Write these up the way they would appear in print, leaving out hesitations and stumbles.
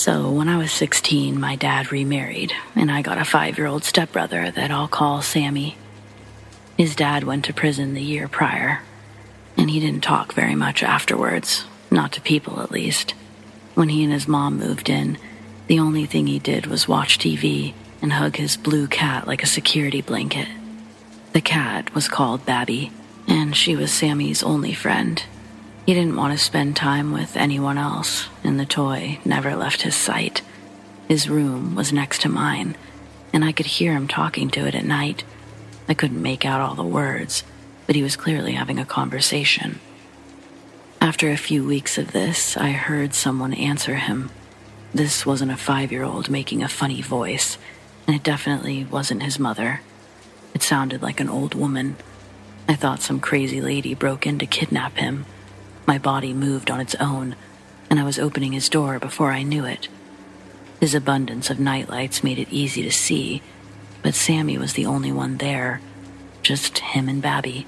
So when I was 16, my dad remarried, and I got a 5-year-old stepbrother that I'll call Sammy. His dad went to prison the year prior, and he didn't talk very much afterwards, not to people at least. When he and his mom moved in, the only thing he did was watch TV and hug his blue cat like a security blanket. The cat was called Babby, and she was Sammy's only friend. He didn't want to spend time with anyone else, and the toy never left his sight. His room was next to mine, and I could hear him talking to it at night. I couldn't make out all the words, but he was clearly having a conversation. After a few weeks of this, I heard someone answer him. This wasn't a 5-year-old making a funny voice, and it definitely wasn't his mother. It sounded like an old woman. I thought some crazy lady broke in to kidnap him. My body moved on its own, and I was opening his door before I knew it. His abundance of nightlights made it easy to see, but Sammy was the only one there, just him and Babby.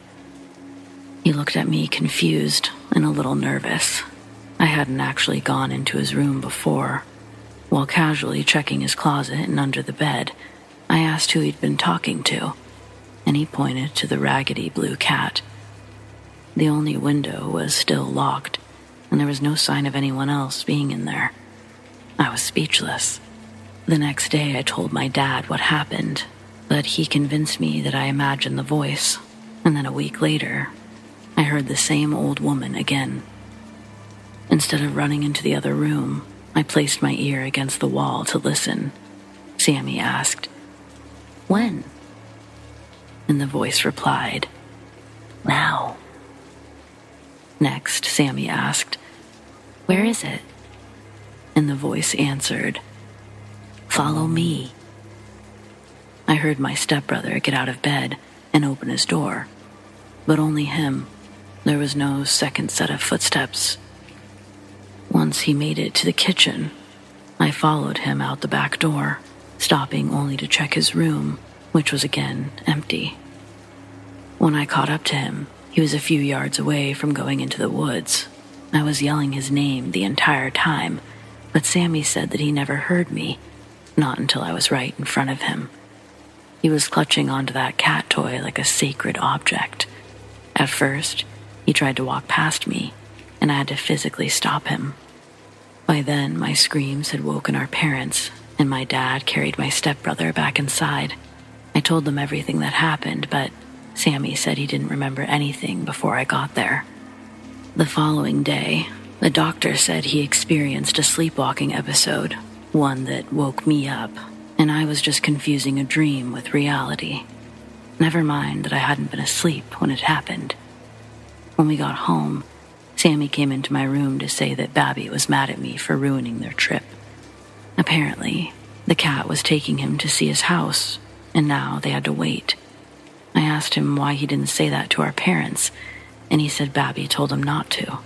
He looked at me confused and a little nervous. I hadn't actually gone into his room before. While casually checking his closet and under the bed, I asked who he'd been talking to, and he pointed to the raggedy blue cat. The only window was still locked, and there was no sign of anyone else being in there. I was speechless. The next day I told my dad what happened, but he convinced me that I imagined the voice, and then a week later, I heard the same old woman again. Instead of running into the other room, I placed my ear against the wall to listen. Sammy asked, "When?" And the voice replied, "Now." Next, Sammy asked, "Where is it?" And the voice answered, "Follow me." I heard my stepbrother get out of bed and open his door, but only him. There was no second set of footsteps. Once he made it to the kitchen, I followed him out the back door, stopping only to check his room, which was again empty. When I caught up to him, he was a few yards away from going into the woods. I was yelling his name the entire time, but Sammy said that he never heard me, not until I was right in front of him. He was clutching onto that cat toy like a sacred object. At first, he tried to walk past me, and I had to physically stop him. By then, my screams had woken our parents, and my dad carried my stepbrother back inside. I told them everything that happened, but Sammy said he didn't remember anything before I got there. The following day, the doctor said he experienced a sleepwalking episode, one that woke me up, and I was just confusing a dream with reality. Never mind that I hadn't been asleep when it happened. When we got home, Sammy came into my room to say that Babby was mad at me for ruining their trip. Apparently, the cat was taking him to see his house, and now they had to wait. I asked him why he didn't say that to our parents, and he said Babby told him not to.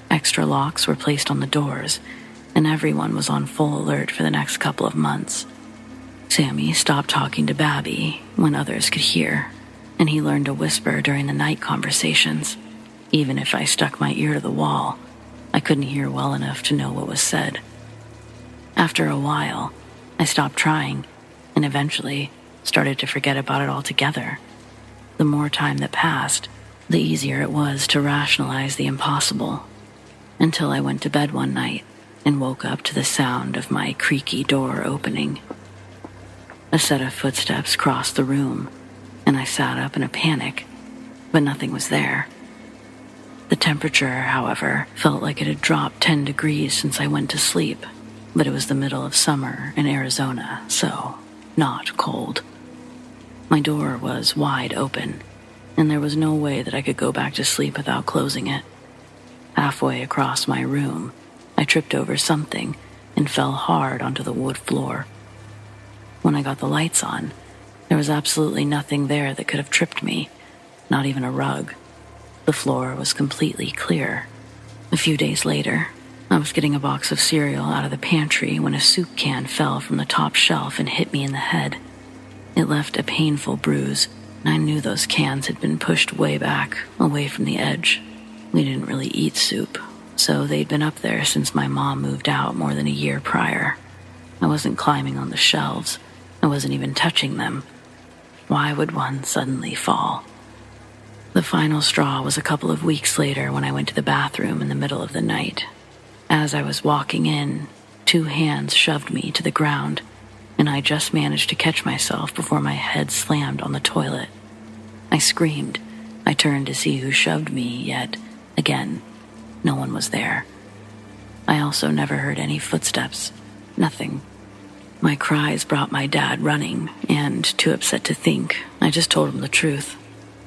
Extra locks were placed on the doors, and everyone was on full alert for the next couple of months. Sammy stopped talking to Babby when others could hear, and he learned to whisper during the night conversations. Even if I stuck my ear to the wall, I couldn't hear well enough to know what was said. After a while, I stopped trying, and eventually started to forget about it altogether. The more time that passed, the easier it was to rationalize the impossible, until I went to bed one night and woke up to the sound of my creaky door opening. A set of footsteps crossed the room, and I sat up in a panic, but nothing was there. The temperature, however, felt like it had dropped 10 degrees since I went to sleep, but it was the middle of summer in Arizona, so not cold. My door was wide open, and there was no way that I could go back to sleep without closing it. Halfway across my room, I tripped over something and fell hard onto the wood floor. When I got the lights on, there was absolutely nothing there that could have tripped me, not even a rug. The floor was completely clear. A few days later, I was getting a box of cereal out of the pantry when a soup can fell from the top shelf and hit me in the head. It left a painful bruise, and I knew those cans had been pushed way back, away from the edge. We didn't really eat soup, So they'd been up there since my mom moved out more than a year prior. I wasn't climbing on the shelves. I wasn't even touching them. Why would one suddenly fall? The final straw was a couple of weeks later when I went to the bathroom in the middle of the night. As I was walking in, 2 hands shoved me to the ground, and I just managed to catch myself before my head slammed on the toilet. I screamed. I turned to see who shoved me, yet, again, no one was there. I also never heard any footsteps. Nothing. My cries brought my dad running, and, too upset to think, I just told him the truth.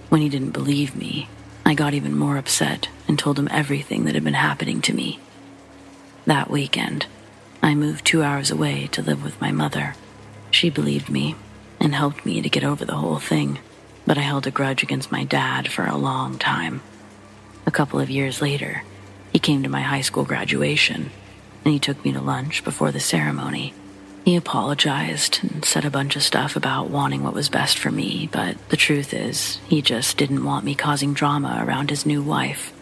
When he didn't believe me, I got even more upset and told him everything that had been happening to me. That weekend, I moved 2 hours away to live with my mother. She believed me and helped me to get over the whole thing, but I held a grudge against my dad for a long time. A couple of years later, he came to my high school graduation, and he took me to lunch before the ceremony. He apologized and said a bunch of stuff about wanting what was best for me, but the truth is, he just didn't want me causing drama around his new wife.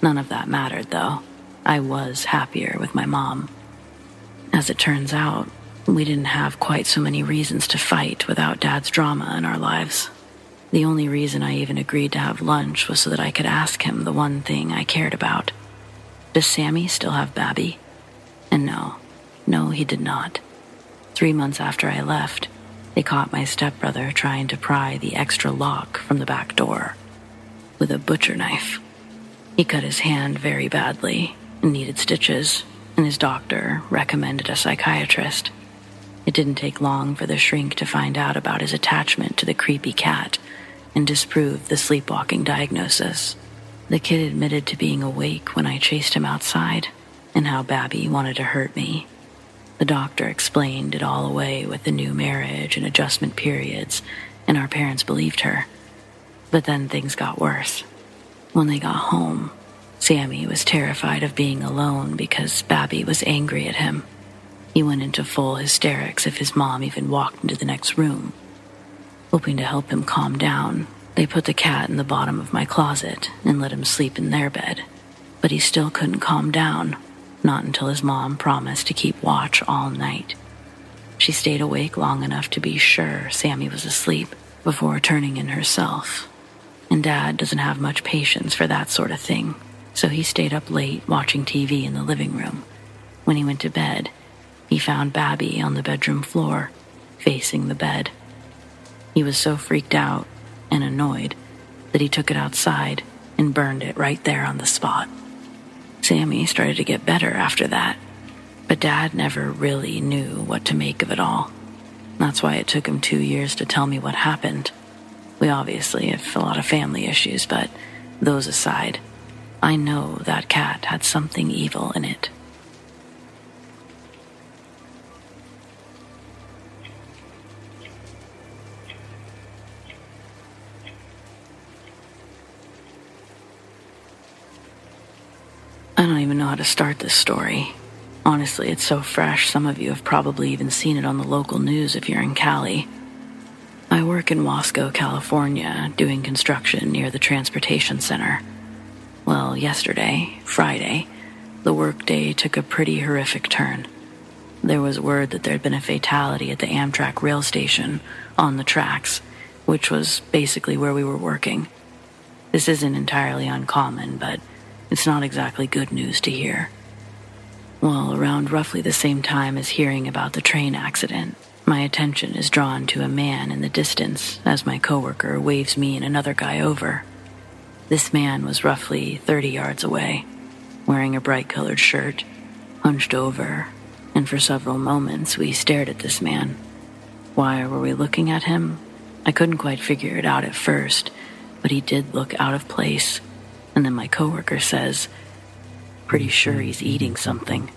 None of that mattered, though. I was happier with my mom. As it turns out, we didn't have quite so many reasons to fight without Dad's drama in our lives. The only reason I even agreed to have lunch was so that I could ask him the one thing I cared about. Does Sammy still have Babby? And no, he did not. 3 months after I left, they caught my stepbrother trying to pry the extra lock from the back door with a butcher knife. He cut his hand very badly and needed stitches, and his doctor recommended a psychiatrist. It didn't take long for the shrink to find out about his attachment to the creepy cat and disprove the sleepwalking diagnosis. The kid admitted to being awake when I chased him outside and how Babby wanted to hurt me. The doctor explained it all away with the new marriage and adjustment periods, and our parents believed her. But then things got worse. When they got home, Sammy was terrified of being alone because Babby was angry at him. He went into full hysterics if his mom even walked into the next room. Hoping to help him calm down, they put the cat in the bottom of my closet and let him sleep in their bed. But he still couldn't calm down. Not until his mom promised to keep watch all night. She stayed awake long enough to be sure Sammy was asleep before turning in herself. And Dad doesn't have much patience for that sort of thing, so he stayed up late watching TV in the living room. When he went to bed, he found Babby on the bedroom floor, facing the bed. He was so freaked out and annoyed that he took it outside and burned it right there on the spot. Sammy started to get better after that, but Dad never really knew what to make of it all. That's why it took him 2 years to tell me what happened. We obviously have a lot of family issues, but those aside, I know that cat had something evil in it. I don't even know how to start this story. Honestly, it's so fresh, some of you have probably even seen it on the local news if you're in Cali. I work in Wasco, California, doing construction near the transportation center. Well, yesterday, Friday, the workday took a pretty horrific turn. There was word that there had been a fatality at the Amtrak rail station on the tracks, which was basically where we were working. This isn't entirely uncommon, but it's not exactly good news to hear. Well, around roughly the same time as hearing about the train accident, my attention is drawn to a man in the distance as my coworker waves me and another guy over. This man was roughly 30 yards away, wearing a bright-colored shirt, hunched over, and for several moments we stared at this man. Why were we looking at him? I couldn't quite figure it out at first, but he did look out of place. And then my coworker says, "Pretty sure he's eating something."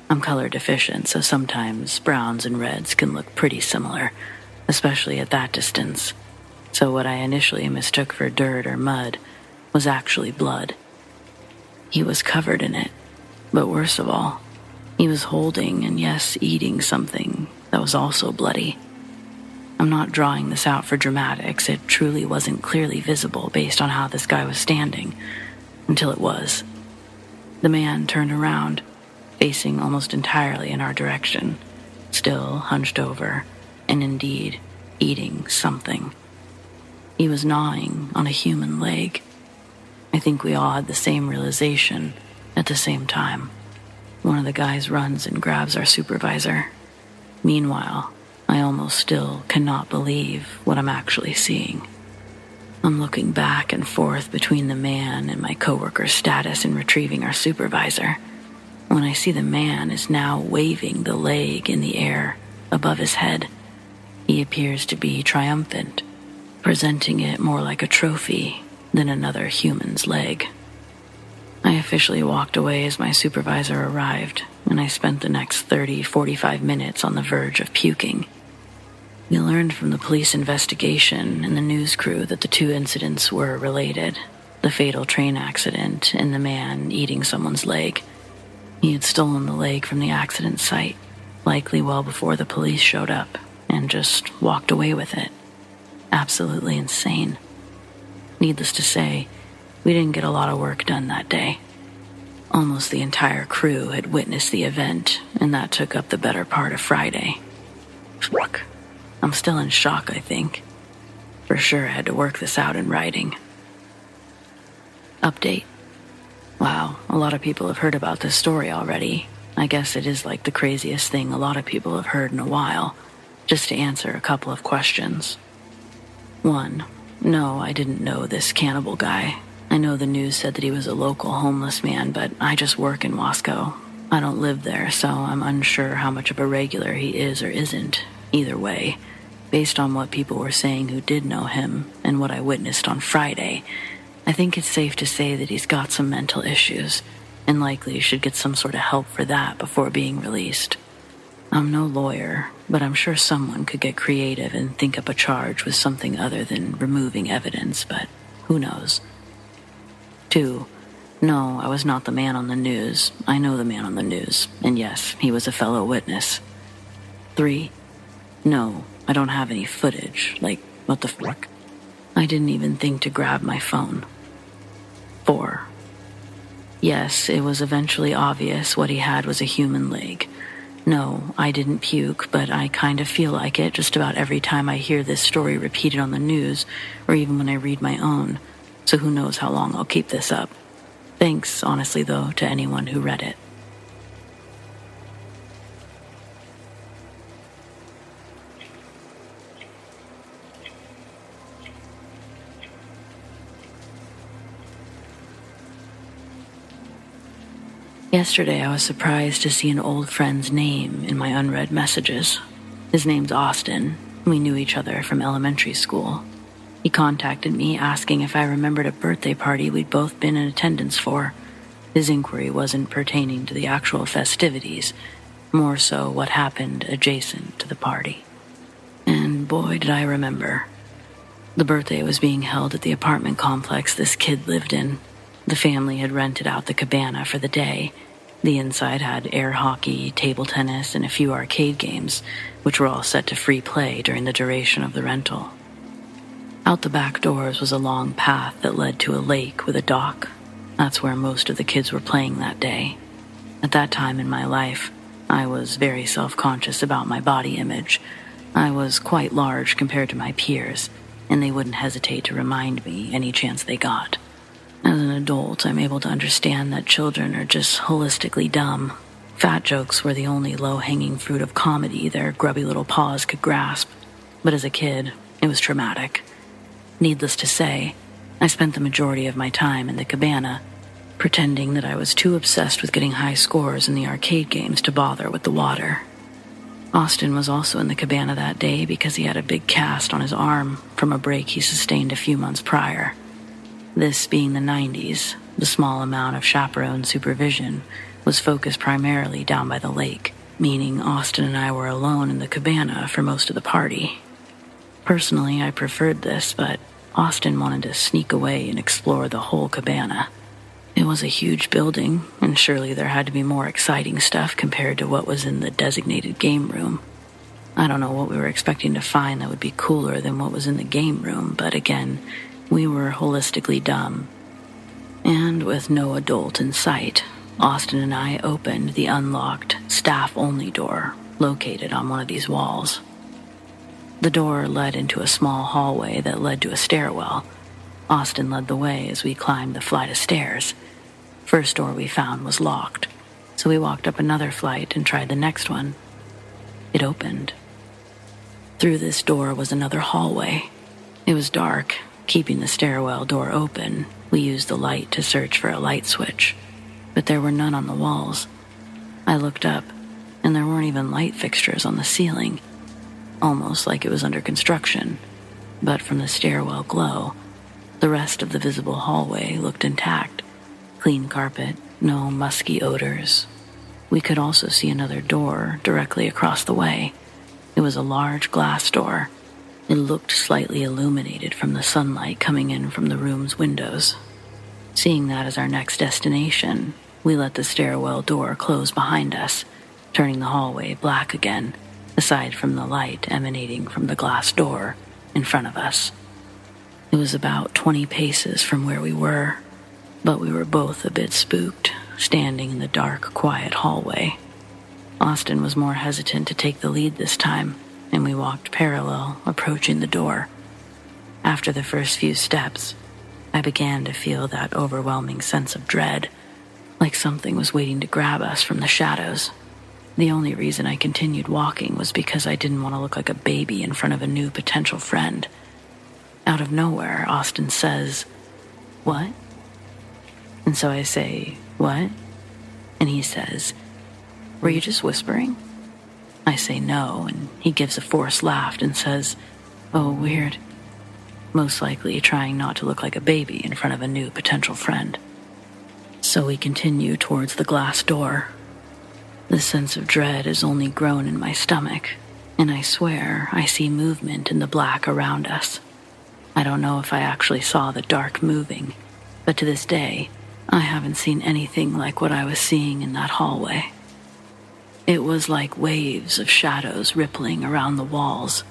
I'm color deficient, so sometimes browns and reds can look pretty similar, especially at that distance. So what I initially mistook for dirt or mud was actually blood. He was covered in it, but worst of all, he was holding and yes, eating something that was also bloody. I'm not drawing this out for dramatics, it truly wasn't clearly visible based on how this guy was standing, until it was. The man turned around, facing almost entirely in our direction, still hunched over, and indeed eating something. He was gnawing on a human leg. I think we all had the same realization at the same time. One of the guys runs and grabs our supervisor. Meanwhile, I almost still cannot believe what I'm actually seeing. I'm looking back and forth between the man and my coworker's status in retrieving our supervisor, when I see the man is now waving the leg in the air above his head. He appears to be triumphant, presenting it more like a trophy than another human's leg. I officially walked away as my supervisor arrived, and I spent the next 30-45 minutes on the verge of puking. We learned from the police investigation and the news crew that the two incidents were related: the fatal train accident and the man eating someone's leg. He had stolen the leg from the accident site, likely well before the police showed up, and just walked away with it. Absolutely insane. Needless to say, we didn't get a lot of work done that day. Almost the entire crew had witnessed the event, and that took up the better part of Friday. Fuck. I'm still in shock, I think. For sure I had to work this out in writing. Update. Wow, a lot of people have heard about this story already. I guess it is like the craziest thing a lot of people have heard in a while. Just to answer a couple of questions. 1. No, I didn't know this cannibal guy. I know the news said that he was a local homeless man, but I just work in Wasco. I don't live there, so I'm unsure how much of a regular he is or isn't. Either way, based on what people were saying who did know him and what I witnessed on Friday, I think it's safe to say that he's got some mental issues and likely should get some sort of help for that before being released. I'm no lawyer, but I'm sure someone could get creative and think up a charge with something other than removing evidence, but who knows. 2. No, I was not the man on the news. I know the man on the news, and yes, he was a fellow witness. 3. No, I don't have any footage. Like, what the fuck? I didn't even think to grab my phone. 4. Yes, it was eventually obvious what he had was a human leg. No, I didn't puke, but I kind of feel like it just about every time I hear this story repeated on the news, or even when I read my own. So who knows how long I'll keep this up. Thanks, honestly though, to anyone who read it. Yesterday, I was surprised to see an old friend's name in my unread messages. His name's Austin. We knew each other from elementary school. He contacted me asking if I remembered a birthday party we'd both been in attendance for. His inquiry wasn't pertaining to the actual festivities, more so what happened adjacent to the party. And boy, did I remember. The birthday was being held at the apartment complex this kid lived in. The family had rented out the cabana for the day. The inside had air hockey, table tennis, and a few arcade games, which were all set to free play during the duration of the rental. Out the back doors was a long path that led to a lake with a dock. That's where most of the kids were playing that day. At that time in my life, I was very self-conscious about my body image. I was quite large compared to my peers, and they wouldn't hesitate to remind me any chance they got. As an adult, I'm able to understand that children are just holistically dumb. Fat jokes were the only low-hanging fruit of comedy their grubby little paws could grasp. But as a kid, it was traumatic. Needless to say, I spent the majority of my time in the cabana, pretending that I was too obsessed with getting high scores in the arcade games to bother with the water. Austin was also in the cabana that day because he had a big cast on his arm from a break he sustained a few months prior. This being the 90s, the small amount of chaperone supervision was focused primarily down by the lake, meaning Austin and I were alone in the cabana for most of the party. Personally, I preferred this, but Austin wanted to sneak away and explore the whole cabana. It was a huge building, and surely there had to be more exciting stuff compared to what was in the designated game room. I don't know what we were expecting to find that would be cooler than what was in the game room, but again, we were holistically dumb. And with no adult in sight, Austin and I opened the unlocked staff-only door located on one of these walls. The door led into a small hallway that led to a stairwell. Austin led the way as we climbed the flight of stairs. First door we found was locked, so we walked up another flight and tried the next one. It opened. Through this door was another hallway. It was dark. Keeping the stairwell door open, we used the light to search for a light switch, but there were none on the walls. I looked up, and there weren't even light fixtures on the ceiling, almost like it was under construction. But from the stairwell glow, the rest of the visible hallway looked intact. Clean carpet, no musky odors. We could also see another door directly across the way. It was a large glass door. It looked slightly illuminated from the sunlight coming in from the room's windows. Seeing that as our next destination, we let the stairwell door close behind us, turning the hallway black again, aside from the light emanating from the glass door in front of us. It was about 20 paces from where we were, but we were both a bit spooked, standing in the dark, quiet hallway. Austin was more hesitant to take the lead this time, and we walked parallel, approaching the door. After the first few steps, I began to feel that overwhelming sense of dread, like something was waiting to grab us from the shadows. The only reason I continued walking was because I didn't want to look like a baby in front of a new potential friend. Out of nowhere, Austin says, "What?" And so I say, "What?" And he says, "Were you just whispering?" I say no, and he gives a forced laugh and says, "Oh, weird." Most likely trying not to look like a baby in front of a new potential friend. So we continue towards the glass door. The sense of dread has only grown in my stomach, and I swear I see movement in the black around us. I don't know if I actually saw the dark moving, but to this day, I haven't seen anything like what I was seeing in that hallway. It was like waves of shadows rippling around the walls.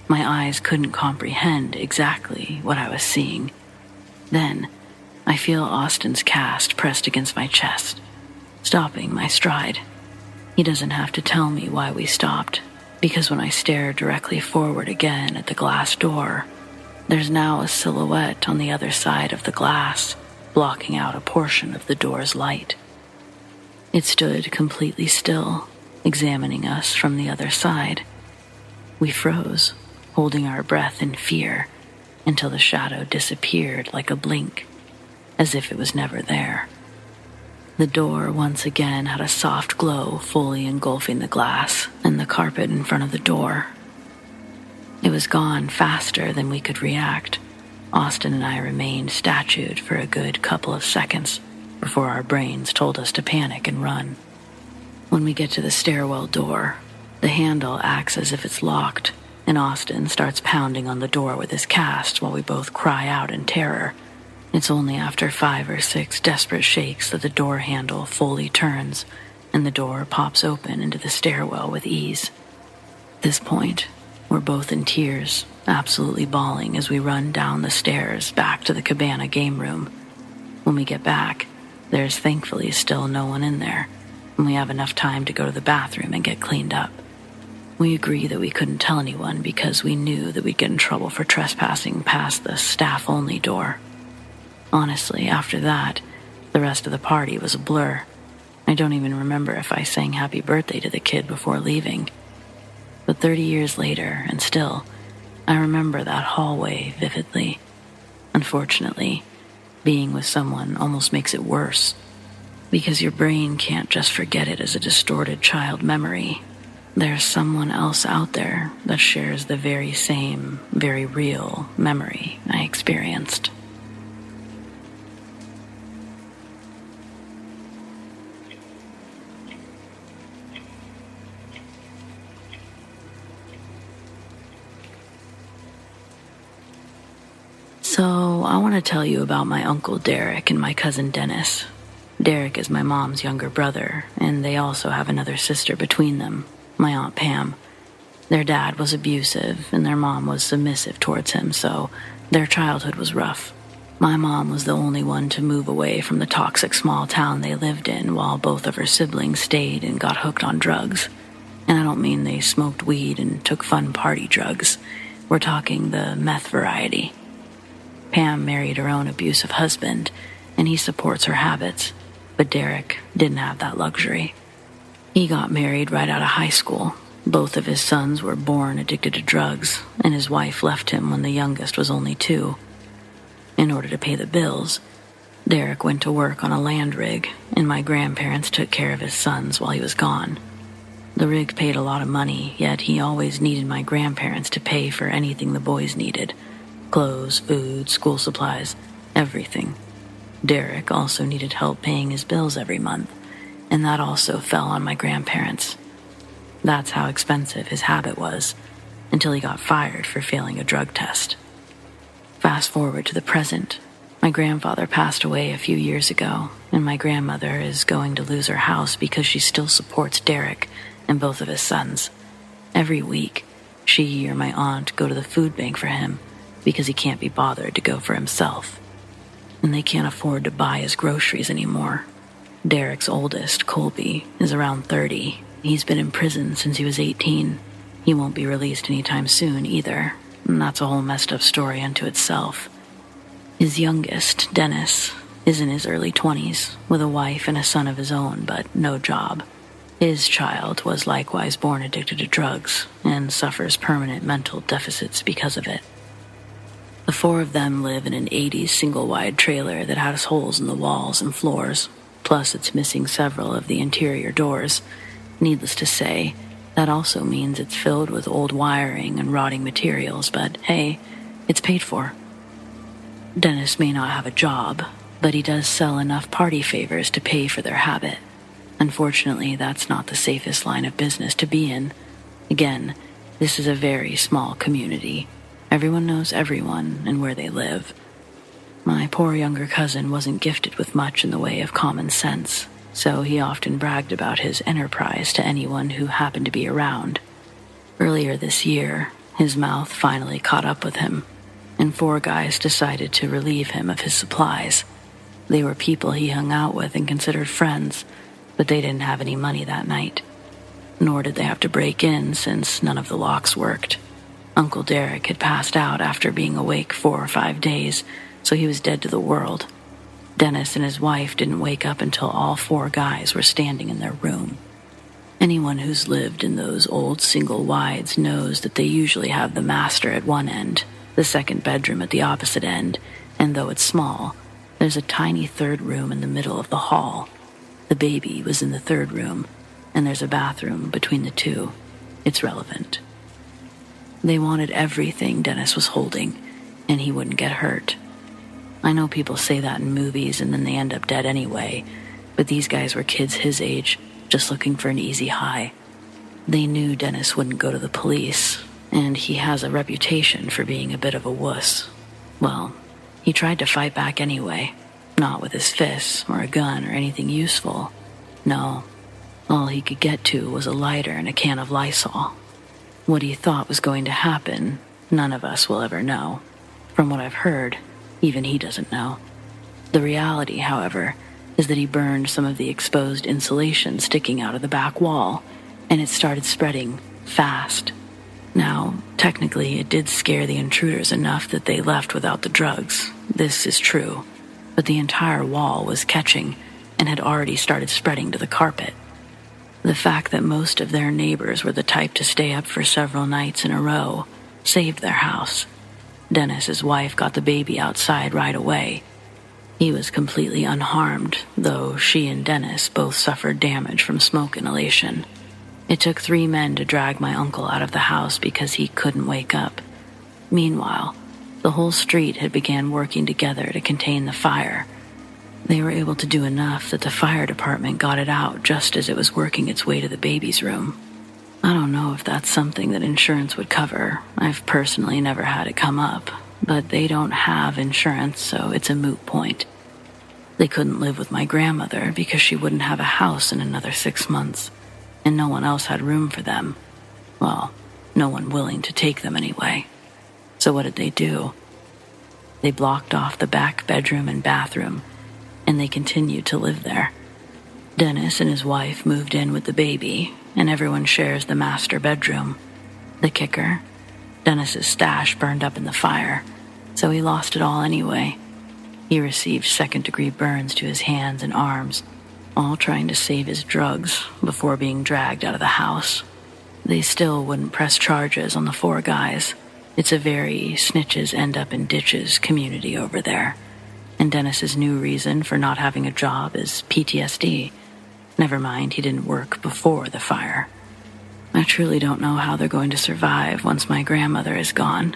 My eyes couldn't comprehend exactly what I was seeing. Then, I feel Austin's cast pressed against my chest, stopping my stride. He doesn't have to tell me why we stopped, because when I stare directly forward again at the glass door, there's now a silhouette on the other side of the glass, blocking out a portion of the door's light. It stood completely still, examining us from the other side. We froze, holding our breath in fear, until the shadow disappeared like a blink, as if it was never there. The door once again had a soft glow fully engulfing the glass and the carpet in front of the door. It was gone faster than we could react. Austin and I remained statued for a good couple of seconds before our brains told us to panic and run. When we get to the stairwell door, the handle acts as if it's locked, and Austin starts pounding on the door with his cast while we both cry out in terror. It's only after 5 or 6 desperate shakes that the door handle fully turns, and the door pops open into the stairwell with ease. At this point, we're both in tears, absolutely bawling as we run down the stairs back to the cabana game room. When we get back, there's thankfully still no one in there, and we have enough time to go to the bathroom and get cleaned up. We agree that we couldn't tell anyone because we knew that we'd get in trouble for trespassing past the staff-only door. Honestly, after that, the rest of the party was a blur. I don't even remember if I sang happy birthday to the kid before leaving. But 30 years later, and still, I remember that hallway vividly. Unfortunately, being with someone almost makes it worse, because your brain can't just forget it as a distorted child memory. There's someone else out there that shares the very same, very real memory I experienced. So, I want to tell you about my uncle Derek and my cousin Dennis. Derek is my mom's younger brother, and they also have another sister between them, my Aunt Pam. Their dad was abusive, and their mom was submissive towards him, so their childhood was rough. My mom was the only one to move away from the toxic small town they lived in while both of her siblings stayed and got hooked on drugs. And I don't mean they smoked weed and took fun party drugs. We're talking the meth variety. Pam married her own abusive husband, and he supports her habits, but Derek didn't have that luxury. He got married right out of high school. Both of his sons were born addicted to drugs, and his wife left him when the youngest was only 2. In order to pay the bills, Derek went to work on a land rig, and my grandparents took care of his sons while he was gone. The rig paid a lot of money, yet he always needed my grandparents to pay for anything the boys needed. Clothes, food, school supplies, everything. Derek also needed help paying his bills every month, and that also fell on my grandparents. That's how expensive his habit was, until he got fired for failing a drug test. Fast forward to the present. My grandfather passed away a few years ago, and my grandmother is going to lose her house because she still supports Derek and both of his sons. Every week, she or my aunt go to the food bank for him because he can't be bothered to go for himself. And they can't afford to buy his groceries anymore. Derek's oldest, Colby, is around 30. He's been in prison since he was 18. He won't be released anytime soon either, and that's a whole messed up story unto itself. His youngest, Dennis, is in his early 20s, with a wife and a son of his own, but no job. His child was likewise born addicted to drugs and suffers permanent mental deficits because of it. The 4 of them live in an 80s single-wide trailer that has holes in the walls and floors, plus it's missing several of the interior doors. Needless to say, that also means it's filled with old wiring and rotting materials, but hey, it's paid for. Dennis may not have a job, but he does sell enough party favors to pay for their habit. Unfortunately, that's not the safest line of business to be in. Again, this is a very small community. Everyone knows everyone and where they live. My poor younger cousin wasn't gifted with much in the way of common sense, so he often bragged about his enterprise to anyone who happened to be around. Earlier this year, his mouth finally caught up with him, and 4 guys decided to relieve him of his supplies. They were people he hung out with and considered friends, but they didn't have any money that night. Nor did they have to break in since none of the locks worked. Uncle Derek had passed out after being awake 4 or 5 days, so he was dead to the world. Dennis and his wife didn't wake up until all 4 guys were standing in their room. Anyone who's lived in those old single wides knows that they usually have the master at one end, the second bedroom at the opposite end, and though it's small, there's a tiny 3rd room in the middle of the hall. The baby was in the 3rd room, and there's a bathroom between the 2. It's relevant. They wanted everything Dennis was holding, and he wouldn't get hurt. I know people say that in movies and then they end up dead anyway, but these guys were kids his age, just looking for an easy high. They knew Dennis wouldn't go to the police, and he has a reputation for being a bit of a wuss. Well, he tried to fight back anyway. Not with his fists or a gun or anything useful. No, all he could get to was a lighter and a can of Lysol. What he thought was going to happen, none of us will ever know. From what I've heard, even he doesn't know. The reality, however, is that he burned some of the exposed insulation sticking out of the back wall, and it started spreading fast. Now, technically, it did scare the intruders enough that they left without the drugs. This is true. But the entire wall was catching and had already started spreading to the carpet. The fact that most of their neighbors were the type to stay up for several nights in a row saved their house. Dennis's wife got the baby outside right away. He was completely unharmed, though she and Dennis both suffered damage from smoke inhalation. It took 3 men to drag my uncle out of the house because he couldn't wake up. Meanwhile, the whole street had began working together to contain the fire. They were able to do enough that the fire department got it out just as it was working its way to the baby's room. I don't know if that's something that insurance would cover. I've personally never had it come up, but they don't have insurance, so it's a moot point. They couldn't live with my grandmother because she wouldn't have a house in another 6 months, and no one else had room for them. Well, no one willing to take them anyway. So what did they do? They blocked off the back bedroom and bathroom, and they continued to live there. Dennis and his wife moved in with the baby, and everyone shares the master bedroom. The kicker: Dennis's stash burned up in the fire, so he lost it all anyway. He received second-degree burns to his hands and arms, all trying to save his drugs before being dragged out of the house. They still wouldn't press charges on the 4 guys. It's a very snitches end up in ditches community over there. And Dennis's new reason for not having a job is PTSD. Never mind, he didn't work before the fire. I truly don't know how they're going to survive once my grandmother is gone.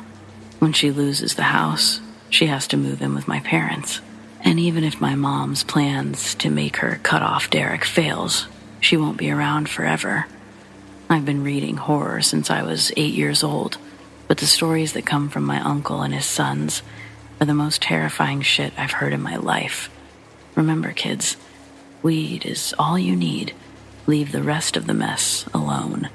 When she loses the house, she has to move in with my parents. And even if my mom's plans to make her cut off Derek fails, she won't be around forever. I've been reading horror since I was 8 years old, but the stories that come from my uncle and his sons are the most terrifying shit I've heard in my life. Remember, kids, weed is all you need. Leave the rest of the mess alone.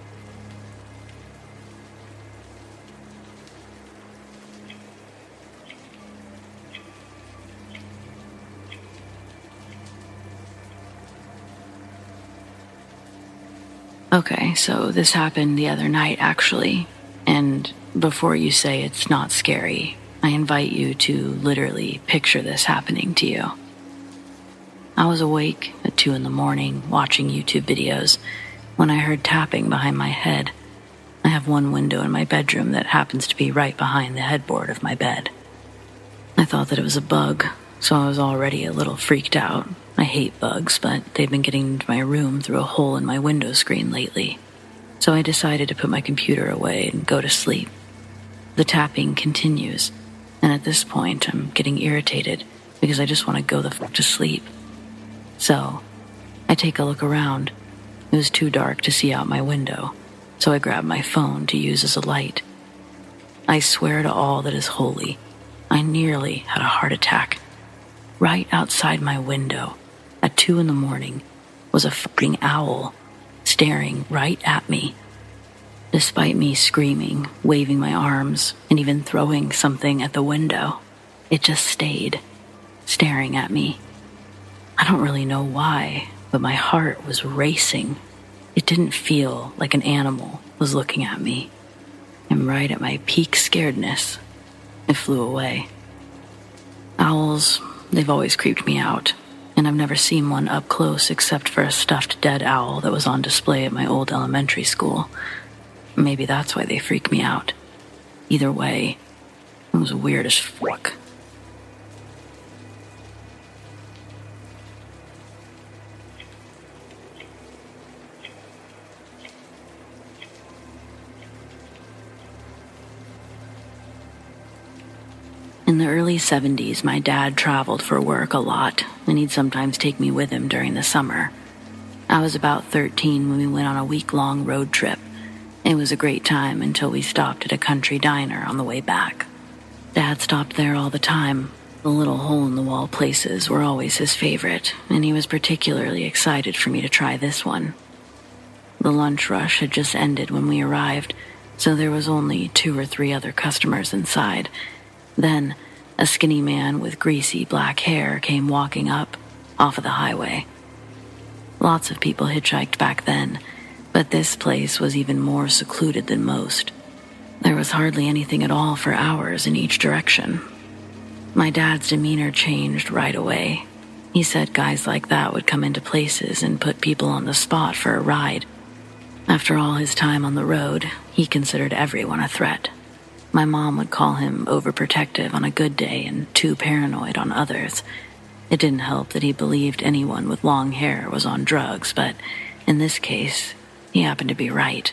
Okay, so this happened the other night, actually. And before you say it's not scary, I invite you to literally picture this happening to you. I was awake at 2 a.m. watching YouTube videos when I heard tapping behind my head. I have one window in my bedroom that happens to be right behind the headboard of my bed. I thought that it was a bug, so I was already a little freaked out. I hate bugs, but they've been getting into my room through a hole in my window screen lately. So I decided to put my computer away and go to sleep. The tapping continues, and at this point I'm getting irritated because I just want to go the fuck to sleep. So I take a look around. It was too dark to see out my window, so I grabbed my phone to use as a light. I swear to all that is holy, I nearly had a heart attack. Right outside my window, at 2 a.m, was a fucking owl staring right at me. Despite me screaming, waving my arms, and even throwing something at the window, it just stayed, staring at me. I don't really know why, but my heart was racing. It didn't feel like an animal was looking at me. And right at my peak scaredness, it flew away. Owls, they've always creeped me out, and I've never seen one up close except for a stuffed dead owl that was on display at my old elementary school. Maybe that's why they freak me out. Either way, it was weird as fuck. In the early 70s, my dad traveled for work a lot, and he'd sometimes take me with him during the summer. I was about 13 when we went on a week-long road trip. It was a great time until we stopped at a country diner on the way back. Dad stopped there all the time. The little hole-in-the-wall places were always his favorite, and he was particularly excited for me to try this one. The lunch rush had just ended when we arrived, so there was only 2 or 3 other customers inside. Then, a skinny man with greasy black hair came walking up off of the highway. Lots of people hitchhiked back then, but this place was even more secluded than most. There was hardly anything at all for hours in each direction. My dad's demeanor changed right away. He said guys like that would come into places and put people on the spot for a ride. After all his time on the road, he considered everyone a threat. My mom would call him overprotective on a good day and too paranoid on others. It didn't help that he believed anyone with long hair was on drugs, but in this case, he happened to be right.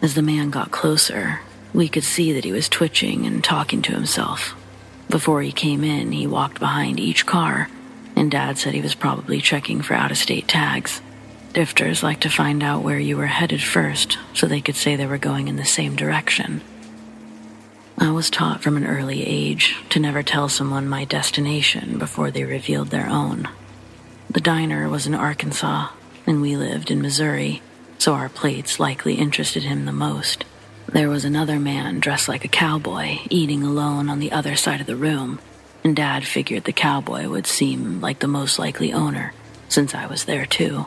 As the man got closer, we could see that he was twitching and talking to himself. Before he came in, he walked behind each car, and Dad said he was probably checking for out-of-state tags. Drifters like to find out where you were headed first, so they could say they were going in the same direction. I was taught from an early age to never tell someone my destination before they revealed their own. The diner was in Arkansas, and we lived in Missouri, so our plates likely interested him the most. There was another man dressed like a cowboy eating alone on the other side of the room, and Dad figured the cowboy would seem like the most likely owner, since I was there too.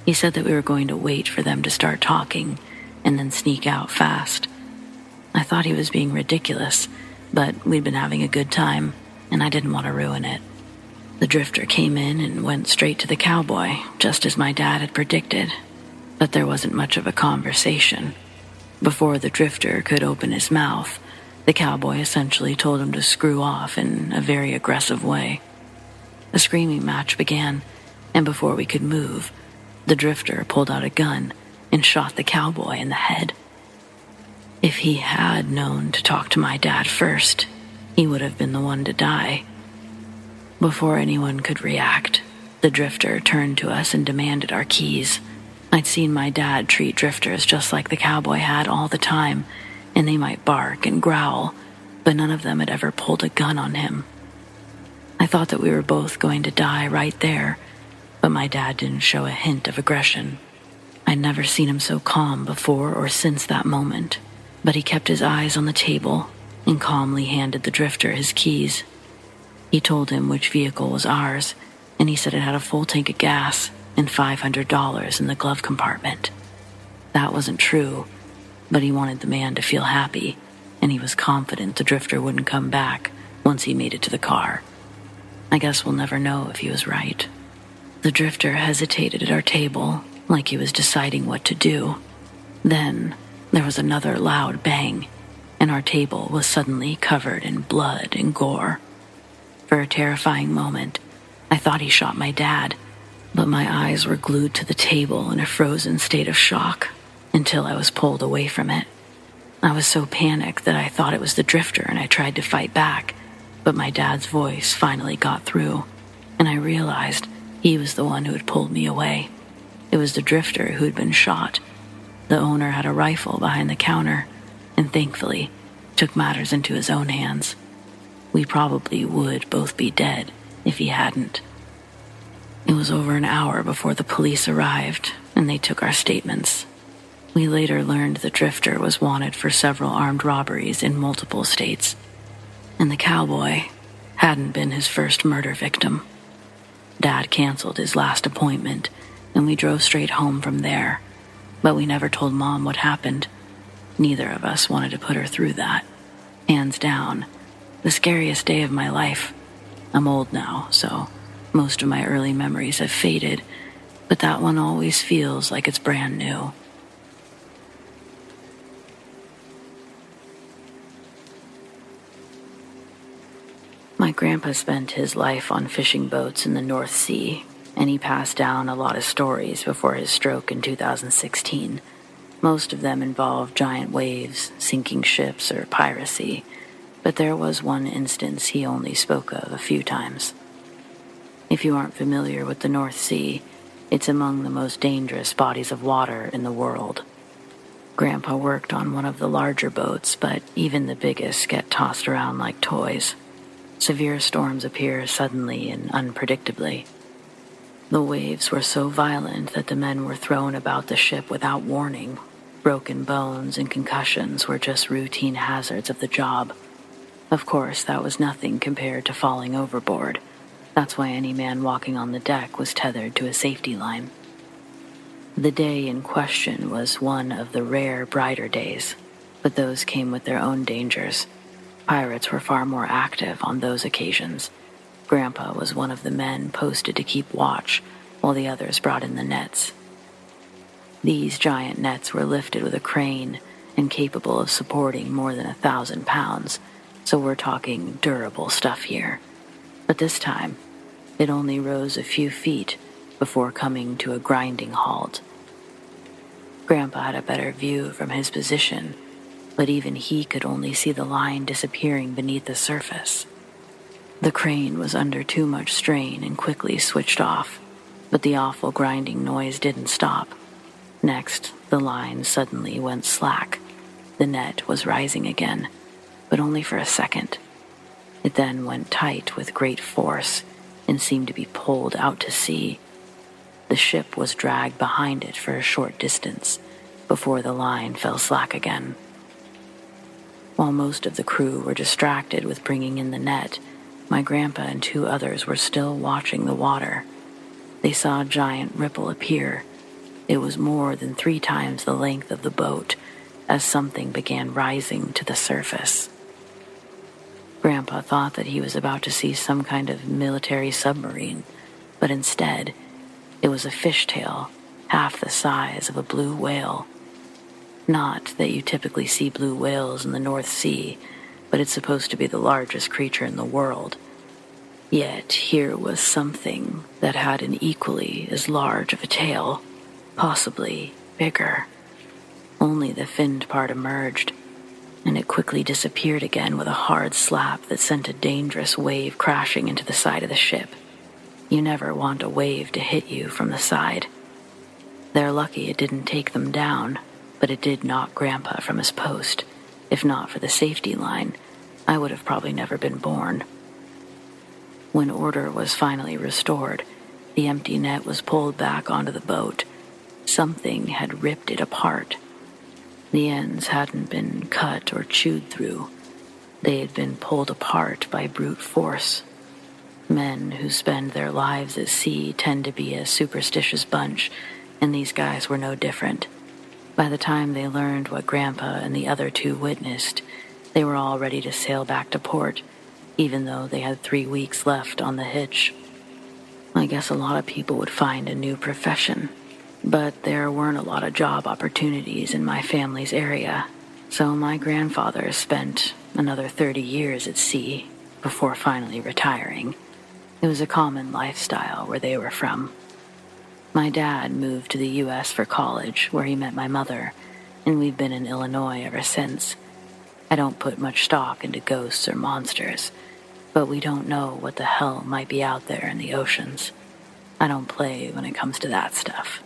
He said that we were going to wait for them to start talking and then sneak out fast. I thought he was being ridiculous, but we'd been having a good time, and I didn't want to ruin it. The drifter came in and went straight to the cowboy, just as my dad had predicted, but there wasn't much of a conversation. Before the drifter could open his mouth, the cowboy essentially told him to screw off in a very aggressive way. A screaming match began, and before we could move, the drifter pulled out a gun and shot the cowboy in the head. If he had known to talk to my dad first, he would have been the one to die. Before anyone could react, the drifter turned to us and demanded our keys. I'd seen my dad treat drifters just like the cowboy had all the time, and they might bark and growl, but none of them had ever pulled a gun on him. I thought that we were both going to die right there, but my dad didn't show a hint of aggression. I'd never seen him so calm before or since that moment, but he kept his eyes on the table and calmly handed the drifter his keys. He told him which vehicle was ours, and he said it had a full tank of gas and $500 in the glove compartment. That wasn't true, but he wanted the man to feel happy, and he was confident the drifter wouldn't come back once he made it to the car. I guess we'll never know if he was right. The drifter hesitated at our table, like he was deciding what to do. Then there was another loud bang, and our table was suddenly covered in blood and gore. For a terrifying moment, I thought he shot my dad, but my eyes were glued to the table in a frozen state of shock until I was pulled away from it. I was so panicked that I thought it was the drifter, and I tried to fight back, but my dad's voice finally got through, and I realized he was the one who had pulled me away. It was the drifter who had been shot. The owner had a rifle behind the counter, and thankfully took matters into his own hands. We probably would both be dead if he hadn't. It was over an hour before the police arrived, and they took our statements. We later learned the drifter was wanted for several armed robberies in multiple states, and the cowboy hadn't been his first murder victim. Dad canceled his last appointment, and we drove straight home from there, but we never told Mom what happened. Neither of us wanted to put her through that. Hands down, the scariest day of my life. I'm old now, so most of my early memories have faded, but that one always feels like it's brand new. My grandpa spent his life on fishing boats in the North Sea, and he passed down a lot of stories before his stroke in 2016. Most of them involved giant waves, sinking ships, or piracy, but there was one instance he only spoke of a few times. If you aren't familiar with the North Sea, it's among the most dangerous bodies of water in the world. Grandpa worked on one of the larger boats, but even the biggest get tossed around like toys. Severe storms appear suddenly and unpredictably. The waves were so violent that the men were thrown about the ship without warning. Broken bones and concussions were just routine hazards of the job. Of course, that was nothing compared to falling overboard. That's why any man walking on the deck was tethered to a safety line. The day in question was one of the rare brighter days, but those came with their own dangers. Pirates were far more active on those occasions. Grandpa was one of the men posted to keep watch, while the others brought in the nets. These giant nets were lifted with a crane and capable of supporting more than 1,000 pounds, so we're talking durable stuff here. But this time, it only rose a few feet before coming to a grinding halt. Grandpa had a better view from his position, but even he could only see the line disappearing beneath the surface. The crane was under too much strain and quickly switched off, but the awful grinding noise didn't stop. Next, the line suddenly went slack. The net was rising again, but only for a second. It then went tight with great force and seemed to be pulled out to sea. The ship was dragged behind it for a short distance before the line fell slack again. While most of the crew were distracted with bringing in the net, my grandpa and 2 others were still watching the water. They saw a giant ripple appear. It was more than 3 times the length of the boat as something began rising to the surface. Grandpa thought that he was about to see some kind of military submarine, but instead, it was a fishtail half the size of a blue whale. Not that you typically see blue whales in the North Sea, but it's supposed to be the largest creature in the world. Yet here was something that had an equally as large of a tail, possibly bigger. Only the finned part emerged, and it quickly disappeared again with a hard slap that sent a dangerous wave crashing into the side of the ship. You never want a wave to hit you from the side. They're lucky it didn't take them down, but it did knock Grandpa from his post. If not for the safety line, I would have probably never been born. When order was finally restored, the empty net was pulled back onto the boat. Something had ripped it apart. The ends hadn't been cut or chewed through. They had been pulled apart by brute force. Men who spend their lives at sea tend to be a superstitious bunch, and these guys were no different. By the time they learned what Grandpa and the other 2 witnessed, they were all ready to sail back to port, even though they had 3 weeks left on the hitch. I guess a lot of people would find a new profession, but there weren't a lot of job opportunities in my family's area, so my grandfather spent another 30 years at sea before finally retiring. It was a common lifestyle where they were from. My dad moved to the U.S. for college, where he met my mother, and we've been in Illinois ever since. I don't put much stock into ghosts or monsters, but we don't know what the hell might be out there in the oceans. I don't play when it comes to that stuff.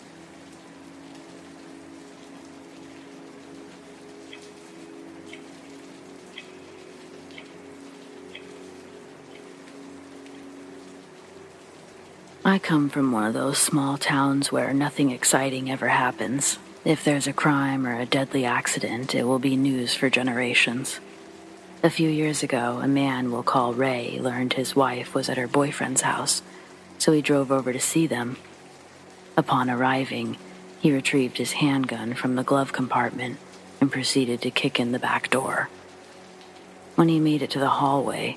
I come from one of those small towns where nothing exciting ever happens. If there's a crime or a deadly accident, it will be news for generations. A few years ago, a man we'll call Ray learned his wife was at her boyfriend's house, so he drove over to see them. Upon arriving, he retrieved his handgun from the glove compartment and proceeded to kick in the back door. When he made it to the hallway,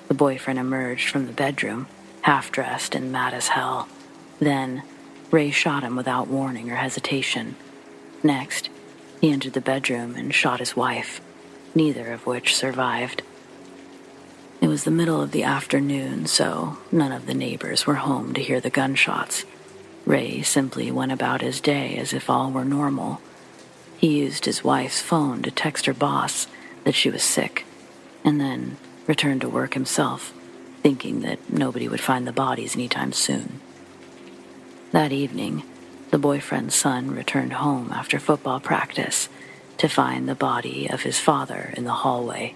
the boyfriend emerged from the bedroom, half-dressed and mad as hell. Then, Ray shot him without warning or hesitation. Next, he entered the bedroom and shot his wife, neither of which survived. It was the middle of the afternoon, so none of the neighbors were home to hear the gunshots. Ray simply went about his day as if all were normal. He used his wife's phone to text her boss that she was sick, and then returned to work himself, thinking that nobody would find the bodies anytime soon. That evening, the boyfriend's son returned home after football practice to find the body of his father in the hallway.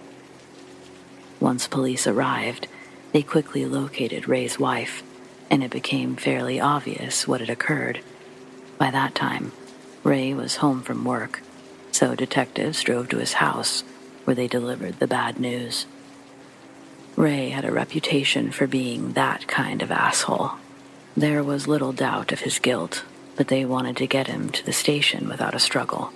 Once police arrived, they quickly located Ray's wife, and it became fairly obvious what had occurred. By that time, Ray was home from work, so detectives drove to his house, where they delivered the bad news. Ray had a reputation for being that kind of asshole. There was little doubt of his guilt, but they wanted to get him to the station without a struggle.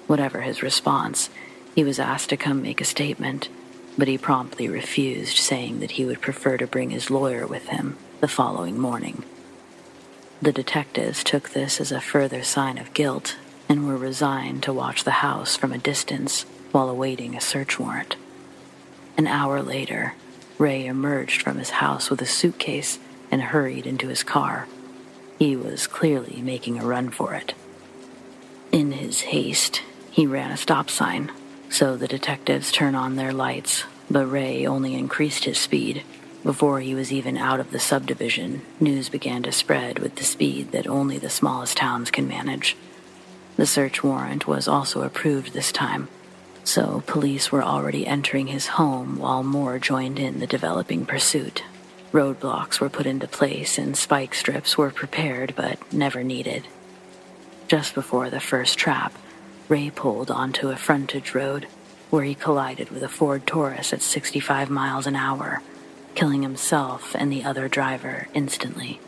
Whatever his response, he was asked to come make a statement, but he promptly refused, saying that he would prefer to bring his lawyer with him the following morning. The detectives took this as a further sign of guilt and were resigned to watch the house from a distance while awaiting a search warrant. An hour later, Ray emerged from his house with a suitcase and hurried into his car. He was clearly making a run for it. In his haste, he ran a stop sign, so the detectives turned on their lights, but Ray only increased his speed. Before he was even out of the subdivision, news began to spread with the speed that only the smallest towns can manage. The search warrant was also approved this time, so police were already entering his home while more joined in the developing pursuit. Roadblocks were put into place and spike strips were prepared but never needed. Just before the first trap, Ray pulled onto a frontage road where he collided with a Ford Taurus at 65 miles an hour, killing himself and the other driver instantly.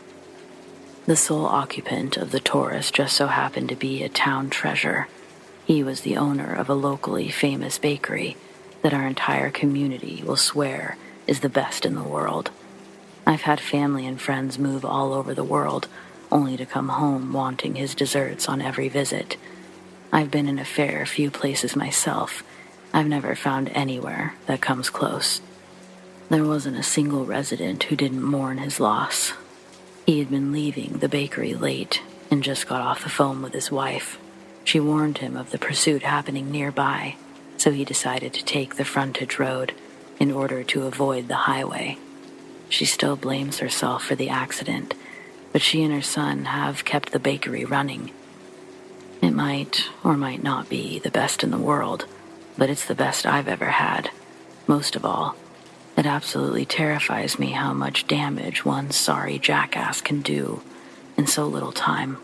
The sole occupant of the Taurus just so happened to be a town treasure. He was the owner of a locally famous bakery that our entire community will swear is the best in the world. I've had family and friends move all over the world, only to come home wanting his desserts on every visit. I've been in a fair few places myself. I've never found anywhere that comes close. There wasn't a single resident who didn't mourn his loss. He had been leaving the bakery late and just got off the phone with his wife. She warned him of the pursuit happening nearby, so he decided to take the frontage road in order to avoid the highway. She still blames herself for the accident, but she and her son have kept the bakery running. It might or might not be the best in the world, but it's the best I've ever had. Most of all, it absolutely terrifies me how much damage one sorry jackass can do in so little time.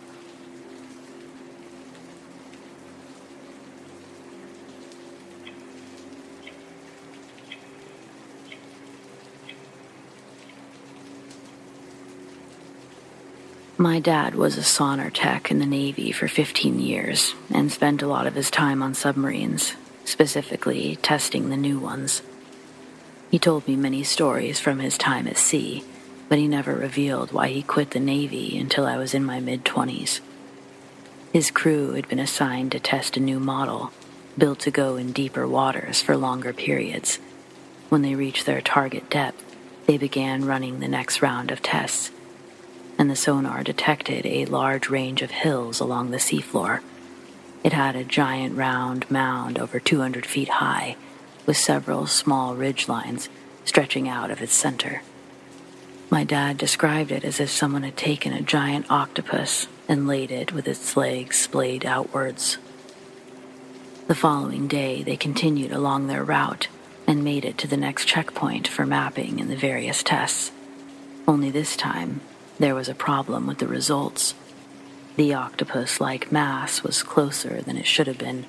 My dad was a sonar tech in the Navy for 15 years and spent a lot of his time on submarines, specifically testing the new ones. He told me many stories from his time at sea, but he never revealed why he quit the Navy until I was in my mid-20s. His crew had been assigned to test a new model, built to go in deeper waters for longer periods. When they reached their target depth, they began running the next round of tests, and the sonar detected a large range of hills along the seafloor. It had a giant round mound over 200 feet high, with several small ridge lines stretching out of its center. My dad described it as if someone had taken a giant octopus and laid it with its legs splayed outwards. The following day, they continued along their route and made it to the next checkpoint for mapping and the various tests. Only this time, there was a problem with the results. The octopus-like mass was closer than it should have been,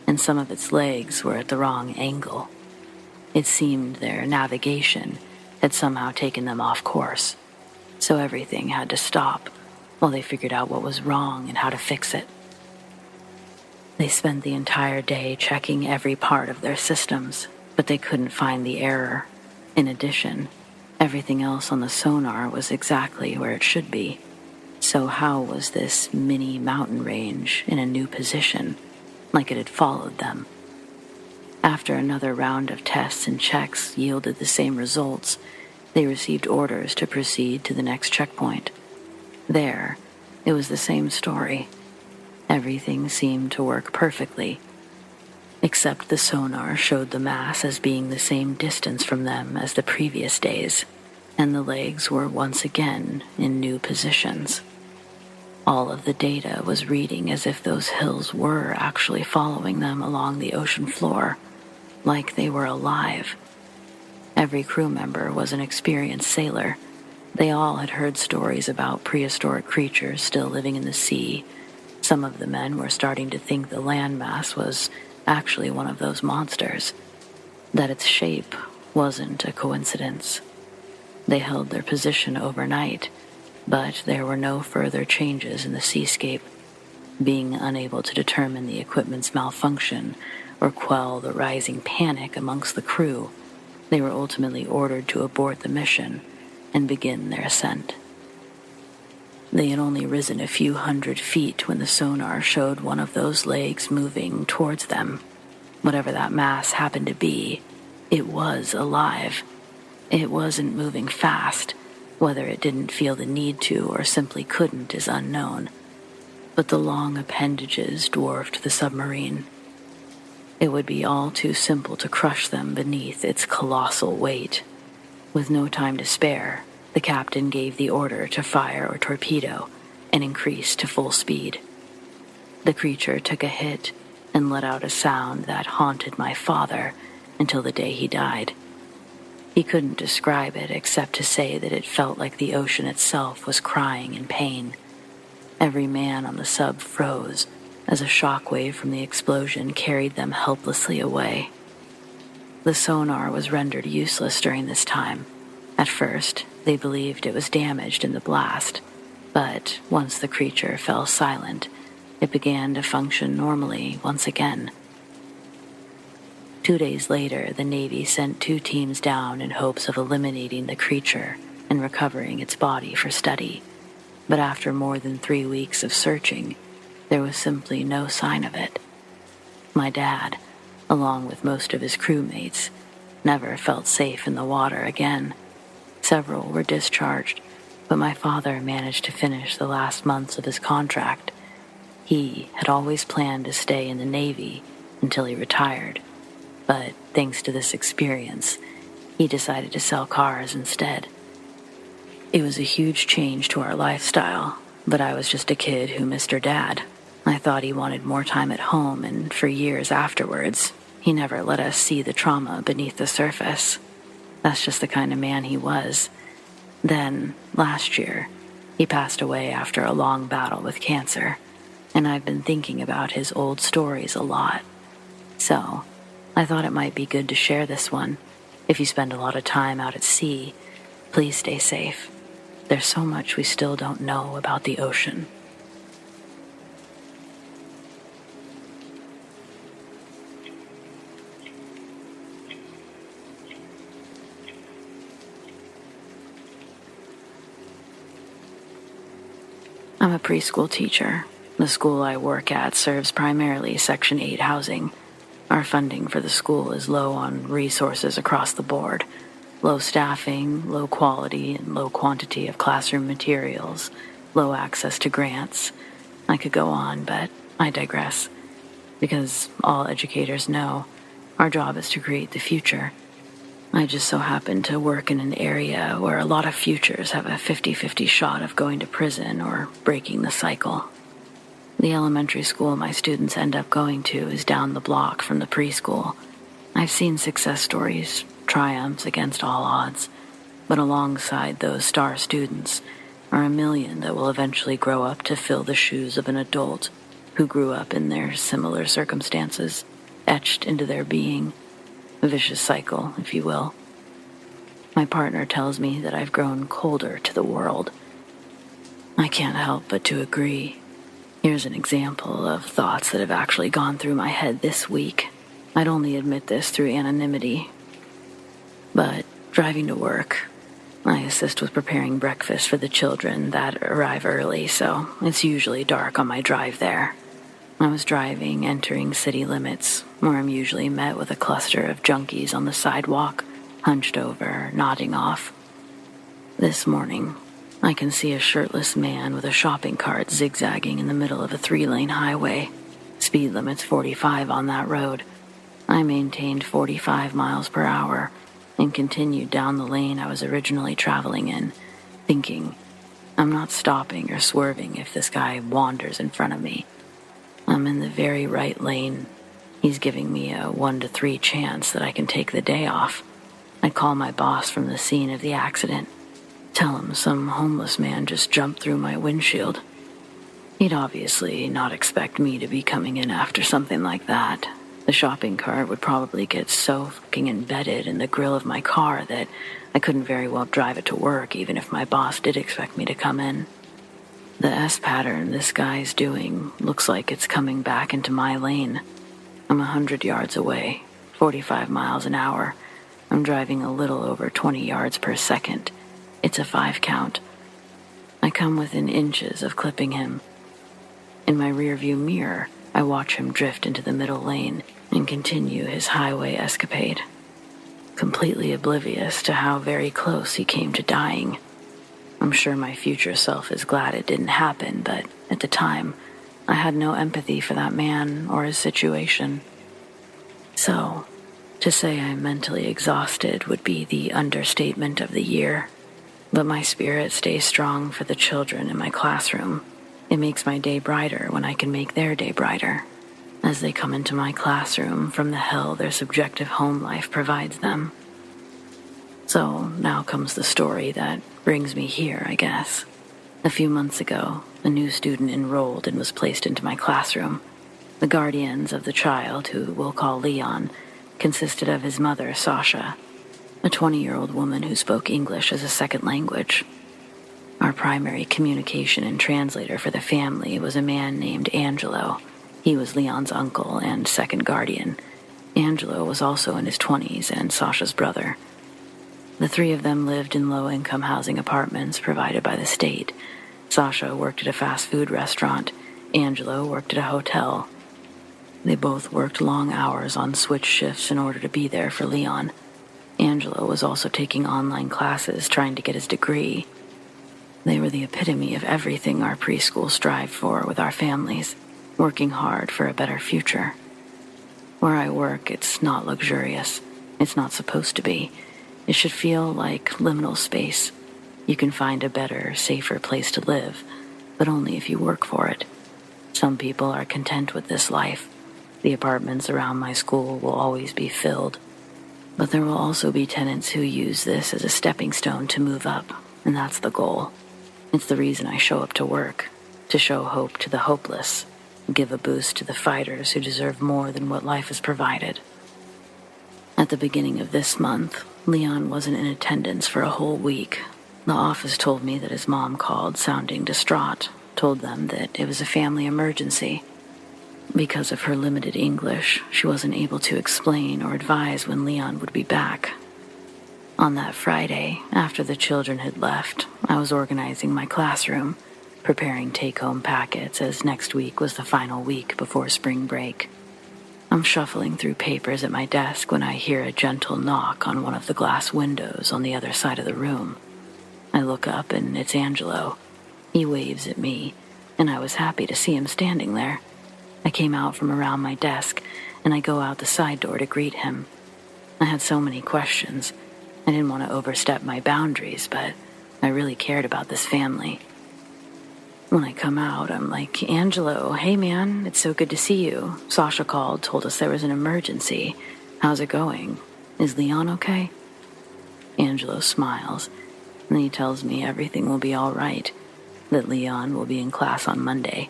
and some of its legs were at the wrong angle. It seemed their navigation had somehow taken them off course, so everything had to stop while they figured out what was wrong and how to fix it. They spent the entire day checking every part of their systems, but they couldn't find the error. In addition, everything else on the sonar was exactly where it should be. So how was this mini mountain range in a new position, like it had followed them? After another round of tests and checks yielded the same results, they received orders to proceed to the next checkpoint. There, it was the same story. Everything seemed to work perfectly, except the sonar showed the mass as being the same distance from them as the previous days, and the legs were once again in new positions. All of the data was reading as if those hills were actually following them along the ocean floor, like they were alive. Every crew member was an experienced sailor. They all had heard stories about prehistoric creatures still living in the sea. Some of the men were starting to think the landmass was actually one of those monsters, that its shape wasn't a coincidence. They held their position overnight, but there were no further changes in the seascape. Being unable to determine the equipment's malfunction or quell the rising panic amongst the crew, they were ultimately ordered to abort the mission and begin their ascent. They had only risen a few hundred feet when the sonar showed one of those legs moving towards them. Whatever that mass happened to be, it was alive. It wasn't moving fast. Whether it didn't feel the need to or simply couldn't is unknown. But the long appendages dwarfed the submarine. It would be all too simple to crush them beneath its colossal weight. With no time to spare, the captain gave the order to fire or torpedo and increase to full speed. The creature took a hit and let out a sound that haunted my father until the day he died. He couldn't describe it except to say that it felt like the ocean itself was crying in pain. Every man on the sub froze as a shockwave from the explosion carried them helplessly away. The sonar was rendered useless during this time, At first, they believed it was damaged in the blast, but once the creature fell silent, it began to function normally once again. 2 days later, the Navy sent 2 teams down in hopes of eliminating the creature and recovering its body for study. But after more than 3 weeks of searching, there was simply no sign of it. My dad, along with most of his crewmates, never felt safe in the water again. Several were discharged, but my father managed to finish the last months of his contract. He had always planned to stay in the Navy until he retired, but thanks to this experience, he decided to sell cars instead. It was a huge change to our lifestyle, but I was just a kid who missed her dad. I thought he wanted more time at home, and for years afterwards, he never let us see the trauma beneath the surface. That's just the kind of man he was. Then, last year, he passed away after a long battle with cancer, and I've been thinking about his old stories a lot. So, I thought it might be good to share this one. If you spend a lot of time out at sea, please stay safe. There's so much we still don't know about the ocean. I'm a preschool teacher. The school I work at serves primarily Section 8 housing. Our funding for the school is low on resources across the board. Low staffing, low quality, and low quantity of classroom materials, low access to grants. I could go on, but I digress. Because all educators know, our job is to create the future. I just so happen to work in an area where a lot of futures have a 50-50 shot of going to prison or breaking the cycle. The elementary school my students end up going to is down the block from the preschool. I've seen success stories, triumphs against all odds, but alongside those star students are a million that will eventually grow up to fill the shoes of an adult who grew up in their similar circumstances, etched into their being. A vicious cycle, if you will. My partner tells me that I've grown colder to the world. I can't help but to agree. Here's an example of thoughts that have actually gone through my head this week. I'd only admit this through anonymity. But driving to work, I assist with preparing breakfast for the children that arrive early, so it's usually dark on my drive there. I was driving, entering city limits, where I'm usually met with a cluster of junkies on the sidewalk, hunched over, nodding off. This morning, I can see a shirtless man with a shopping cart zigzagging in the middle of a 3-lane highway. Speed limit's 45 on that road. I maintained 45 miles per hour and continued down the lane I was originally traveling in, thinking, I'm not stopping or swerving if this guy wanders in front of me. I'm in the very right lane. He's giving me a 1 to 3 chance that I can take the day off. I'd call my boss from the scene of the accident. Tell him some homeless man just jumped through my windshield. He'd obviously not expect me to be coming in after something like that. The shopping cart would probably get so fucking embedded in the grill of my car that I couldn't very well drive it to work even if my boss did expect me to come in. The S pattern this guy's doing looks like it's coming back into my lane. I'm 100 yards away, 45 miles an hour. I'm driving a little over 20 yards per second. It's a 5 count. I come within inches of clipping him. In my rearview mirror, I watch him drift into the middle lane and continue his highway escapade, completely oblivious to how very close he came to dying. I'm sure my future self is glad it didn't happen, but at the time, I had no empathy for that man or his situation. So, to say I'm mentally exhausted would be the understatement of the year. But my spirit stays strong for the children in my classroom. It makes my day brighter when I can make their day brighter, as they come into my classroom from the hell their subjective home life provides them. So now comes the story that brings me here, I guess. A few months ago, a new student enrolled and was placed into my classroom. The guardians of the child, who we'll call Leon, consisted of his mother, Sasha, a 20-year-old woman who spoke English as a second language. Our primary communication and translator for the family was a man named Angelo. He was Leon's uncle and second guardian. Angelo was also in his 20s and Sasha's brother. The three of them lived in low-income housing apartments provided by the state. Sasha worked at a fast food restaurant. Angelo worked at a hotel. They both worked long hours on switch shifts in order to be there for Leon. Angelo was also taking online classes trying to get his degree. They were the epitome of everything our preschool strived for with our families, working hard for a better future. Where I work, it's not luxurious. It's not supposed to be. It should feel like liminal space. You can find a better, safer place to live, but only if you work for it. Some people are content with this life. The apartments around my school will always be filled. But there will also be tenants who use this as a stepping stone to move up, and that's the goal. It's the reason I show up to work, to show hope to the hopeless, give a boost to the fighters who deserve more than what life has provided. At the beginning of this month, Leon wasn't in attendance for a whole week. The office told me that his mom called sounding distraught, told them that it was a family emergency. Because of her limited English, she wasn't able to explain or advise when Leon would be back. On that Friday, after the children had left, I was organizing my classroom, preparing take-home packets as next week was the final week before spring break. I'm shuffling through papers at my desk when I hear a gentle knock on one of the glass windows on the other side of the room. I look up and it's Angelo. He waves at me, and I was happy to see him standing there. I came out from around my desk, and I go out the side door to greet him. I had so many questions. I didn't want to overstep my boundaries, but I really cared about this family. When I come out, I'm like, Angelo, hey man, it's so good to see you. Sasha called, told us there was an emergency. How's it going? Is Leon okay? Angelo smiles, and he tells me everything will be all right, that Leon will be in class on Monday.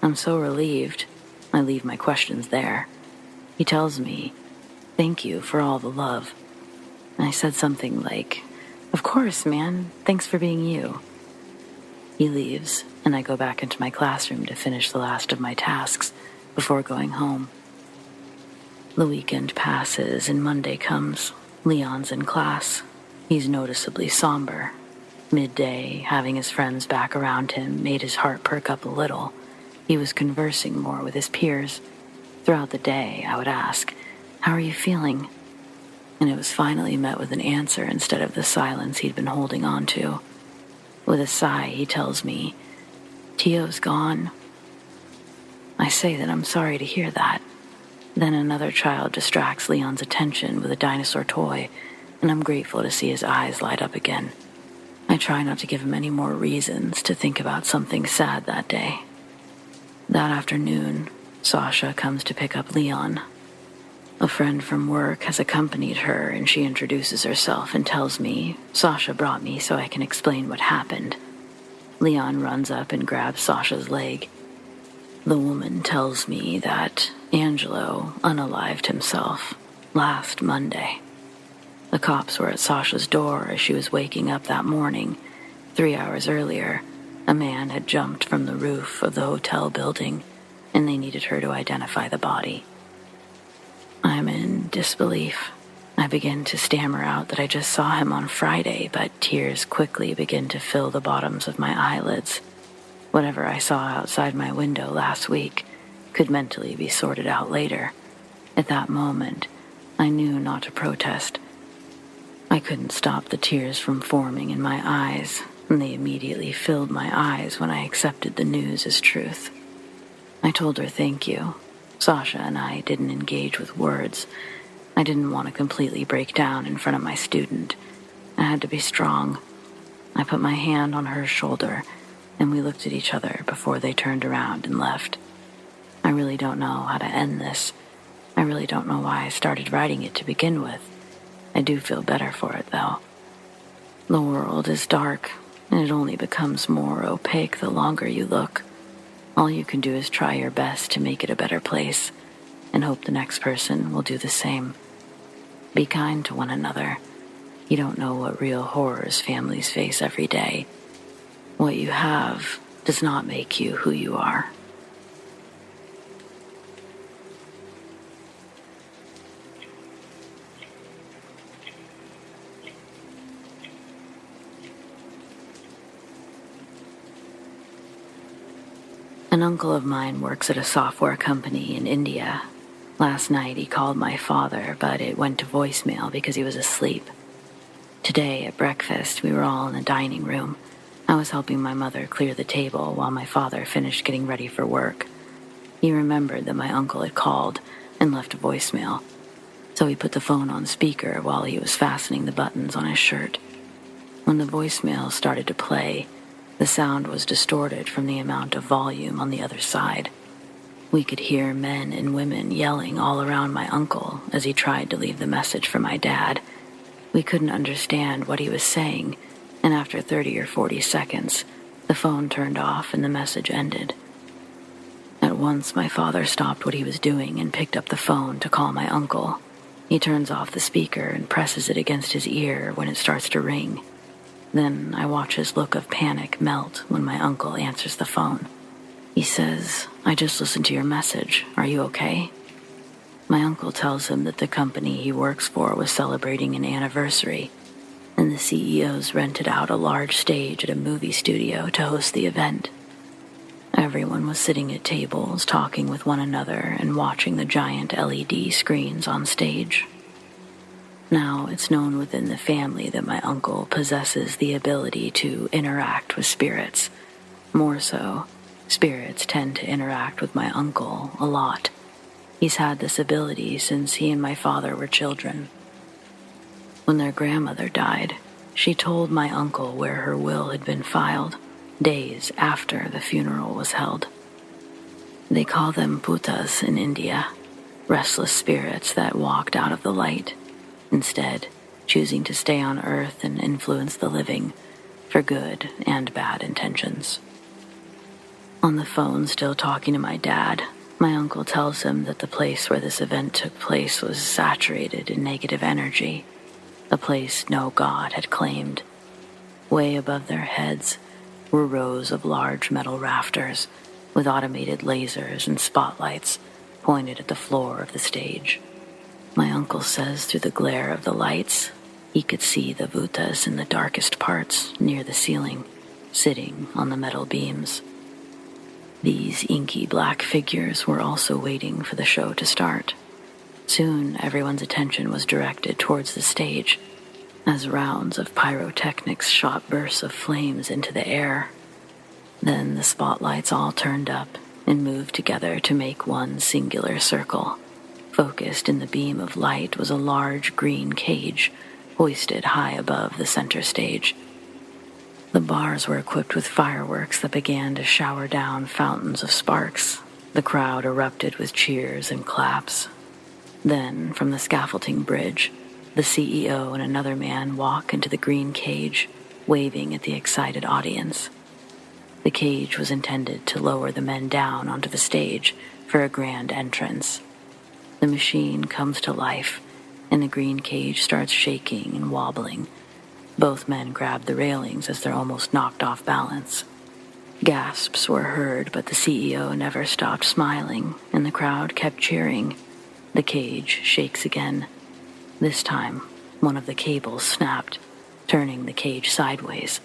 I'm so relieved. I leave my questions there. He tells me, thank you for all the love. I said something like, of course, man, thanks for being you. He leaves, and I go back into my classroom to finish the last of my tasks before going home. The weekend passes and Monday comes. Leon's in class. He's noticeably somber. Midday, having his friends back around him made his heart perk up a little. He was conversing more with his peers. Throughout the day, I would ask, how are you feeling? And it was finally met with an answer instead of the silence he'd been holding on to. With a sigh, he tells me, Tio's gone. I say that I'm sorry to hear that. Then another child distracts Leon's attention with a dinosaur toy, and I'm grateful to see his eyes light up again. I try not to give him any more reasons to think about something sad that day. That afternoon, Sasha comes to pick up Leon. A friend from work has accompanied her, and she introduces herself and tells me Sasha brought me so I can explain what happened. Leon runs up and grabs Sasha's leg. The woman tells me that Angelo unalived himself last Monday. The cops were at Sasha's door as she was waking up that morning. 3 hours earlier, a man had jumped from the roof of the hotel building, and they needed her to identify the body. I'm in disbelief. I begin to stammer out that I just saw him on Friday, but tears quickly begin to fill the bottoms of my eyelids. Whatever I saw outside my window last week could mentally be sorted out later. At that moment, I knew not to protest. I couldn't stop the tears from forming in my eyes, and they immediately filled my eyes when I accepted the news as truth. I told her thank you. Sasha and I didn't engage with words. I didn't want to completely break down in front of my student. I had to be strong. I put my hand on her shoulder, and we looked at each other before they turned around and left. I really don't know how to end this. I really don't know why I started writing it to begin with. I do feel better for it, though. The world is dark, and it only becomes more opaque the longer you look. All you can do is try your best to make it a better place, and hope the next person will do the same. Be kind to one another, You don't know what real horrors families face every day. What you have does not make you who you are. An uncle of mine works at a software company in India. Last night he called my father, but it went to voicemail because he was asleep. Today at breakfast, we were all in the dining room. I was helping my mother clear the table while my father finished getting ready for work. He remembered that my uncle had called and left a voicemail, so he put the phone on speaker while he was fastening the buttons on his shirt. When the voicemail started to play, the sound was distorted from the amount of volume on the other side. We could hear men and women yelling all around my uncle as he tried to leave the message for my dad. We couldn't understand what he was saying, and after 30 or 40 seconds, the phone turned off and the message ended. At once, my father stopped what he was doing and picked up the phone to call my uncle. He turns off the speaker and presses it against his ear when it starts to ring. Then I watch his look of panic melt when my uncle answers the phone. He says, "I just listened to your message. Are you okay?" My uncle tells him that the company he works for was celebrating an anniversary, and the CEOs rented out a large stage at a movie studio to host the event. Everyone was sitting at tables, talking with one another and watching the giant LED screens on stage. Now it's known within the family that my uncle possesses the ability to interact with spirits. More so, spirits tend to interact with my uncle a lot. He's had this ability since he and my father were children. When their grandmother died, she told my uncle where her will had been filed, days after the funeral was held. They call them bhutas in India, restless spirits that walked out of the light, instead choosing to stay on Earth and influence the living for good and bad intentions. On the phone, still talking to my dad, my uncle tells him that the place where this event took place was saturated in negative energy, a place no god had claimed. Way above their heads were rows of large metal rafters with automated lasers and spotlights pointed at the floor of the stage. My uncle says through the glare of the lights, he could see the bhutas in the darkest parts near the ceiling, sitting on the metal beams. These inky black figures were also waiting for the show to start. Soon, everyone's attention was directed towards the stage, as rounds of pyrotechnics shot bursts of flames into the air. Then the spotlights all turned up and moved together to make one singular circle. Focused in the beam of light was a large green cage, hoisted high above the center stage. The bars were equipped with fireworks that began to shower down fountains of sparks. The crowd erupted with cheers and claps. Then, from the scaffolding bridge, the CEO and another man walk into the green cage, waving at the excited audience. The cage was intended to lower the men down onto the stage for a grand entrance. The machine comes to life, and the green cage starts shaking and wobbling. Both men grab the railings as they're almost knocked off balance. Gasps were heard, but the CEO never stopped smiling, and the crowd kept cheering. The cage shakes again. This time, one of the cables snapped, turning the cage sideways.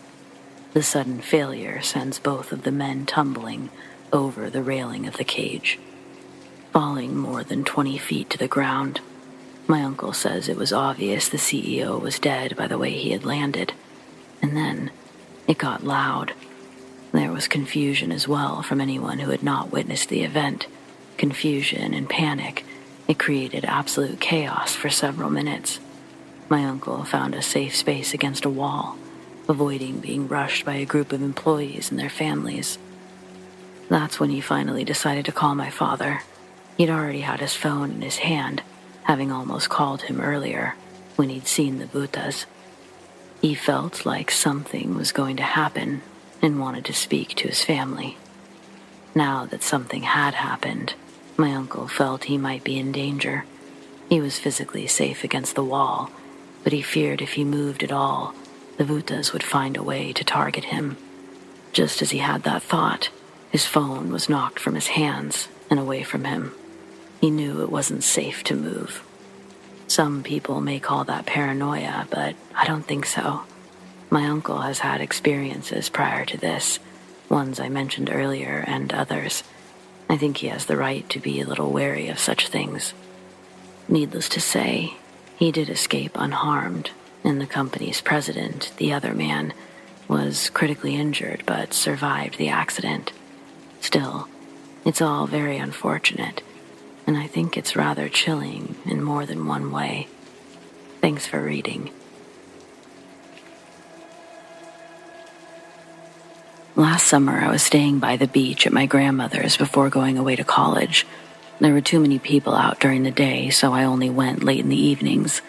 The sudden failure sends both of the men tumbling over the railing of the cage, falling more than 20 feet to the ground. My uncle says it was obvious the CEO was dead by the way he had landed. And then it got loud. There was confusion as well from anyone who had not witnessed the event. Confusion and panic. It created absolute chaos for several minutes. My uncle found a safe space against a wall, avoiding being rushed by a group of employees and their families. That's when he finally decided to call my father. He'd already had his phone in his hand, having almost called him earlier when he'd seen the bhutas. He felt like something was going to happen and wanted to speak to his family. Now that something had happened, my uncle felt he might be in danger. He was physically safe against the wall, but he feared if he moved at all, the Vutas would find a way to target him. Just as he had that thought, his phone was knocked from his hands and away from him. He knew it wasn't safe to move. Some people may call that paranoia, but I don't think so. My uncle has had experiences prior to this, ones I mentioned earlier and others. I think he has the right to be a little wary of such things. Needless to say, he did escape unharmed, and the company's president, the other man, was critically injured but survived the accident. Still, it's all very unfortunate, and I think it's rather chilling in more than one way. Thanks for reading. Last summer, I was staying by the beach at my grandmother's before going away to college. There were too many people out during the day, so I only went late in the evenings.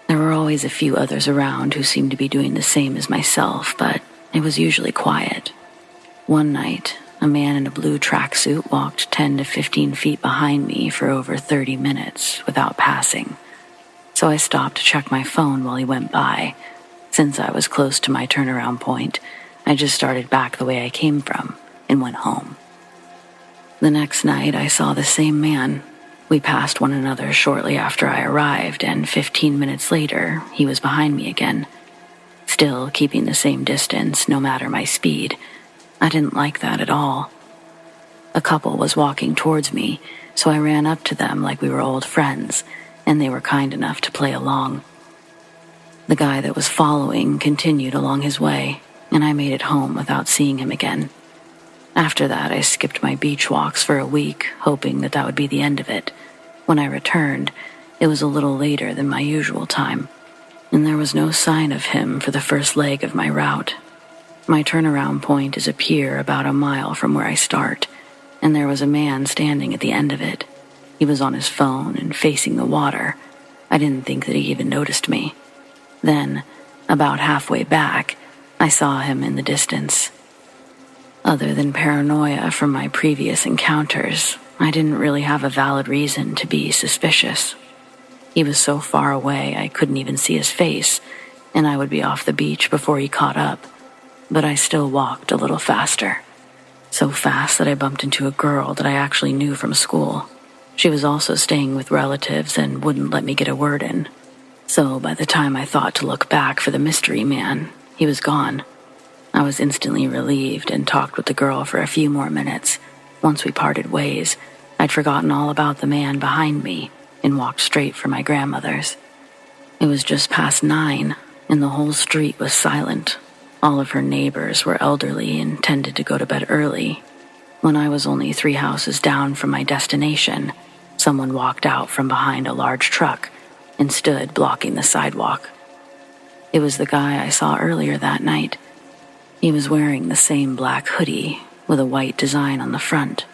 There were always a few others around who seemed to be doing the same as myself, but it was usually quiet. One night, a man in a blue tracksuit walked 10 to 15 feet behind me for over 30 minutes without passing. So I stopped to check my phone while he went by. Since I was close to my turnaround point, I just started back the way I came from and went home. The next night, I saw the same man. We passed one another shortly after I arrived, and 15 minutes later, he was behind me again. Still keeping the same distance, no matter my speed. I didn't like that at all. A couple was walking towards me, so I ran up to them like we were old friends, and they were kind enough to play along. The guy that was following continued along his way, and I made it home without seeing him again. After that, I skipped my beach walks for a week, hoping that would be the end of it. When I returned, it was a little later than my usual time, and there was no sign of him for the first leg of my route. My turnaround point is a pier about a mile from where I start, and there was a man standing at the end of it. He was on his phone and facing the water. I didn't think that he even noticed me. Then, about halfway back, I saw him in the distance. Other than paranoia from my previous encounters, I didn't really have a valid reason to be suspicious. He was so far away I couldn't even see his face, and I would be off the beach before he caught up. But I still walked a little faster. So fast that I bumped into a girl that I actually knew from school. She was also staying with relatives and wouldn't let me get a word in. So by the time I thought to look back for the mystery man, he was gone. I was instantly relieved and talked with the girl for a few more minutes. Once we parted ways, I'd forgotten all about the man behind me and walked straight for my grandmother's. It was just past 9, and the whole street was silent. All of her neighbors were elderly and tended to go to bed early. When I was only 3 houses down from my destination, someone walked out from behind a large truck and stood blocking the sidewalk. It was the guy I saw earlier that night. He was wearing the same black hoodie with a white design on the front.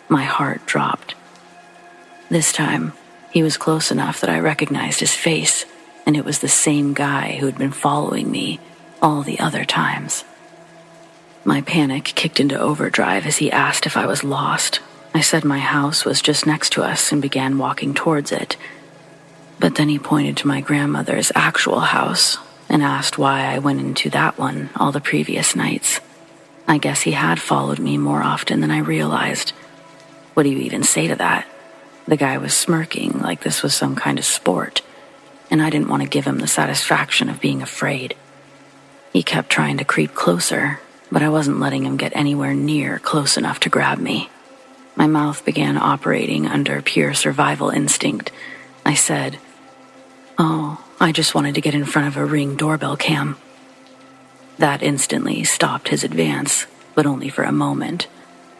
My heart dropped. This time, he was close enough that I recognized his face, and it was the same guy who had been following me all the other times. My panic kicked into overdrive as he asked if I was lost. I said my house was just next to us and began walking towards it. But then he pointed to my grandmother's actual house and asked why I went into that one all the previous nights. I guess he had followed me more often than I realized. What do you even say to that? The guy was smirking like this was some kind of sport, and I didn't want to give him the satisfaction of being afraid. He kept trying to creep closer, but I wasn't letting him get anywhere near close enough to grab me. My mouth began operating under pure survival instinct. I said, "Oh, I just wanted to get in front of a Ring doorbell cam." That instantly stopped his advance, but only for a moment.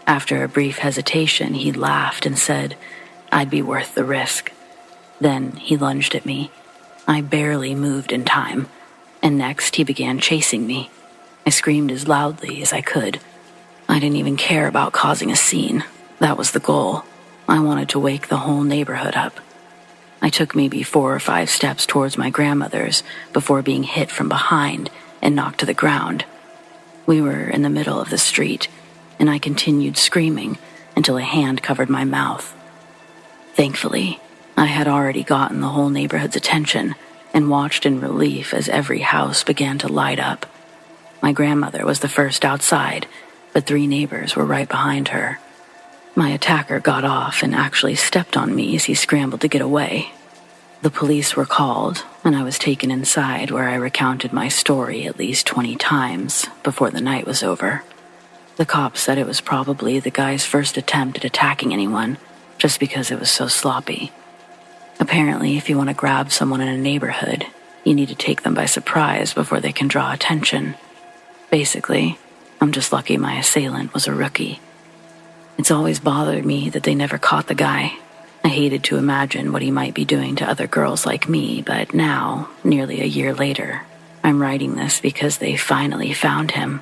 After a brief hesitation, he laughed and said, "I'd be worth the risk." Then he lunged at me. I barely moved in time, and next he began chasing me. I screamed as loudly as I could. I didn't even care about causing a scene. That was the goal. I wanted to wake the whole neighborhood up. I took maybe 4 or 5 steps towards my grandmother's before being hit from behind and knocked to the ground. We were in the middle of the street, and I continued screaming until a hand covered my mouth. Thankfully, I had already gotten the whole neighborhood's attention, and watched in relief as every house began to light up. My grandmother was the first outside, but 3 neighbors were right behind her. My attacker got off and actually stepped on me as he scrambled to get away. The police were called, and I was taken inside where I recounted my story at least 20 times before the night was over. The cops said it was probably the guy's first attempt at attacking anyone, just because it was so sloppy. Apparently, if you want to grab someone in a neighborhood, you need to take them by surprise before they can draw attention. Basically, I'm just lucky my assailant was a rookie. It's always bothered me that they never caught the guy. I hated to imagine what he might be doing to other girls like me, but now, nearly a year later, I'm writing this because they finally found him.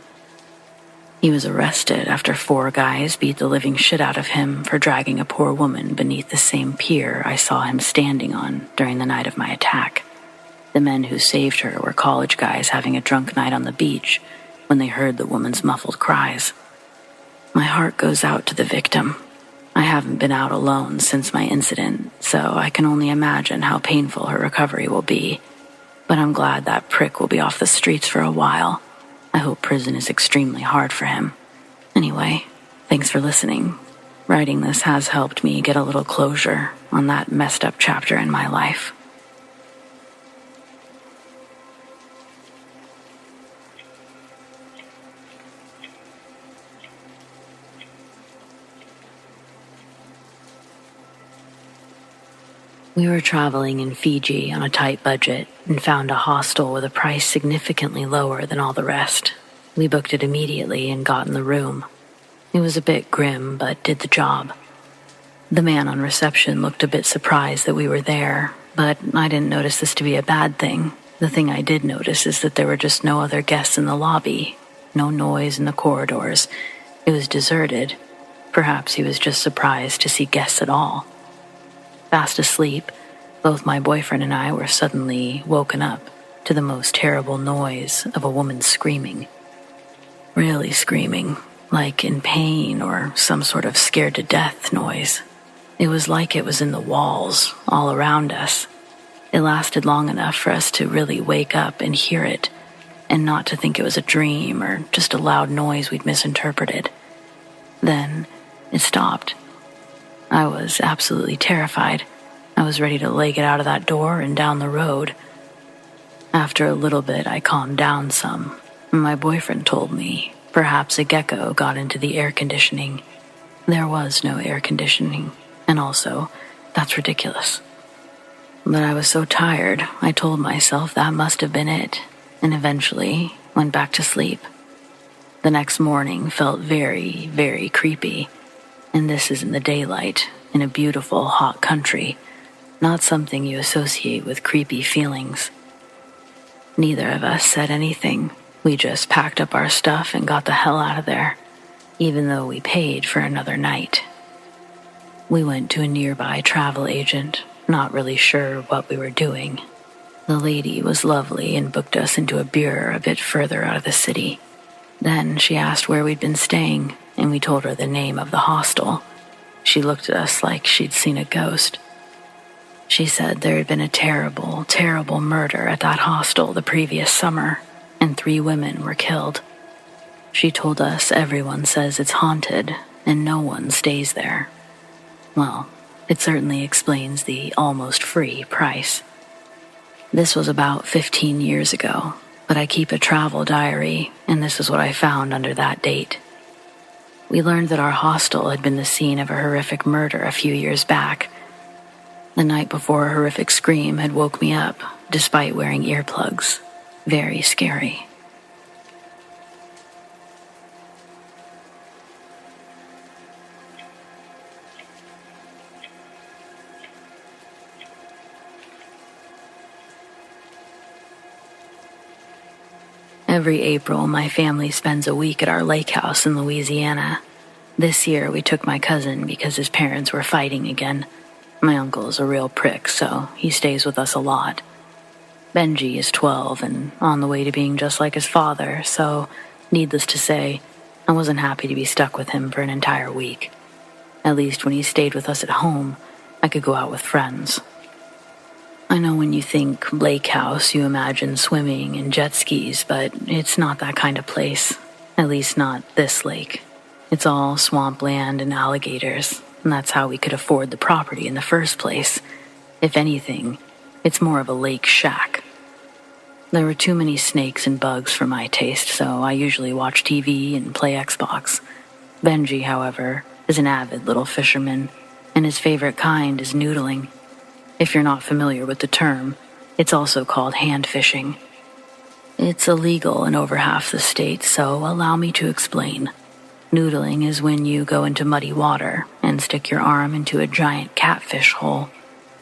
He was arrested after 4 guys beat the living shit out of him for dragging a poor woman beneath the same pier I saw him standing on during the night of my attack. The men who saved her were college guys having a drunk night on the beach when they heard the woman's muffled cries. My heart goes out to the victim. I haven't been out alone since my incident, so I can only imagine how painful her recovery will be. But I'm glad that prick will be off the streets for a while. I hope prison is extremely hard for him. Anyway, thanks for listening. Writing this has helped me get a little closure on that messed up chapter in my life. We were traveling in Fiji on a tight budget and found a hostel with a price significantly lower than all the rest. We booked it immediately and got in the room. It was a bit grim, but did the job. The man on reception looked a bit surprised that we were there, but I didn't notice this to be a bad thing. The thing I did notice is that there were just no other guests in the lobby, no noise in the corridors. It was deserted. Perhaps he was just surprised to see guests at all. Fast asleep, both my boyfriend and I were suddenly woken up to the most terrible noise of a woman screaming. Really screaming, like in pain or some sort of scared to death noise. It was like it was in the walls, all around us. It lasted long enough for us to really wake up and hear it, and not to think it was a dream or just a loud noise we'd misinterpreted. Then it stopped. I was absolutely terrified. I was ready to leg it out of that door and down the road. After a little bit, I calmed down some. My boyfriend told me perhaps a gecko got into the air conditioning. There was no air conditioning, and also, that's ridiculous. But I was so tired, I told myself that must have been it, and eventually went back to sleep. The next morning felt very, very creepy. And this is in the daylight, in a beautiful, hot country, not something you associate with creepy feelings. Neither of us said anything. We just packed up our stuff and got the hell out of there, even though we paid for another night. We went to a nearby travel agent, not really sure what we were doing. The lady was lovely and booked us into a bureau a bit further out of the city. Then she asked where we'd been staying, and we told her the name of the hostel. She looked at us like she'd seen a ghost. She said there had been a terrible, terrible murder at that hostel the previous summer, and 3 women were killed. She told us everyone says it's haunted, and no one stays there. Well, it certainly explains the almost free price. This was about 15 years ago, but I keep a travel diary, and this is what I found under that date. We learned that our hostel had been the scene of a horrific murder a few years back. The night before, a horrific scream had woke me up, despite wearing earplugs. Very scary. Every April, my family spends a week at our lake house in Louisiana. This year, we took my cousin because his parents were fighting again. My uncle is a real prick, so he stays with us a lot. Benji is 12 and on the way to being just like his father, so, needless to say, I wasn't happy to be stuck with him for an entire week. At least when he stayed with us at home, I could go out with friends. I know when you think lake house, you imagine swimming and jet skis, but it's not that kind of place. At least not this lake. It's all swampland and alligators, and that's how we could afford the property in the first place. If anything, it's more of a lake shack. There were too many snakes and bugs for my taste, so I usually watch TV and play Xbox. Benji, however, is an avid little fisherman, and his favorite kind is noodling. If you're not familiar with the term, it's also called hand fishing. It's illegal in over half the state, so allow me to explain. Noodling is when you go into muddy water and stick your arm into a giant catfish hole.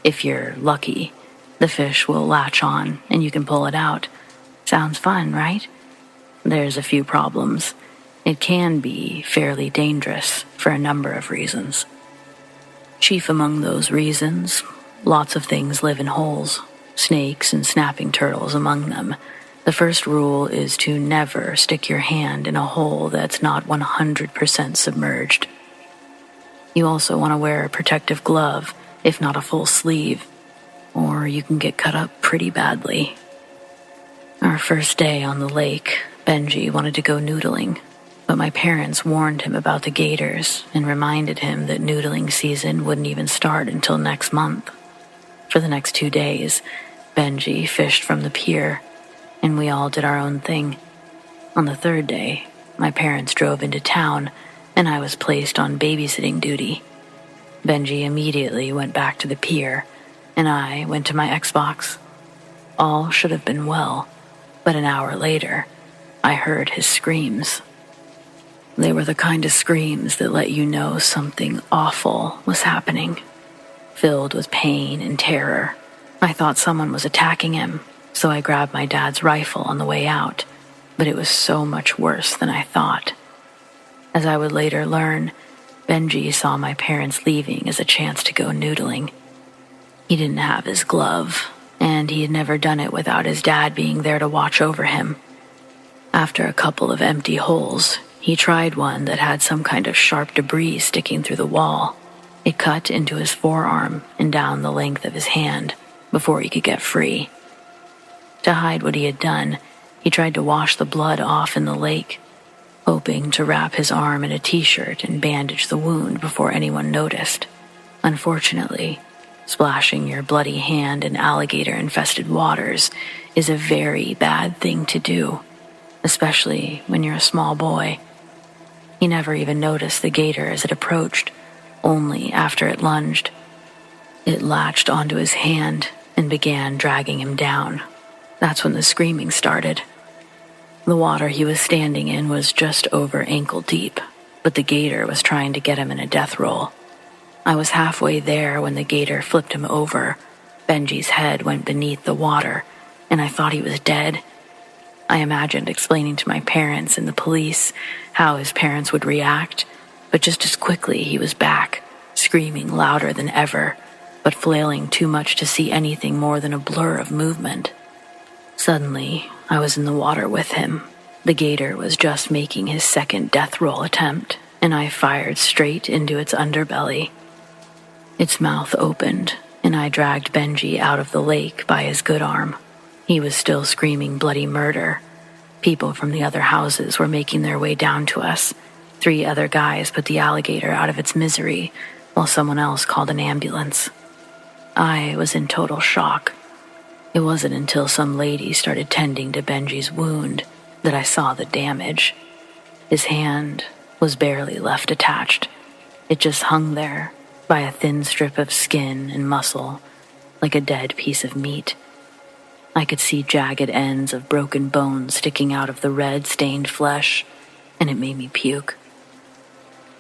If you're lucky, the fish will latch on and you can pull it out. Sounds fun, right? There's a few problems. It can be fairly dangerous for a number of reasons. Chief among those reasons, lots of things live in holes, snakes and snapping turtles among them. The first rule is to never stick your hand in a hole that's not 100% submerged. You also want to wear a protective glove, if not a full sleeve, or you can get cut up pretty badly. Our first day on the lake, Benji wanted to go noodling, but my parents warned him about the gators and reminded him that noodling season wouldn't even start until next month. For the next 2 days, Benji fished from the pier, and we all did our own thing. On the third day, my parents drove into town, and I was placed on babysitting duty. Benji immediately went back to the pier, and I went to my Xbox. All should have been well, but an hour later, I heard his screams. They were the kind of screams that let you know something awful was happening. Filled with pain and terror, I thought someone was attacking him, so I grabbed my dad's rifle on the way out, but it was so much worse than I thought. As I would later learn, Benji saw my parents leaving as a chance to go noodling. He didn't have his glove, and he had never done it without his dad being there to watch over him. After a couple of empty holes, he tried one that had some kind of sharp debris sticking through the wall. It cut into his forearm and down the length of his hand before he could get free. To hide what he had done, he tried to wash the blood off in the lake, hoping to wrap his arm in a t-shirt and bandage the wound before anyone noticed. Unfortunately, splashing your bloody hand in alligator-infested waters is a very bad thing to do, especially when you're a small boy. He never even noticed the gator as it approached, only after it lunged. It latched onto his hand and began dragging him down. That's when the screaming started. The water he was standing in was just over ankle deep, but the gator was trying to get him in a death roll. I was halfway there when the gator flipped him over. Benji's head went beneath the water, and I thought he was dead. I imagined explaining to my parents and the police how his parents would react, but just as quickly he was back, screaming louder than ever, but flailing too much to see anything more than a blur of movement. Suddenly, I was in the water with him. The gator was just making his second death roll attempt, and I fired straight into its underbelly. Its mouth opened, and I dragged Benji out of the lake by his good arm. He was still screaming bloody murder. People from the other houses were making their way down to us. 3 other guys put the alligator out of its misery, while someone else called an ambulance. I was in total shock. It wasn't until some lady started tending to Benji's wound that I saw the damage. His hand was barely left attached. It just hung there by a thin strip of skin and muscle, like a dead piece of meat. I could see jagged ends of broken bones sticking out of the red-stained flesh, and it made me puke.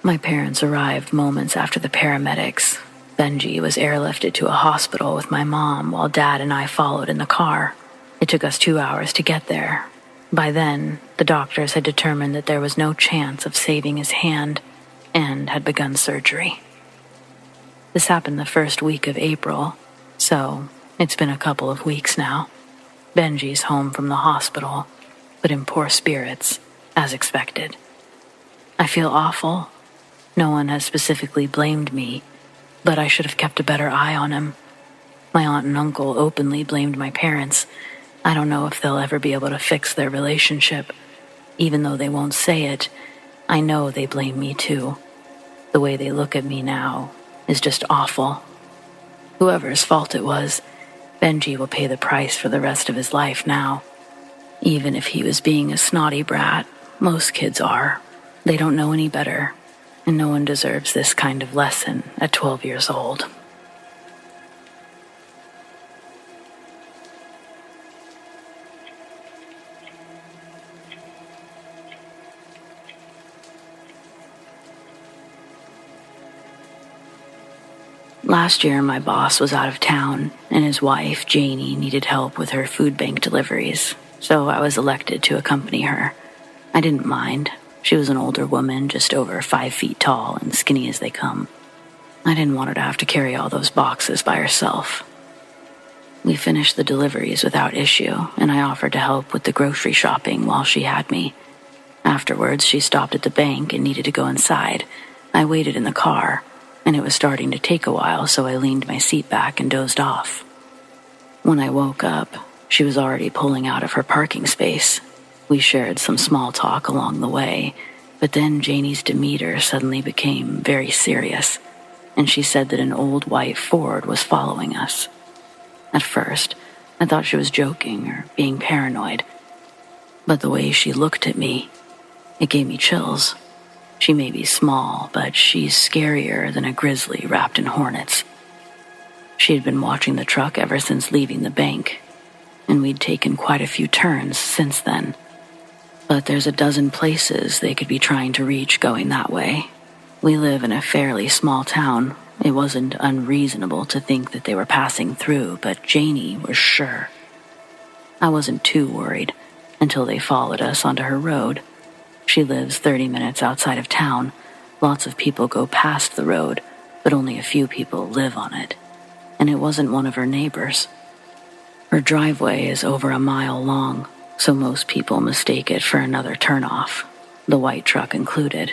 My parents arrived moments after the paramedics. Benji was airlifted to a hospital with my mom while Dad and I followed in the car. It took us 2 hours to get there. By then, the doctors had determined that there was no chance of saving his hand and had begun surgery. This happened the first week of April, so it's been a couple of weeks now. Benji's home from the hospital, but in poor spirits, as expected. I feel awful. No one has specifically blamed me, but I should have kept a better eye on him. My aunt and uncle openly blamed my parents. I don't know if they'll ever be able to fix their relationship. Even though they won't say it, I know they blame me too. The way they look at me now is just awful. Whoever's fault it was, Benji will pay the price for the rest of his life now. Even if he was being a snotty brat, most kids are. They don't know any better, and no one deserves this kind of lesson at 12 years old. Last year, my boss was out of town, and his wife, Janie, needed help with her food bank deliveries, so I was elected to accompany her. I didn't mind. She was an older woman, just over 5 feet tall and skinny as they come. I didn't want her to have to carry all those boxes by herself. We finished the deliveries without issue, and I offered to help with the grocery shopping while she had me. Afterwards, she stopped at the bank and needed to go inside. I waited in the car, and it was starting to take a while, so I leaned my seat back and dozed off. When I woke up, she was already pulling out of her parking space. We shared some small talk along the way, but then Janie's demeanor suddenly became very serious, and she said that an old white Ford was following us. At first, I thought she was joking or being paranoid, but the way she looked at me, it gave me chills. She may be small, but she's scarier than a grizzly wrapped in hornets. She had been watching the truck ever since leaving the bank, and we'd taken quite a few turns since then. But there's a dozen places they could be trying to reach going that way. We live in a fairly small town. It wasn't unreasonable to think that they were passing through, but Janie was sure. I wasn't too worried until they followed us onto her road. She lives 30 minutes outside of town. Lots of people go past the road, but only a few people live on it. And it wasn't one of her neighbors. Her driveway is over a mile long, so most people mistake it for another turnoff, the white truck included.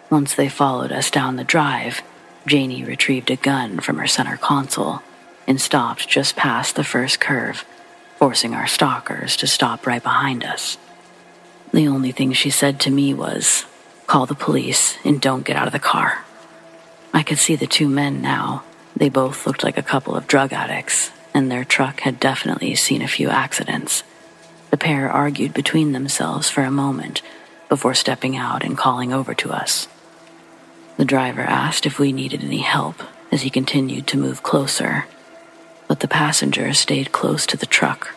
Once they followed us down the drive, Janie retrieved a gun from her center console and stopped just past the first curve, forcing our stalkers to stop right behind us. The only thing she said to me was, "Call the police and don't get out of the car." I could see the two men now. They both looked like a couple of drug addicts, and their truck had definitely seen a few accidents. The pair argued between themselves for a moment before stepping out and calling over to us. The driver asked if we needed any help as he continued to move closer, but the passenger stayed close to the truck.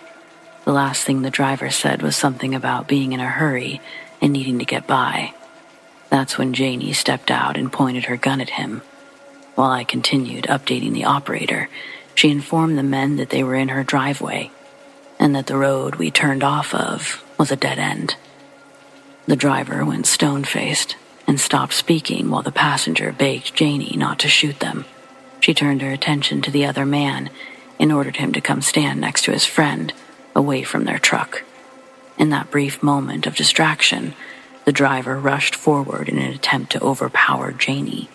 The last thing the driver said was something about being in a hurry and needing to get by. That's when Janie stepped out and pointed her gun at him. While I continued updating the operator, she informed the men that they were in her driveway and that the road we turned off of was a dead end. The driver went stone-faced and stopped speaking while the passenger begged Janie not to shoot them. She turned her attention to the other man and ordered him to come stand next to his friend, away from their truck. In that brief moment of distraction, the driver rushed forward in an attempt to overpower Janie,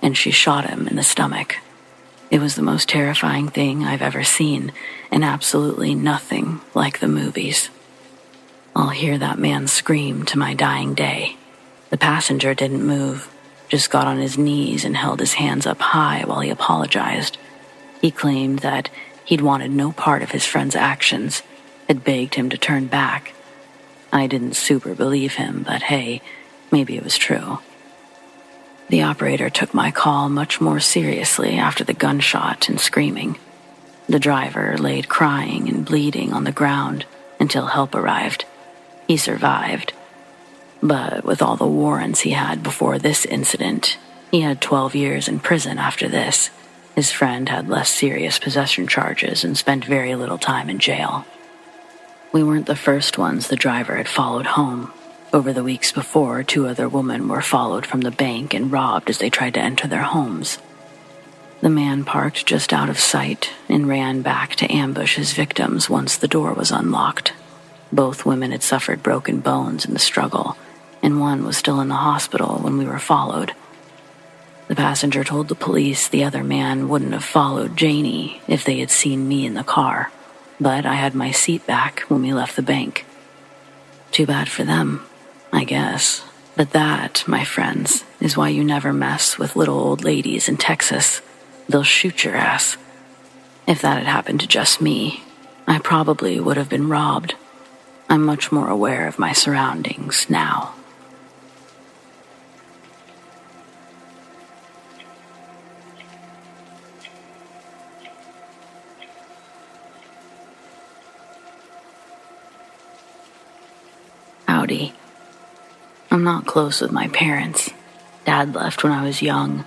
and she shot him in the stomach. It was the most terrifying thing I've ever seen, and absolutely nothing like the movies. I'll hear that man scream to my dying day. The passenger didn't move, just got on his knees and held his hands up high while he apologized. He claimed that he'd wanted no part of his friend's actions, had begged him to turn back. I didn't super believe him, but hey, maybe it was true. The operator took my call much more seriously after the gunshot and screaming. The driver laid crying and bleeding on the ground until help arrived. He survived, but with all the warrants he had before this incident, he had 12 years in prison after this. His friend had less serious possession charges and spent very little time in jail. We weren't the first ones the driver had followed home. Over the weeks before, 2 other women were followed from the bank and robbed as they tried to enter their homes. The man parked just out of sight and ran back to ambush his victims once the door was unlocked. Both women had suffered broken bones in the struggle, and one was still in the hospital when we were followed. The passenger told the police the other man wouldn't have followed Janie if they had seen me in the car, but I had my seat back when we left the bank. Too bad for them, I guess. But that, my friends, is why you never mess with little old ladies in Texas. They'll shoot your ass. If that had happened to just me, I probably would have been robbed. I'm much more aware of my surroundings now. Howdy. I'm not close with my parents. Dad left when I was young.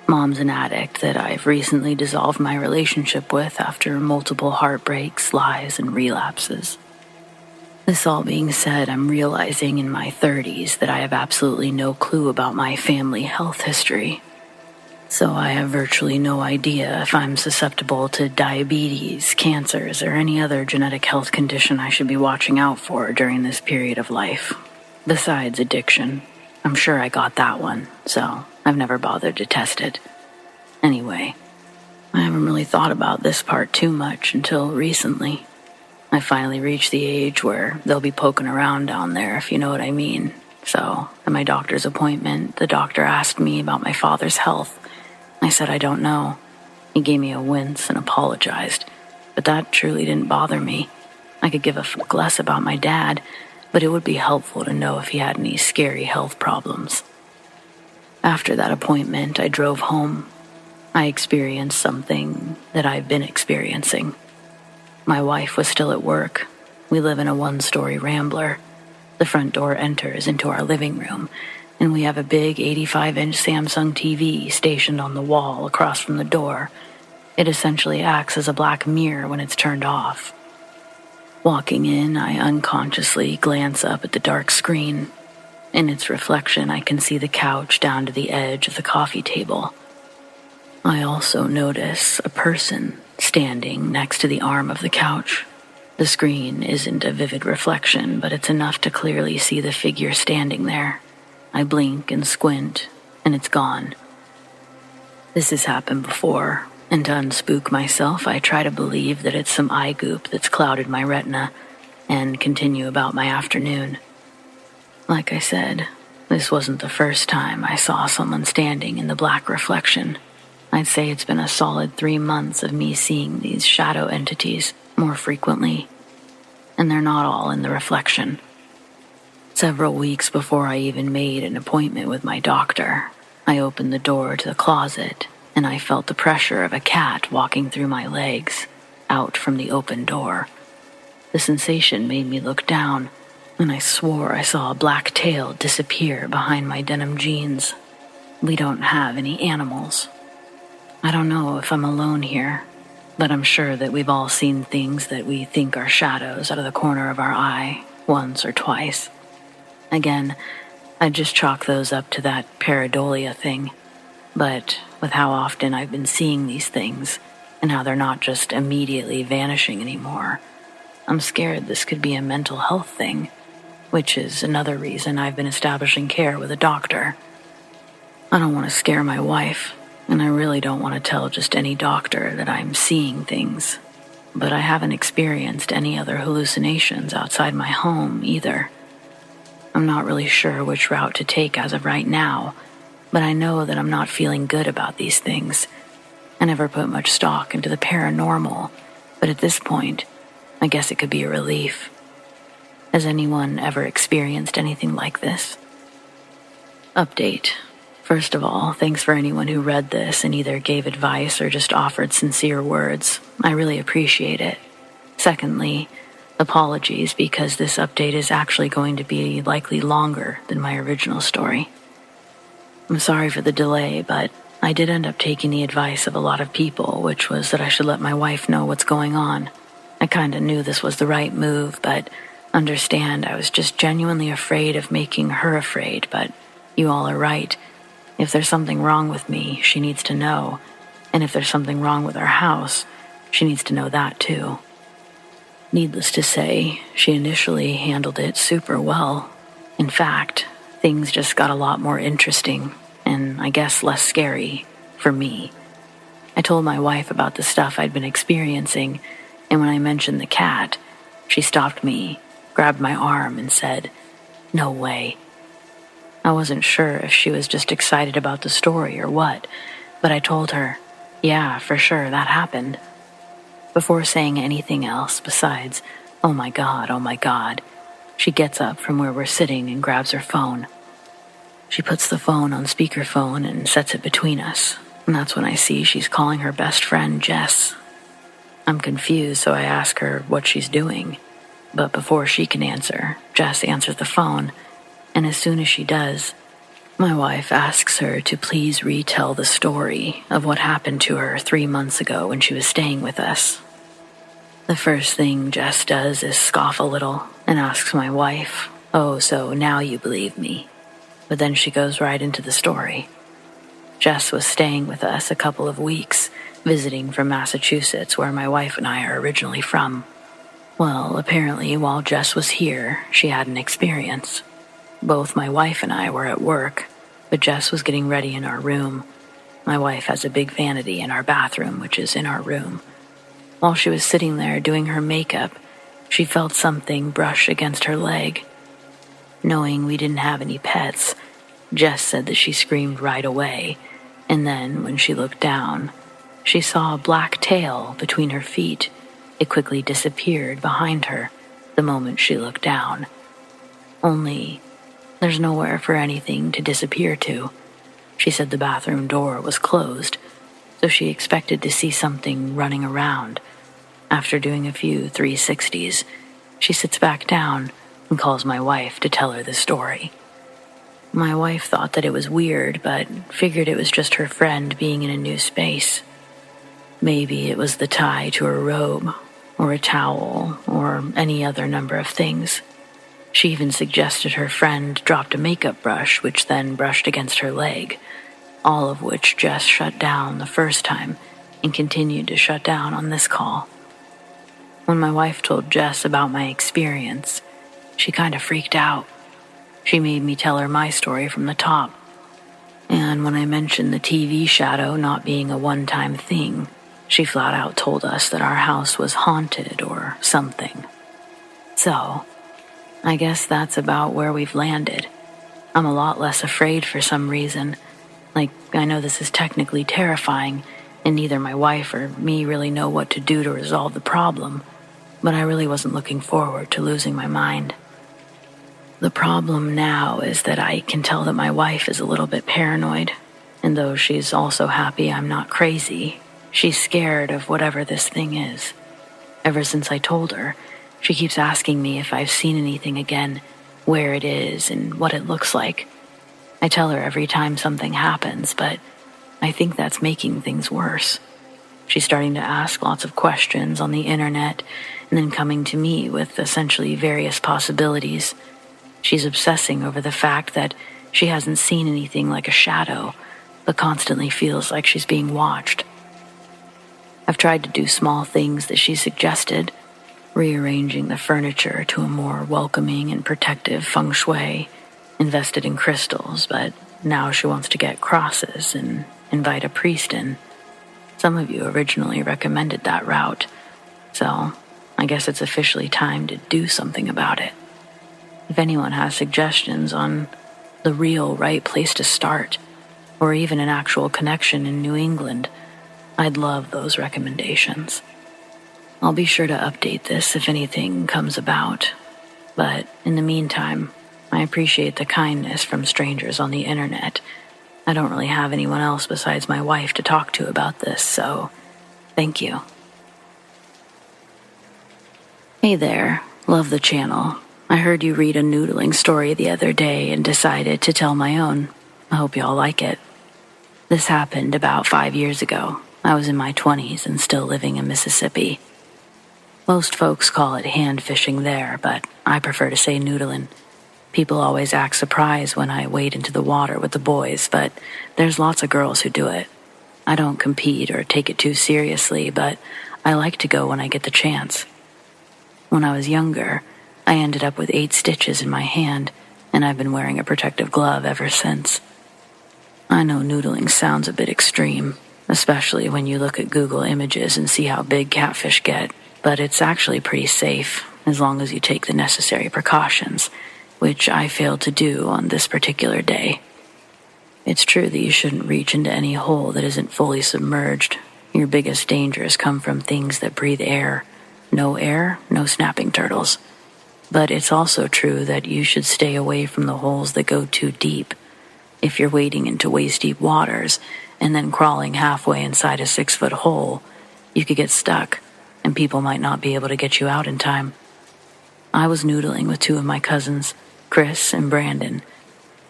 Mom's an addict that I've recently dissolved my relationship with after multiple heartbreaks, lies, and relapses. This all being said, I'm realizing in my 30s that I have absolutely no clue about my family health history. So I have virtually no idea if I'm susceptible to diabetes, cancers, or any other genetic health condition I should be watching out for during this period of life. Besides addiction. I'm sure I got that one, so I've never bothered to test it. Anyway, I haven't really thought about this part too much until recently. I finally reached the age where they'll be poking around down there, if you know what I mean. So, at my doctor's appointment, the doctor asked me about my father's health. I said I don't know. He gave me a wince and apologized, but that truly didn't bother me. I could give a fuck less about my dad, but it would be helpful to know if he had any scary health problems. After that appointment, I drove home. I experienced something that I've been experiencing. My wife was still at work. We live in a one-story rambler. The front door enters into our living room, and we have a big 85-inch Samsung TV stationed on the wall across from the door. It essentially acts as a black mirror when it's turned off. Walking in, I unconsciously glance up at the dark screen. In its reflection, I can see the couch down to the edge of the coffee table. I also notice a person standing next to the arm of the couch. The screen isn't a vivid reflection, but it's enough to clearly see the figure standing there. I blink and squint, and it's gone. This has happened before. And to unspook myself, I try to believe that it's some eye goop that's clouded my retina, and continue about my afternoon. Like I said, this wasn't the first time I saw someone standing in the black reflection. I'd say it's been a solid 3 months of me seeing these shadow entities more frequently, and they're not all in the reflection. Several weeks before I even made an appointment with my doctor, I opened the door to the closet, and I felt the pressure of a cat walking through my legs, out from the open door. The sensation made me look down, and I swore I saw a black tail disappear behind my denim jeans. We don't have any animals. I don't know if I'm alone here, but I'm sure that we've all seen things that we think are shadows out of the corner of our eye, once or twice. Again, I'd just chalk those up to that pareidolia thing. But with how often I've been seeing these things, and how they're not just immediately vanishing anymore, I'm scared this could be a mental health thing, which is another reason I've been establishing care with a doctor. I don't want to scare my wife, and I really don't want to tell just any doctor that I'm seeing things. But I haven't experienced any other hallucinations outside my home either. I'm not really sure which route to take as of right now, but I know that I'm not feeling good about these things. I never put much stock into the paranormal, but at this point, I guess it could be a relief. Has anyone ever experienced anything like this? Update. First of all, thanks for anyone who read this and either gave advice or just offered sincere words. I really appreciate it. Secondly, apologies because this update is actually going to be likely longer than my original story. I'm sorry for the delay, but I did end up taking the advice of a lot of people, which was that I should let my wife know what's going on. I kinda knew this was the right move, but understand I was just genuinely afraid of making her afraid, but you all are right. If there's something wrong with me, she needs to know. And if there's something wrong with our house, she needs to know that too. Needless to say, she initially handled it super well. In fact, things just got a lot more interesting. and I guess less scary for me. I told my wife about the stuff I'd been experiencing, and when I mentioned the cat, she stopped me, grabbed my arm, and said, "No way." I wasn't sure if she was just excited about the story or what, but I told her, yeah, for sure, that happened. Before saying anything else besides, oh my God, she gets up from where we're sitting and grabs her phone. She puts the phone on speakerphone and sets it between us, and that's when I see she's calling her best friend, Jess. I'm confused, so I ask her what she's doing, but before she can answer, Jess answers the phone, and as soon as she does, my wife asks her to please retell the story of what happened to her 3 months ago when she was staying with us. The first thing Jess does is scoff a little and asks my wife, "Oh, so now you believe me." But then she goes right into the story. Jess was staying with us a couple of weeks, visiting from Massachusetts, where my wife and I are originally from. Well, apparently while Jess was here, she had an experience. Both my wife and I were at work, but Jess was getting ready in our room. My wife has a big vanity in our bathroom, which is in our room. While she was sitting there doing her makeup, she felt something brush against her leg. Knowing we didn't have any pets, Jess said that she screamed right away, and then when she looked down, she saw a black tail between her feet. It quickly disappeared behind her the moment she looked down. Only, there's nowhere for anything to disappear to. She said the bathroom door was closed, so she expected to see something running around. After doing a few 360s, she sits back down and calls my wife to tell her the story. My wife thought that it was weird, but figured it was just her friend being in a new space. Maybe it was the tie to her robe, or a towel, or any other number of things. She even suggested her friend dropped a makeup brush, which then brushed against her leg, all of which Jess shut down the first time and continued to shut down on this call. When my wife told Jess about my experience, she kind of freaked out. She made me tell her my story from the top. And when I mentioned the TV shadow not being a one-time thing, she flat out told us that our house was haunted or something. So, I guess that's about where we've landed. I'm a lot less afraid for some reason. Like, I know this is technically terrifying, and neither my wife or me really know what to do to resolve the problem, but I really wasn't looking forward to losing my mind. The problem now is that I can tell that my wife is a little bit paranoid, and though she's also happy I'm not crazy, she's scared of whatever this thing is. Ever since I told her, she keeps asking me if I've seen anything again, where it is, and what it looks like. I tell her every time something happens, but I think that's making things worse. She's starting to ask lots of questions on the internet, and then coming to me with essentially various possibilities. She's obsessing over the fact that she hasn't seen anything like a shadow, but constantly feels like she's being watched. I've tried to do small things that she suggested, rearranging the furniture to a more welcoming and protective feng shui, invested in crystals, but now she wants to get crosses and invite a priest in. Some of you originally recommended that route, so I guess it's officially time to do something about it. If anyone has suggestions on the real right place to start, or even an actual connection in New England, I'd love those recommendations. I'll be sure to update this if anything comes about, but in the meantime, I appreciate the kindness from strangers on the internet. I don't really have anyone else besides my wife to talk to about this, so thank you. Hey there, love the channel. I heard you read a noodling story the other day and decided to tell my own. I hope y'all like it. This happened about 5 years ago. I was in my 20s and still living in Mississippi. Most folks call it hand fishing there, but I prefer to say noodling. People always act surprised when I wade into the water with the boys, but there's lots of girls who do it. I don't compete or take it too seriously, but I like to go when I get the chance. When I was younger, I ended up with 8 stitches in my hand, and I've been wearing a protective glove ever since. I know noodling sounds a bit extreme, especially when you look at Google Images and see how big catfish get, but it's actually pretty safe as long as you take the necessary precautions, which I failed to do on this particular day. It's true that you shouldn't reach into any hole that isn't fully submerged. Your biggest dangers come from things that breathe air. No air, no snapping turtles. But it's also true that you should stay away from the holes that go too deep. If you're wading into waist-deep waters and then crawling halfway inside a 6-foot hole, you could get stuck, and people might not be able to get you out in time. I was noodling with 2 of my cousins, Chris and Brandon,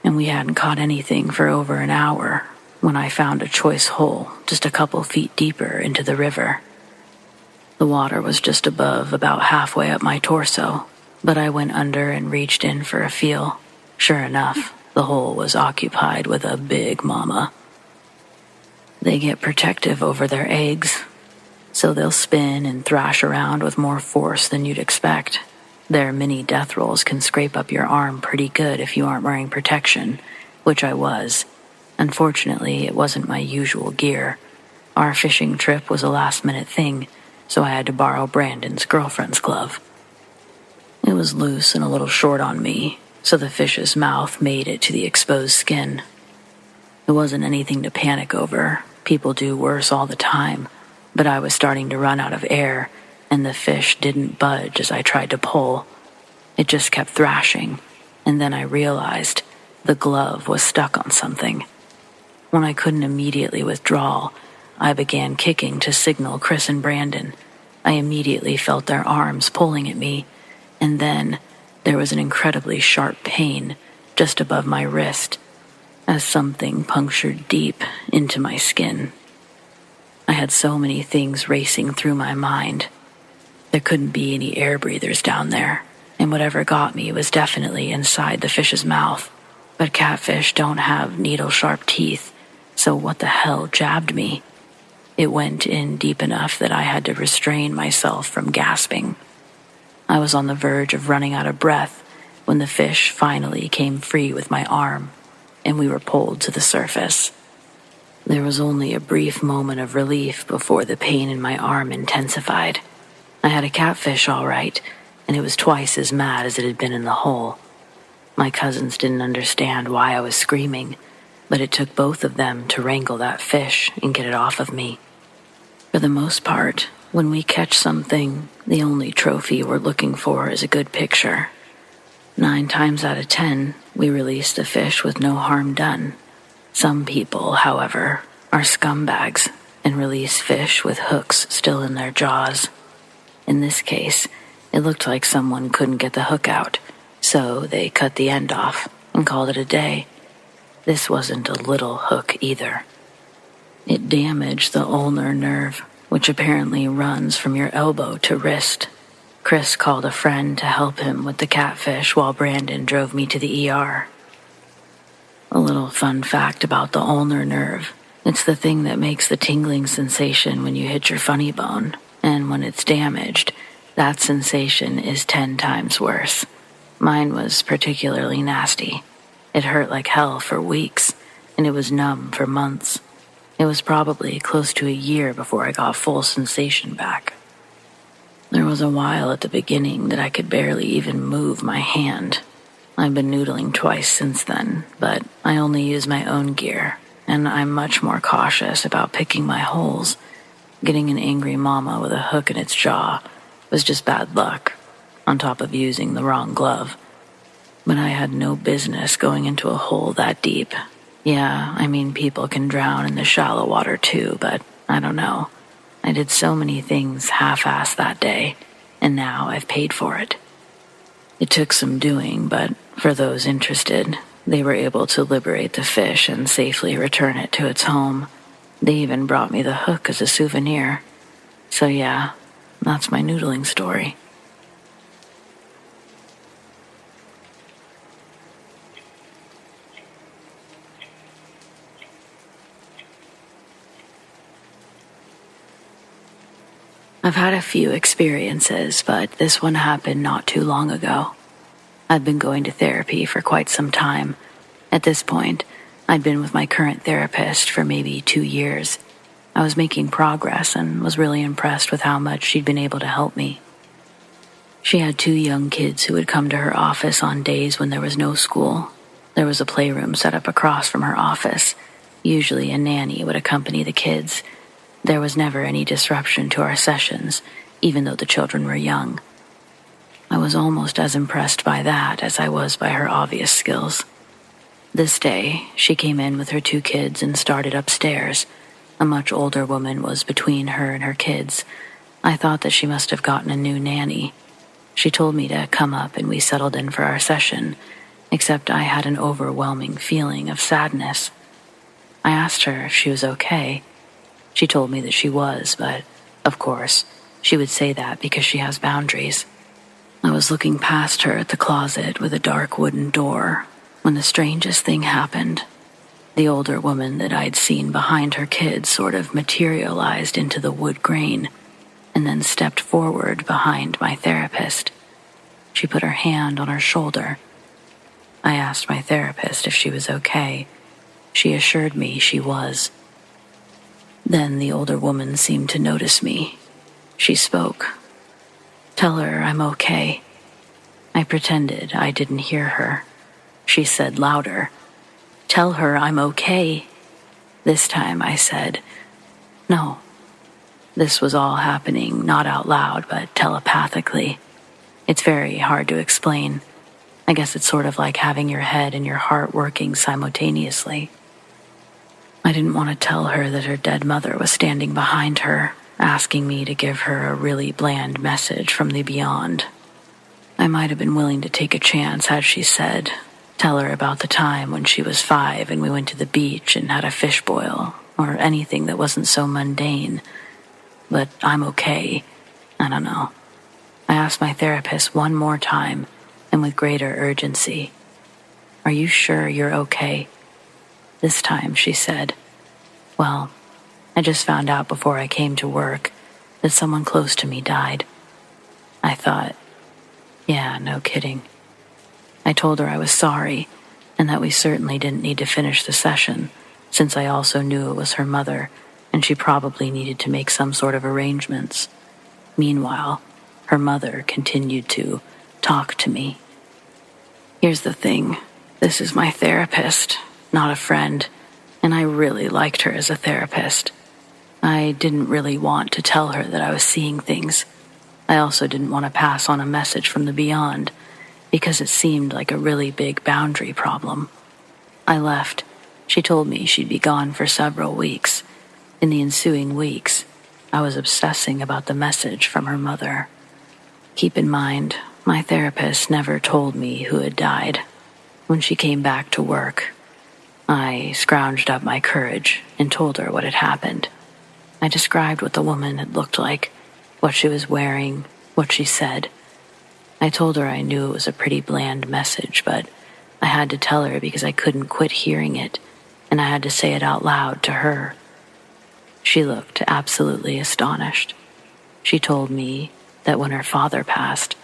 and we hadn't caught anything for over an hour when I found a choice hole just a couple feet deeper into the river. The water was just above, about halfway up my torso, but I went under and reached in for a feel. Sure enough, the hole was occupied with a big mama. They get protective over their eggs, so they'll spin and thrash around with more force than you'd expect. Their mini death rolls can scrape up your arm pretty good if you aren't wearing protection, which I was. Unfortunately, it wasn't my usual gear. Our fishing trip was a last-minute thing, so I had to borrow Brandon's girlfriend's glove. It was loose and a little short on me, so the fish's mouth made it to the exposed skin. It wasn't anything to panic over. People do worse all the time, but I was starting to run out of air, and the fish didn't budge as I tried to pull. It just kept thrashing, and then I realized the glove was stuck on something. When I couldn't immediately withdraw, I began kicking to signal Chris and Brandon. I immediately felt their arms pulling at me, and then there was an incredibly sharp pain just above my wrist as something punctured deep into my skin. I had so many things racing through my mind. There couldn't be any air breathers down there, and whatever got me was definitely inside the fish's mouth. But catfish don't have needle-sharp teeth, so what the hell jabbed me? It went in deep enough that I had to restrain myself from gasping. I was on the verge of running out of breath when the fish finally came free with my arm, and we were pulled to the surface. There was only a brief moment of relief before the pain in my arm intensified. I had a catfish all right, and it was twice as mad as it had been in the hole. My cousins didn't understand why I was screaming, but it took both of them to wrangle that fish and get it off of me. For the most part, when we catch something, the only trophy we're looking for is a good picture. 9 times out of 10, we release the fish with no harm done. Some people, however, are scumbags and release fish with hooks still in their jaws. In this case, it looked like someone couldn't get the hook out, so they cut the end off and called it a day. This wasn't a little hook either. It damaged the ulnar nerve, which apparently runs from your elbow to wrist. Chris called a friend to help him with the catfish while Brandon drove me to the ER. A little fun fact about the ulnar nerve. It's the thing that makes the tingling sensation when you hit your funny bone, and when it's damaged, that sensation is 10 times worse. Mine was particularly nasty. It hurt like hell for weeks, and it was numb for months. It was probably close to a year before I got full sensation back. There was a while at the beginning that I could barely even move my hand. I've been noodling twice since then, but I only use my own gear, and I'm much more cautious about picking my holes. Getting an angry mama with a hook in its jaw was just bad luck, on top of using the wrong glove. But I had no business going into a hole that deep. Yeah, I mean, people can drown in the shallow water too, but I don't know. I did so many things half-assed that day, and now I've paid for it. It took some doing, but for those interested, they were able to liberate the fish and safely return it to its home. They even brought me the hook as a souvenir. So yeah, that's my noodling story. I've had a few experiences, but this one happened not too long ago. I've been going to therapy for quite some time. At this point, I'd been with my current therapist for maybe 2 years. I was making progress and was really impressed with how much she'd been able to help me. She had 2 young kids who would come to her office on days when there was no school. There was a playroom set up across from her office. Usually a nanny would accompany the kids. There was never any disruption to our sessions, even though the children were young. I was almost as impressed by that as I was by her obvious skills. This day, she came in with her 2 kids and started upstairs. A much older woman was between her and her kids. I thought that she must have gotten a new nanny. She told me to come up and we settled in for our session, except I had an overwhelming feeling of sadness. I asked her if she was okay. She told me that she was, but, of course, she would say that because she has boundaries. I was looking past her at the closet with a dark wooden door when the strangest thing happened. The older woman that I'd seen behind her kids sort of materialized into the wood grain and then stepped forward behind my therapist. She put her hand on her shoulder. I asked my therapist if she was okay. She assured me she was. Then the older woman seemed to notice me. She spoke. "Tell her I'm okay." I pretended I didn't hear her. She said louder, "Tell her I'm okay." This time I said, "No." This was all happening not out loud, but telepathically. It's very hard to explain. I guess it's sort of like having your head and your heart working simultaneously. I didn't want to tell her that her dead mother was standing behind her, asking me to give her a really bland message from the beyond. I might have been willing to take a chance had she said, tell her about the time when she was 5 and we went to the beach and had a fish boil, or anything that wasn't so mundane. But I'm okay. I don't know. I asked my therapist one more time, and with greater urgency, "Are you sure you're okay?" This time she said, "Well, I just found out before I came to work that someone close to me died." I thought, yeah, no kidding. I told her I was sorry, and that we certainly didn't need to finish the session, since I also knew it was her mother, and she probably needed to make some sort of arrangements. Meanwhile, her mother continued to talk to me. Here's the thing. This is my therapist, not a friend, and I really liked her as a therapist. I didn't really want to tell her that I was seeing things. I also didn't want to pass on a message from the beyond, because it seemed like a really big boundary problem. I left. She told me she'd be gone for several weeks. In the ensuing weeks, I was obsessing about the message from her mother. Keep in mind, my therapist never told me who had died. When she came back to work, I scrounged up my courage and told her what had happened. I described what the woman had looked like, what she was wearing, what she said. I told her I knew it was a pretty bland message, but I had to tell her because I couldn't quit hearing it, and I had to say it out loud to her. She looked absolutely astonished. She told me that when her father passed,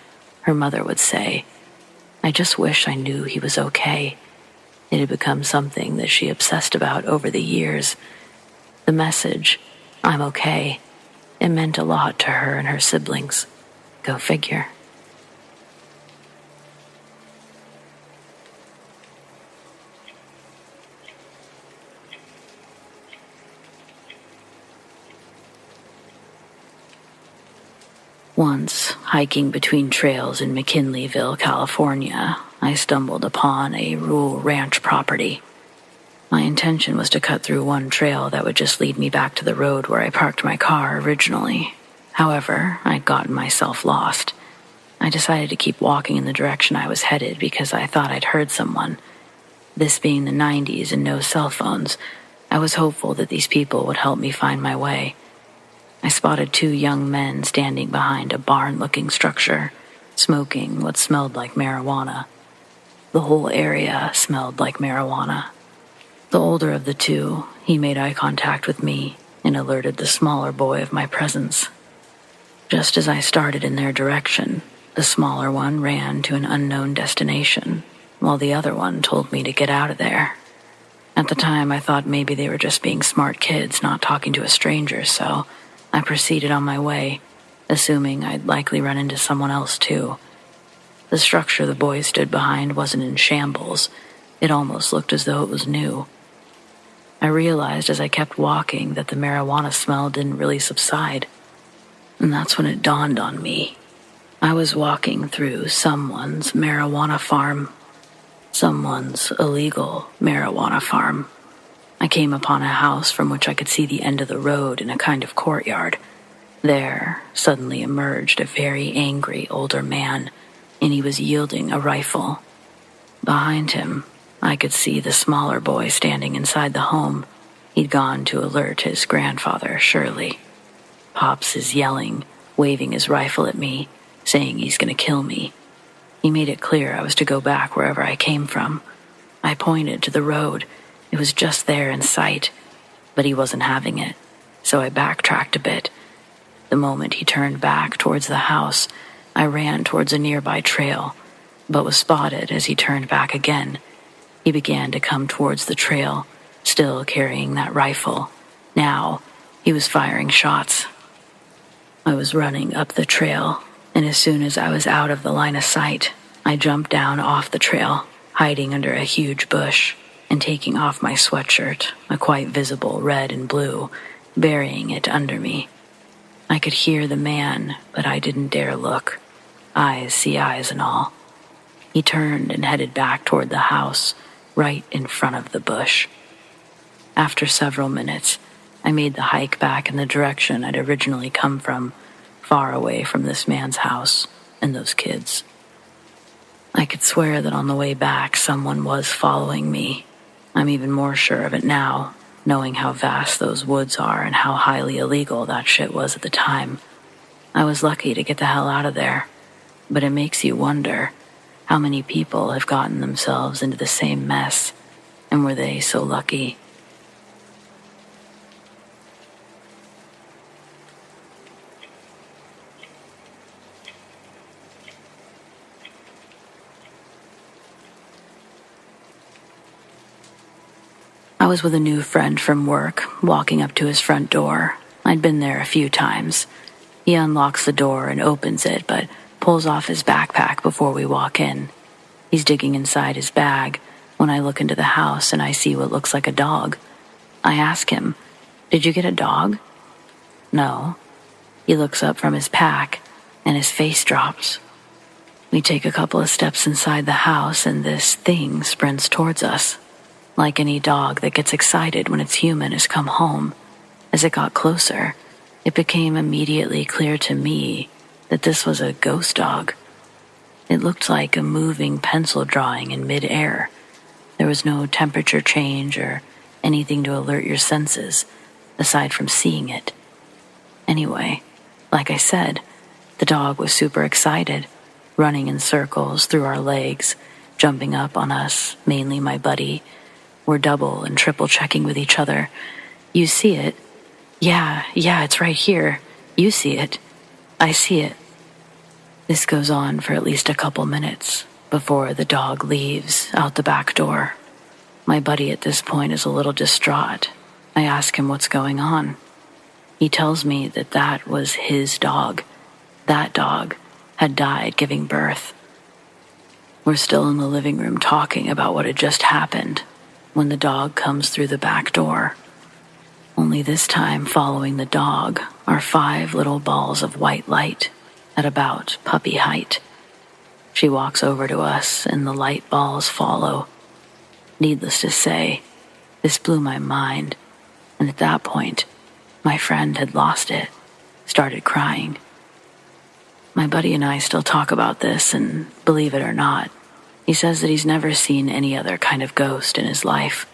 her mother would say, "I just wish I knew he was okay." It had become something that she obsessed about over the years. The message, "I'm okay," it meant a lot to her and her siblings. Go figure. Once, hiking between trails in McKinleyville, California, I stumbled upon a rural ranch property. My intention was to cut through one trail that would just lead me back to the road where I parked my car originally. However, I'd gotten myself lost. I decided to keep walking in the direction I was headed because I thought I'd heard someone. This being the 90s and no cell phones, I was hopeful that these people would help me find my way. I spotted 2 young men standing behind a barn-looking structure, smoking what smelled like marijuana. The whole area smelled like marijuana. The older of the 2, he made eye contact with me and alerted the smaller boy of my presence. Just as I started in their direction, the smaller one ran to an unknown destination, while the other one told me to get out of there. At the time, I thought maybe they were just being smart kids, not talking to a stranger, so I proceeded on my way, assuming I'd likely run into someone else too. The structure the boys stood behind wasn't in shambles. It almost looked as though it was new. I realized as I kept walking that the marijuana smell didn't really subside. And that's when it dawned on me. I was walking through someone's marijuana farm. Someone's illegal marijuana farm. I came upon a house from which I could see the end of the road in a kind of courtyard. There suddenly emerged a very angry older man, and he was wielding a rifle. Behind him, I could see the smaller boy standing inside the home. He'd gone to alert his grandfather, Shirley. Pops is yelling, waving his rifle at me, saying he's going to kill me. He made it clear I was to go back wherever I came from. I pointed to the road. It was just there in sight, but he wasn't having it, so I backtracked a bit. The moment he turned back towards the house, I ran towards a nearby trail, but was spotted as he turned back again. He began to come towards the trail, still carrying that rifle. Now, he was firing shots. I was running up the trail, and as soon as I was out of the line of sight, I jumped down off the trail, hiding under a huge bush, and taking off my sweatshirt, a quite visible red and blue, burying it under me. I could hear the man, but I didn't dare look. Eyes see eyes and all. He turned and headed back toward the house, right in front of the bush. After several minutes, I made the hike back in the direction I'd originally come from, far away from this man's house and those kids. I could swear that on the way back someone was following me. I'm even more sure of it now, knowing how vast those woods are and how highly illegal that shit was at the time. I was lucky to get the hell out of there, but it makes you wonder how many people have gotten themselves into the same mess, and were they so lucky? I was with a new friend from work, walking up to his front door. I'd been there a few times. He unlocks the door and opens it, but pulls off his backpack before we walk in. He's digging inside his bag when I look into the house and I see what looks like a dog. I ask him, "Did you get a dog?" "No." He looks up from his pack and his face drops. We take a couple of steps inside the house and this thing sprints towards us. Like any dog that gets excited when its human has come home. As it got closer, it became immediately clear to me that this was a ghost dog. It looked like a moving pencil drawing in mid-air. There was no temperature change or anything to alert your senses, aside from seeing it. Anyway, like I said, the dog was super excited, running in circles through our legs, jumping up on us, mainly my buddy. We're double and triple checking with each other. "You see it?" Yeah, it's right here. You see it. I see it." This goes on for at least a couple minutes before the dog leaves out the back door. My buddy at this point is a little distraught. I ask him what's going on. He tells me that that was his dog. That dog had died giving birth. We're still in the living room talking about what had just happened when the dog comes through the back door. Only this time, following the dog, are 5 little balls of white light at about puppy height. She walks over to us and the light balls follow. Needless to say, this blew my mind, and at that point, my friend had lost it, started crying. My buddy and I still talk about this, and believe it or not, he says that he's never seen any other kind of ghost in his life,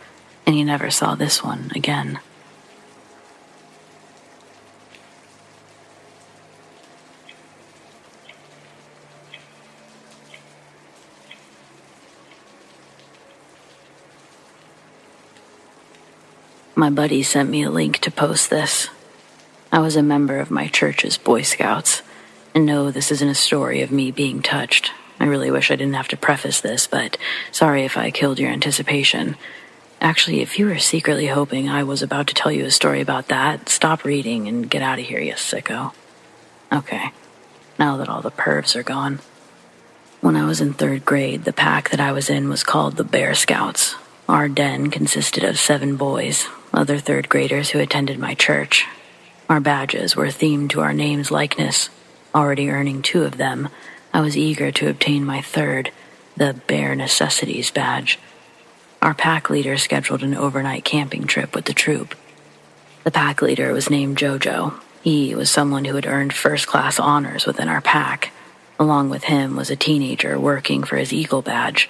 and he never saw this one again. My buddy sent me a link to post this. I was a member of my church's Boy Scouts, and no, this isn't a story of me being touched. I really wish I didn't have to preface this, but sorry if I killed your anticipation. Actually, if you were secretly hoping I was about to tell you a story about that, stop reading and get out of here, you sicko. Okay, now that all the pervs are gone. When I was in 3rd grade, the pack that I was in was called the Bear Scouts. Our den consisted of 7 boys, other 3rd graders who attended my church. Our badges were themed to our name's likeness. Already earning 2 of them, I was eager to obtain my 3rd, the Bare Necessities badge. Our pack leader scheduled an overnight camping trip with the troop. The pack leader was named Jojo. He was someone who had earned first-class honors within our pack. Along with him was a teenager working for his Eagle badge.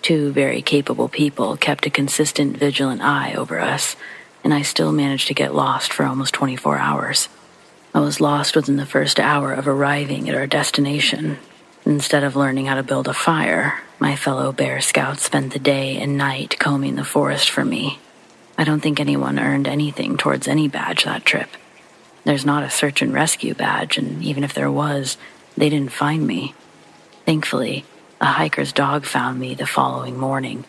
2 very capable people kept a consistent, vigilant eye over us, and I still managed to get lost for almost 24 hours. I was lost within the first hour of arriving at our destination. Instead of learning how to build a fire, my fellow Bear Scouts spent the day and night combing the forest for me. I don't think anyone earned anything towards any badge that trip. There's not a search and rescue badge, and even if there was, they didn't find me. Thankfully, a hiker's dog found me the following morning.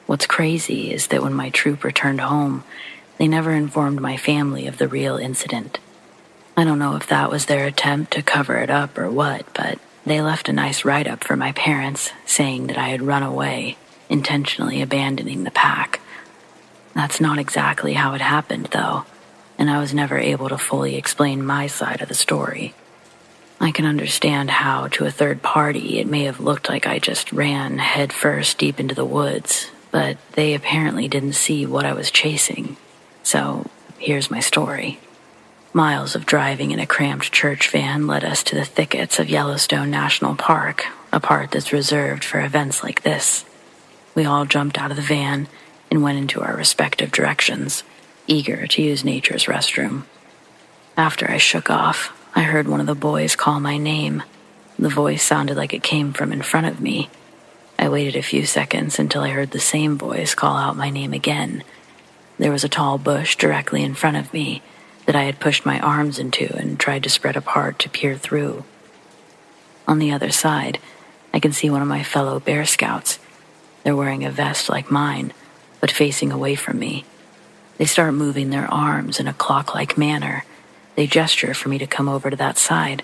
What's crazy is that when my troop returned home, they never informed my family of the real incident. I don't know if that was their attempt to cover it up or what, but they left a nice write-up for my parents saying that I had run away, intentionally abandoning the pack. That's not exactly how it happened, though, and I was never able to fully explain my side of the story. I can understand how, to a third party, it may have looked like I just ran headfirst deep into the woods, but they apparently didn't see what I was chasing. So, here's my story. Miles of driving in a cramped church van led us to the thickets of Yellowstone National Park, a part that's reserved for events like this. We all jumped out of the van and went into our respective directions, eager to use nature's restroom. After I shook off, I heard one of the boys call my name. The voice sounded like it came from in front of me. I waited a few seconds until I heard the same voice call out my name again. There was a tall bush directly in front of me that I had pushed my arms into and tried to spread apart to peer through. On the other side, I can see one of my fellow Bear Scouts. They're wearing a vest like mine, but facing away from me. They start moving their arms in a clock-like manner. They gesture for me to come over to that side.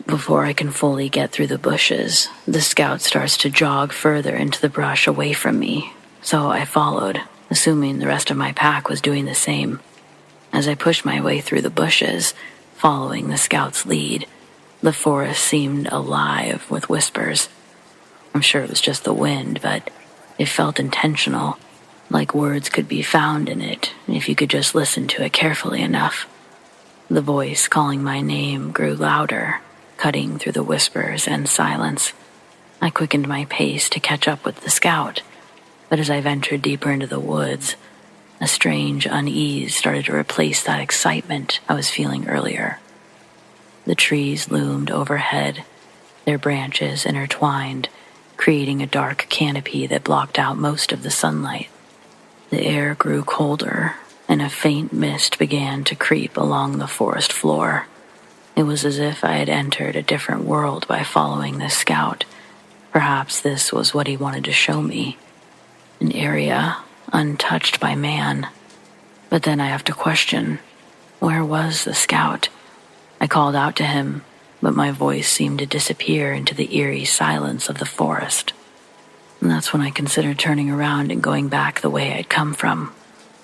Before I can fully get through the bushes, the scout starts to jog further into the brush away from me, so I followed, assuming the rest of my pack was doing the same. As I pushed my way through the bushes, following the scout's lead, the forest seemed alive with whispers. I'm sure it was just the wind, but it felt intentional, like words could be found in it if you could just listen to it carefully enough. The voice calling my name grew louder, cutting through the whispers and silence. I quickened my pace to catch up with the scout, but as I ventured deeper into the woods, a strange unease started to replace that excitement I was feeling earlier. The trees loomed overhead, their branches intertwined, creating a dark canopy that blocked out most of the sunlight. The air grew colder, and a faint mist began to creep along the forest floor. It was as if I had entered a different world by following this scout. Perhaps this was what he wanted to show me. An area untouched by man. But then I have to question, where was the scout? I called out to him, but my voice seemed to disappear into the eerie silence of the forest. And that's when I considered turning around and going back the way I'd come from.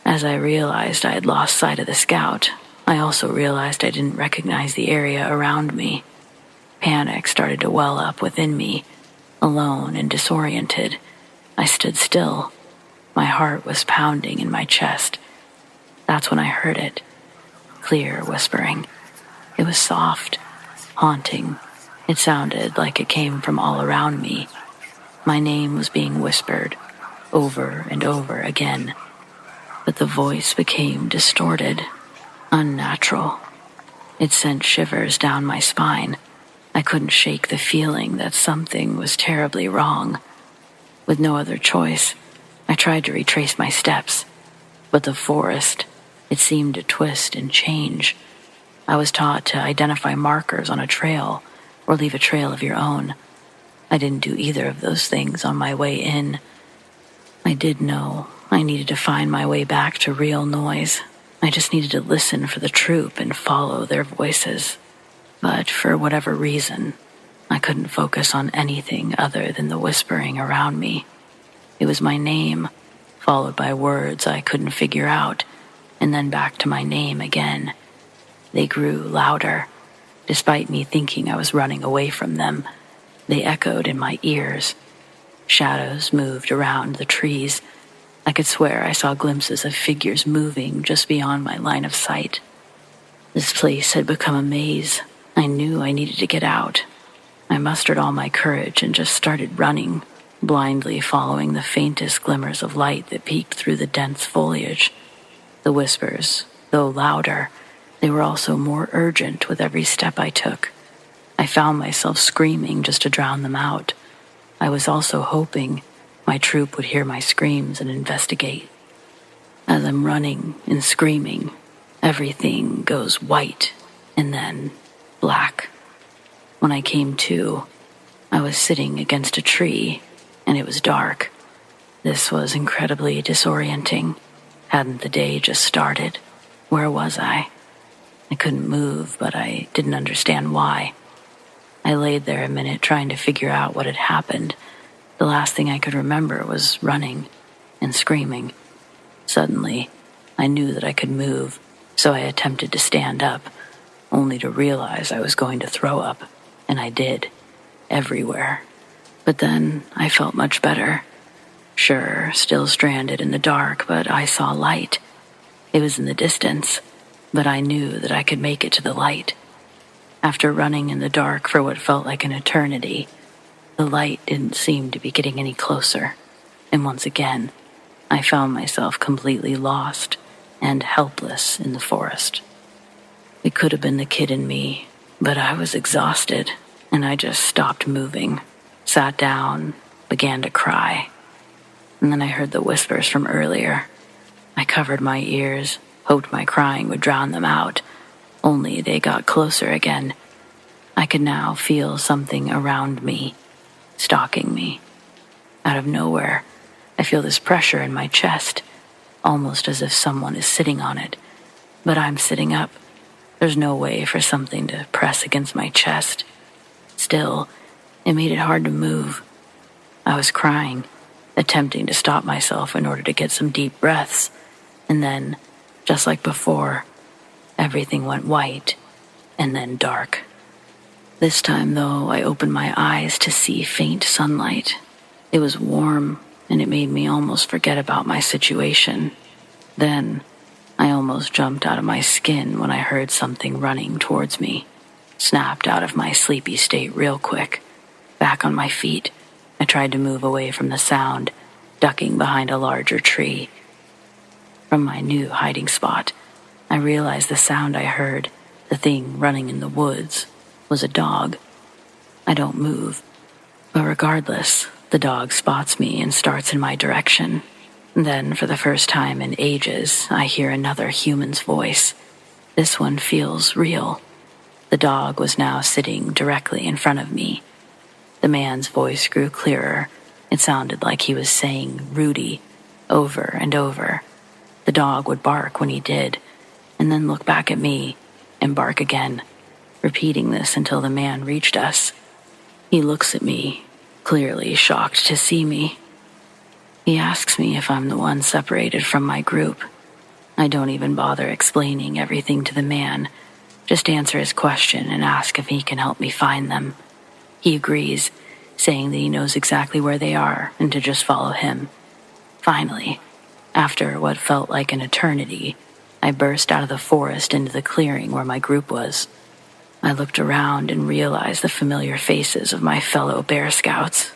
As I realized I had lost sight of the scout, I also realized I didn't recognize the area around me. Panic started to well up within me. Alone and disoriented, I stood still. My heart was pounding in my chest. That's when I heard it. Clear whispering. It was soft, haunting. It sounded like it came from all around me. My name was being whispered, over and over again. But the voice became distorted, unnatural. It sent shivers down my spine. I couldn't shake the feeling that something was terribly wrong. With no other choice, I tried to retrace my steps. But the forest, it seemed to twist and change. I was taught to identify markers on a trail or leave a trail of your own. I didn't do either of those things on my way in. I did know I needed to find my way back to real noise. I just needed to listen for the troop and follow their voices. But for whatever reason, I couldn't focus on anything other than the whispering around me. It was my name, followed by words I couldn't figure out, and then back to my name again. They grew louder. Despite me thinking I was running away from them, they echoed in my ears. Shadows moved around the trees. I could swear I saw glimpses of figures moving just beyond my line of sight. This place had become a maze. I knew I needed to get out. I mustered all my courage and just started running, blindly following the faintest glimmers of light that peeked through the dense foliage. The whispers, though louder, they were also more urgent with every step I took. I found myself screaming just to drown them out. I was also hoping my troop would hear my screams and investigate. As I'm running and screaming, everything goes white and then black. When I came to, I was sitting against a tree, and it was dark. This was incredibly disorienting. Hadn't the day just started? Where was I? I couldn't move, but I didn't understand why. I laid there a minute trying to figure out what had happened. The last thing I could remember was running and screaming. Suddenly, I knew that I could move, so I attempted to stand up, only to realize I was going to throw up, and I did, everywhere. But then I felt much better. Sure, still stranded in the dark, but I saw light. It was in the distance, but I knew that I could make it to the light. After running in the dark for what felt like an eternity, the light didn't seem to be getting any closer, and once again, I found myself completely lost and helpless in the forest. It could have been the kid in me, but I was exhausted, and I just stopped moving, sat down, began to cry. And then I heard the whispers from earlier. I covered my ears, hoped my crying would drown them out, only they got closer again. I could now feel something around me, stalking me. Out of nowhere, I feel this pressure in my chest, almost as if someone is sitting on it. But I'm sitting up. There's no way for something to press against my chest. Still, it made it hard to move. I was crying, attempting to stop myself in order to get some deep breaths, and then, just like before, everything went white and then dark. This time, though, I opened my eyes to see faint sunlight. It was warm, and it made me almost forget about my situation. Then, I almost jumped out of my skin when I heard something running towards me. Snapped out of my sleepy state real quick. Back on my feet, I tried to move away from the sound, ducking behind a larger tree. From my new hiding spot, I realized the sound I heard, the thing running in the woods, was a dog. I don't move, but regardless, the dog spots me and starts in my direction. Then, for the first time in ages, I hear another human's voice. This one feels real. The dog was now sitting directly in front of me. The man's voice grew clearer. It sounded like he was saying Rudy over and over. The dog would bark when he did, and then look back at me and bark again, repeating this until the man reached us. He looks at me, clearly shocked to see me. He asks me if I'm the one separated from my group. I don't even bother explaining everything to the man, just answer his question and ask if he can help me find them. He agrees, saying that he knows exactly where they are and to just follow him. Finally, after what felt like an eternity, I burst out of the forest into the clearing where my group was. I looked around and realized the familiar faces of my fellow Bear Scouts.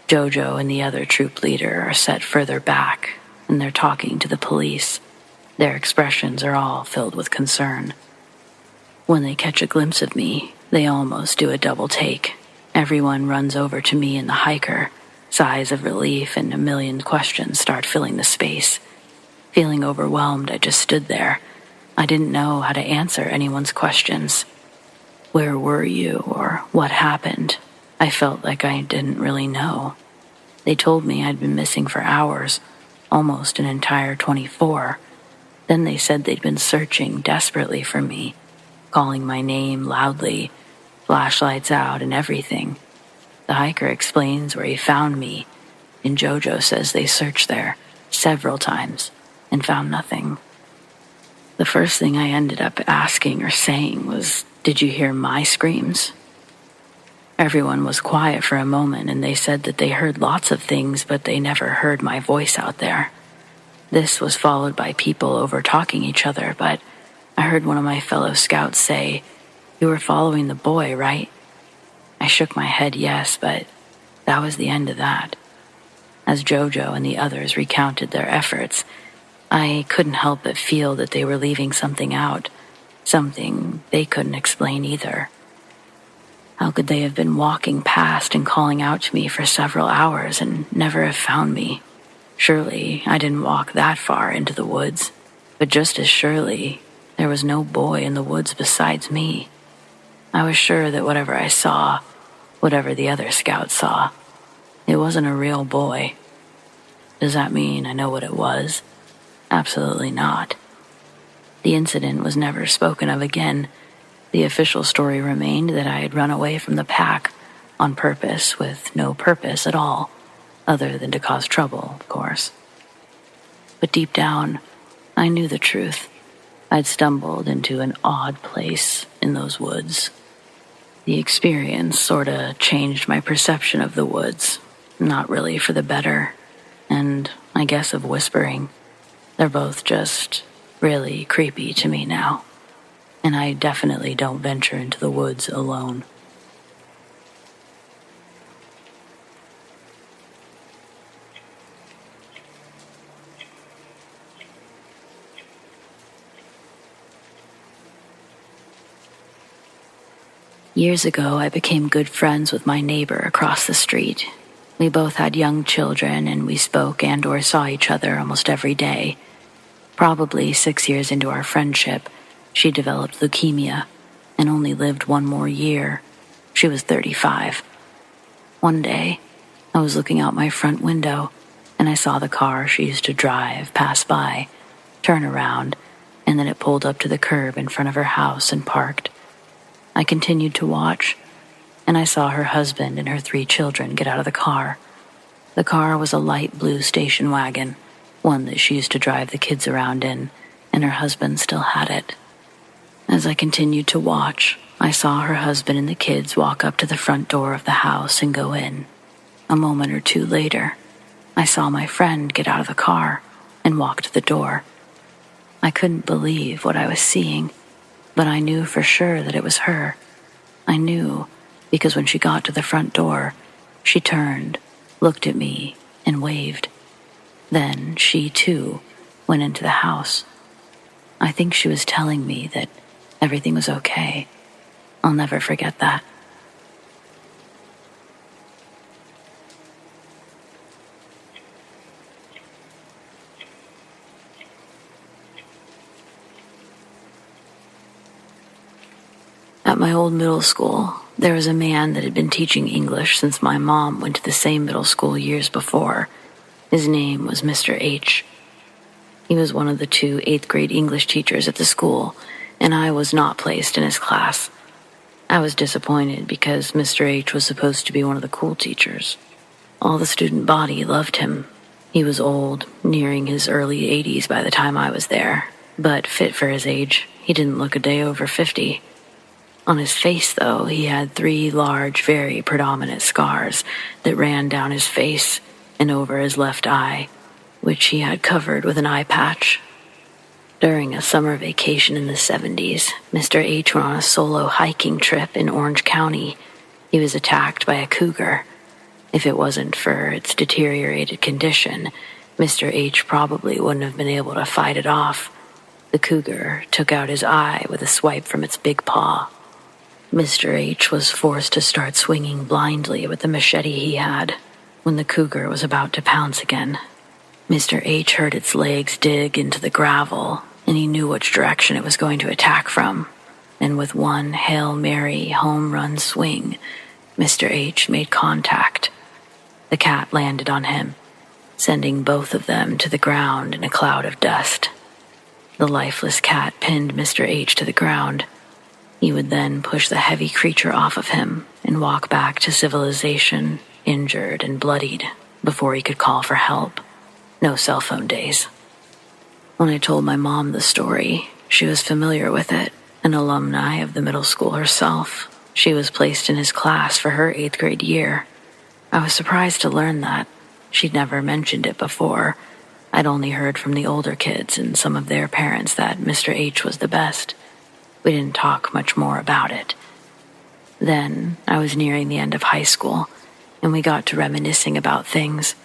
Jojo and the other troop leader are set further back, and they're talking to the police. Their expressions are all filled with concern. When they catch a glimpse of me, they almost do a double take. Everyone runs over to me and the hiker. Sighs of relief and a million questions start filling the space. Feeling overwhelmed, I just stood there. I didn't know how to answer anyone's questions. Where were you, or what happened? I felt like I didn't really know. They told me I'd been missing for hours. almost an entire 24. Then they said they'd been searching desperately for me, calling my name loudly, flashlights out and everything. The hiker explains where he found me, and Jojo says they searched there several times and found nothing. The first thing I ended up asking or saying was, "Did you hear my screams?" Everyone was quiet for a moment, and they said that they heard lots of things, but they never heard my voice out there. This was followed by people over-talking each other, but I heard one of my fellow scouts say, "You were following the boy, right?" I shook my head yes, but that was the end of that. As Jojo and the others recounted their efforts, I couldn't help but feel that they were leaving something out, something they couldn't explain either. How could they have been walking past and calling out to me for several hours and never have found me? Surely I didn't walk that far into the woods, but just as surely there was no boy in the woods besides me. I was sure that whatever I saw, whatever the other scouts saw, it wasn't a real boy. Does that mean I know what it was? Absolutely not. The incident was never spoken of again. The official story remained that I had run away from the pack on purpose with no purpose at all, other than to cause trouble, of course. But deep down, I knew the truth. I'd stumbled into an odd place in those woods. The experience sorta changed my perception of the woods, not really for the better, and I guess of whispering. They're both just really creepy to me now, and I definitely don't venture into the woods alone. Years ago, I became good friends with my neighbor across the street. We both had young children, and we spoke and or saw each other almost every day. Probably 6 years into our friendship, she developed leukemia and only lived one more year. She was 35. One day, I was looking out my front window, and I saw the car she used to drive pass by, turn around, and then it pulled up to the curb in front of her house and parked. I continued to watch, and I saw her husband and her 3 children get out of the car. The car was a light blue station wagon, one that she used to drive the kids around in, and her husband still had it. As I continued to watch, I saw her husband and the kids walk up to the front door of the house and go in. A moment or two later, I saw my friend get out of the car and walk to the door. I couldn't believe what I was seeing, but I knew for sure that it was her. I knew because when she got to the front door, she turned, looked at me, and waved. Then she, too, went into the house. I think she was telling me that everything was okay. I'll never forget that. At my old middle school, there was a man that had been teaching English since my mom went to the same middle school years before. His name was Mr. H. He was one of the 2 8th-grade English teachers at the school, and I was not placed in his class. I was disappointed because Mr. H was supposed to be one of the cool teachers. All the student body loved him. He was old, nearing his early 80s by the time I was there, but fit for his age. He didn't look a day over 50. On his face, though, he had 3 large, very predominant scars that ran down his face and over his left eye, which he had covered with an eye patch. During a summer vacation in the 70s, Mr. H went on a solo hiking trip in Orange County. He was attacked by a cougar. If it wasn't for its deteriorated condition, Mr. H probably wouldn't have been able to fight it off. The cougar took out his eye with a swipe from its big paw. Mr. H was forced to start swinging blindly with the machete he had when the cougar was about to pounce again. Mr. H heard its legs dig into the gravel, and he knew which direction it was going to attack from. And with one Hail Mary home run swing, Mr. H made contact. The cat landed on him. sending both of them to the ground in a cloud of dust. The lifeless cat pinned Mr. H to the ground. He would then push the heavy creature off of him and walk back to civilization, injured and bloodied, before he could call for help. No cell phone days. When I told my mom the story, she was familiar with it, an alumni of the middle school herself. She was placed in his class for her 8th grade year. I was surprised to learn that. She'd never mentioned it before. I'd only heard from the older kids and some of their parents that Mr. H was the best. We didn't talk much more about it. Then, I was nearing the end of high school, and we got to reminiscing about things.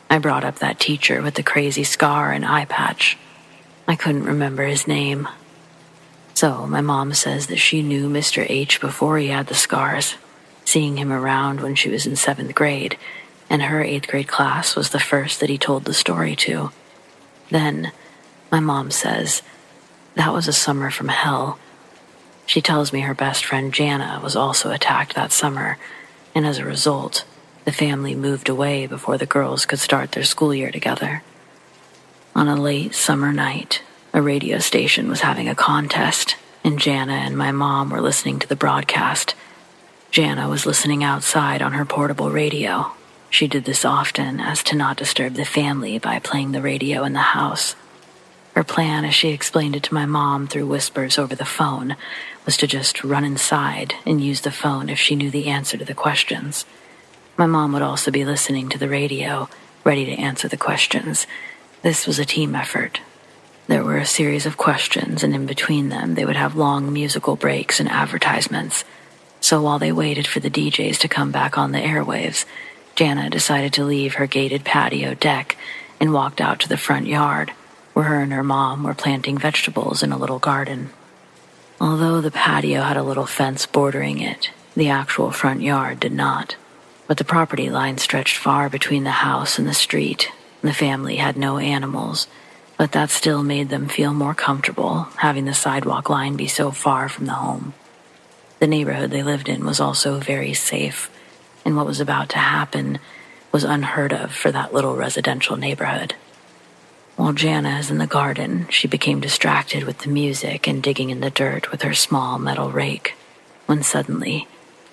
I brought up that teacher with the crazy scar and eye patch. I couldn't remember his name. So, my mom says that she knew Mr. H before he had the scars, seeing him around when she was in 7th grade, and her 8th grade class was the first that he told the story to. Then, my mom says, that was a summer from hell. She tells me her best friend Jana was also attacked that summer, and as a result, the family moved away before the girls could start their school year together. On a late summer night, a radio station was having a contest, and Jana and my mom were listening to the broadcast. Jana was listening outside on her portable radio. She did this often as to not disturb the family by playing the radio in the house. Her plan, as she explained it to my mom through whispers over the phone, was to just run inside and use the phone if she knew the answer to the questions. My mom would also be listening to the radio, ready to answer the questions. This was a team effort. There were a series of questions, and in between them, they would have long musical breaks and advertisements. So while they waited for the DJs to come back on the airwaves, Jana decided to leave her gated patio deck and walked out to the front yard, where her and her mom were planting vegetables in a little garden. Although the patio had a little fence bordering it, the actual front yard did not. But the property line stretched far between the house and the street. The family had no animals, but that still made them feel more comfortable, having the sidewalk line be so far from the home. The neighborhood they lived in was also very safe, and what was about to happen was unheard of for that little residential neighborhood. While Jana is in the garden, she became distracted with the music and digging in the dirt with her small metal rake, when suddenly,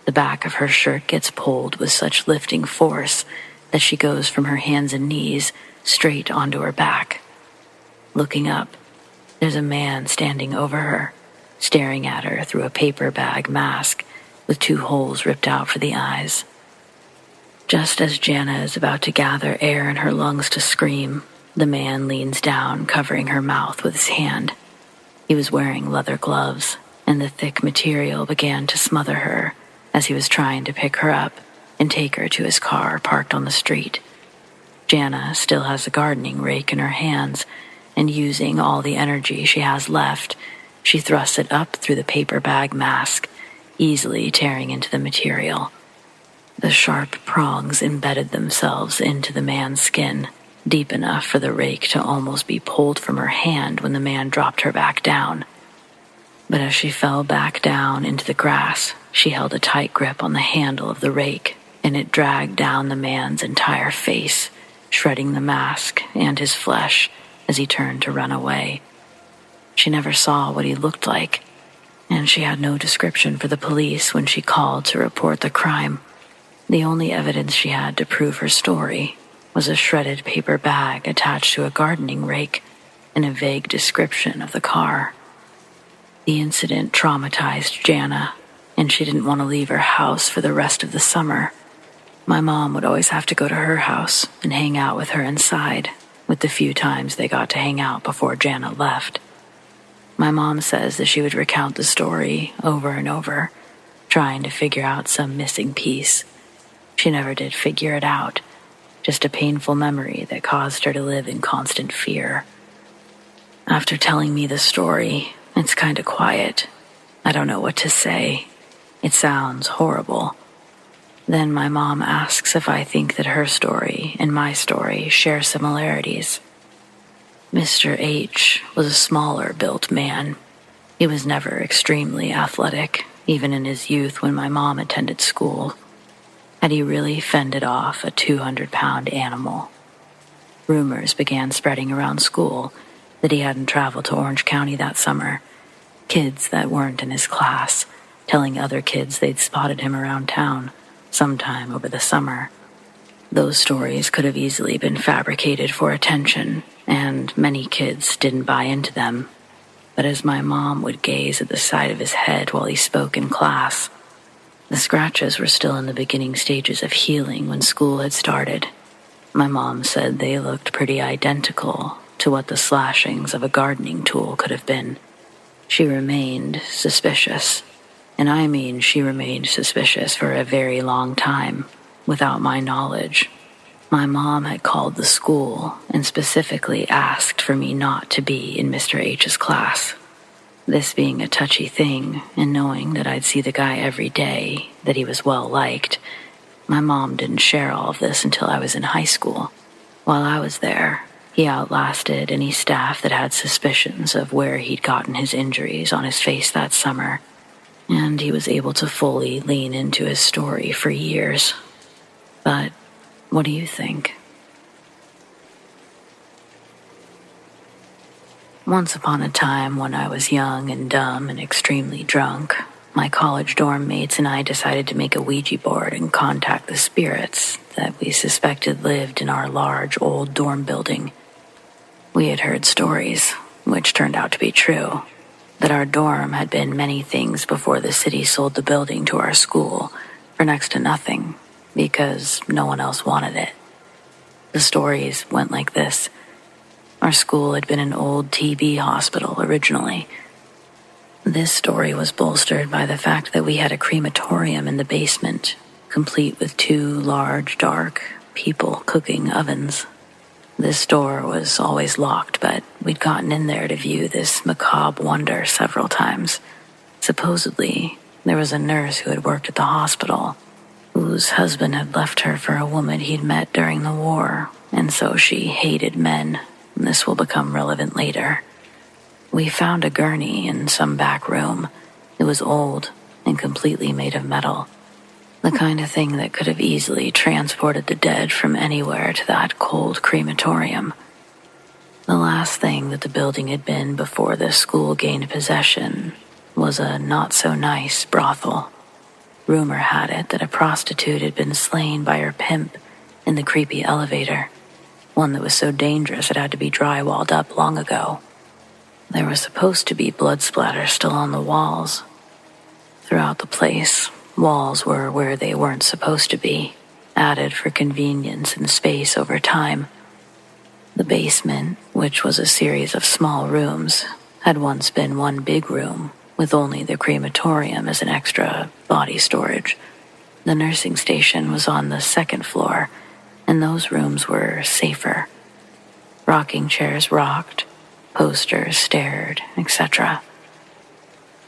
the back of her shirt gets pulled with such lifting force that she goes from her hands and knees straight onto her back. Looking up, there's a man standing over her, staring at her through a paper bag mask with 2 holes ripped out for the eyes. Just as Jana is about to gather air in her lungs to scream, the man leans down, covering her mouth with his hand. He was wearing leather gloves, and the thick material began to smother her as he was trying to pick her up and take her to his car parked on the street. Jana still has the gardening rake in her hands, and using all the energy she has left, she thrusts it up through the paper bag mask, easily tearing into the material. The sharp prongs embedded themselves into the man's skin, deep enough for the rake to almost be pulled from her hand when the man dropped her back down. But as she fell back down into the grass, she held a tight grip on the handle of the rake, and it dragged down the man's entire face, shredding the mask and his flesh as he turned to run away. She never saw what he looked like, and she had no description for the police when she called to report the crime. The only evidence she had to prove her story was a shredded paper bag attached to a gardening rake and a vague description of the car. The incident traumatized Jana, and she didn't want to leave her house for the rest of the summer. My mom would always have to go to her house and hang out with her inside, with the few times they got to hang out before Jana left. My mom says that she would recount the story over and over, trying to figure out some missing piece. She never did figure it out, just a painful memory that caused her to live in constant fear. After telling me the story, it's kind of quiet. I don't know what to say. It sounds horrible. Then my mom asks if I think that her story and my story share similarities. Mr. H was a smaller-built man. He was never extremely athletic, even in his youth when my mom attended school. Had he really fended off a 200-pound animal? rumors began spreading around school that he hadn't traveled to Orange County that summer. Kids that weren't in his class telling other kids they'd spotted him around town sometime over the summer. Those stories could have easily been fabricated for attention, and many kids didn't buy into them. But as my mom would gaze at the side of his head while he spoke in class, the scratches were still in the beginning stages of healing when school had started. My mom said they looked pretty identical to what the slashings of a gardening tool could have been. She remained suspicious, and I mean she remained suspicious for a very long time, without my knowledge. My mom had called the school and specifically asked for me not to be in Mr. H's class. This being a touchy thing, and knowing that I'd see the guy every day, that he was well liked, my mom didn't share all of this until I was in high school. While I was there, he outlasted any staff that had suspicions of where he'd gotten his injuries on his face that summer, and he was able to fully lean into his story for years. But what do you think? Once upon a time, when I was young and dumb and extremely drunk, my college dorm mates and I decided to make a Ouija board and contact the spirits that we suspected lived in our large old dorm building. We had heard stories, which turned out to be true, that our dorm had been many things before the city sold the building to our school for next to nothing, because no one else wanted it. The stories went like this. Our school had been an old TB hospital originally. This story was bolstered by the fact that we had a crematorium in the basement, complete with 2 large, dark, people-cooking ovens. This door was always locked, but we'd gotten in there to view this macabre wonder several times. Supposedly, there was a nurse who had worked at the hospital, whose husband had left her for a woman he'd met during the war, and so she hated men. This will become relevant later. We found a gurney in some back room. It was old and completely made of metal. The kind of thing that could have easily transported the dead from anywhere to that cold crematorium. The last thing that the building had been before the school gained possession was a not-so-nice brothel. Rumor had it that a prostitute had been slain by her pimp in the creepy elevator, one that was so dangerous it had to be drywalled up long ago. There was supposed to be blood splatter still on the walls. Throughout the place, walls were where they weren't supposed to be, added for convenience and space over time. The basement, which was a series of small rooms, had once been one big room, with only the crematorium as an extra body storage. The nursing station was on the 2nd floor, and those rooms were safer. Rocking chairs rocked, posters stared, etc.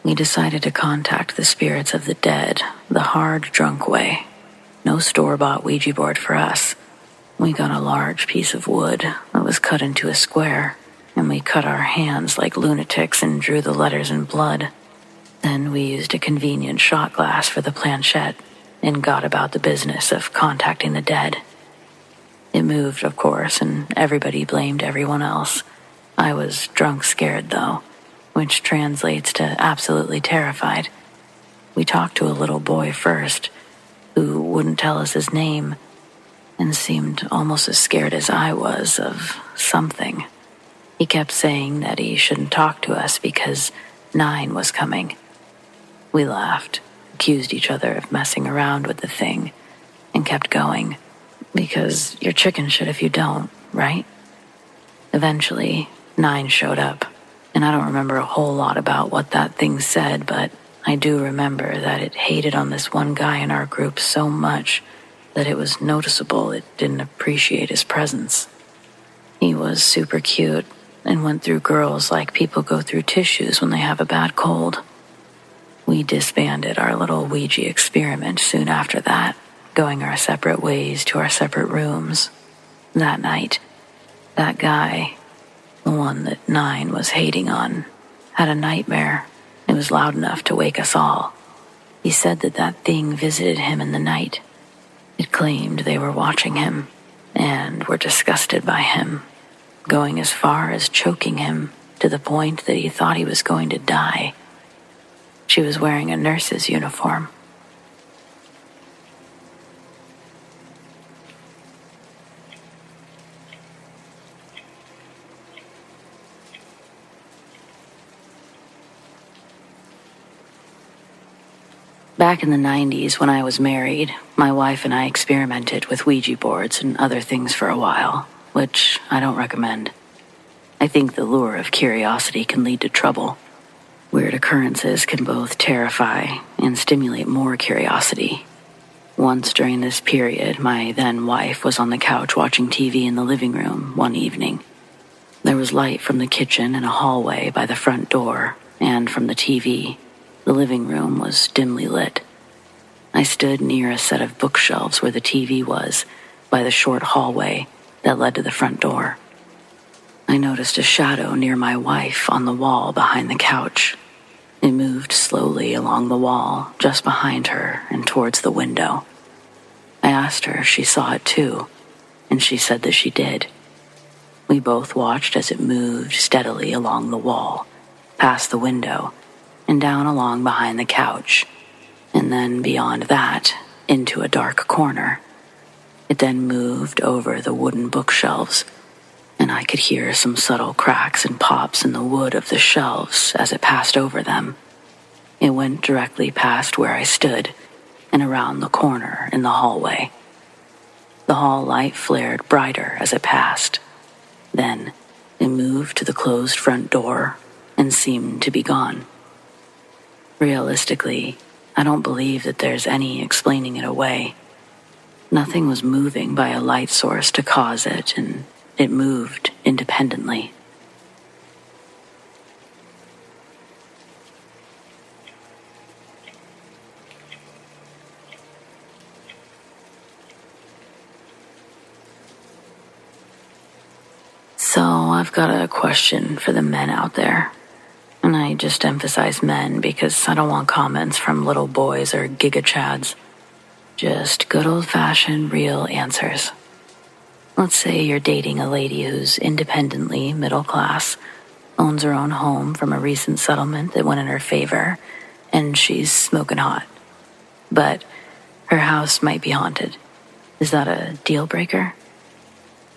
We decided to contact the spirits of the dead the hard, drunk way. No store-bought Ouija board for us. We got a large piece of wood that was cut into a square, and we cut our hands like lunatics and drew the letters in blood. Then we used a convenient shot glass for the planchette and got about the business of contacting the dead. It moved, of course, and everybody blamed everyone else. I was drunk scared, though, which translates to absolutely terrified. We talked to a little boy first, who wouldn't tell us his name, and seemed almost as scared as I was of something. He kept saying that he shouldn't talk to us because 9 was coming. We laughed, accused each other of messing around with the thing, and kept going. Because you're chicken shit if you don't, right? Eventually, 9 showed up, and I don't remember a whole lot about what that thing said, but I do remember that it hated on this one guy in our group so much that it was noticeable it didn't appreciate his presence. He was super cute and went through girls like people go through tissues when they have a bad cold. We disbanded our little Ouija experiment soon after that, going our separate ways to our separate rooms. That night, that guy, the one that 9 was hating on, had a nightmare. It was loud enough to wake us all. He said that thing visited him in the night. It claimed they were watching him. and were disgusted by him, going as far as choking him to the point that he thought he was going to die. She was wearing a nurse's uniform. Back in the 90s, when I was married, my wife and I experimented with Ouija boards and other things for a while, which I don't recommend. I think the lure of curiosity can lead to trouble. Weird occurrences can both terrify and stimulate more curiosity. Once during this period, my then wife was on the couch watching TV in the living room one evening. There was light from the kitchen and a hallway by the front door, and from the TV. The living room was dimly lit. I stood near a set of bookshelves where the TV was, by the short hallway that led to the front door. I noticed a shadow near my wife on the wall behind the couch. It moved slowly along the wall, just behind her and towards the window. I asked her if she saw it too, and she said that she did. We both watched as it moved steadily along the wall, past the window, and down along behind the couch, and then beyond that, into a dark corner. It then moved over the wooden bookshelves, and I could hear some subtle cracks and pops in the wood of the shelves as it passed over them. It went directly past where I stood, and around the corner in the hallway. The hall light flared brighter as it passed. Then, it moved to the closed front door and seemed to be gone. Realistically, I don't believe that there's any explaining it away. Nothing was moving by a light source to cause it, and it moved independently. So I've got a question for the men out there. And I just emphasize men because I don't want comments from little boys or giga-chads. Just good old-fashioned real answers. Let's say you're dating a lady who's independently middle class, owns her own home from a recent settlement that went in her favor, and she's smoking hot. But her house might be haunted. Is that a deal breaker?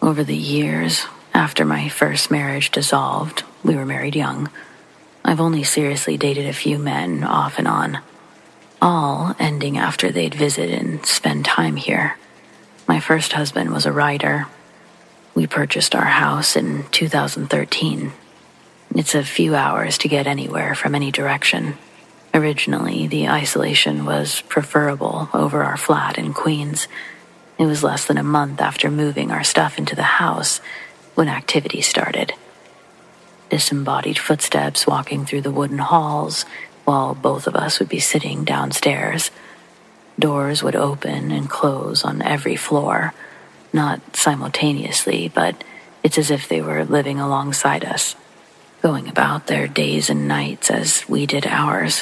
Over the years, after my first marriage dissolved, we were married young, I've only seriously dated a few men off and on, all ending after they'd visit and spend time here. My first husband was a writer. We purchased our house in 2013. It's a few hours to get anywhere from any direction. Originally, the isolation was preferable over our flat in Queens. It was less than a month after moving our stuff into the house when activity started. Disembodied footsteps walking through the wooden halls while both of us would be sitting downstairs. Doors would open and close on every floor, not simultaneously, but it's as if they were living alongside us, going about their days and nights as we did ours.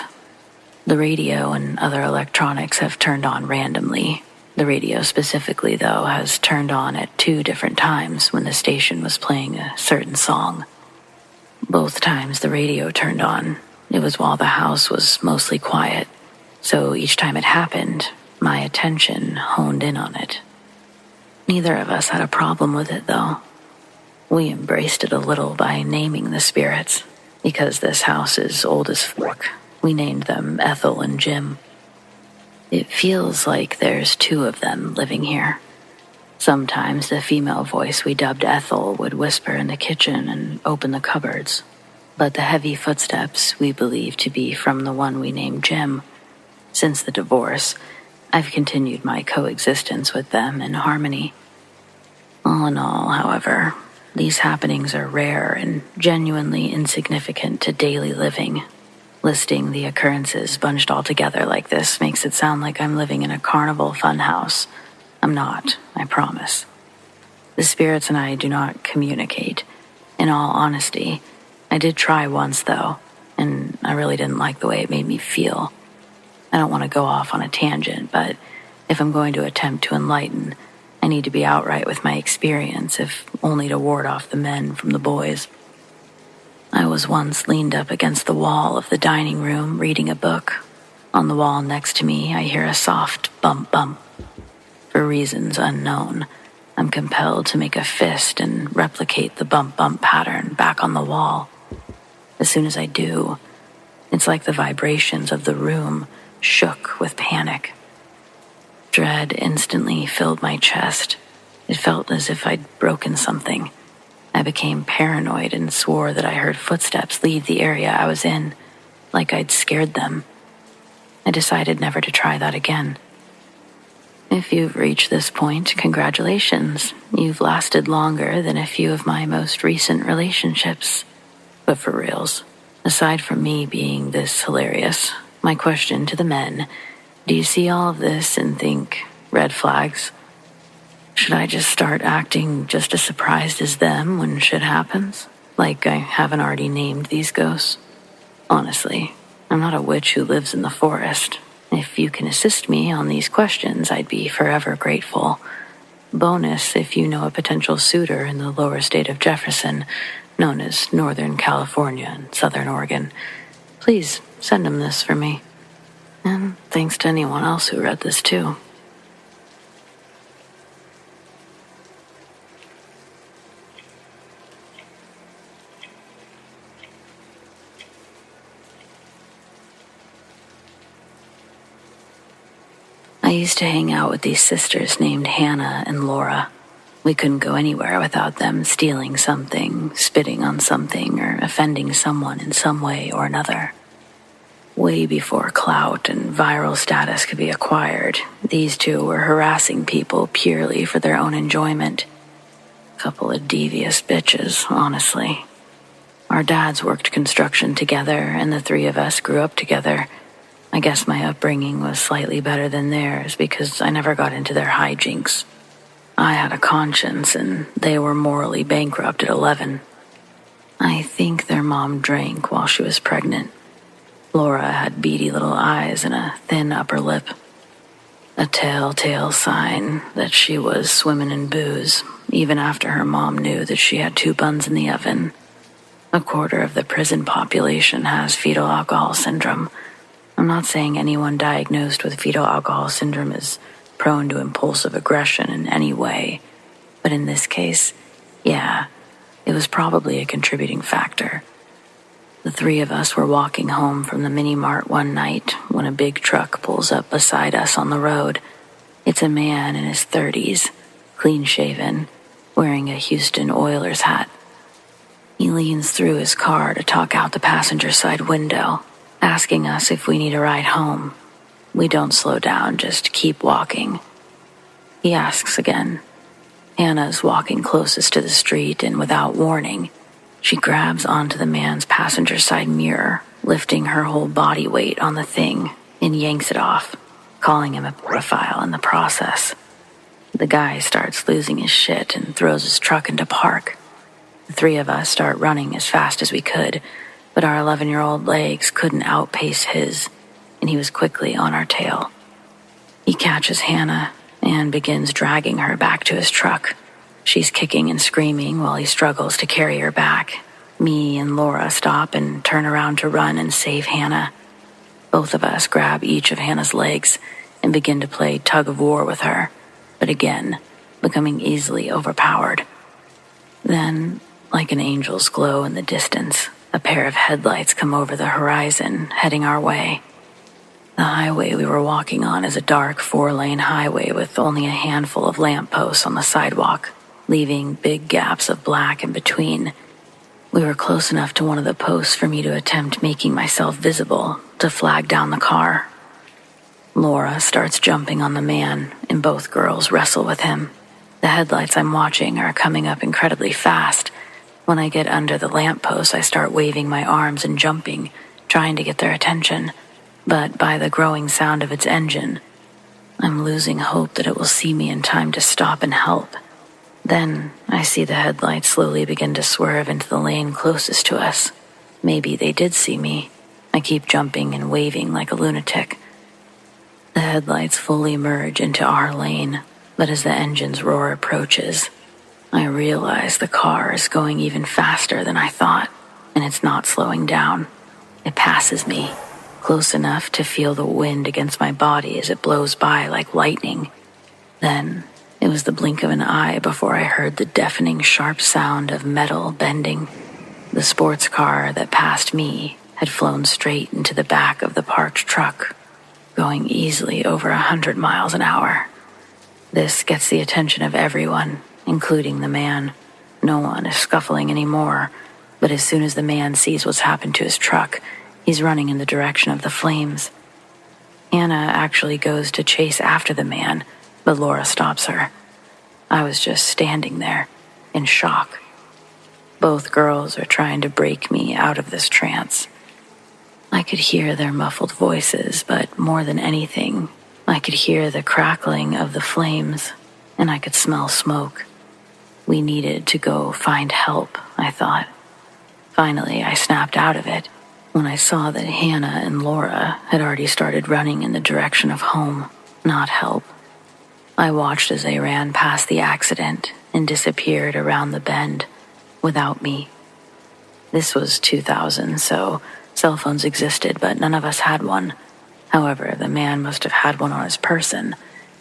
The radio and other electronics have turned on randomly. The radio specifically, though, has turned on at 2 different times when the station was playing a certain song. Both times the radio turned on, it was while the house was mostly quiet, so each time it happened, my attention honed in on it. Neither of us had a problem with it, though. We embraced it a little by naming the spirits. Because this house is old as fuck, we named them Ethel and Jim. It feels like there's 2 of them living here. Sometimes the female voice we dubbed Ethel would whisper in the kitchen and open the cupboards, but the heavy footsteps we believe to be from the one we named Jim. Since the divorce, I've continued my coexistence with them in harmony. All in all, however, these happenings are rare and genuinely insignificant to daily living. Listing the occurrences bunched all together like this makes it sound like I'm living in a carnival funhouse. I'm not, I promise. The spirits and I do not communicate. In all honesty, I did try once, though, and I really didn't like the way it made me feel. I don't want to go off on a tangent, but if I'm going to attempt to enlighten, I need to be outright with my experience, if only to ward off the men from the boys. I was once leaned up against the wall of the dining room reading a book. On the wall next to me, I hear a soft bump bump. For reasons unknown, I'm compelled to make a fist and replicate the bump bump pattern back on the wall. As soon as I do, it's like the vibrations of the room shook with panic. Dread instantly filled my chest. It felt as if I'd broken something. I became paranoid and swore that I heard footsteps leave the area I was in, like I'd scared them. I decided never to try that again. If you've reached this point, congratulations. You've lasted longer than a few of my most recent relationships. But for reals, aside from me being this hilarious, my question to the men, do you see all of this and think red flags? Should I just start acting just as surprised as them when shit happens? Like I haven't already named these ghosts? Honestly, I'm not a witch who lives in the forest. If you can assist me on these questions, I'd be forever grateful. Bonus if you know a potential suitor in the lower state of Jefferson, known as Northern California and Southern Oregon. Please send him this for me. And thanks to anyone else who read this too. I used to hang out with these sisters named Hannah and Laura. We couldn't go anywhere without them stealing something, spitting on something, or offending someone in some way or another. Way before clout and viral status could be acquired, these two were harassing people purely for their own enjoyment. Couple of devious bitches, honestly. Our dads worked construction together, and the three of us grew up together. I guess my upbringing was slightly better than theirs because I never got into their hijinks. I had a conscience, and they were morally bankrupt at 11. I think their mom drank while she was pregnant. Laura had beady little eyes and a thin upper lip. A telltale sign that she was swimming in booze, even after her mom knew that she had 2 buns in the oven. A quarter of the prison population has fetal alcohol syndrome. I'm not saying anyone diagnosed with fetal alcohol syndrome is prone to impulsive aggression in any way, but in this case, yeah, it was probably a contributing factor. The 3 of us were walking home from the mini-mart one night when a big truck pulls up beside us on the road. It's a man in his 30s, clean-shaven, wearing a Houston Oilers hat. He leans through his car to talk out the passenger side window, asking us if we need a ride home. We don't slow down, just keep walking. He asks again. Hannah's walking closest to the street, and without warning, she grabs onto the man's passenger side mirror, lifting her whole body weight on the thing, and yanks it off, calling him a pedophile in the process. The guy starts losing his shit and throws his truck into park. The 3 of us start running as fast as we could, but our 11-year-old legs couldn't outpace his, and he was quickly on our tail. He catches Hannah and begins dragging her back to his truck. She's kicking and screaming while he struggles to carry her back. Me and Laura stop and turn around to run and save Hannah. Both of us grab each of Hannah's legs and begin to play tug of war with her, but again, becoming easily overpowered. Then, like an angel's glow in the distance, a pair of headlights come over the horizon, heading our way. The highway we were walking on is a dark 4-lane highway with only a handful of lampposts on the sidewalk, leaving big gaps of black in between. We were close enough to one of the posts for me to attempt making myself visible to flag down the car. Laura starts jumping on the man, and both girls wrestle with him. The headlights I'm watching are coming up incredibly fast. When I get under the lamppost, I start waving my arms and jumping, trying to get their attention. But by the growing sound of its engine, I'm losing hope that it will see me in time to stop and help. Then I see the headlights slowly begin to swerve into the lane closest to us. Maybe they did see me. I keep jumping and waving like a lunatic. The headlights fully merge into our lane. but as the engine's roar approaches, I realize the car is going even faster than I thought, and it's not slowing down. It passes me, close enough to feel the wind against my body as it blows by like lightning. Then, it was the blink of an eye before I heard the deafening sharp sound of metal bending. The sports car that passed me had flown straight into the back of the parked truck, going easily over 100 miles an hour. This gets the attention of everyone, including the man. No one is scuffling anymore, but as soon as the man sees what's happened to his truck, he's running in the direction of the flames. Hannah actually goes to chase after the man, but Laura stops her. I was just standing there, in shock. Both girls are trying to break me out of this trance. I could hear their muffled voices, but more than anything, I could hear the crackling of the flames, and I could smell smoke. We needed to go find help, I thought. Finally, I snapped out of it when I saw that Hannah and Laura had already started running in the direction of home, not help. I watched as they ran past the accident and disappeared around the bend without me. This was 2000, so cell phones existed, but none of us had one. However, the man must have had one on his person,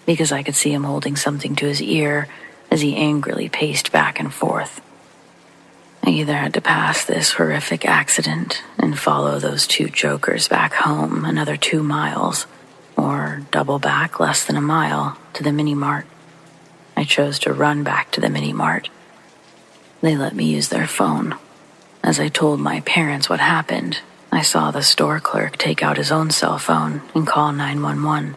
because I could see him holding something to his ear as he angrily paced back and forth. I either had to pass this horrific accident and follow those two jokers back home another 2 miles, or double back less than a mile to the mini-mart. I chose to run back to the mini-mart. They let me use their phone. As I told my parents what happened, I saw the store clerk take out his own cell phone and call 911.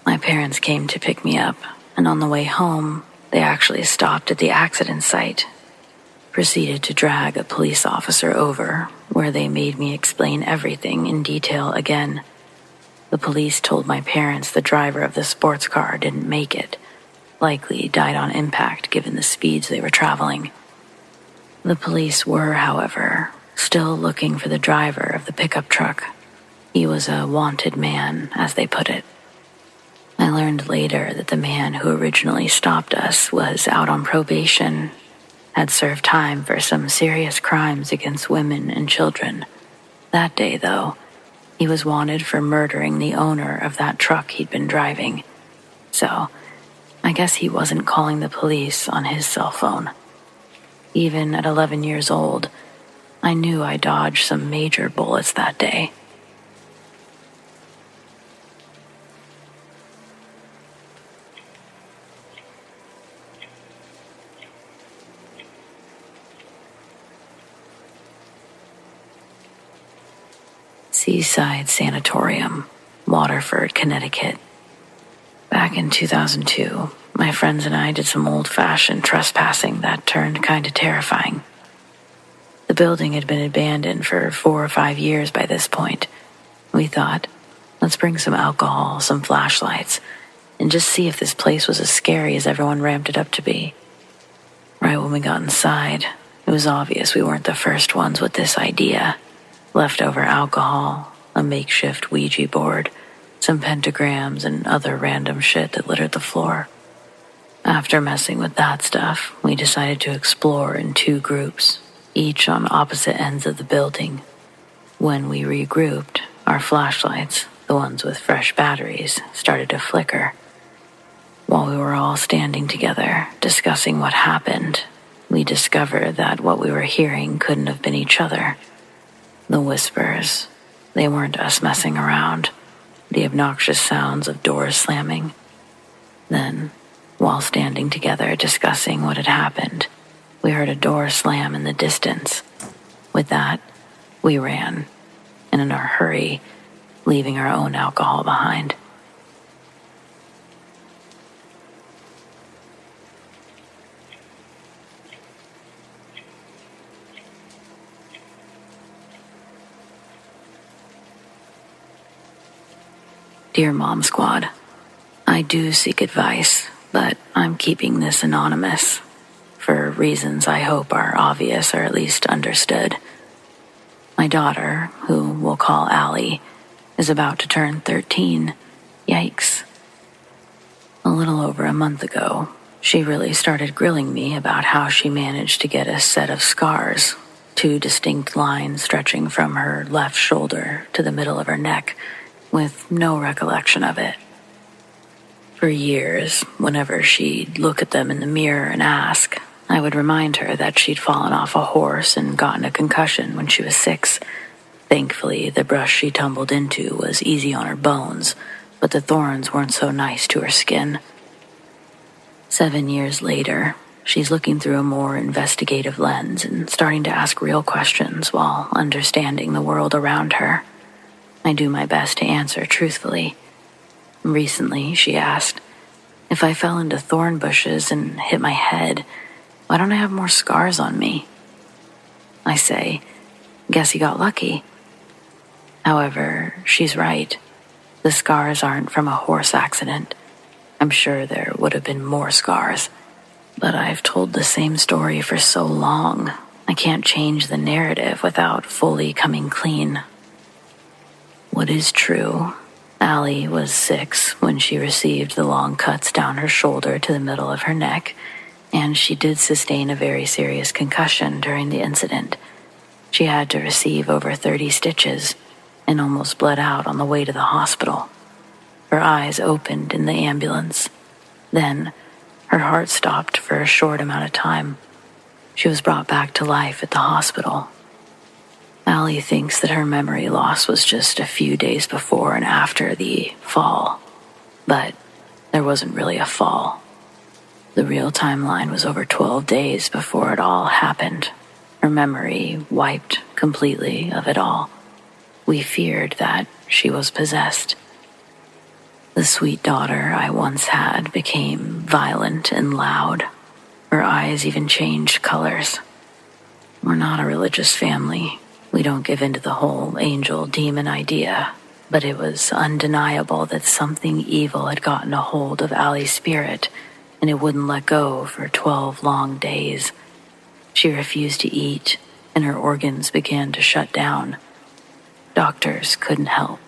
My parents came to pick me up, and on the way home, they actually stopped at the accident site, proceeded to drag a police officer over, where they made me explain everything in detail again. The police told my parents the driver of the sports car didn't make it, likely died on impact given the speeds they were traveling. The police were, however, still looking for the driver of the pickup truck. He was a wanted man, as they put it. I learned later that the man who originally stopped us was out on probation, had served time for some serious crimes against women and children. That day, though, he was wanted for murdering the owner of that truck he'd been driving. So, I guess he wasn't calling the police on his cell phone. Even at 11 years old, I knew I dodged some major bullets that day. Seaside Sanatorium, Waterford, Connecticut. Back in 2002, my friends and I did some old-fashioned trespassing that turned kinda terrifying. The building had been abandoned for 4 or 5 years by this point. We thought, let's bring some alcohol, some flashlights, and just see if this place was as scary as everyone ramped it up to be. Right when we got inside, it was obvious we weren't the first ones with this idea. Leftover alcohol, a makeshift Ouija board, some pentagrams, and other random shit that littered the floor. After messing with that stuff, we decided to explore in 2 groups, each on opposite ends of the building. When we regrouped, our flashlights, the ones with fresh batteries, started to flicker. While we were all standing together, discussing what happened, we discovered that what we were hearing couldn't have been each other. The whispers, they weren't us messing around. The obnoxious sounds of doors slamming. Then, while standing together discussing what had happened, we heard a door slam in the distance. With that, we ran, and in our hurry, leaving our own alcohol behind. Dear Mom Squad, I do seek advice, but I'm keeping this anonymous, for reasons I hope are obvious or at least understood. My daughter, who we'll call Allie, is about to turn 13. Yikes. A little over a month ago, she really started grilling me about how she managed to get a set of scars, 2 distinct lines stretching from her left shoulder to the middle of her neck, with no recollection of it. For years, whenever she'd look at them in the mirror and ask, I would remind her that she'd fallen off a horse and gotten a concussion when she was 6. Thankfully, the brush she tumbled into was easy on her bones, but the thorns weren't so nice to her skin. 7 years later, she's looking through a more investigative lens and starting to ask real questions while understanding the world around her. I do my best to answer truthfully. Recently, she asked, if I fell into thorn bushes and hit my head, why don't I have more scars on me? I say, guess you got lucky. However, she's right. The scars aren't from a horse accident. I'm sure there would have been more scars. But I've told the same story for so long, I can't change the narrative without fully coming clean. What is true, Allie was 6 when she received the long cuts down her shoulder to the middle of her neck, and she did sustain a very serious concussion during the incident. She had to receive over 30 stitches and almost bled out on the way to the hospital. Her eyes opened in the ambulance. Then, her heart stopped for a short amount of time. She was brought back to life at the hospital. Allie thinks that her memory loss was just a few days before and after the fall. But there wasn't really a fall. The real timeline was over 12 days before it all happened. Her memory wiped completely of it all. We feared that she was possessed. The sweet daughter I once had became violent and loud. Her eyes even changed colors. We're not a religious family. We don't give in to the whole angel-demon idea, but it was undeniable that something evil had gotten a hold of Allie's spirit, and it wouldn't let go for 12 long days. She refused to eat, and her organs began to shut down. Doctors couldn't help.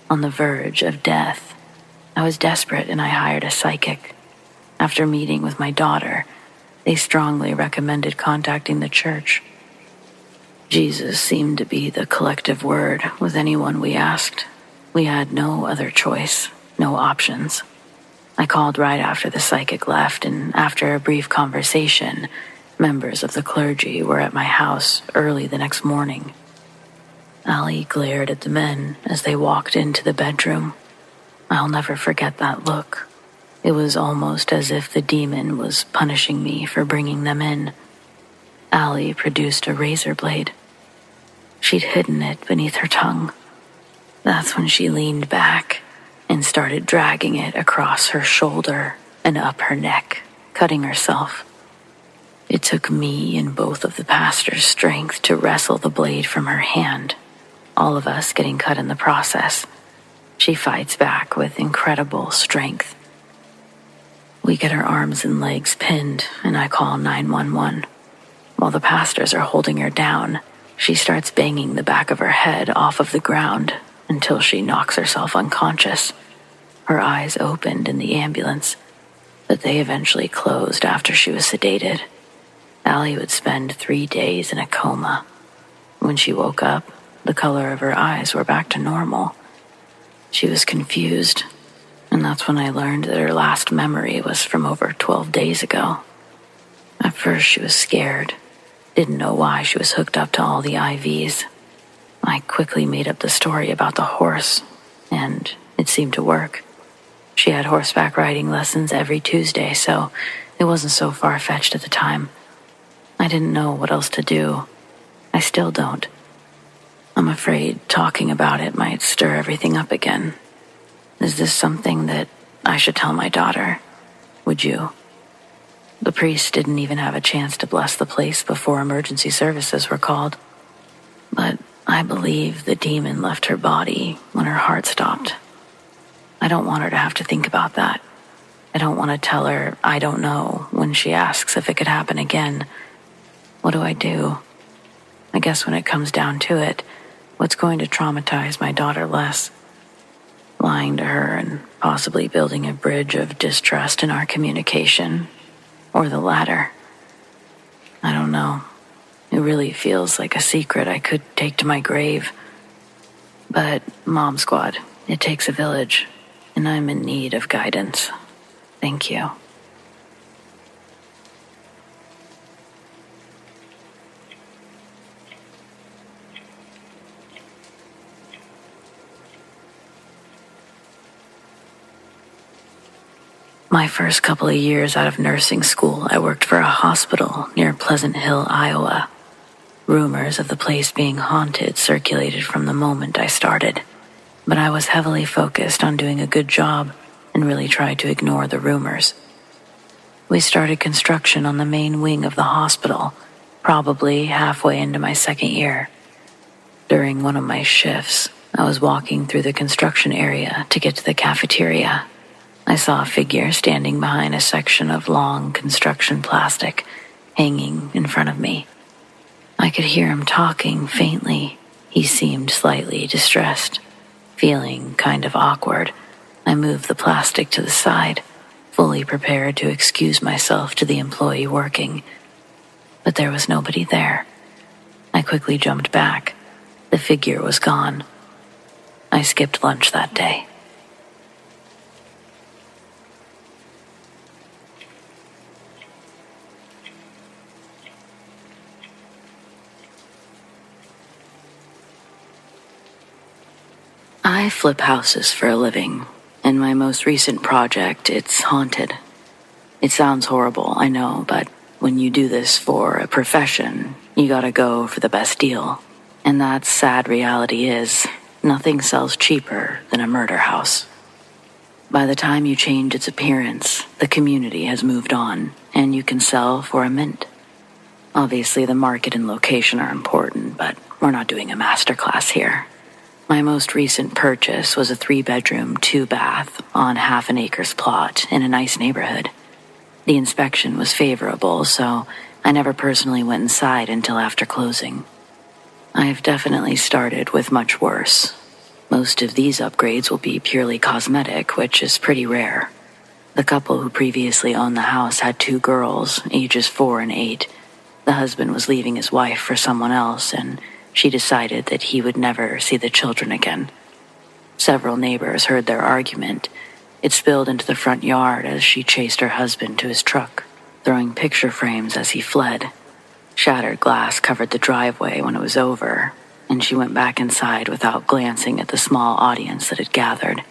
On the verge of death, I was desperate and I hired a psychic. After meeting with my daughter, they strongly recommended contacting the church. Jesus seemed to be the collective word with anyone we asked. We had no other choice, no options. I called right after the psychic left, and after a brief conversation, members of the clergy were at my house early the next morning. Allie glared at the men as they walked into the bedroom. I'll never forget that look. It was almost as if the demon was punishing me for bringing them in. Allie produced a razor blade. She'd hidden it beneath her tongue. That's when she leaned back and started dragging it across her shoulder and up her neck, cutting herself. It took me and both of the pastor's strength to wrestle the blade from her hand, all of us getting cut in the process. She fights back with incredible strength. We get her arms and legs pinned, and I call 911. While the pastors are holding her down, she starts banging the back of her head off of the ground until she knocks herself unconscious. Her eyes opened in the ambulance, but they eventually closed after she was sedated. Allie would spend 3 days in a coma. When she woke up, the color of her eyes were back to normal. She was confused, and that's when I learned that her last memory was from over 12 days ago. At first, she was scared, didn't know why she was hooked up to all the IVs. I quickly made up the story about the horse, and it seemed to work. She had horseback riding lessons every Tuesday, so it wasn't so far-fetched at the time. I didn't know what else to do. I still don't. I'm afraid talking about it might stir everything up again. Is this something that I should tell my daughter? Would you? The priest didn't even have a chance to bless the place before emergency services were called. But I believe the demon left her body when her heart stopped. I don't want her to have to think about that. I don't want to tell her I don't know when she asks if it could happen again. What do I do? I guess when it comes down to it, what's going to traumatize my daughter less? lying to her and possibly building a bridge of distrust in our communication, or the latter. I don't know. It really feels like a secret I could take to my grave. But, Mom Squad, it takes a village, and I'm in need of guidance. Thank you. My first couple of years out of nursing school, I worked for a hospital near Pleasant Hill, Iowa. Rumors of the place being haunted circulated from the moment I started, but I was heavily focused on doing a good job and really tried to ignore the rumors. We started construction on the main wing of the hospital, probably halfway into my second year. During one of my shifts, I was walking through the construction area to get to the cafeteria. I saw a figure standing behind a section of long construction plastic hanging in front of me. I could hear him talking faintly. He seemed slightly distressed. Feeling kind of awkward, I moved the plastic to the side, fully prepared to excuse myself to the employee working. But there was nobody there. I quickly jumped back. The figure was gone. I skipped lunch that day. I flip houses for a living. In my most recent project, it's haunted. It sounds horrible, I know, but when you do this for a profession, you gotta go for the best deal. And that sad reality is, nothing sells cheaper than a murder house. By the time you change its appearance, the community has moved on, and you can sell for a mint. Obviously, the market and location are important, but we're not doing a masterclass here. My most recent purchase was a 3-bedroom, 2-bath on half an acre's plot in a nice neighborhood. The inspection was favorable, so I never personally went inside until after closing. I've definitely started with much worse. Most of these upgrades will be purely cosmetic, which is pretty rare. The couple who previously owned the house had 2 girls, ages 4 and 8. The husband was leaving his wife for someone else, and she decided that he would never see the children again. Several neighbors heard their argument. It spilled into the front yard as she chased her husband to his truck, throwing picture frames as he fled. Shattered glass covered the driveway when it was over, and she went back inside without glancing at the small audience that had gathered.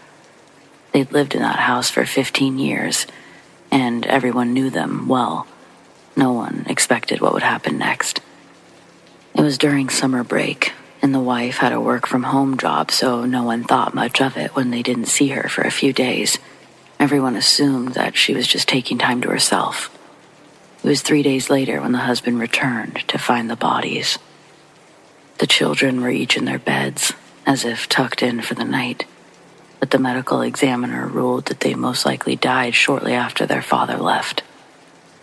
They'd lived in that house for 15 years, and everyone knew them well. No one expected what would happen next. It was during summer break, and the wife had a work-from-home job, so no one thought much of it when they didn't see her for a few days. Everyone assumed that she was just taking time to herself. It was 3 days later when the husband returned to find the bodies. The children were each in their beds, as if tucked in for the night, but the medical examiner ruled that they most likely died shortly after their father left.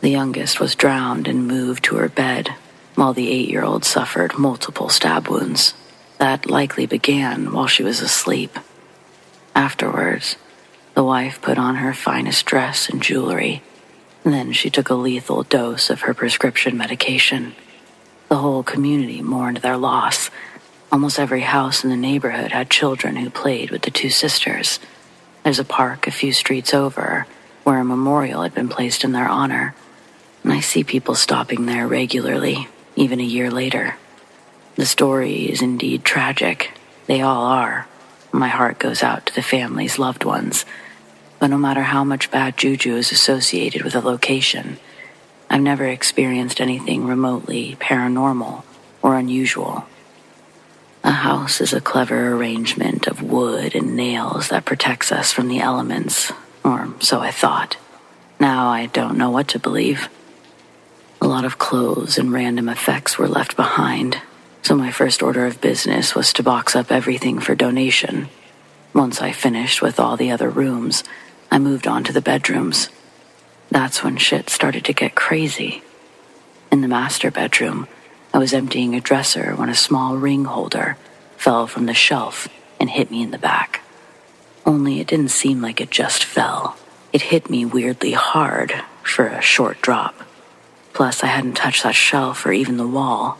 The youngest was drowned and moved to her bed, while the 8-year-old suffered multiple stab wounds that likely began while she was asleep. Afterwards, the wife put on her finest dress and jewelry. Then she took a lethal dose of her prescription medication. The whole community mourned their loss. Almost every house in the neighborhood had children who played with the 2 sisters. There's a park a few streets over where a memorial had been placed in their honor, and I see people stopping there regularly, even a year later. The story is indeed tragic. They all are. My heart goes out to the family's loved ones. But no matter how much bad juju is associated with a location, I've never experienced anything remotely paranormal or unusual. A house is a clever arrangement of wood and nails that protects us from the elements, or so I thought. Now I don't know what to believe. A lot of clothes and random effects were left behind, so my first order of business was to box up everything for donation. Once I finished with all the other rooms, I moved on to the bedrooms. That's when shit started to get crazy. In the master bedroom, I was emptying a dresser when a small ring holder fell from the shelf and hit me in the back. Only it didn't seem like it just fell. It hit me weirdly hard for a short drop. Plus, I hadn't touched that shelf or even the wall.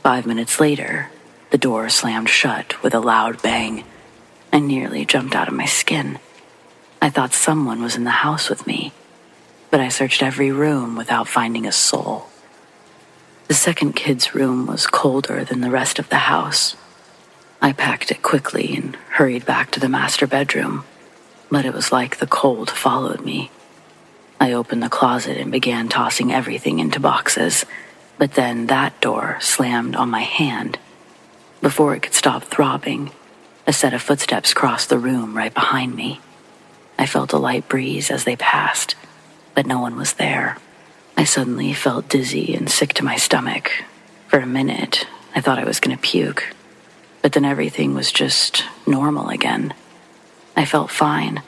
5 minutes later, the door slammed shut with a loud bang. I nearly jumped out of my skin. I thought someone was in the house with me, but I searched every room without finding a soul. The second kid's room was colder than the rest of the house. I packed it quickly and hurried back to the master bedroom, but it was like the cold followed me. I opened the closet and began tossing everything into boxes, but then that door slammed on my hand. Before it could stop throbbing, a set of footsteps crossed the room right behind me. I felt a light breeze as they passed, but no one was there. I suddenly felt dizzy and sick to my stomach. For a minute, I thought I was going to puke, but then everything was just normal again. I felt fine.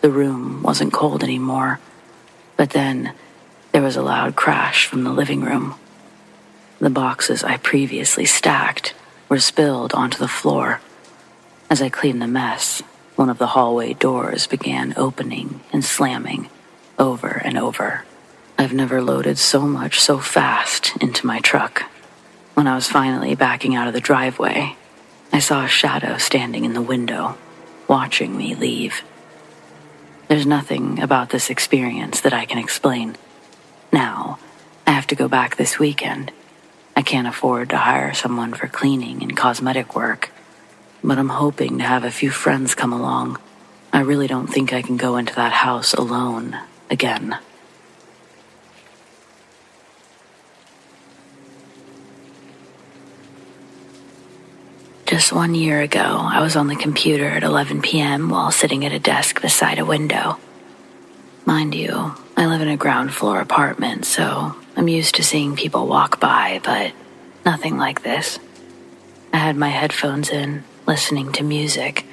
The room wasn't cold anymore, but then there was a loud crash from the living room. The boxes I previously stacked were spilled onto the floor. As I cleaned the mess, one of the hallway doors began opening and slamming over and over. I've never loaded so much so fast into my truck. When I was finally backing out of the driveway, I saw a shadow standing in the window, watching me leave. There's nothing about this experience that I can explain. Now, I have to go back this weekend. I can't afford to hire someone for cleaning and cosmetic work, but I'm hoping to have a few friends come along. I really don't think I can go into that house alone again. Just 1 year ago, I was on the computer at 11 p.m. while sitting at a desk beside a window. Mind you, I live in a ground floor apartment, so I'm used to seeing people walk by, but nothing like this. I had my headphones in, listening to music,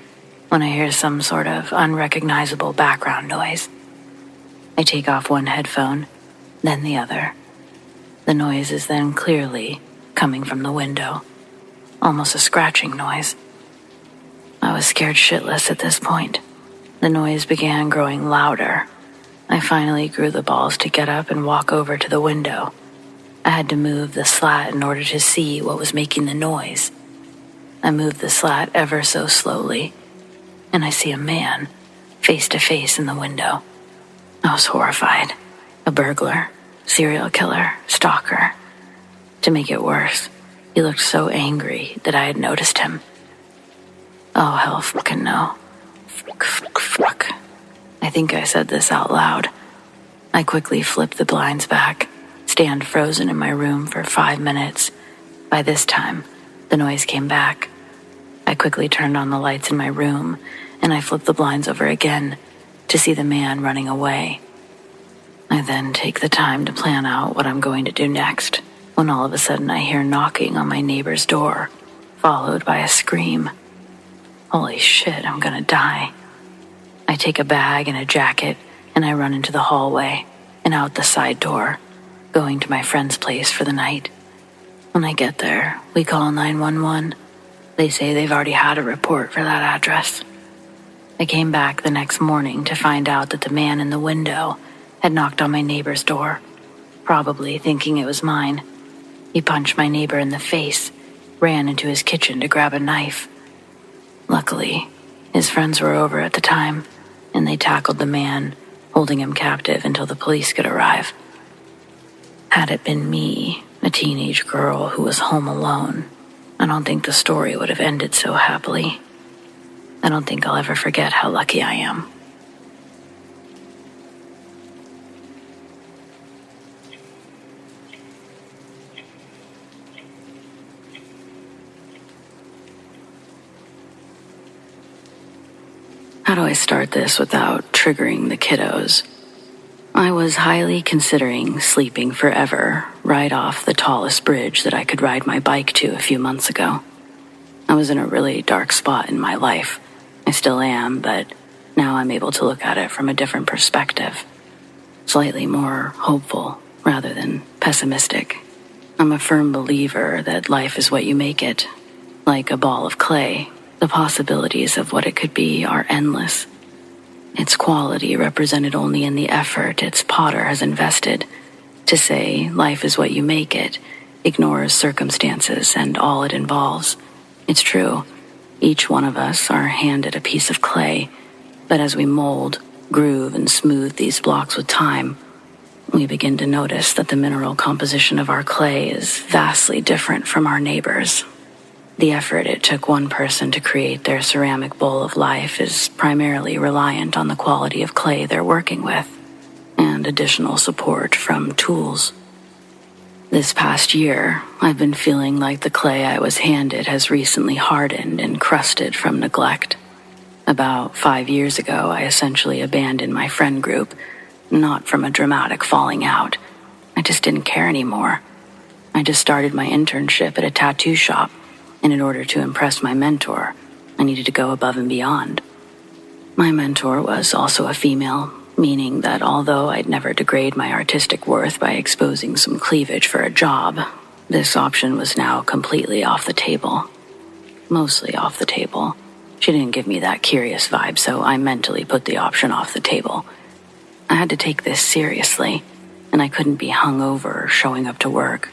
when I hear some sort of unrecognizable background noise. I take off one headphone, then the other. The noise is then clearly coming from the window, almost a scratching noise. I was scared shitless at this point. The noise began growing louder. I finally grew the balls to get up and walk over to the window. I had to move the slat in order to see what was making the noise. I moved the slat ever so slowly, and I see a man face to face in the window. I was horrified. A burglar, serial killer, stalker. To make it worse, he looked so angry that I had noticed him. Oh, hell fucking no. Fuck. I think I said this out loud. I quickly flipped the blinds back, stand frozen in my room for 5 minutes. By this time, the noise came back. I quickly turned on the lights in my room, and I flipped the blinds over again to see the man running away. I then take the time to plan out what I'm going to do next, when all of a sudden I hear knocking on my neighbor's door, followed by a scream. Holy shit, I'm gonna die. I take a bag and a jacket, and I run into the hallway and out the side door, going to my friend's place for the night. When I get there, we call 911. They say they've already had a report for that address. I came back the next morning to find out that the man in the window had knocked on my neighbor's door, probably thinking it was mine. He punched my neighbor in the face, ran into his kitchen to grab a knife. Luckily, his friends were over at the time, and they tackled the man, holding him captive until the police could arrive. Had it been me, a teenage girl who was home alone, I don't think the story would have ended so happily. I don't think I'll ever forget how lucky I am. How do I start this without triggering the kiddos? I was highly considering sleeping forever right off the tallest bridge that I could ride my bike to a few months ago. I was in a really dark spot in my life. I still am, but now I'm able to look at it from a different perspective. Slightly more hopeful rather than pessimistic. I'm a firm believer that life is what you make it, like a ball of clay. The possibilities of what it could be are endless. Its quality represented only in the effort its potter has invested. To say life is what you make it ignores circumstances and all it involves. It's true. Each one of us are handed a piece of clay, but as we mold, groove, and smooth these blocks with time, we begin to notice that the mineral composition of our clay is vastly different from our neighbors. The effort it took one person to create their ceramic bowl of life is primarily reliant on the quality of clay they're working with, and additional support from tools. This past year, I've been feeling like the clay I was handed has recently hardened and crusted from neglect. About 5 years ago, I essentially abandoned my friend group, not from a dramatic falling out. I just didn't care anymore. I just started my internship at a tattoo shop, and in order to impress my mentor, I needed to go above and beyond. My mentor was also a female, meaning that although I'd never degrade my artistic worth by exposing some cleavage for a job, this option was now completely off the table. Mostly off the table. She didn't give me that curious vibe, so I mentally put the option off the table. I had to take this seriously, and I couldn't be hungover or showing up to work.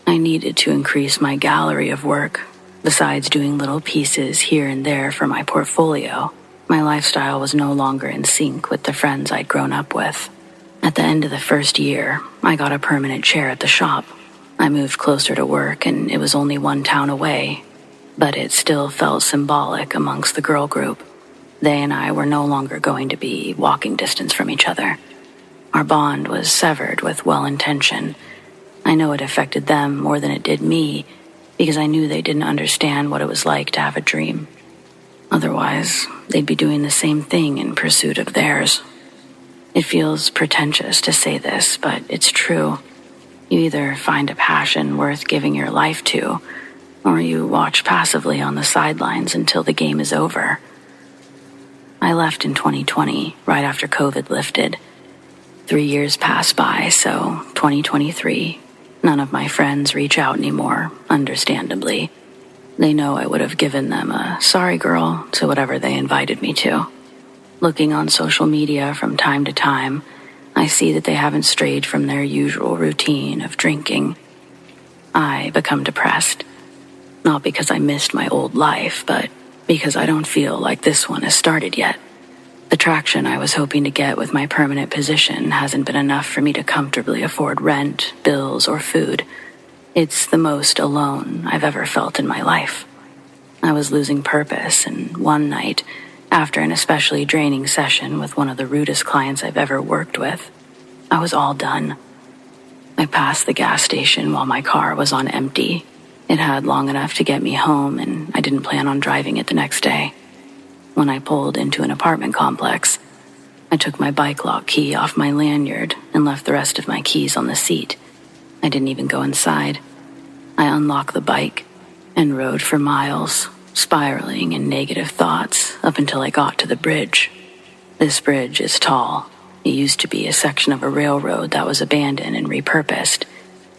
I needed to increase my gallery of work. Besides doing little pieces here and there for my portfolio, my lifestyle was no longer in sync with the friends I'd grown up with. At the end of the first year, I got a permanent chair at the shop. I moved closer to work, and it was only 1 town away, but it still felt symbolic amongst the girl group. They and I were no longer going to be walking distance from each other. Our bond was severed with well-intention. I know it affected them more than it did me, because I knew they didn't understand what it was like to have a dream. Otherwise, they'd be doing the same thing in pursuit of theirs. It feels pretentious to say this, but it's true. You either find a passion worth giving your life to, or you watch passively on the sidelines until the game is over. I left in 2020, right after COVID lifted. 3 years passed by, so 2023, none of my friends reach out anymore, understandably. They know I would have given them a sorry girl to whatever they invited me to. Looking on social media from time to time, I see that they haven't strayed from their usual routine of drinking. I become depressed. Not because I missed my old life, but because I don't feel like this one has started yet. The traction I was hoping to get with my permanent position hasn't been enough for me to comfortably afford rent, bills, or food. It's the most alone I've ever felt in my life. I was losing purpose, and one night, after an especially draining session with one of the rudest clients I've ever worked with, I was all done. I passed the gas station while my car was on empty. It had long enough to get me home, and I didn't plan on driving it the next day. When I pulled into an apartment complex, I took my bike lock key off my lanyard and left the rest of my keys on the seat. I didn't even go inside. I unlocked the bike and rode for miles, spiraling in negative thoughts up until I got to the bridge. This bridge is tall. It used to be a section of a railroad that was abandoned and repurposed.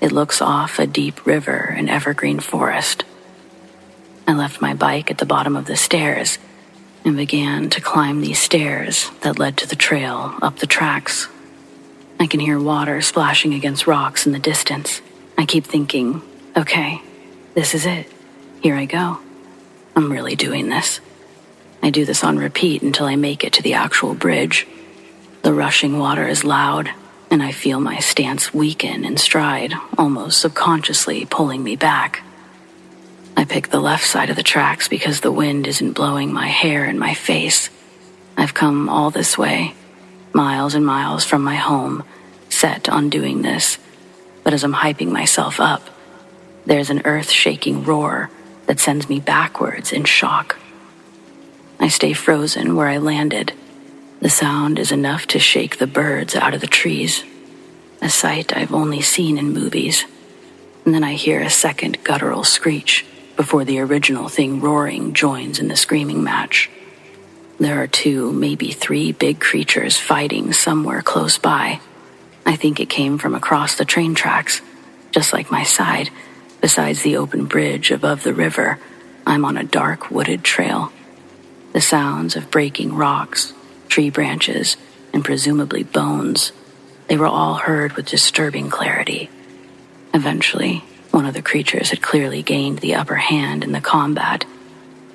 It looks off a deep river and evergreen forest. I left my bike at the bottom of the stairs and began to climb these stairs that led to the trail up the tracks. I can hear water splashing against rocks in the distance. I keep thinking, okay, this is it. Here I go. I'm really doing this. I do this on repeat until I make it to the actual bridge. The rushing water is loud, and I feel my stance weaken in stride, almost subconsciously pulling me back. I pick the left side of the tracks because the wind isn't blowing my hair in my face. I've come all this way, miles and miles from my home, set on doing this. But as I'm hyping myself up, there's an earth-shaking roar that sends me backwards in shock. I stay frozen where I landed. The sound is enough to shake the birds out of the trees, a sight I've only seen in movies. And then I hear a second guttural screech before the original thing roaring joins in the screaming match. There are 2, maybe 3 big creatures fighting somewhere close by. I think it came from across the train tracks, just like my side, besides the open bridge above the river. I'm on a dark wooded trail. The sounds of breaking rocks, tree branches, and presumably bones, they were all heard with disturbing clarity. Eventually, one of the creatures had clearly gained the upper hand in the combat,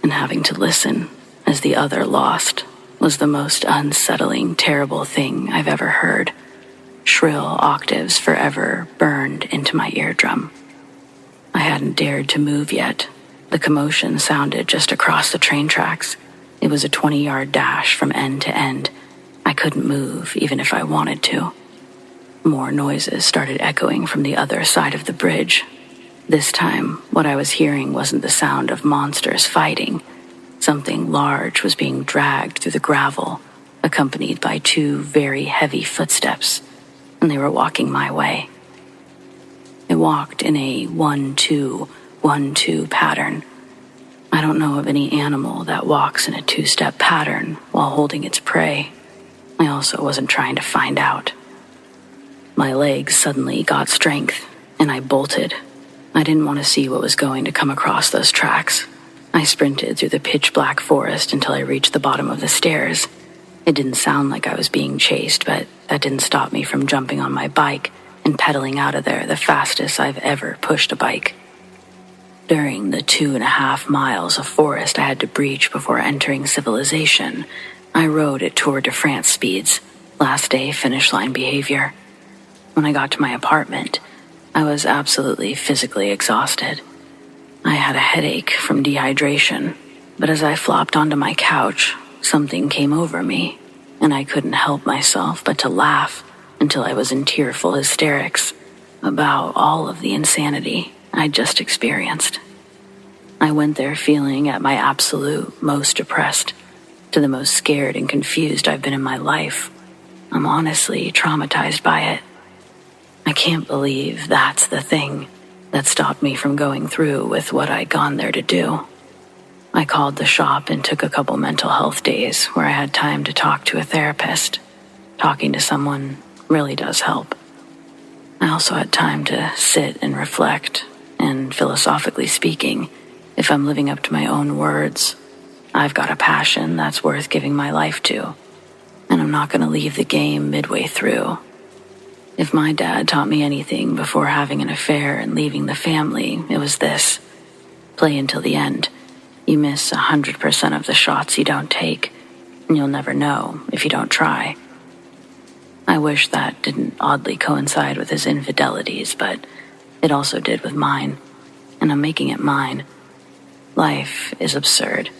and having to listen as the other lost was the most unsettling, terrible thing I've ever heard. Shrill octaves forever burned into my eardrum. I hadn't dared to move yet. The commotion sounded just across the train tracks. It was a 20-yard dash from end to end. I couldn't move even if I wanted to. More noises started echoing from the other side of the bridge. This time, what I was hearing wasn't the sound of monsters fighting. Something large was being dragged through the gravel, accompanied by 2 very heavy footsteps, and they were walking my way. It walked in a 1-2, 1-2 pattern. I don't know of any animal that walks in a 2-step pattern while holding its prey. I also wasn't trying to find out. My legs suddenly got strength, and I bolted. I didn't want to see what was going to come across those tracks. I sprinted through the pitch-black forest until I reached the bottom of the stairs. It didn't sound like I was being chased, but that didn't stop me from jumping on my bike and pedaling out of there the fastest I've ever pushed a bike. During the 2.5 miles of forest I had to breach before entering civilization, I rode at Tour de France speeds, last day finish line behavior. When I got to my apartment, I was absolutely physically exhausted. I had a headache from dehydration, but as I flopped onto my couch, something came over me, and I couldn't help myself but to laugh until I was in tearful hysterics about all of the insanity I'd just experienced. I went there feeling at my absolute most depressed, to the most scared and confused I've been in my life. I'm honestly traumatized by it. I can't believe that's the thing that stopped me from going through with what I'd gone there to do. I called the shop and took a couple mental health days where I had time to talk to a therapist. Talking to someone really does help. I also had time to sit and reflect, and philosophically speaking, if I'm living up to my own words, I've got a passion that's worth giving my life to, and I'm not going to leave the game midway through. If my dad taught me anything before having an affair and leaving the family, it was this: play until the end. You miss 100% of the shots you don't take, and you'll never know if you don't try. I wish that didn't oddly coincide with his infidelities, but it also did with mine, and I'm making it mine. Life is absurd,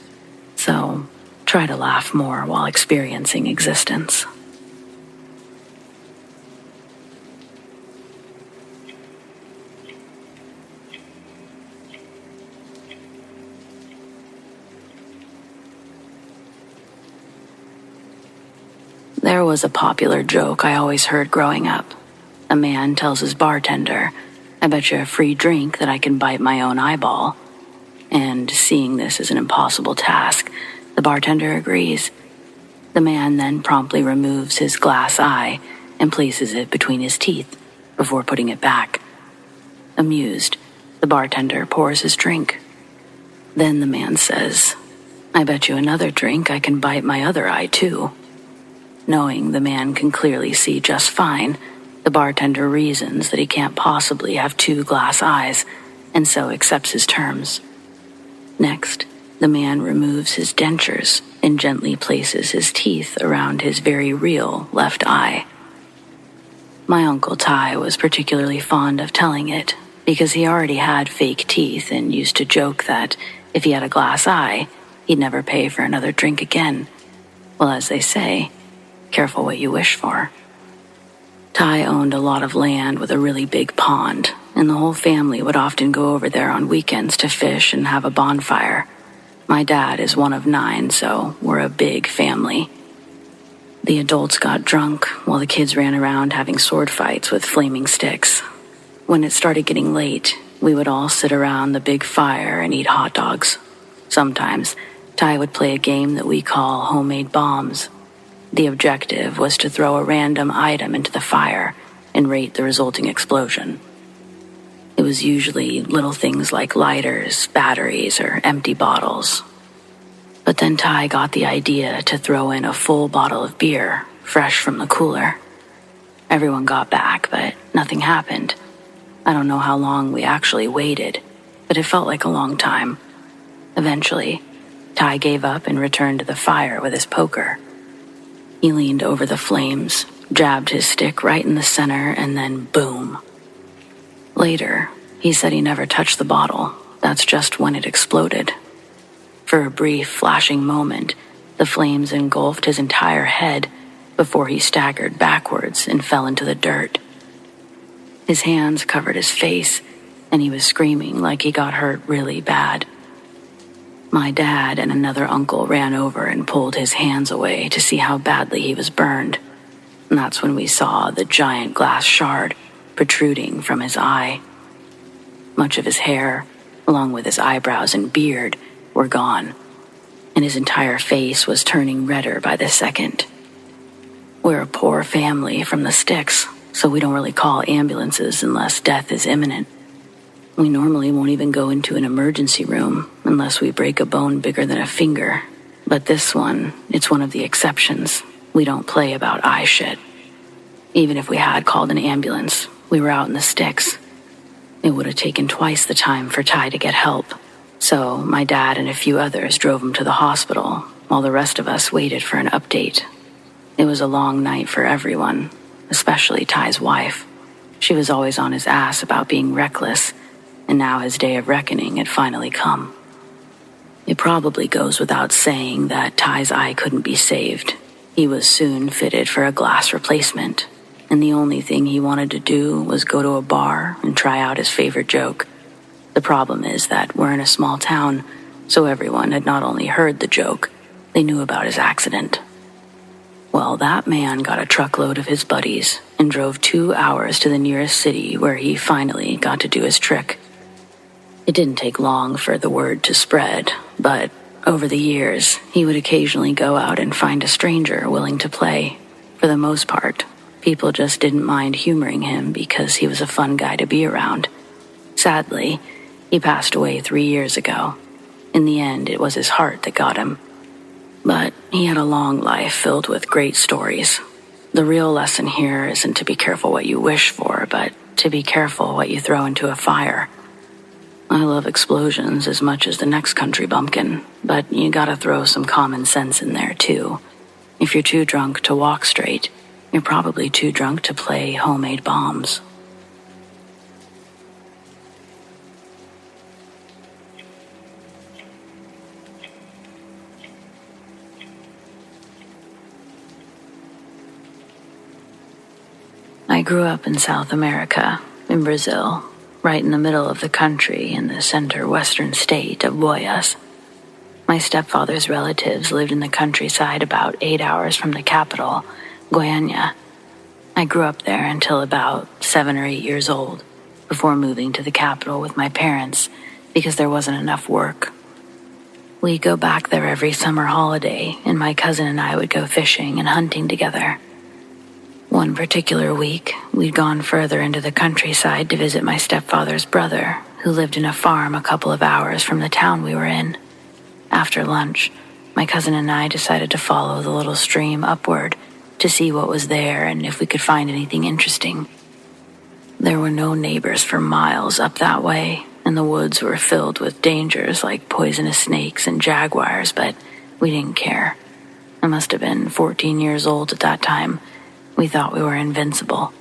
so try to laugh more while experiencing existence. There was a popular joke I always heard growing up. A man tells his bartender, "I bet you a free drink that I can bite my own eyeball." And seeing this as an impossible task, the bartender agrees. The man then promptly removes his glass eye and places it between his teeth before putting it back. Amused, the bartender pours his drink. Then the man says, "I bet you another drink I can bite my other eye too." Knowing the man can clearly see just fine, the bartender reasons that he can't possibly have 2 glass eyes, and so accepts his terms. Next, the man removes his dentures and gently places his teeth around his very real left eye. My Uncle Ty was particularly fond of telling it because he already had fake teeth and used to joke that if he had a glass eye, he'd never pay for another drink again. Well, as they say, careful what you wish for. Ty owned a lot of land with a really big pond, and the whole family would often go over there on weekends to fish and have a bonfire. My dad is one of 9, so we're a big family. The adults got drunk while the kids ran around having sword fights with flaming sticks. When it started getting late, we would all sit around the big fire and eat hot dogs. Sometimes, Ty would play a game that we call homemade bombs. The objective was to throw a random item into the fire and rate the resulting explosion. It was usually little things like lighters, batteries, or empty bottles. But then Ty got the idea to throw in a full bottle of beer, fresh from the cooler. Everyone got back, but nothing happened. I don't know how long we actually waited, but it felt like a long time. Eventually, Ty gave up and returned to the fire with his poker. He leaned over the flames, jabbed his stick right in the center, and then boom. Later, he said he never touched the bottle. That's just when it exploded. For a brief, flashing moment, the flames engulfed his entire head before he staggered backwards and fell into the dirt. His hands covered his face, and he was screaming like he got hurt really bad. My dad and another uncle ran over and pulled his hands away to see how badly he was burned. And that's when we saw the giant glass shard protruding from his eye. Much of his hair, along with his eyebrows and beard, were gone, and his entire face was turning redder by the second. We're a poor family from the sticks, so we don't really call ambulances unless death is imminent. We normally won't even go into an emergency room unless we break a bone bigger than a finger. But this one, it's one of the exceptions. We don't play about eye shit. Even if we had called an ambulance, we were out in the sticks. It would have taken twice the time for Ty to get help. So my dad and a few others drove him to the hospital, while the rest of us waited for an update. It was a long night for everyone, especially Ty's wife. She was always on his ass about being reckless, and now his day of reckoning had finally come. It probably goes without saying that Ty's eye couldn't be saved. He was soon fitted for a glass replacement, and the only thing he wanted to do was go to a bar and try out his favorite joke. The problem is that we're in a small town, so everyone had not only heard the joke, they knew about his accident. Well, that man got a truckload of his buddies and drove 2 hours to the nearest city where he finally got to do his trick. It didn't take long for the word to spread, but over the years, he would occasionally go out and find a stranger willing to play. For the most part, people just didn't mind humoring him because he was a fun guy to be around. Sadly, he passed away 3 years ago. In the end, it was his heart that got him. But he had a long life filled with great stories. The real lesson here isn't to be careful what you wish for, but to be careful what you throw into a fire. I love explosions as much as the next country bumpkin, but you gotta throw some common sense in there too. If you're too drunk to walk straight, you're probably too drunk to play homemade bombs. I grew up in South America, in Brazil, right in the middle of the country in the center-western state of Goiás. My stepfather's relatives lived in the countryside about 8 hours from the capital, Goiânia. I grew up there until about 7 or 8 years old, before moving to the capital with my parents because there wasn't enough work. We'd go back there every summer holiday, and my cousin and I would go fishing and hunting together. One particular week, we'd gone further into the countryside to visit my stepfather's brother, who lived in a farm a couple of hours from the town we were in. After lunch, my cousin and I decided to follow the little stream upward to see what was there and if we could find anything interesting. There were no neighbors for miles up that way, and the woods were filled with dangers like poisonous snakes and jaguars, but we didn't care. I must have been 14 years old at that time. We thought we were invincible.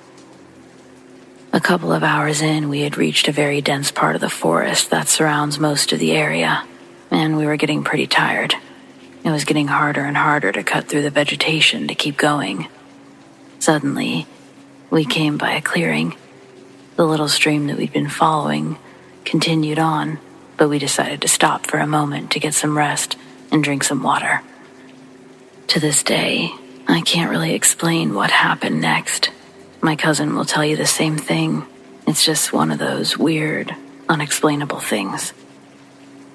A couple of hours in, we had reached a very dense part of the forest that surrounds most of the area, and we were getting pretty tired. It was getting harder and harder to cut through the vegetation to keep going. Suddenly, we came by a clearing. The little stream that we'd been following continued on, but we decided to stop for a moment to get some rest and drink some water. To this day, I can't really explain what happened next. My cousin will tell you the same thing. It's just one of those weird, unexplainable things.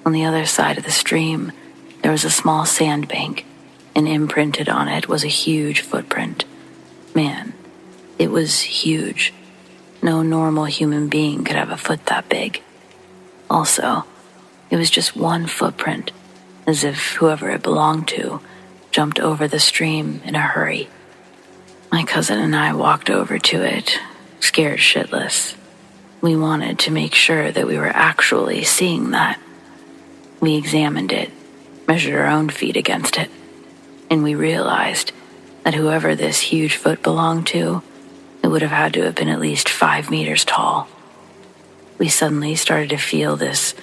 On the other side of the stream, there was a small sandbank, and imprinted on it was a huge footprint. Man, it was huge. no normal human being could have a foot that big. Also, it was just one footprint, as if whoever it belonged to jumped over the stream in a hurry. My cousin and I walked over to it, scared shitless. We wanted to make sure that we were actually seeing that. We examined it, measured our own feet against it, and we realized that whoever this huge foot belonged to, it would have had to have been at least 5 meters tall. We suddenly started to feel this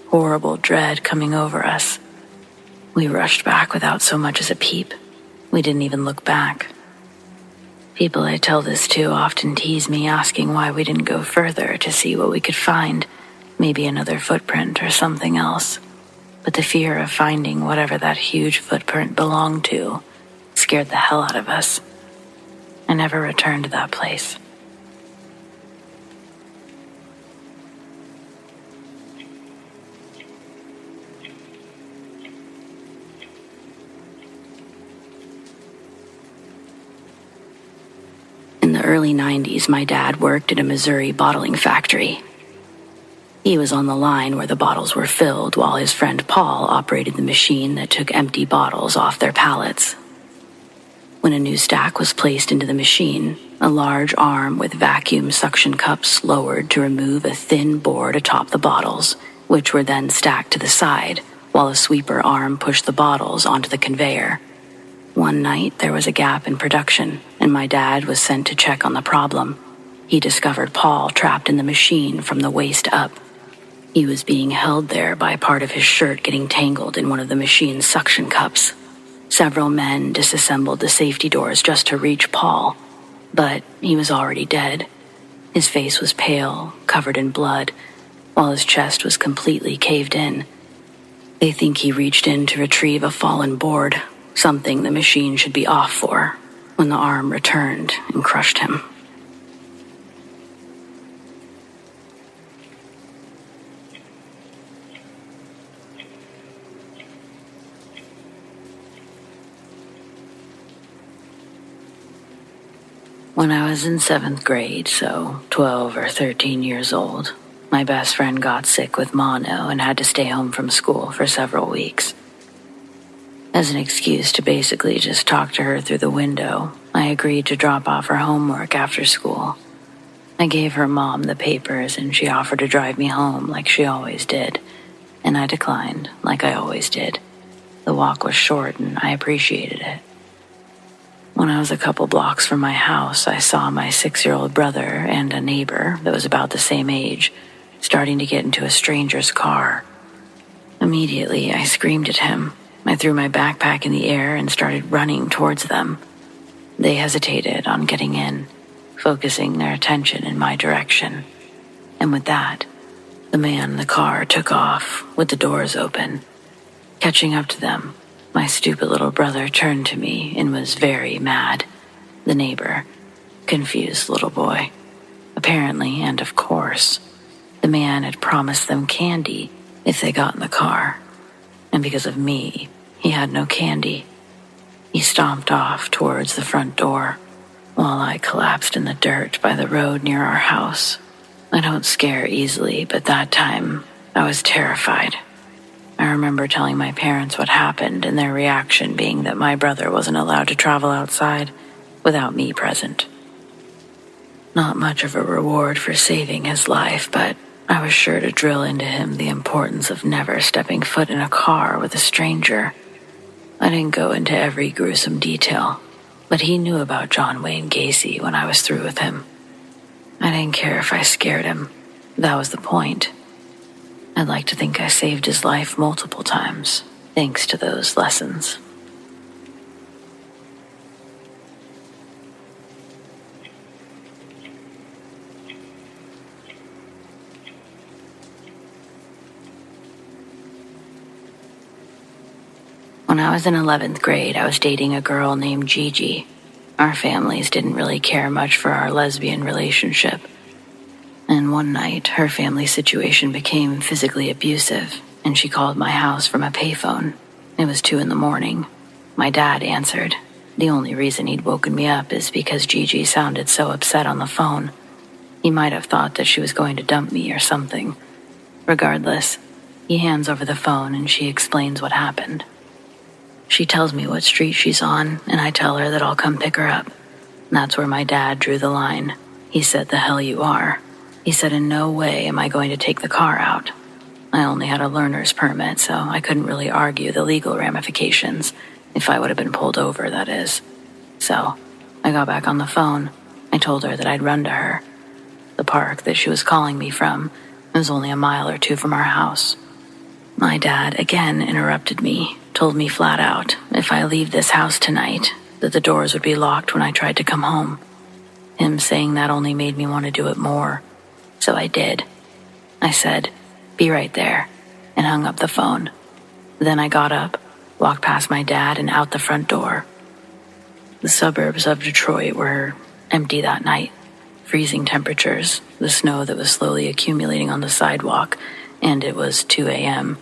horrible dread coming over us. We rushed back without so much as a peep. We didn't even look back. People I tell this to often tease me, asking why we didn't go further to see what we could find, maybe another footprint or something else. But the fear of finding whatever that huge footprint belonged to scared the hell out of us. I never returned to that place. In the early 90s, my dad worked at a Missouri bottling factory. He was on the line where the bottles were filled while his friend Paul operated the machine that took empty bottles off their pallets. When a new stack was placed into the machine, a large arm with vacuum suction cups lowered to remove a thin board atop the bottles, which were then stacked to the side, while a sweeper arm pushed the bottles onto the conveyor. One night, there was a gap in production, and my dad was sent to check on the problem. He discovered Paul trapped in the machine from the waist up. He was being held there by part of his shirt getting tangled in one of the machine's suction cups. Several men disassembled the safety doors just to reach Paul, but he was already dead. His face was pale, covered in blood, while his chest was completely caved in. They think he reached in to retrieve a fallen board, something the machine should be off for, when the arm returned and crushed him. When I was in 7th grade, so 12 or 13 years old, my best friend got sick with mono and had to stay home from school for several weeks. As an excuse to basically just talk to her through the window, I agreed to drop off her homework after school. I gave her mom the papers and she offered to drive me home like she always did, and I declined like I always did. The walk was short and I appreciated it. When I was a couple blocks from my house, I saw my 6-year-old brother and a neighbor that was about the same age starting to get into a stranger's car. Immediately, I screamed at him. I threw my backpack in the air and started running towards them. They hesitated on getting in, focusing their attention in my direction. And with that, the man in the car took off with the doors open. Catching up to them, my stupid little brother turned to me and was very mad. The neighbor, confused little boy. Apparently, and of course, the man had promised them candy if they got in the car. And because of me, he had no candy. He stomped off towards the front door, while I collapsed in the dirt by the road near our house. I don't scare easily, but that time, I was terrified. I remember telling my parents what happened and their reaction being that my brother wasn't allowed to travel outside without me present. Not much of a reward for saving his life, but I was sure to drill into him the importance of never stepping foot in a car with a stranger. I didn't go into every gruesome detail, but he knew about John Wayne Gacy when I was through with him. I didn't care if I scared him. That was the point. I'd like to think I saved his life multiple times, thanks to those lessons. When I was in 11th grade, I was dating a girl named Gigi. Our families didn't really care much for our lesbian relationship. And one night, her family situation became physically abusive, and she called my house from a payphone. It was 2 a.m. My dad answered. The only reason he'd woken me up is because Gigi sounded so upset on the phone. He might have thought that she was going to dump me or something. Regardless, he hands over the phone and she explains what happened. She tells me what street she's on, and I tell her that I'll come pick her up. That's where my dad drew the line. He said, "The hell you are." He said, "In no way am I going to take the car out." I only had a learner's permit, so I couldn't really argue the legal ramifications, if I would have been pulled over, that is. So, I got back on the phone. I told her that I'd run to her. The park that she was calling me from was only a mile or two from our house. My dad again interrupted me, told me flat out, if I leave this house tonight, that the doors would be locked when I tried to come home. Him saying that only made me want to do it more. So I did. I said, "Be right there," and hung up the phone. Then I got up, walked past my dad and out the front door. The suburbs of Detroit were empty that night. Freezing temperatures, the snow that was slowly accumulating on the sidewalk, and it was 2 a.m.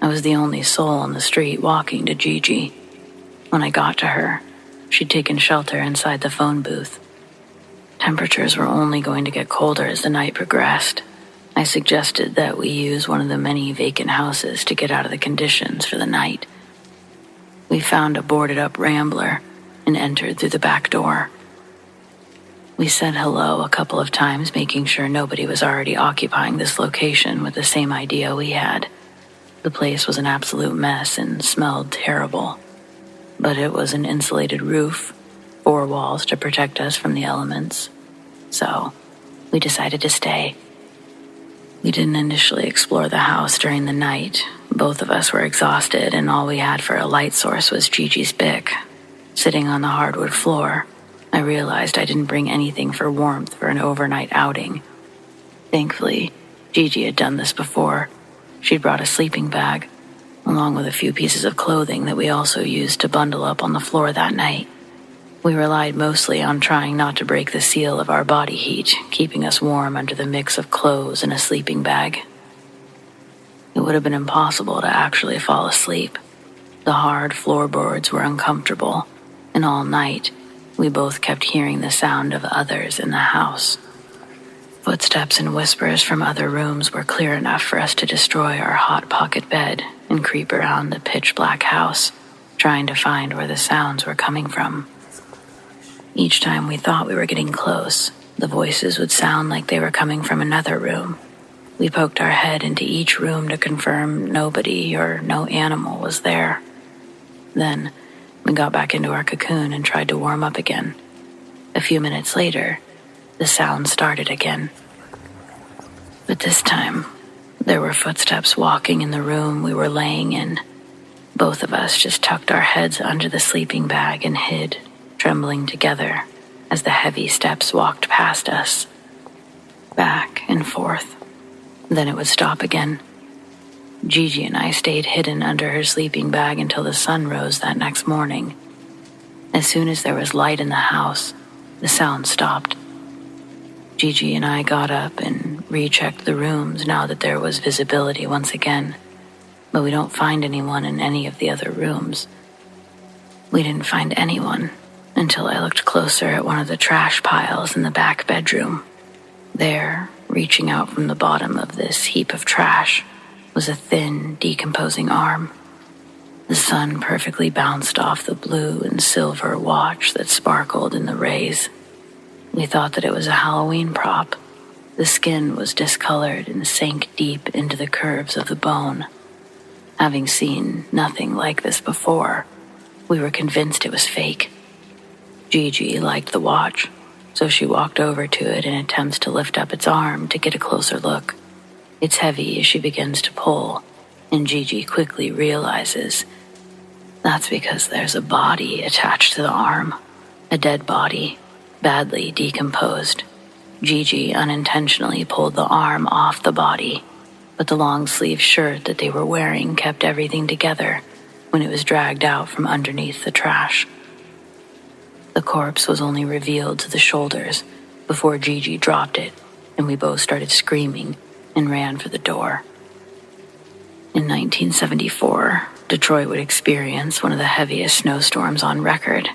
I was the only soul on the street walking to Gigi. When I got to her, she'd taken shelter inside the phone booth. Temperatures were only going to get colder as the night progressed. I suggested that we use one of the many vacant houses to get out of the conditions for the night. We found a boarded-up Rambler and entered through the back door. We said hello a couple of times, making sure nobody was already occupying this location with the same idea we had. The place was an absolute mess and smelled terrible. But it was an insulated roof, 4 walls to protect us from the elements. So, we decided to stay. We didn't initially explore the house during the night. Both of us were exhausted, and all we had for a light source was Gigi's Bic. Sitting on the hardwood floor, I realized I didn't bring anything for warmth for an overnight outing. Thankfully, Gigi had done this before. She'd brought a sleeping bag, along with a few pieces of clothing that we also used to bundle up on the floor that night. We relied mostly on trying not to break the seal of our body heat, keeping us warm under the mix of clothes and a sleeping bag. It would have been impossible to actually fall asleep. The hard floorboards were uncomfortable, and all night, we both kept hearing the sound of others in the house. Footsteps and whispers from other rooms were clear enough for us to destroy our hot pocket bed and creep around the pitch-black house, trying to find where the sounds were coming from. Each time we thought we were getting close, the voices would sound like they were coming from another room. We poked our head into each room to confirm nobody or no animal was there. Then, we got back into our cocoon and tried to warm up again. A few minutes later, the sound started again. But this time, there were footsteps walking in the room we were laying in. Both of us just tucked our heads under the sleeping bag and hid, trembling together as the heavy steps walked past us. Back and forth. Then it would stop again. Gigi and I stayed hidden under her sleeping bag until the sun rose that next morning. As soon as there was light in the house, the sound stopped. Gigi and I got up and rechecked the rooms now that there was visibility once again, but we don't find anyone in any of the other rooms. We didn't find anyone until I looked closer at one of the trash piles in the back bedroom. There, reaching out from the bottom of this heap of trash, was a thin, decomposing arm. The sun perfectly bounced off the blue and silver watch that sparkled in the rays. We thought that it was a Halloween prop. The skin was discolored and sank deep into the curves of the bone. Having seen nothing like this before, we were convinced it was fake. Gigi liked the watch, so she walked over to it and attempts to lift up its arm to get a closer look. It's heavy as she begins to pull, and Gigi quickly realizes that's because there's a body attached to the arm, a dead body, badly decomposed. Gigi unintentionally pulled the arm off the body, but the long-sleeve shirt that they were wearing kept everything together when it was dragged out from underneath the trash. The corpse was only revealed to the shoulders before Gigi dropped it, and we both started screaming and ran for the door. In 1974, Detroit would experience one of the heaviest snowstorms on record.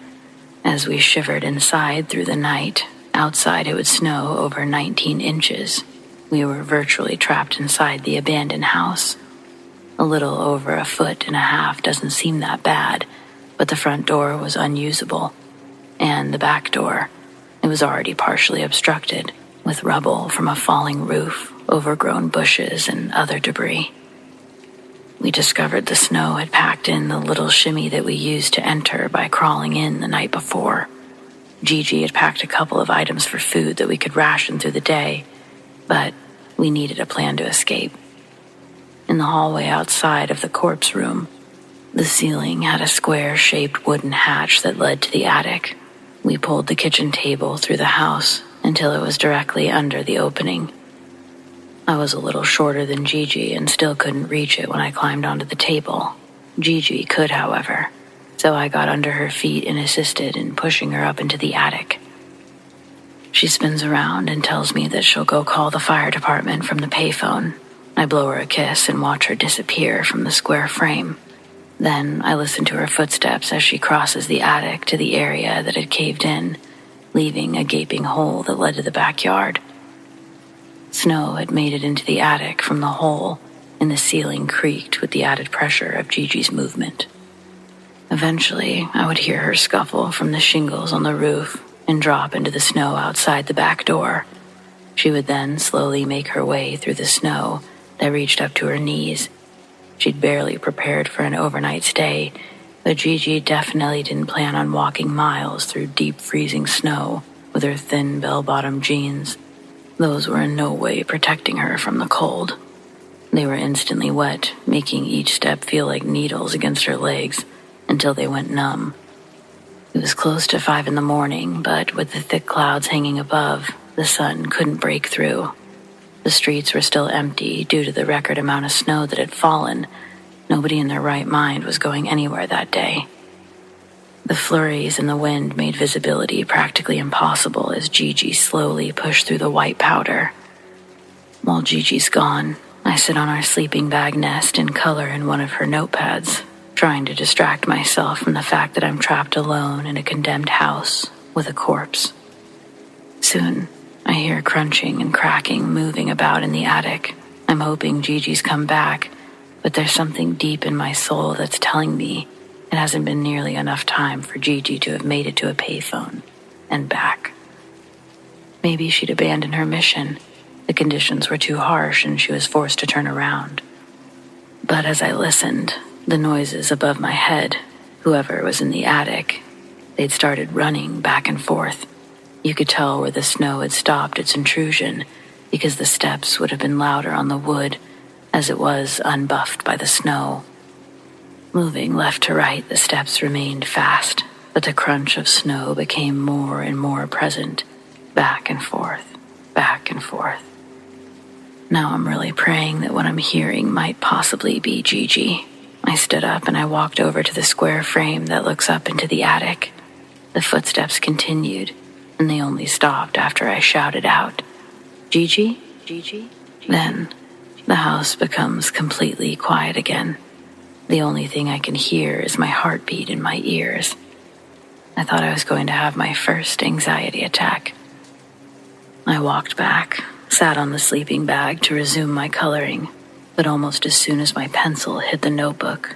As we shivered inside through the night, Outside it would snow over 19 inches. We were virtually trapped inside the abandoned house. A little over 1.5 feet doesn't seem that bad, but the front door was unusable. And the back door, it was already partially obstructed, with rubble from a falling roof, overgrown bushes, and other debris. We discovered the snow had packed in the little shimmy that we used to enter by crawling in the night before. Gigi had packed a couple of items for food that we could ration through the day, but we needed a plan to escape. In the hallway outside of the corpse room, the ceiling had a square-shaped wooden hatch that led to the attic. We pulled the kitchen table through the house until it was directly under the opening. I was a little shorter than Gigi and still couldn't reach it when I climbed onto the table. Gigi could, however, so I got under her feet and assisted in pushing her up into the attic. She spins around and tells me that she'll go call the fire department from the payphone. I blow her a kiss and watch her disappear from the square frame. Then I listen to her footsteps as she crosses the attic to the area that had caved in, leaving a gaping hole that led to the backyard. Snow had made it into the attic from the hole, and the ceiling creaked with the added pressure of Gigi's movement. Eventually, I would hear her scuffle from the shingles on the roof and drop into the snow outside the back door. She would then slowly make her way through the snow that reached up to her knees. She'd barely prepared for an overnight stay, but Gigi definitely didn't plan on walking miles through deep freezing snow with her thin bell-bottom jeans. Those were in no way protecting her from the cold. They were instantly wet, making each step feel like needles against her legs until they went numb. It was close to 5 a.m, but with the thick clouds hanging above, the sun couldn't break through. The streets were still empty due to the record amount of snow that had fallen. Nobody in their right mind was going anywhere that day. The flurries and the wind made visibility practically impossible as Gigi slowly pushed through the white powder. While Gigi's gone, I sit on our sleeping bag nest and color in one of her notepads, trying to distract myself from the fact that I'm trapped alone in a condemned house with a corpse. Soon, I hear crunching and cracking moving about in the attic. I'm hoping Gigi's come back, but there's something deep in my soul that's telling me it hasn't been nearly enough time for Gigi to have made it to a payphone and back. Maybe she'd abandoned her mission. The conditions were too harsh and she was forced to turn around. But as I listened, the noises above my head, whoever was in the attic, they'd started running back and forth. You could tell where the snow had stopped its intrusion because the steps would have been louder on the wood as it was unbuffed by the snow. Moving left to right, the steps remained fast, but the crunch of snow became more and more present, back and forth, back and forth. Now I'm really praying that what I'm hearing might possibly be Gigi. I stood up and I walked over to the square frame that looks up into the attic. The footsteps continued, and they only stopped after I shouted out, "Gigi? Gigi?" Then, the house becomes completely quiet again. The only thing I can hear is my heartbeat in my ears. I thought I was going to have my first anxiety attack. I walked back, sat on the sleeping bag to resume my coloring, but almost as soon as my pencil hit the notebook,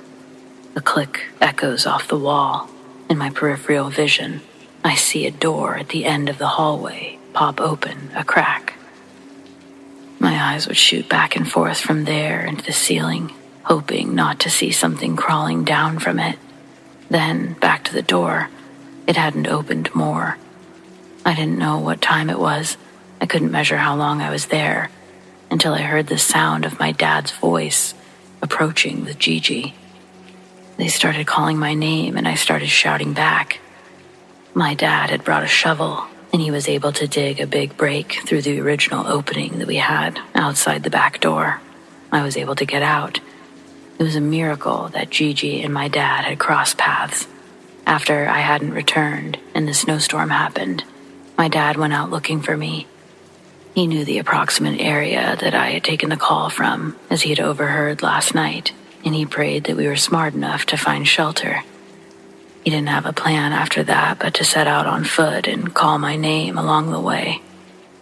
the click echoes off the wall. In my peripheral vision, I see a door at the end of the hallway pop open a crack. My eyes would shoot back and forth from there into the ceiling, hoping not to see something crawling down from it. Then back to the door. It hadn't opened more. I didn't know what time it was. I couldn't measure how long I was there until I heard the sound of my dad's voice approaching with Gigi. They started calling my name and I started shouting back. My dad had brought a shovel and he was able to dig a big break through the original opening that we had outside the back door. I was able to get out. It was a miracle that Gigi and my dad had crossed paths. After I hadn't returned and the snowstorm happened, my dad went out looking for me. He knew the approximate area that I had taken the call from, as he had overheard last night, and he prayed that we were smart enough to find shelter. He didn't have a plan after that but to set out on foot and call my name along the way.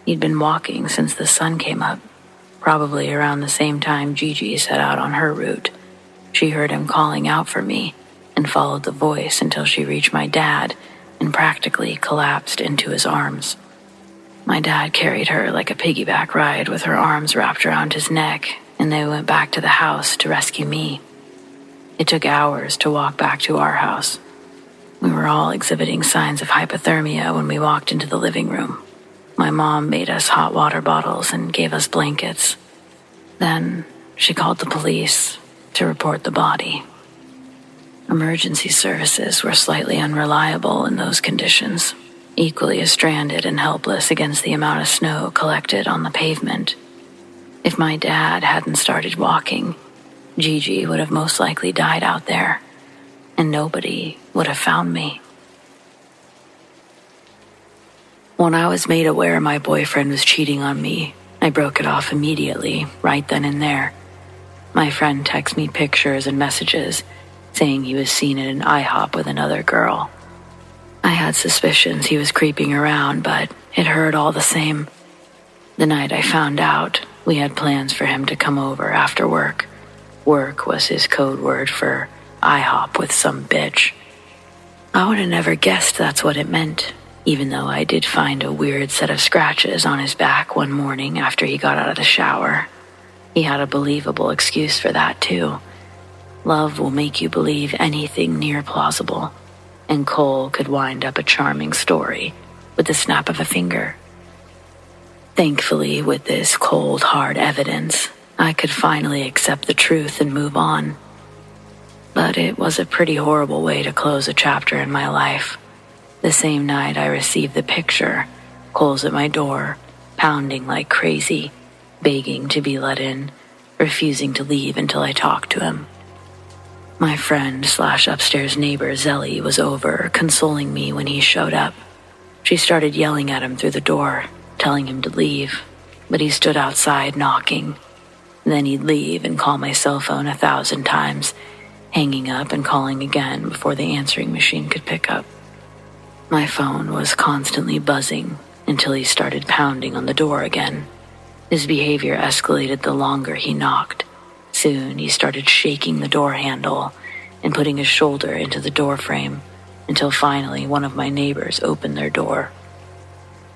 He'd been walking since the sun came up, probably around the same time Gigi set out on her route. She heard him calling out for me and followed the voice until she reached my dad and practically collapsed into his arms. My dad carried her like a piggyback ride with her arms wrapped around his neck, and they went back to the house to rescue me. It took hours to walk back to our house. We were all exhibiting signs of hypothermia when we walked into the living room. My mom made us hot water bottles and gave us blankets. Then she called the police to report the body. Emergency services were slightly unreliable in those conditions, equally as stranded and helpless against the amount of snow collected on the pavement. If my dad hadn't started walking, Gigi would have most likely died out there, and nobody would have found me. When I was made aware my boyfriend was cheating on me, I broke it off immediately, right then and there. My friend texted me pictures and messages saying he was seen at an IHOP with another girl. I had suspicions he was creeping around, but it hurt all the same. The night I found out, we had plans for him to come over after work. Work was his code word for IHOP with some bitch. I would have never guessed that's what it meant, even though I did find a weird set of scratches on his back one morning after he got out of the shower. He had a believable excuse for that, too. Love will make you believe anything near plausible, and Cole could wind up a charming story with the snap of a finger. Thankfully, with this cold, hard evidence, I could finally accept the truth and move on. But it was a pretty horrible way to close a chapter in my life. The same night I received the picture, Cole's at my door, pounding like crazy, begging to be let in, refusing to leave until I talked to him. My friend/upstairs neighbor Zelly was over, consoling me when he showed up. She started yelling at him through the door, telling him to leave, but he stood outside knocking. Then he'd leave and call my cell phone 1,000 times, hanging up and calling again before the answering machine could pick up. My phone was constantly buzzing until he started pounding on the door again. His behavior escalated the longer he knocked. Soon he started shaking the door handle and putting his shoulder into the door frame until finally one of my neighbors opened their door.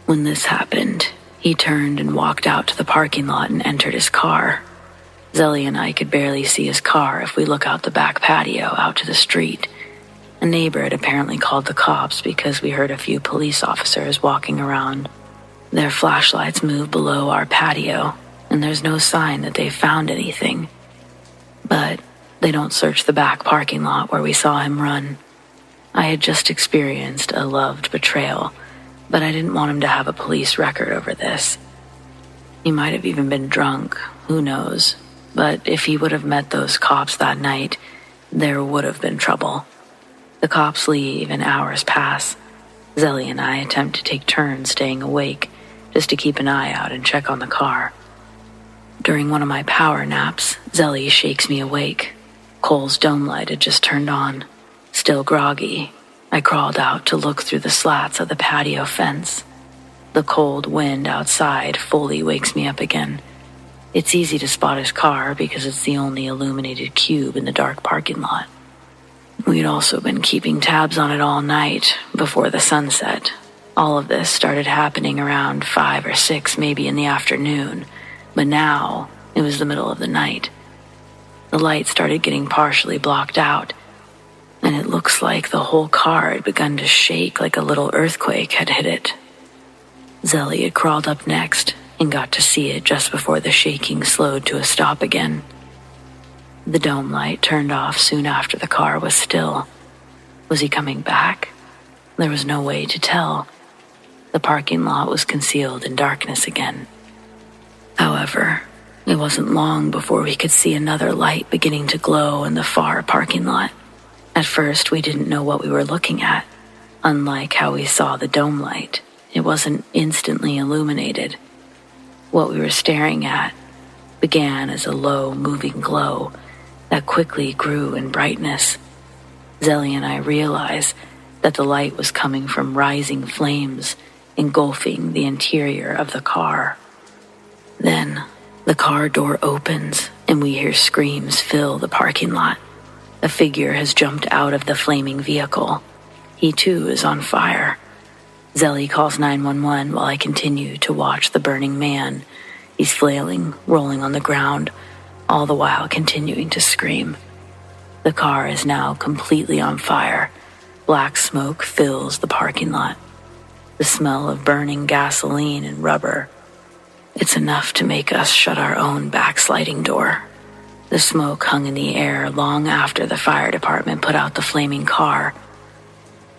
When this happened, he turned and walked out to the parking lot and entered his car. Zelly and I could barely see his car if we look out the back patio out to the street. A neighbor had apparently called the cops because we heard a few police officers walking around. Their flashlights moved below our patio, and there's no sign that they found anything. But they don't search the back parking lot where we saw him run. I had just experienced a loved betrayal, but I didn't want him to have a police record over this. He might have even been drunk, who knows, but if he would have met those cops that night, there would have been trouble. The cops leave and hours pass. Zelly and I attempt to take turns staying awake, just to keep an eye out and check on the car. During one of my power naps, Zelly shakes me awake. Cole's dome light had just turned on. Still groggy, I crawled out to look through the slats of the patio fence. The cold wind outside fully wakes me up again. It's easy to spot his car because it's the only illuminated cube in the dark parking lot. We'd also been keeping tabs on it all night before the sunset. All of this started happening around 5 or 6, maybe in the afternoon, but now it was the middle of the night. The light started getting partially blocked out, and it looks like the whole car had begun to shake like a little earthquake had hit it. Zelly had crawled up next and got to see it just before the shaking slowed to a stop again. The dome light turned off soon after the car was still. Was he coming back? There was no way to tell. The parking lot was concealed in darkness again. However, it wasn't long before we could see another light beginning to glow in the far parking lot. At first, we didn't know what we were looking at. Unlike how we saw the dome light, it wasn't instantly illuminated. What we were staring at began as a low, moving glow that quickly grew in brightness. Zelly and I realize that the light was coming from rising flames engulfing the interior of the car. Then, the car door opens and we hear screams fill the parking lot. A figure has jumped out of the flaming vehicle. He too is on fire. Zelly calls 911 while I continue to watch the burning man. He's flailing, rolling on the ground, all the while continuing to scream. The car is now completely on fire. Black smoke fills the parking lot. The smell of burning gasoline and rubber. It's enough to make us shut our own backsliding door. The smoke hung in the air long after the fire department put out the flaming car.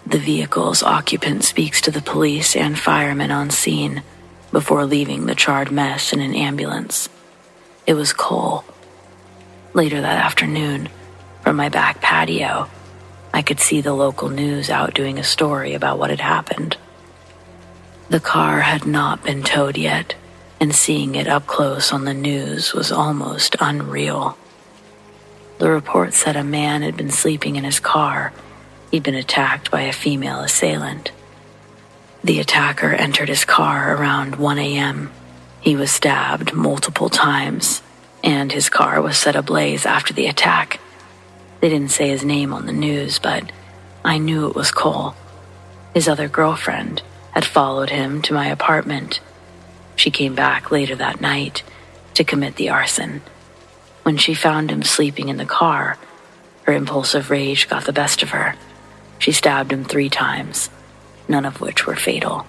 The vehicle's occupant speaks to the police and firemen on scene before leaving the charred mess in an ambulance. It was Cole. Later that afternoon, from my back patio, I could see the local news out doing a story about what had happened. The car had not been towed yet, and seeing it up close on the news was almost unreal. The report said a man had been sleeping in his car. He'd been attacked by a female assailant. The attacker entered his car around 1 a.m. He was stabbed multiple times, and his car was set ablaze after the attack. They didn't say his name on the news, but I knew it was Cole. His other girlfriend had followed him to my apartment. She came back later that night to commit the arson. When she found him sleeping in the car, her impulsive rage got the best of her. She stabbed him 3 times, none of which were fatal.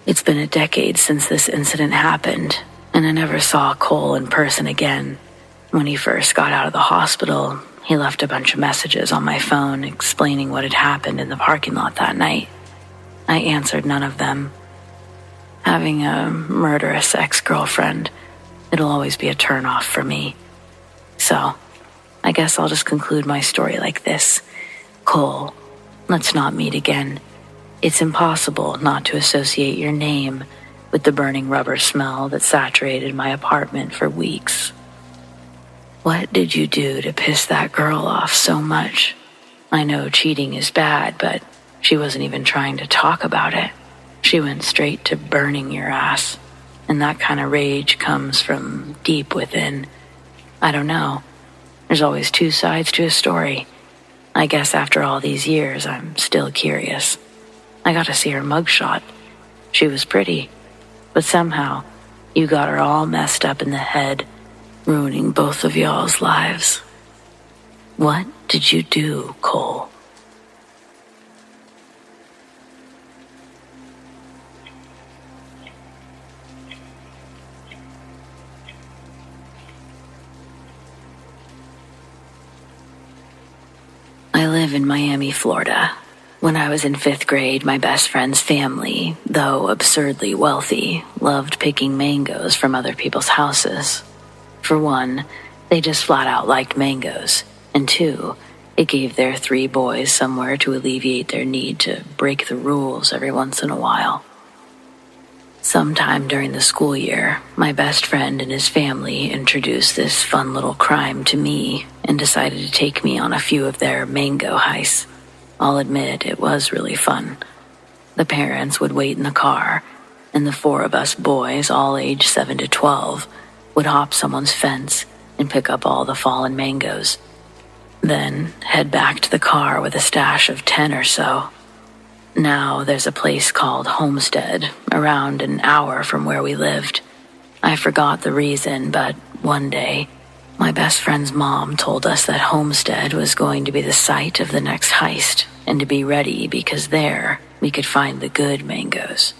It's been a decade since this incident happened, and I never saw Cole in person again. When he first got out of the hospital, he left a bunch of messages on my phone explaining what had happened in the parking lot that night. I answered none of them. Having a murderous ex-girlfriend, it'll always be a turn-off for me. So, I guess I'll just conclude my story like this. Cole, let's not meet again. It's impossible not to associate your name with the burning rubber smell that saturated my apartment for weeks. What did you do to piss that girl off so much? I know cheating is bad, but she wasn't even trying to talk about it. She went straight to burning your ass, and that kind of rage comes from deep within. I don't know. There's always 2 sides to a story. I guess after all these years, I'm still curious. I got to see her mugshot. She was pretty, but somehow you got her all messed up in the head, ruining both of y'all's lives. What did you do, Cole? I live in Miami, Florida. When I was in 5th grade, my best friend's family, though absurdly wealthy, loved picking mangoes from other people's houses. For one, they just flat out liked mangoes, and 2, it gave their 3 boys somewhere to alleviate their need to break the rules every once in a while. Sometime during the school year, my best friend and his family introduced this fun little crime to me and decided to take me on a few of their mango heists. I'll admit it was really fun. The parents would wait in the car, and the 4 of us boys, all aged 7 to 12, would hop someone's fence and pick up all the fallen mangoes. Then head back to the car with a stash of 10 or so. Now there's a place called Homestead, around an hour from where we lived. I forgot the reason, but one day, my best friend's mom told us that Homestead was going to be the site of the next heist, and to be ready because there we could find the good mangoes.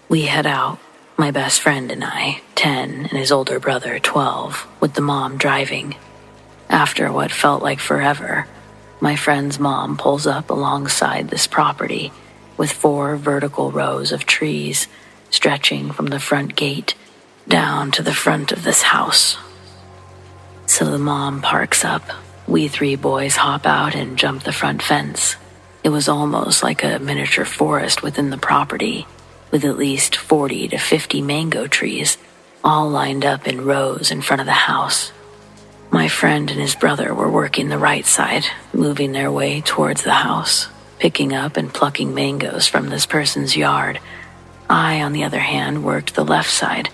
We head out, my best friend and I, 10, and his older brother, 12, with the mom driving. After what felt like forever, my friend's mom pulls up alongside this property with 4 vertical rows of trees stretching from the front gate down to the front of this house. So the mom parks up. We 3 boys hop out and jump the front fence. It was almost like a miniature forest within the property, with at least 40 to 50 mango trees, all lined up in rows in front of the house. My friend and his brother were working the right side, moving their way towards the house, picking up and plucking mangoes from this person's yard. I, on the other hand, worked the left side.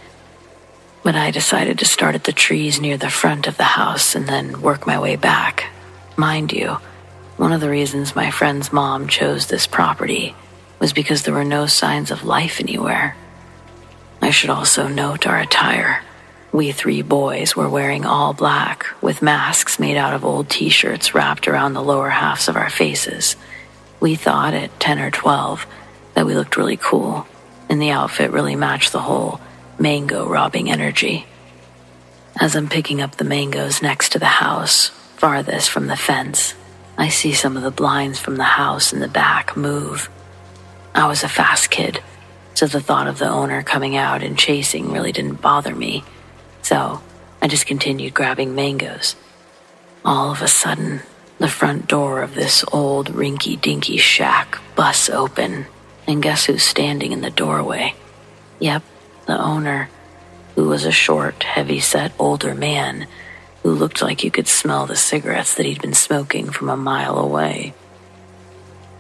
But I decided to start at the trees near the front of the house and then work my way back. Mind you, one of the reasons my friend's mom chose this property was because there were no signs of life anywhere. I should also note our attire. We 3 boys were wearing all black, with masks made out of old t-shirts wrapped around the lower halves of our faces. We thought at 10 or 12 that we looked really cool, and the outfit really matched the whole mango robbing energy. As I'm picking up the mangoes next to the house, farthest from the fence, I see some of the blinds from the house in the back move. I was a fast kid, so the thought of the owner coming out and chasing really didn't bother me. So I just continued grabbing mangoes. All of a sudden, the front door of this old rinky-dinky shack busts open, and guess who's standing in the doorway? Yep, the owner, who was a short, heavy-set older man who looked like you could smell the cigarettes that he'd been smoking from a mile away.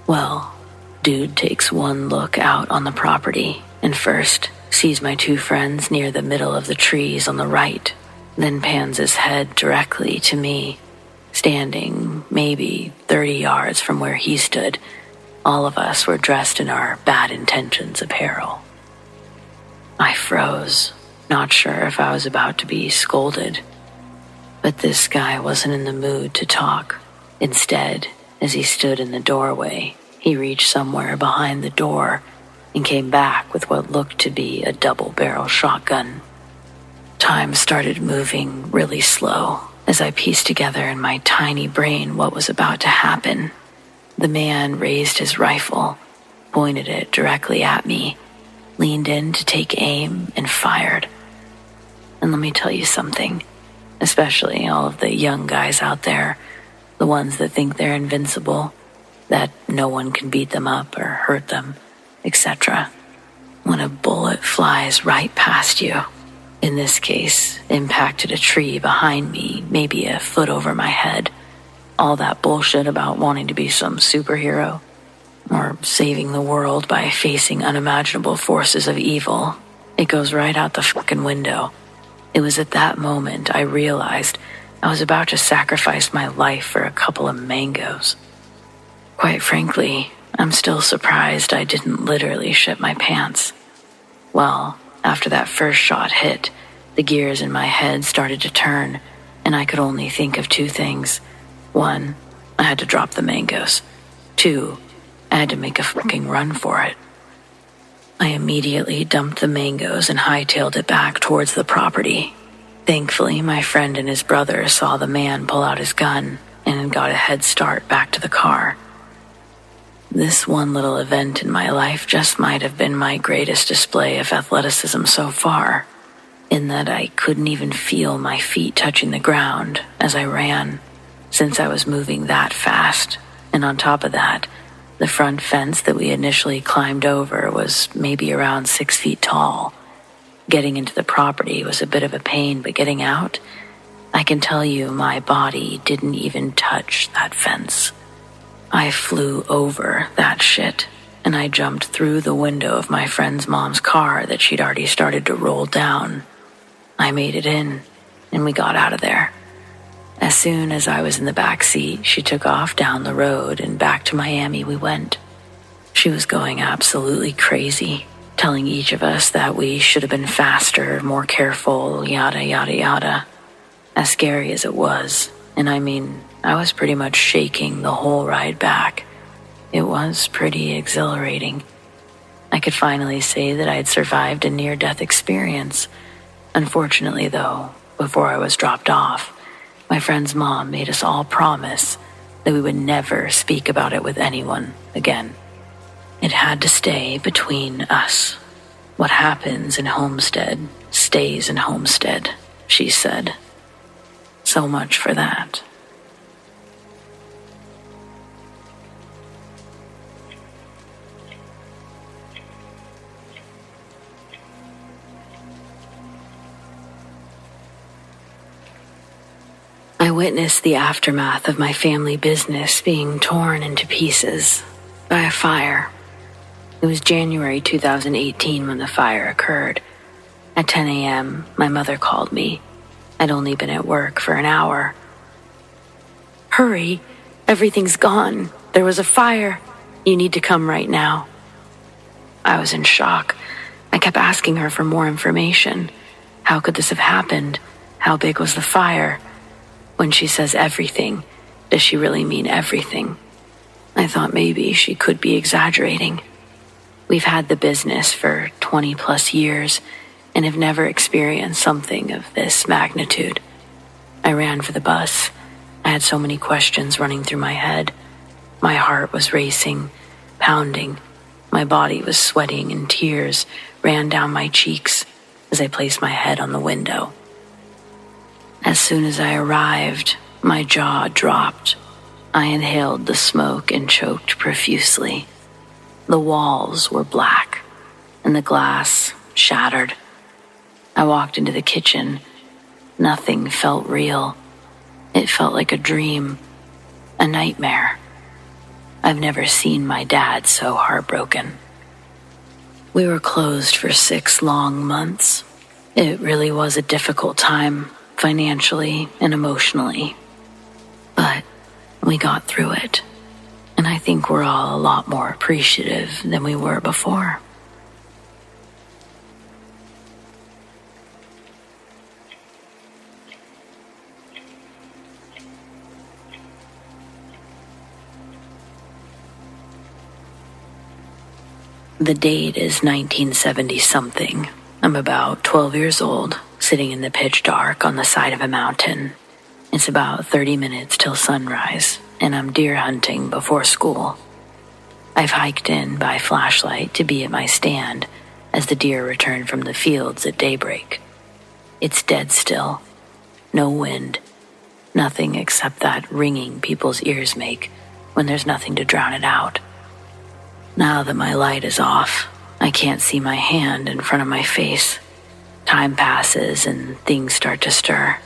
Well, dude takes one look out on the property and first sees my 2 friends near the middle of the trees on the right, then pans his head directly to me, standing maybe 30 yards from where he stood. All of us were dressed in our bad intentions apparel. I froze, not sure if I was about to be scolded. But this guy wasn't in the mood to talk. Instead, as he stood in the doorway, he reached somewhere behind the door and came back with what looked to be a double-barrel shotgun. Time started moving really slow as I pieced together in my tiny brain what was about to happen. The man raised his rifle, pointed it directly at me, leaned in to take aim, and fired. And let me tell you something, especially all of the young guys out there, the ones that think they're invincible, that no one can beat them up or hurt them, etc. When a bullet flies right past you, in this case, impacted a tree behind me, maybe a foot over my head, all that bullshit about wanting to be some superhero or saving the world by facing unimaginable forces of evil, it goes right out the fucking window. It was at that moment I realized I was about to sacrifice my life for a couple of mangoes. Quite frankly, I'm still surprised I didn't literally shit my pants. Well, after that first shot hit, the gears in my head started to turn, and I could only think of 2 things. 1, I had to drop the mangoes. 2, I had to make a fucking run for it. I immediately dumped the mangoes and hightailed it back towards the property. Thankfully, my friend and his brother saw the man pull out his gun and got a head start back to the car. This one little event in my life just might have been my greatest display of athleticism so far, in that I couldn't even feel my feet touching the ground as I ran, since I was moving that fast, and on top of that, the front fence that we initially climbed over was maybe around 6 feet tall. Getting into the property was a bit of a pain, but getting out, I can tell you my body didn't even touch that fence. I flew over that shit, and I jumped through the window of my friend's mom's car that she'd already started to roll down. I made it in, and we got out of there. As soon as I was in the back seat, she took off down the road, and back to Miami we went. She was going absolutely crazy, telling each of us that we should have been faster, more careful, yada, yada, yada. As scary as it was, and I mean, I was pretty much shaking the whole ride back. It was pretty exhilarating. I could finally say that I had survived a near-death experience. Unfortunately, though, before I was dropped off, my friend's mom made us all promise that we would never speak about it with anyone again. It had to stay between us. What happens in Homestead stays in Homestead, she said. So much for that. I witnessed the aftermath of my family business being torn into pieces by a fire. It was January 2018 when the fire occurred. At 10 a.m., my mother called me. I'd only been at work for an hour. "Hurry, everything's gone. There was a fire. You need to come right now." I was in shock. I kept asking her for more information. How could this have happened? How big was the fire? When she says everything, does she really mean everything? I thought maybe she could be exaggerating. We've had the business for 20 plus years and have never experienced something of this magnitude. I ran for the bus. I had so many questions running through my head. My heart was racing, pounding. My body was sweating and tears ran down my cheeks as I placed my head on the window. As soon as I arrived, my jaw dropped. I inhaled the smoke and choked profusely. The walls were black and the glass shattered. I walked into the kitchen. Nothing felt real. It felt like a dream, a nightmare. I've never seen my dad so heartbroken. We were closed for 6 long months. It really was a difficult time, financially and emotionally. But we got through it, and I think we're all a lot more appreciative than we were before. The date is 1970-something. I'm about 12 years old, sitting in the pitch dark on the side of a mountain. It's about 30 minutes till sunrise, and I'm deer hunting before school. I've hiked in by flashlight to be at my stand as the deer return from the fields at daybreak. It's dead still. No wind. Nothing except that ringing people's ears make when there's nothing to drown it out. Now that my light is off, I can't see my hand in front of my face. Time passes and things start to stir.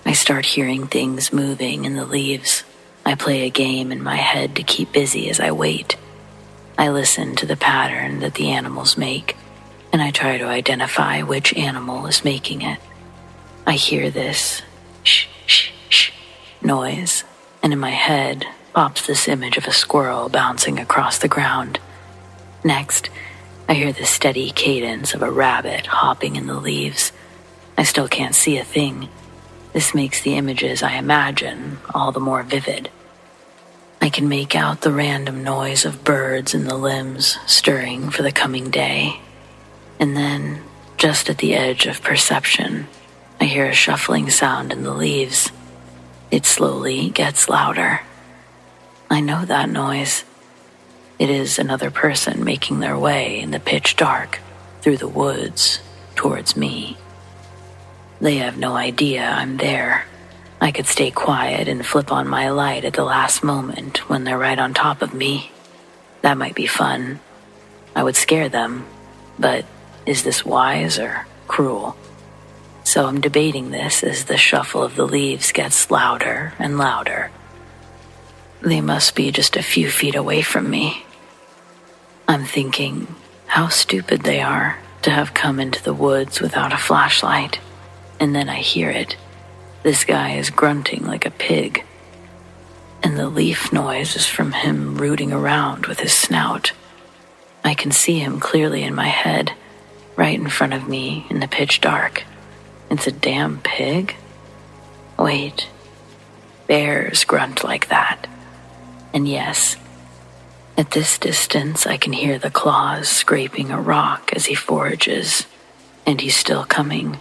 I start hearing things moving in the leaves. I play a game in my head to keep busy as I wait. I listen to the pattern that the animals make, and I try to identify which animal is making it. I hear this shh, shh, shh noise, and in my head pops this image of a squirrel bouncing across the ground. Next, I hear the steady cadence of a rabbit hopping in the leaves. I still can't see a thing. This makes the images I imagine all the more vivid. I can make out the random noise of birds in the limbs stirring for the coming day. And then, just at the edge of perception, I hear a shuffling sound in the leaves. It slowly gets louder. I know that noise. It is another person making their way in the pitch dark through the woods towards me. They have no idea I'm there. I could stay quiet and flip on my light at the last moment when they're right on top of me. That might be fun. I would scare them, but is this wise or cruel? So I'm debating this as the shuffle of the leaves gets louder and louder. They must be just a few feet away from me. I'm thinking how stupid they are to have come into the woods without a flashlight. And then I hear it. This guy is grunting like a pig. And the leaf noise is from him rooting around with his snout. I can see him clearly in my head, right in front of me in the pitch dark. It's a damn pig? Wait, bears grunt like that. And yes, at this distance I can hear the claws scraping a rock as he forages, and he's still coming,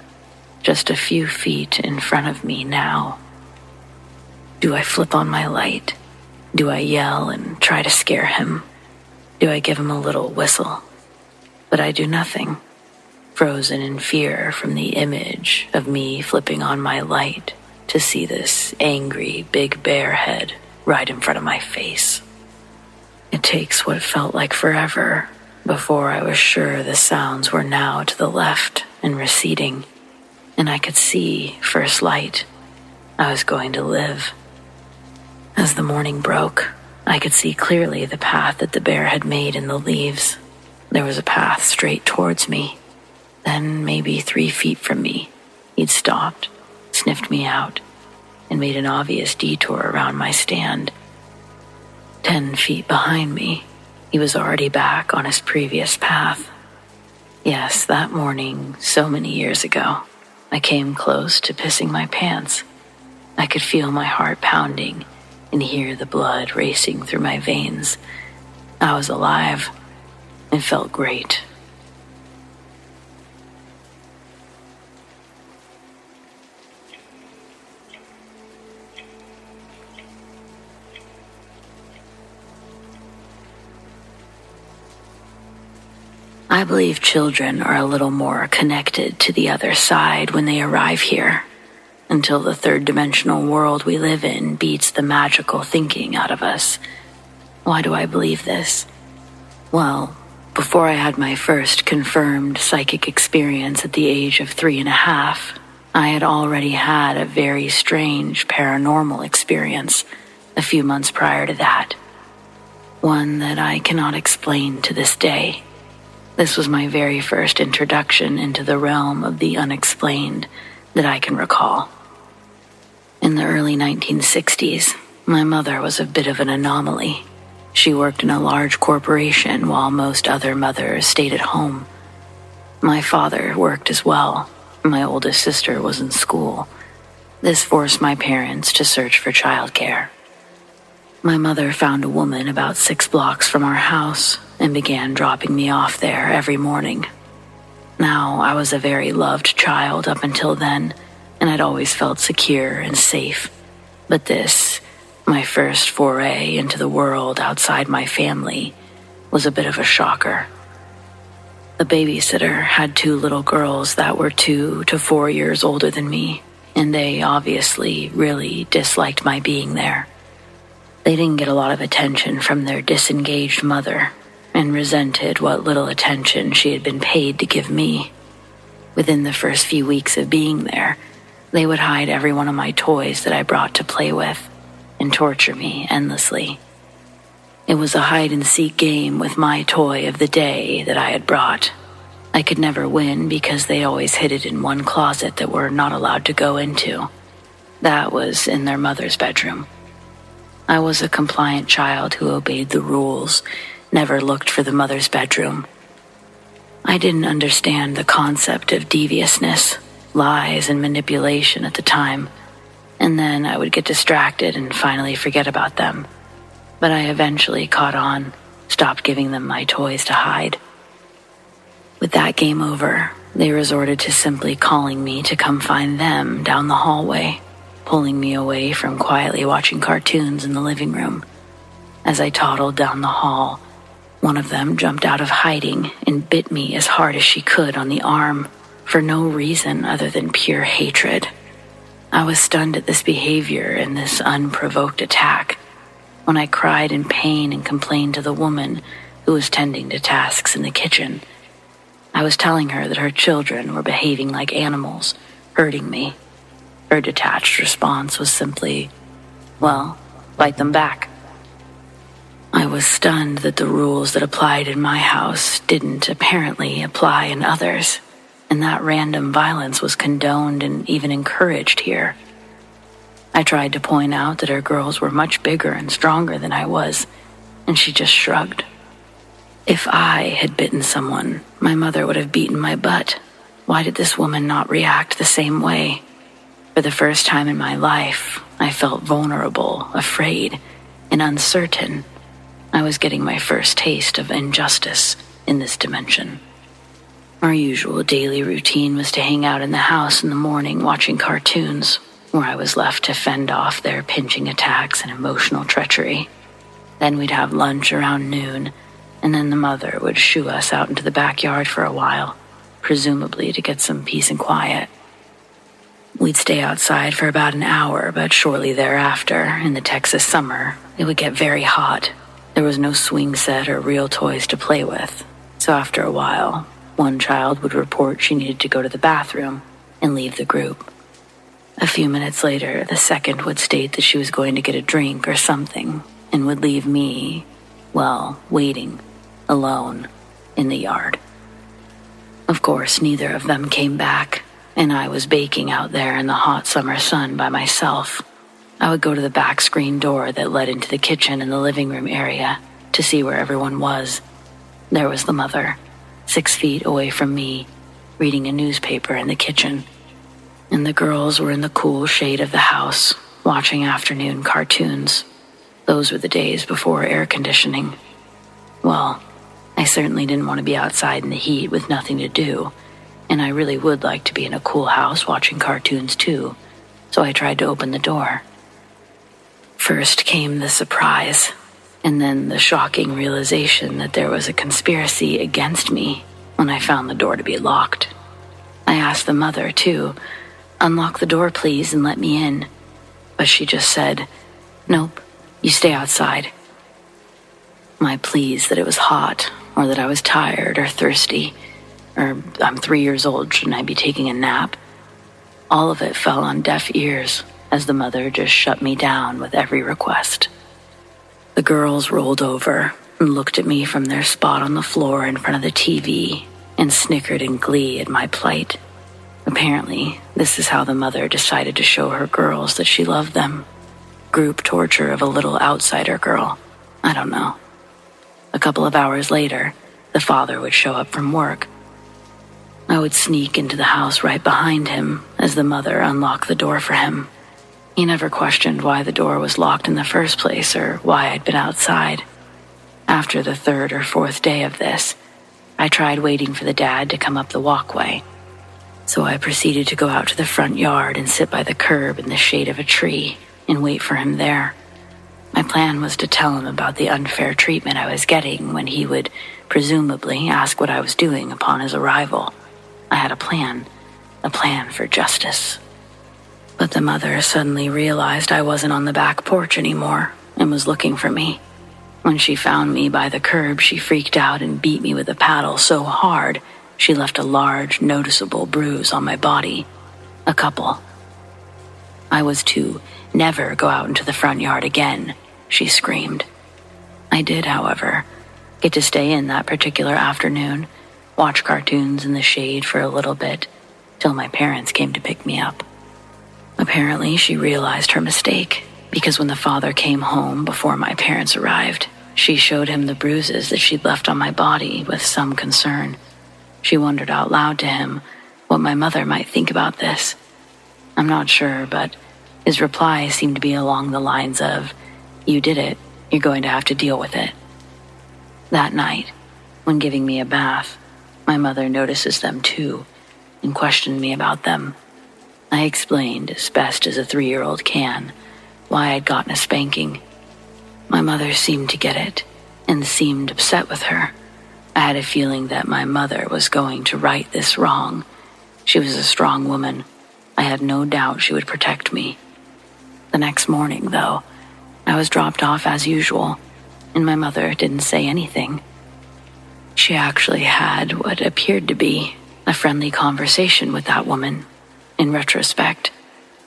just a few feet in front of me now. Do I flip on my light? Do I yell and try to scare him? Do I give him a little whistle? But I do nothing, frozen in fear from the image of me flipping on my light to see this angry big bear head right in front of my face. It takes what felt like forever before I was sure the sounds were now to the left and receding, and I could see first light. I was going to live. As the morning broke, I could see clearly the path that the bear had made in the leaves. There was a path straight towards me. Then, maybe 3 feet from me, he'd stopped, sniffed me out, and made an obvious detour around my stand. 10 feet behind me, he was already back on his previous path. Yes, that morning, so many years ago, I came close to pissing my pants. I could feel my heart pounding and hear the blood racing through my veins. I was alive. It felt great. I believe children are a little more connected to the other side when they arrive here, until the third-dimensional world we live in beats the magical thinking out of us. Why do I believe this? Well, before I had my first confirmed psychic experience at the age of 3.5, I had already had a very strange paranormal experience a few months prior to that. One that I cannot explain to this day. This was my very first introduction into the realm of the unexplained that I can recall. In the early 1960s, my mother was a bit of an anomaly. She worked in a large corporation while most other mothers stayed at home. My father worked as well. My oldest sister was in school. This forced my parents to search for childcare. My mother found a woman about 6 blocks from our house and began dropping me off there every morning. Now, I was a very loved child up until then, and I'd always felt secure and safe. But this, my first foray into the world outside my family, was a bit of a shocker. The babysitter had 2 little girls that were 2 to 4 years older than me, and they obviously really disliked my being there. They didn't get a lot of attention from their disengaged mother, and resented what little attention she had been paid to give me. Within the first few weeks of being there, they would hide every one of my toys that I brought to play with and torture me endlessly. It was a hide-and-seek game with my toy of the day that I had brought. I could never win because they always hid it in one closet that we're not allowed to go into. That was in their mother's bedroom. I was a compliant child who obeyed the rules, never looked for the mother's bedroom. I didn't understand the concept of deviousness, lies, and manipulation at the time, and then I would get distracted and finally forget about them. But I eventually caught on, stopped giving them my toys to hide. With that game over, they resorted to simply calling me to come find them down the hallway, pulling me away from quietly watching cartoons in the living room. As I toddled down the hall, one of them jumped out of hiding and bit me as hard as she could on the arm, for no reason other than pure hatred. I was stunned at this behavior and this unprovoked attack. When I cried in pain and complained to the woman who was tending to tasks in the kitchen, I was telling her that her children were behaving like animals, hurting me. Her detached response was simply, "Well, fight them back." I was stunned that the rules that applied in my house didn't apparently apply in others, and that random violence was condoned and even encouraged here. I tried to point out that her girls were much bigger and stronger than I was, and she just shrugged. If I had bitten someone, my mother would have beaten my butt. Why did this woman not react the same way? For the first time in my life, I felt vulnerable, afraid, and uncertain. I was getting my first taste of injustice in this dimension. Our usual daily routine was to hang out in the house in the morning watching cartoons, where I was left to fend off their pinching attacks and emotional treachery. Then we'd have lunch around noon, and then the mother would shoo us out into the backyard for a while, presumably to get some peace and quiet. We'd stay outside for about an hour, but shortly thereafter, in the Texas summer, it would get very hot. There was no swing set or real toys to play with, so after a while, one child would report she needed to go to the bathroom and leave the group. A few minutes later, the second would state that she was going to get a drink or something and would leave me, waiting, alone, in the yard. Of course, neither of them came back, and I was baking out there in the hot summer sun by myself. I would go to the back screen door that led into the kitchen and the living room area to see where everyone was. There was the mother, 6 feet away from me, reading a newspaper in the kitchen. And the girls were in the cool shade of the house, watching afternoon cartoons. Those were the days before air conditioning. Well, I certainly didn't want to be outside in the heat with nothing to do, and I really would like to be in a cool house watching cartoons too, so I tried to open the door. First came the surprise, and then the shocking realization that there was a conspiracy against me when I found the door to be locked. I asked the mother, too, "Unlock the door, please, and let me in." But she just said, "Nope, you stay outside." My pleas that it was hot, or that I was tired or thirsty, or I'm 3 years old, shouldn't I be taking a nap? All of it fell on deaf ears as the mother just shut me down with every request. The girls rolled over and looked at me from their spot on the floor in front of the TV and snickered in glee at my plight. Apparently, this is how the mother decided to show her girls that she loved them. Group torture of a little outsider girl. I don't know. A couple of hours later, the father would show up from work. I would sneak into the house right behind him as the mother unlocked the door for him. He never questioned why the door was locked in the first place or why I'd been outside. After the 3rd or 4th day of this, I tried waiting for the dad to come up the walkway. So I proceeded to go out to the front yard and sit by the curb in the shade of a tree and wait for him there. My plan was to tell him about the unfair treatment I was getting when he would presumably ask what I was doing upon his arrival. I had a plan for justice. But the mother suddenly realized I wasn't on the back porch anymore and was looking for me. When she found me by the curb, she freaked out and beat me with a paddle so hard she left a large, noticeable bruise on my body. A couple. I was to never go out into the front yard again, she screamed. I did, however, get to stay in that particular afternoon, watch cartoons in the shade for a little bit, till my parents came to pick me up. Apparently, she realized her mistake, because when the father came home before my parents arrived, she showed him the bruises that she'd left on my body with some concern. She wondered out loud to him what my mother might think about this. I'm not sure, but his reply seemed to be along the lines of, "You did it, you're going to have to deal with it." That night, when giving me a bath, my mother notices them too and questioned me about them. I explained, as best as a 3-year-old can, why I'd gotten a spanking. My mother seemed to get it and seemed upset with her. I had a feeling that my mother was going to right this wrong. She was a strong woman. I had no doubt she would protect me. The next morning, though, I was dropped off as usual, and my mother didn't say anything. She actually had what appeared to be a friendly conversation with that woman. In retrospect,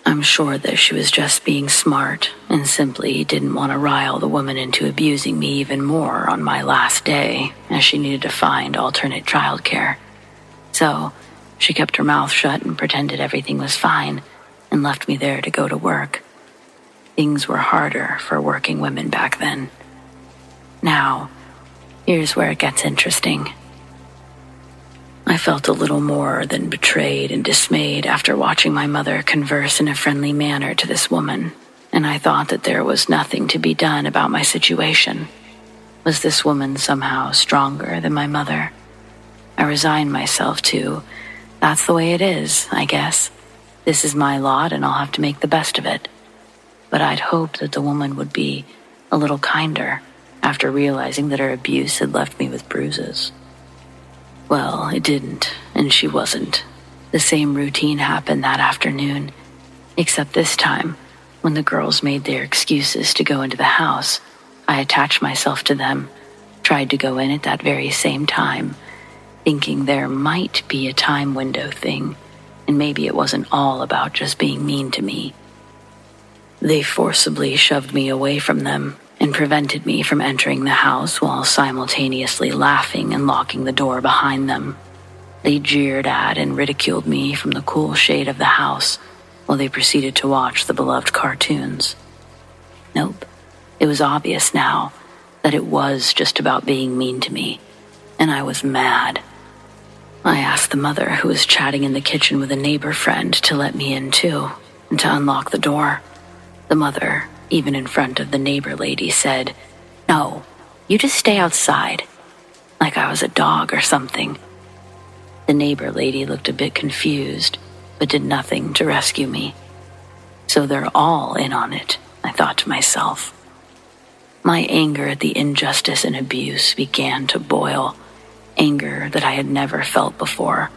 I'm sure that she was just being smart and simply didn't want to rile the woman into abusing me even more on my last day, as she needed to find alternate childcare. So, she kept her mouth shut and pretended everything was fine and left me there to go to work. Things were harder for working women back then. Now, here's where it gets interesting. I felt a little more than betrayed and dismayed after watching my mother converse in a friendly manner to this woman, and I thought that there was nothing to be done about my situation. Was this woman somehow stronger than my mother? I resigned myself to, that's the way it is, I guess. This is my lot and I'll have to make the best of it. But I'd hoped that the woman would be a little kinder after realizing that her abuse had left me with bruises. Well, it didn't, and she wasn't. The same routine happened that afternoon, except this time, when the girls made their excuses to go into the house, I attached myself to them, tried to go in at that very same time, thinking there might be a time window thing, and maybe it wasn't all about just being mean to me. They forcibly shoved me away from them and prevented me from entering the house while simultaneously laughing and locking the door behind them. They jeered at and ridiculed me from the cool shade of the house while they proceeded to watch the beloved cartoons. Nope, it was obvious now that it was just about being mean to me, and I was mad. I asked the mother, who was chatting in the kitchen with a neighbor friend, to let me in too, and to unlock the door. The mother, even in front of the neighbor lady, said, "No, you just stay outside," like I was a dog or something. The neighbor lady looked a bit confused, but did nothing to rescue me. So they're all in on it, I thought to myself. My anger at the injustice and abuse began to boil, anger that I had never felt before.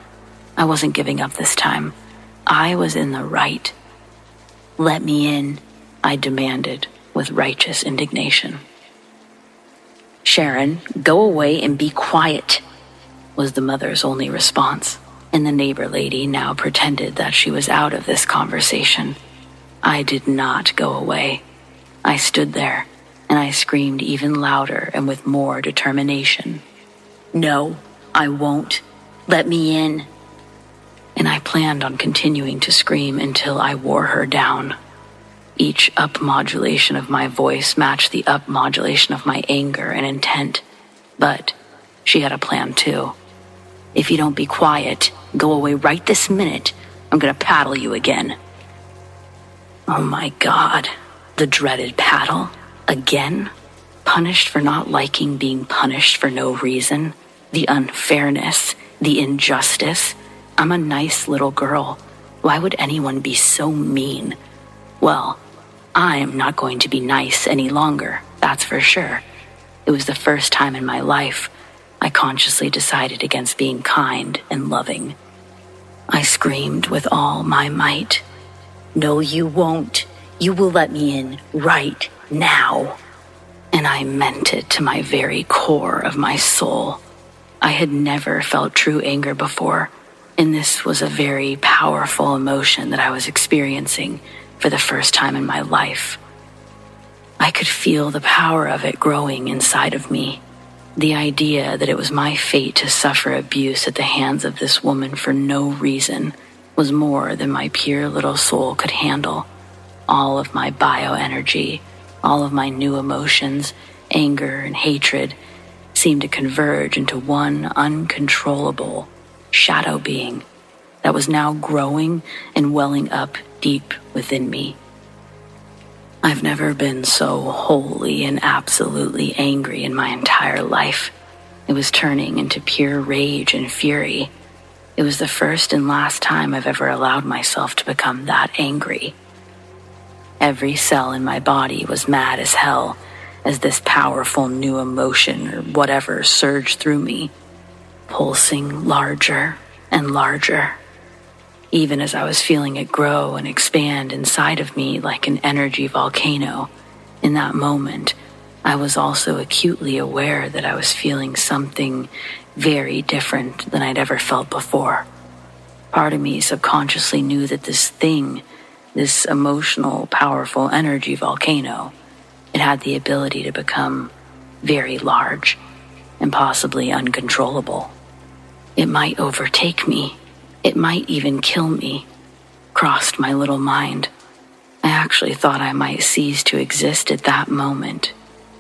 I wasn't giving up this time. I was in the right. "Let me in," I demanded with righteous indignation. "Sharon, go away and be quiet," was the mother's only response, and the neighbor lady now pretended that she was out of this conversation. I did not go away. I stood there, and I screamed even louder and with more determination. "No, I won't. Let me in." And I planned on continuing to scream until I wore her down. Each up modulation of my voice matched the up modulation of my anger and intent. But she had a plan too. "If you don't be quiet, go away right this minute, I'm gonna paddle you again." Oh my God, the dreaded paddle. Again? Punished for not liking being punished for no reason. The unfairness, the injustice. I'm a nice little girl. Why would anyone be so mean? Well, I'm not going to be nice any longer, that's for sure. It was the first time in my life I consciously decided against being kind and loving. I screamed with all my might. "No, you won't. You will let me in right now." And I meant it to my very core of my soul. I had never felt true anger before, and this was a very powerful emotion that I was experiencing for the first time in my life. I could feel the power of it growing inside of me. The idea that it was my fate to suffer abuse at the hands of this woman for no reason was more than my pure little soul could handle. All of my bioenergy, all of my new emotions, anger and hatred, seemed to converge into one uncontrollable shadow being that was now growing and welling up deep within me. I've never been so wholly and absolutely angry in my entire life. It was turning into pure rage and fury. It was the first and last time I've ever allowed myself to become that angry. Every cell in my body was mad as hell as this powerful new emotion or whatever surged through me, pulsing larger and larger. Even as I was feeling it grow and expand inside of me like an energy volcano, in that moment, I was also acutely aware that I was feeling something very different than I'd ever felt before. Part of me subconsciously knew that this thing, this emotional, powerful energy volcano, it had the ability to become very large and possibly uncontrollable. It might overtake me. It might even kill me, crossed my little mind. I actually thought I might cease to exist at that moment.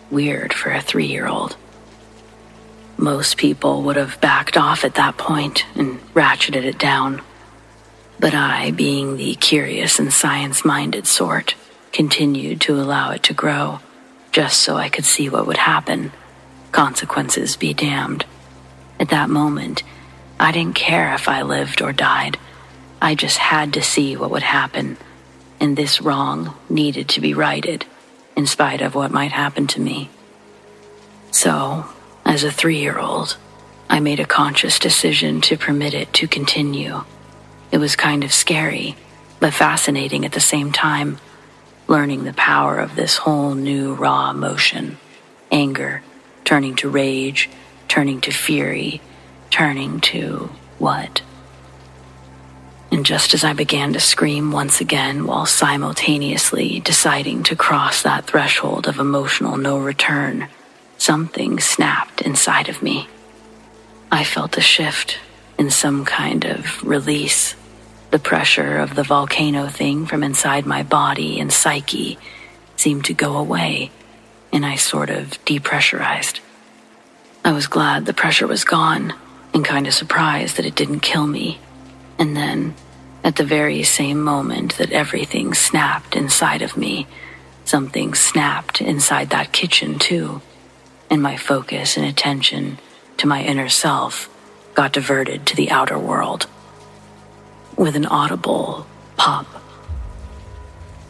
Weird for a 3-year-old. Most people would have backed off at that point and ratcheted it down. But I, being the curious and science-minded sort, continued to allow it to grow, just so I could see what would happen. Consequences be damned. At that moment, I didn't care if I lived or died. I just had to see what would happen, and this wrong needed to be righted, in spite of what might happen to me. So, as a 3-year-old, I made a conscious decision to permit it to continue. It was kind of scary, but fascinating at the same time, learning the power of this whole new raw emotion. Anger, turning to rage, turning to fury, turning to what? And just as I began to scream once again while simultaneously deciding to cross that threshold of emotional no return, something snapped inside of me. I felt a shift in some kind of release. The pressure of the volcano thing from inside my body and psyche seemed to go away, and I sort of depressurized. I was glad the pressure was gone and kind of surprised that it didn't kill me. And then, at the very same moment that everything snapped inside of me, something snapped inside that kitchen too, and my focus and attention to my inner self got diverted to the outer world. With an audible pop,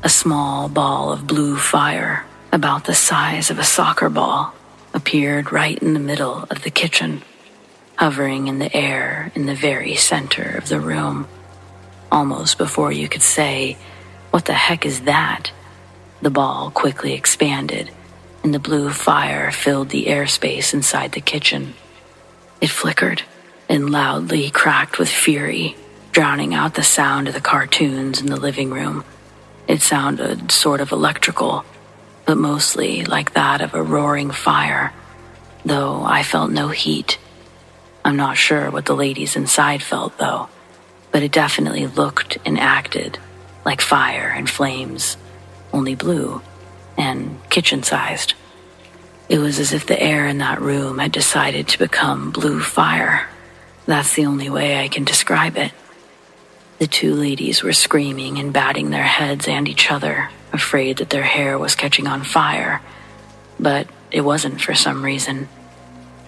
a small ball of blue fire, about the size of a soccer ball, appeared right in the middle of the kitchen, hovering in the air in the very center of the room. Almost before you could say, "What the heck is that?" the ball quickly expanded, and the blue fire filled the airspace inside the kitchen. It flickered and loudly cracked with fury, drowning out the sound of the cartoons in the living room. It sounded sort of electrical, but mostly like that of a roaring fire, though I felt no heat. I'm not sure what the ladies inside felt, though, but it definitely looked and acted like fire and flames, only blue and kitchen-sized. It was as if the air in that room had decided to become blue fire. That's the only way I can describe it. The two ladies were screaming and batting their heads and each other, afraid that their hair was catching on fire, but it wasn't for some reason.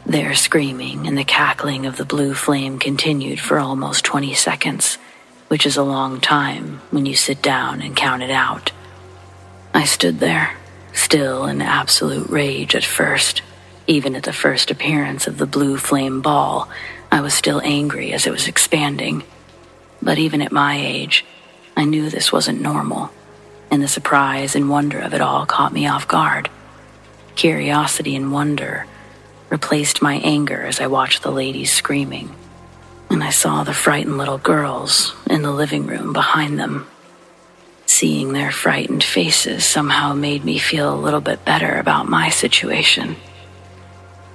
Their screaming and the cackling of the blue flame continued for almost 20 seconds, which is a long time when you sit down and count it out. I stood there, still in absolute rage at first. Even at the first appearance of the blue flame ball, I was still angry as it was expanding. But even at my age, I knew this wasn't normal, and the surprise and wonder of it all caught me off guard. Curiosity and wonder replaced my anger as I watched the ladies screaming, and I saw the frightened little girls in the living room behind them. Seeing their frightened faces somehow made me feel a little bit better about my situation.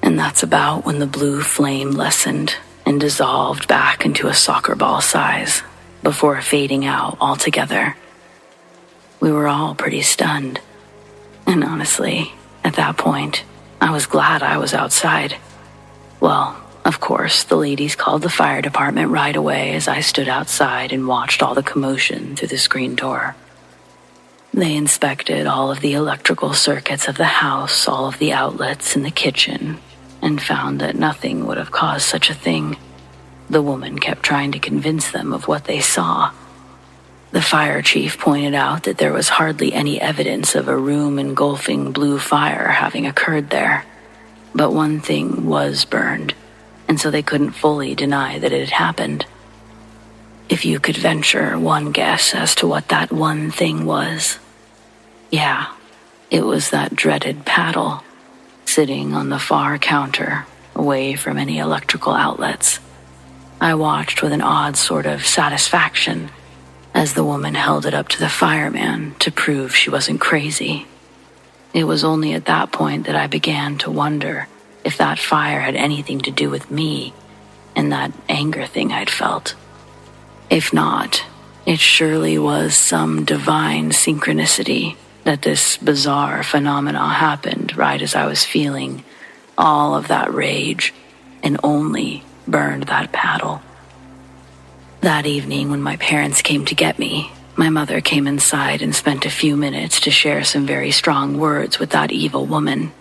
And that's about when the blue flame lessened and dissolved back into a soccer ball size before fading out altogether. We were all pretty stunned, and honestly, at that point, I was glad I was outside. Well, of course, the ladies called the fire department right away as I stood outside and watched all the commotion through the screen door. They inspected all of the electrical circuits of the house, all of the outlets in the kitchen, and found that nothing would have caused such a thing. The woman kept trying to convince them of what they saw. The fire chief pointed out that there was hardly any evidence of a room engulfing blue fire having occurred there. But one thing was burned, and so they couldn't fully deny that it had happened. If you could venture one guess as to what that one thing was, yeah, it was that dreaded paddle, sitting on the far counter, away from any electrical outlets. I watched with an odd sort of satisfaction as the woman held it up to the fireman to prove she wasn't crazy. It was only at that point that I began to wonder if that fire had anything to do with me and that anger thing I'd felt. If not, it surely was some divine synchronicity that this bizarre phenomena happened right as I was feeling all of that rage and only burned that paddle. That evening when my parents came to get me, my mother came inside and spent a few minutes to share some very strong words with that evil woman.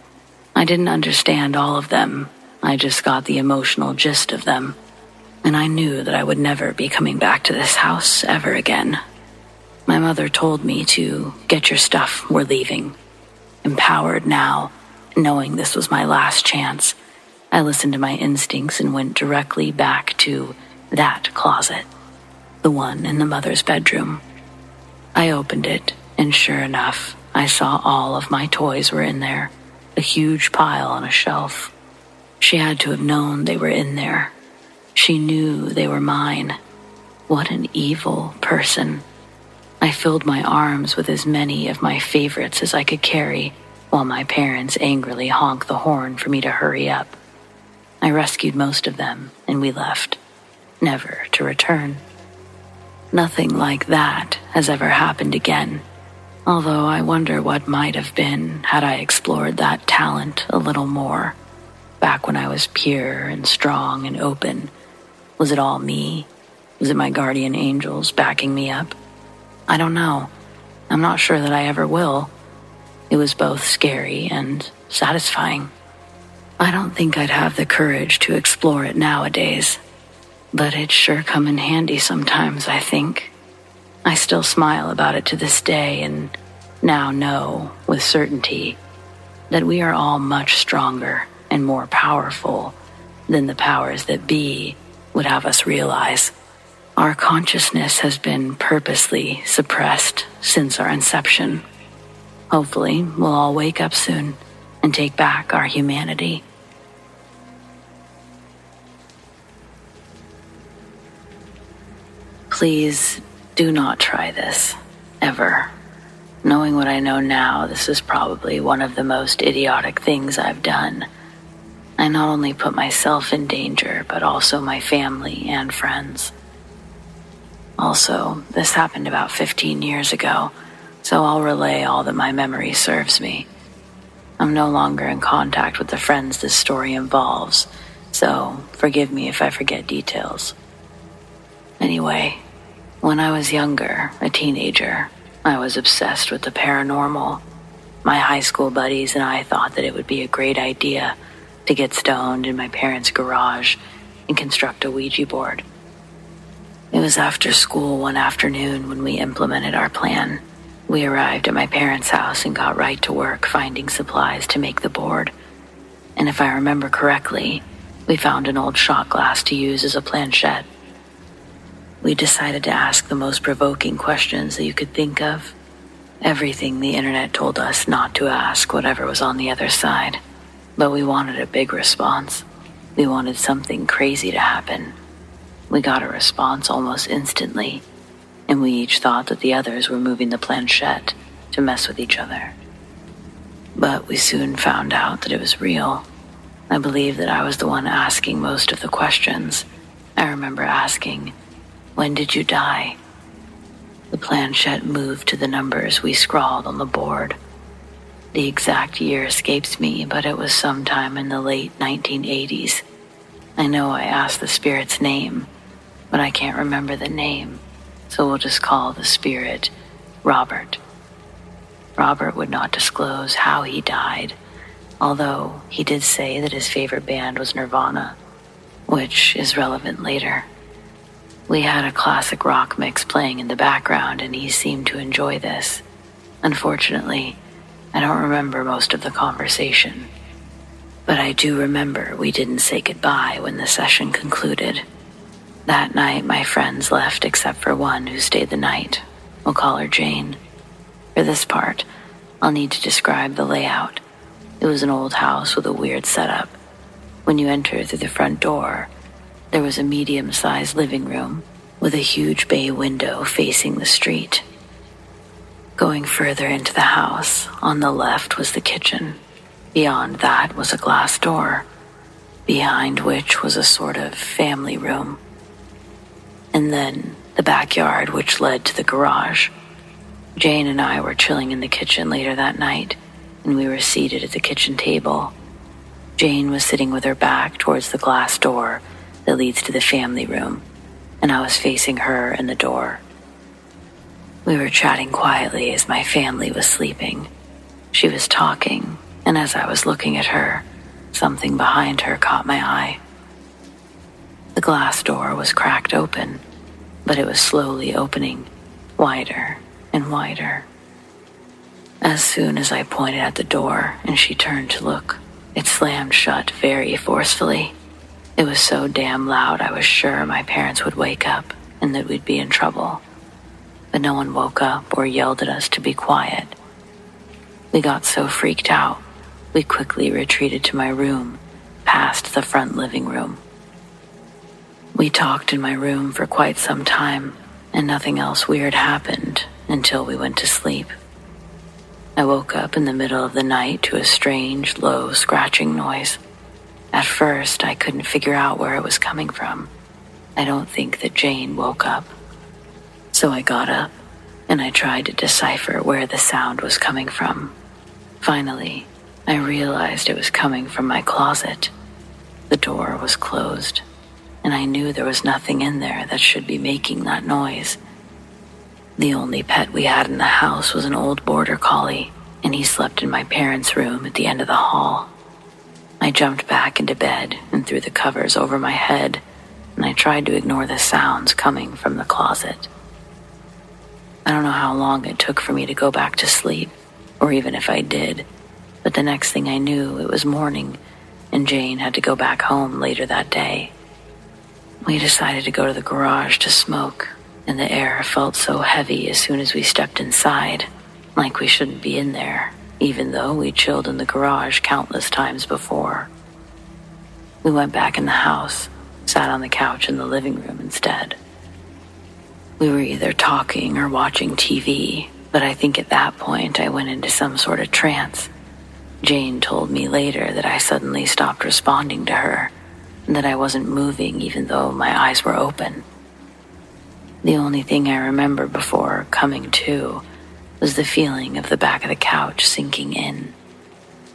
I didn't understand all of them. I just got the emotional gist of them. And I knew that I would never be coming back to this house ever again. My mother told me to get your stuff, we're leaving. Empowered now, knowing this was my last chance, I listened to my instincts and went directly back to that closet, the one in the mother's bedroom. I opened it, and sure enough, I saw all of my toys were in there, a huge pile on a shelf. She had to have known they were in there. She knew they were mine. What an evil person. I filled my arms with as many of my favorites as I could carry, while my parents angrily honked the horn for me to hurry up. I rescued most of them, and we left, never to return. Nothing like that has ever happened again, although I wonder what might have been had I explored that talent a little more. Back when I was pure and strong and open, was it all me? Was it my guardian angels backing me up? I don't know. I'm not sure that I ever will. It was both scary and satisfying. I don't think I'd have the courage to explore it nowadays, but it'd sure come in handy sometimes, I think. I still smile about it to this day and now know with certainty that we are all much stronger and more powerful than the powers that be would have us realize. Our consciousness has been purposely suppressed since our inception. Hopefully, we'll all wake up soon and take back our humanity. Please do not try this, ever. Knowing what I know now, this is probably one of the most idiotic things I've done. I not only put myself in danger, but also my family and friends. Also, this happened about 15 years ago, so I'll relay all that my memory serves me. I'm no longer in contact with the friends this story involves, so forgive me if I forget details. Anyway, when I was younger, a teenager, I was obsessed with the paranormal. My high school buddies and I thought that it would be a great idea to get stoned in my parents' garage and construct a Ouija board. It was after school one afternoon when we implemented our plan. We arrived at my parents' house and got right to work finding supplies to make the board. And if I remember correctly, we found an old shot glass to use as a planchette. We decided to ask the most provoking questions that you could think of. Everything the internet told us not to ask, whatever was on the other side. But we wanted a big response. We wanted something crazy to happen. We got a response almost instantly, and we each thought that the others were moving the planchette to mess with each other. But we soon found out that it was real. I believe that I was the one asking most of the questions. I remember asking, "When did you die?" The planchette moved to the numbers we scrawled on the board. The exact year escapes me, but it was sometime in the late 1980s. I know I asked the spirit's name, but I can't remember the name, so we'll just call the spirit Robert. Robert would not disclose how he died, although he did say that his favorite band was Nirvana, which is relevant later. We had a classic rock mix playing in the background, and he seemed to enjoy this. Unfortunately, I don't remember most of the conversation, but I do remember we didn't say goodbye when the session concluded. That night, my friends left except for one who stayed the night. We'll call her Jane. For this part, I'll need to describe the layout. It was an old house with a weird setup. When you enter through the front door, there was a medium-sized living room with a huge bay window facing the street. Going further into the house, on the left was the kitchen. Beyond that was a glass door, behind which was a sort of family room. And then the backyard, which led to the garage. Jane and I were chilling in the kitchen later that night, and we were seated at the kitchen table. Jane was sitting with her back towards the glass door that leads to the family room, and I was facing her and the door. We were chatting quietly as my family was sleeping. She was talking, and as I was looking at her, something behind her caught my eye. The glass door was cracked open, but it was slowly opening, wider and wider. As soon as I pointed at the door and she turned to look, it slammed shut very forcefully. It was so damn loud I was sure my parents would wake up and that we'd be in trouble. But no one woke up or yelled at us to be quiet. We got so freaked out, we quickly retreated to my room, past the front living room. We talked in my room for quite some time, and nothing else weird happened until we went to sleep. I woke up in the middle of the night to a strange, low scratching noise. At first, I couldn't figure out where it was coming from. I don't think that Jane woke up. So I got up, and I tried to decipher where the sound was coming from. Finally, I realized it was coming from my closet. The door was closed, and I knew there was nothing in there that should be making that noise. The only pet we had in the house was an old border collie, and he slept in my parents' room at the end of the hall. I jumped back into bed and threw the covers over my head, and I tried to ignore the sounds coming from the closet. I don't know how long it took for me to go back to sleep, or even if I did, but the next thing I knew, it was morning, and Jane had to go back home later that day. We decided to go to the garage to smoke, and the air felt so heavy as soon as we stepped inside, like we shouldn't be in there, even though we chilled in the garage countless times before. We went back in the house, sat on the couch in the living room instead. We were either talking or watching TV, but I think at that point I went into some sort of trance. Jane told me later that I suddenly stopped responding to her, and that I wasn't moving even though my eyes were open. The only thing I remember before coming to was the feeling of the back of the couch sinking in.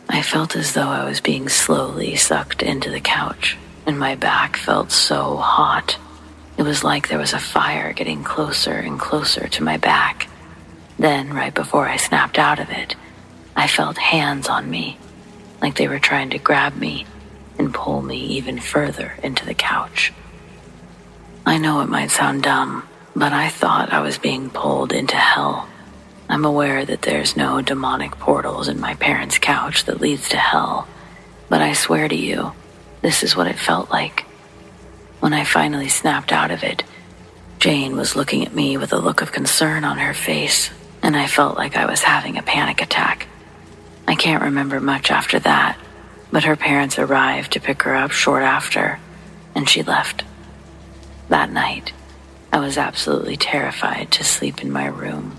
I felt as though I was being slowly sucked into the couch, and my back felt so hot. It was like there was a fire getting closer and closer to my back. Then, right before I snapped out of it, I felt hands on me, like they were trying to grab me and pull me even further into the couch. I know it might sound dumb, but I thought I was being pulled into hell. I'm aware that there's no demonic portals in my parents' couch that leads to hell, but I swear to you, this is what it felt like. When I finally snapped out of it, Jane was looking at me with a look of concern on her face, and I felt like I was having a panic attack. I can't remember much after that, but her parents arrived to pick her up short after, and she left. That night, I was absolutely terrified to sleep in my room.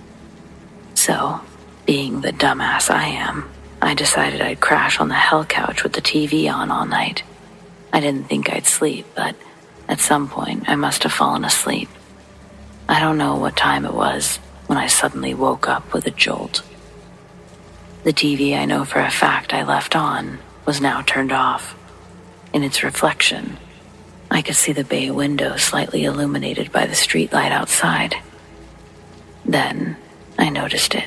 So, being the dumbass I am, I decided I'd crash on the hell couch with the TV on all night. I didn't think I'd sleep, but at some point I must have fallen asleep. I don't know what time it was when I suddenly woke up with a jolt. The TV I know for a fact I left on was now turned off. In its reflection, I could see the bay window slightly illuminated by the streetlight outside. Then I noticed it,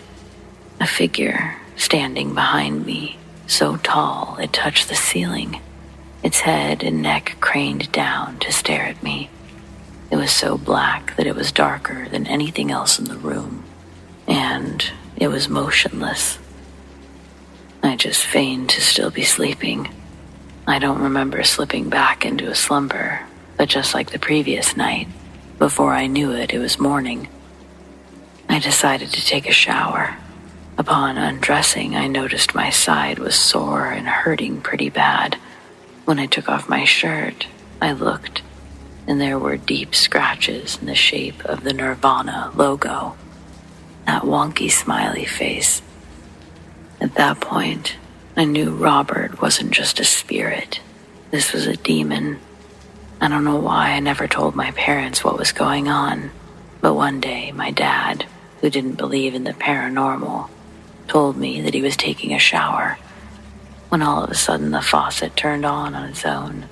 a figure standing behind me, so tall it touched the ceiling, its head and neck craned down to stare at me. It was so black that it was darker than anything else in the room, and it was motionless. I just feigned to still be sleeping. I don't remember slipping back into a slumber, but just like the previous night, before I knew it, it was morning. I decided to take a shower. Upon undressing, I noticed my side was sore and hurting pretty bad. When I took off my shirt, I looked, and there were deep scratches in the shape of the Nirvana logo. That wonky smiley face. At that point, I knew Robert wasn't just a spirit. This was a demon. I don't know why I never told my parents what was going on, but one day my dad, who didn't believe in the paranormal, told me that he was taking a shower when all of a sudden the faucet turned on its own,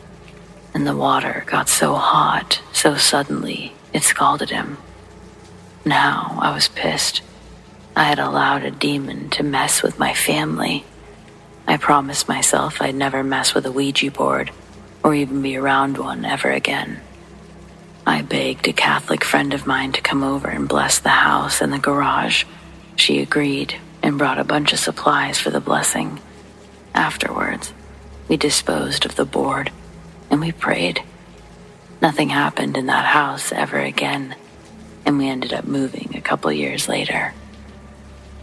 and the water got so hot so suddenly it scalded him. Now I was pissed. I had allowed a demon to mess with my family. I promised myself I'd never mess with a Ouija board or even be around one ever again. I begged a Catholic friend of mine to come over and bless the house and the garage. She agreed and brought a bunch of supplies for the blessing. Afterwards, we disposed of the board and we prayed. Nothing happened in that house ever again, and we ended up moving a couple years later.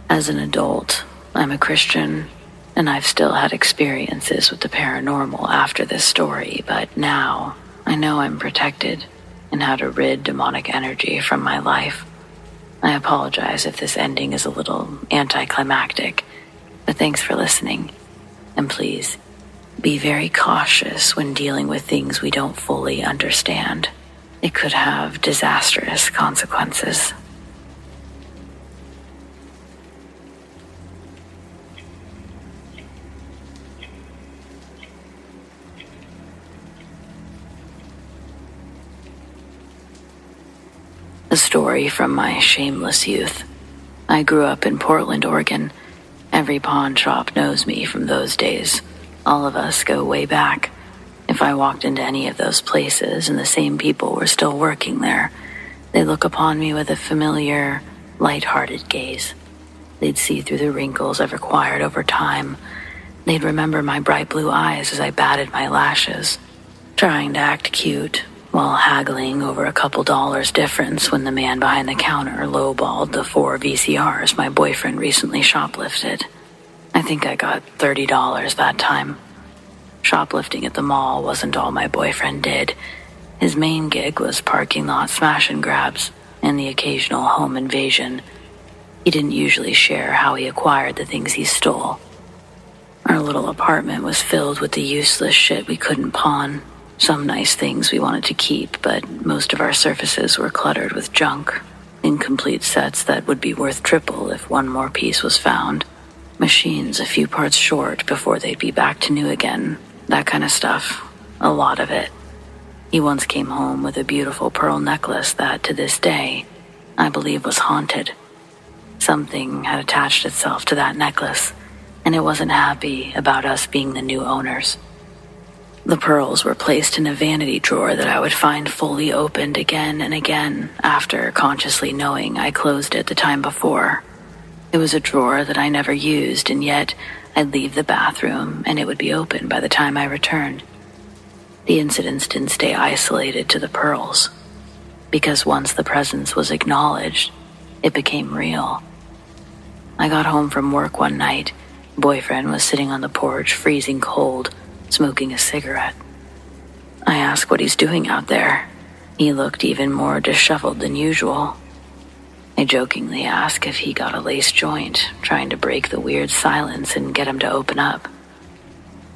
As an adult, I'm a Christian, and I've still had experiences with the paranormal after this story, but now I know I'm protected and how to rid demonic energy from my life. I apologize if this ending is a little anticlimactic, but thanks for listening. And please, be very cautious when dealing with things we don't fully understand. It could have disastrous consequences. A story from my shameless youth. I grew up in Portland, Oregon. Every pawn shop knows me from those days. All of us go way back. If I walked into any of those places and the same people were still working there, they'd look upon me with a familiar, light-hearted gaze. They'd see through the wrinkles I've acquired over time. They'd remember my bright blue eyes as I batted my lashes, trying to act cute while haggling over a couple dollars difference when the man behind the counter lowballed the 4 VCRs my boyfriend recently shoplifted. I think I got $30 that time. Shoplifting at the mall wasn't all my boyfriend did. His main gig was parking lot smash and grabs and the occasional home invasion. He didn't usually share how he acquired the things he stole. Our little apartment was filled with the useless shit we couldn't pawn. Some nice things we wanted to keep, but most of our surfaces were cluttered with junk. Incomplete sets that would be worth triple if one more piece was found. Machines a few parts short before they'd be back to new again. That kind of stuff. A lot of it. He once came home with a beautiful pearl necklace that, to this day, I believe was haunted. Something had attached itself to that necklace, and it wasn't happy about us being the new owners. The pearls were placed in a vanity drawer that I would find fully opened again and again after consciously knowing I closed it the time before. It was a drawer that I never used, and yet I'd leave the bathroom and it would be open by the time I returned. The incidents didn't stay isolated to the pearls, because once the presence was acknowledged, it became real. I got home from work one night. Boyfriend was sitting on the porch, freezing cold, smoking a cigarette. I asked what he's doing out there. He looked even more disheveled than usual. I jokingly asked if he got a lace joint, trying to break the weird silence and get him to open up.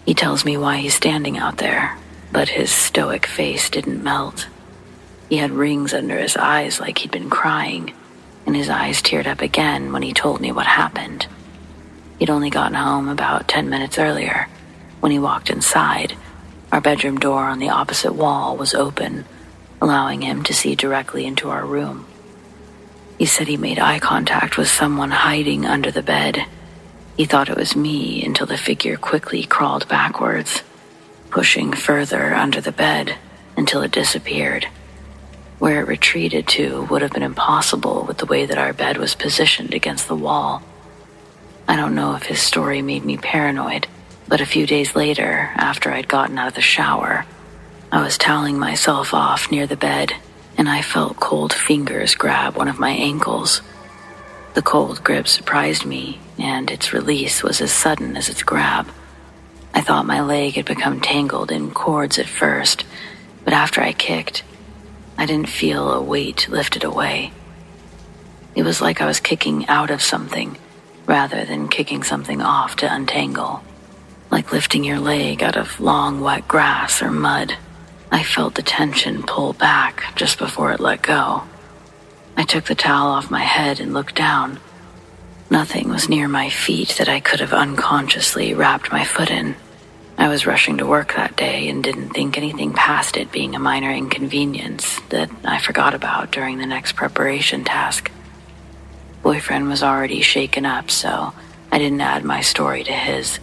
He tells me why he's standing out there, but his stoic face didn't melt. He had rings under his eyes like he'd been crying, and his eyes teared up again when he told me what happened. He'd only gotten home about 10 minutes earlier. When he walked inside, our bedroom door on the opposite wall was open, allowing him to see directly into our room. He said he made eye contact with someone hiding under the bed. He thought it was me until the figure quickly crawled backwards, pushing further under the bed until it disappeared. Where it retreated to would have been impossible with the way that our bed was positioned against the wall. I don't know if his story made me paranoid, but a few days later, after I'd gotten out of the shower, I was toweling myself off near the bed, and I felt cold fingers grab one of my ankles. The cold grip surprised me, and its release was as sudden as its grab. I thought my leg had become tangled in cords at first, but after I kicked, I didn't feel a weight lifted away. It was like I was kicking out of something, rather than kicking something off to untangle. Like lifting your leg out of long, wet grass or mud. I felt the tension pull back just before it let go. I took the towel off my head and looked down. Nothing was near my feet that I could have unconsciously wrapped my foot in. I was rushing to work that day and didn't think anything past it being a minor inconvenience that I forgot about during the next preparation task. Boyfriend was already shaken up, so I didn't add my story to his.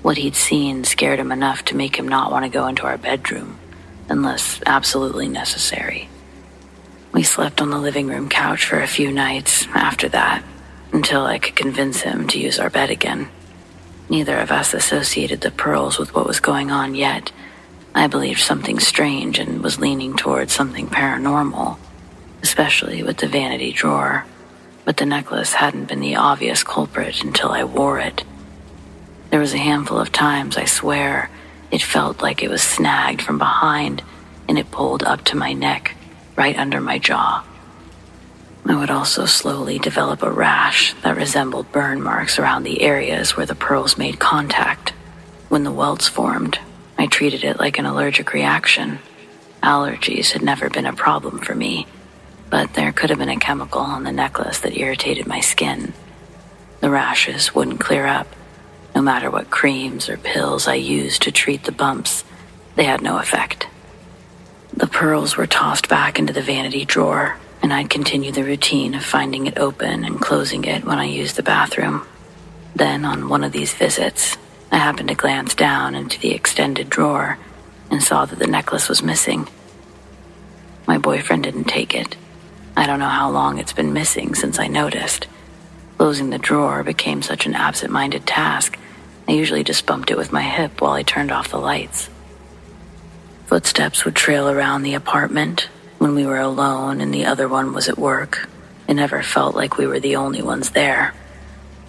What he'd seen scared him enough to make him not want to go into our bedroom, unless absolutely necessary. We slept on the living room couch for a few nights after that, until I could convince him to use our bed again. Neither of us associated the pearls with what was going on yet. I believed something strange and was leaning towards something paranormal, especially with the vanity drawer, but the necklace hadn't been the obvious culprit until I wore it. There was a handful of times, I swear, it felt like it was snagged from behind and it pulled up to my neck, right under my jaw. I would also slowly develop a rash that resembled burn marks around the areas where the pearls made contact. When the welts formed, I treated it like an allergic reaction. Allergies had never been a problem for me, but there could have been a chemical on the necklace that irritated my skin. The rashes wouldn't clear up. No matter what creams or pills I used to treat the bumps, they had no effect. The pearls were tossed back into the vanity drawer, and I'd continue the routine of finding it open and closing it when I used the bathroom. Then, on one of these visits, I happened to glance down into the extended drawer and saw that the necklace was missing. My boyfriend didn't take it. I don't know how long it's been missing since I noticed. Closing the drawer became such an absent-minded task, I usually just bumped it with my hip while I turned off the lights. Footsteps would trail around the apartment when we were alone and the other one was at work. It never felt like we were the only ones there.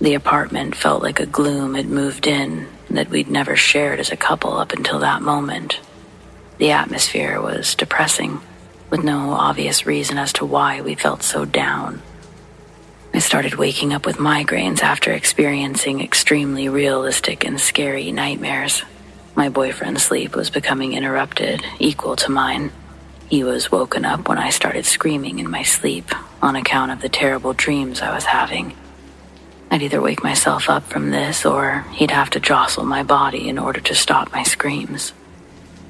The apartment felt like a gloom had moved in that we'd never shared as a couple up until that moment. The atmosphere was depressing, with no obvious reason as to why we felt so down. I started waking up with migraines after experiencing extremely realistic and scary nightmares. My boyfriend's sleep was becoming interrupted, equal to mine. He was woken up when I started screaming in my sleep on account of the terrible dreams I was having. I'd either wake myself up from this or he'd have to jostle my body in order to stop my screams.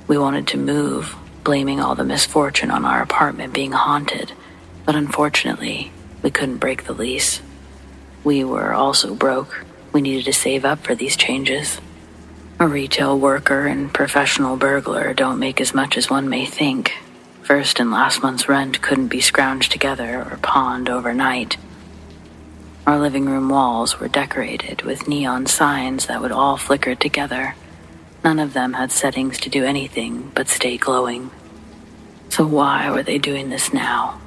We wanted to move, blaming all the misfortune on our apartment being haunted, but unfortunately, we couldn't break the lease. We were also broke. We needed to save up for these changes. A retail worker and professional burglar don't make as much as one may think. First and last month's rent couldn't be scrounged together or pawned overnight. Our living room walls were decorated with neon signs that would all flicker together. None of them had settings to do anything but stay glowing. So why were they doing this now?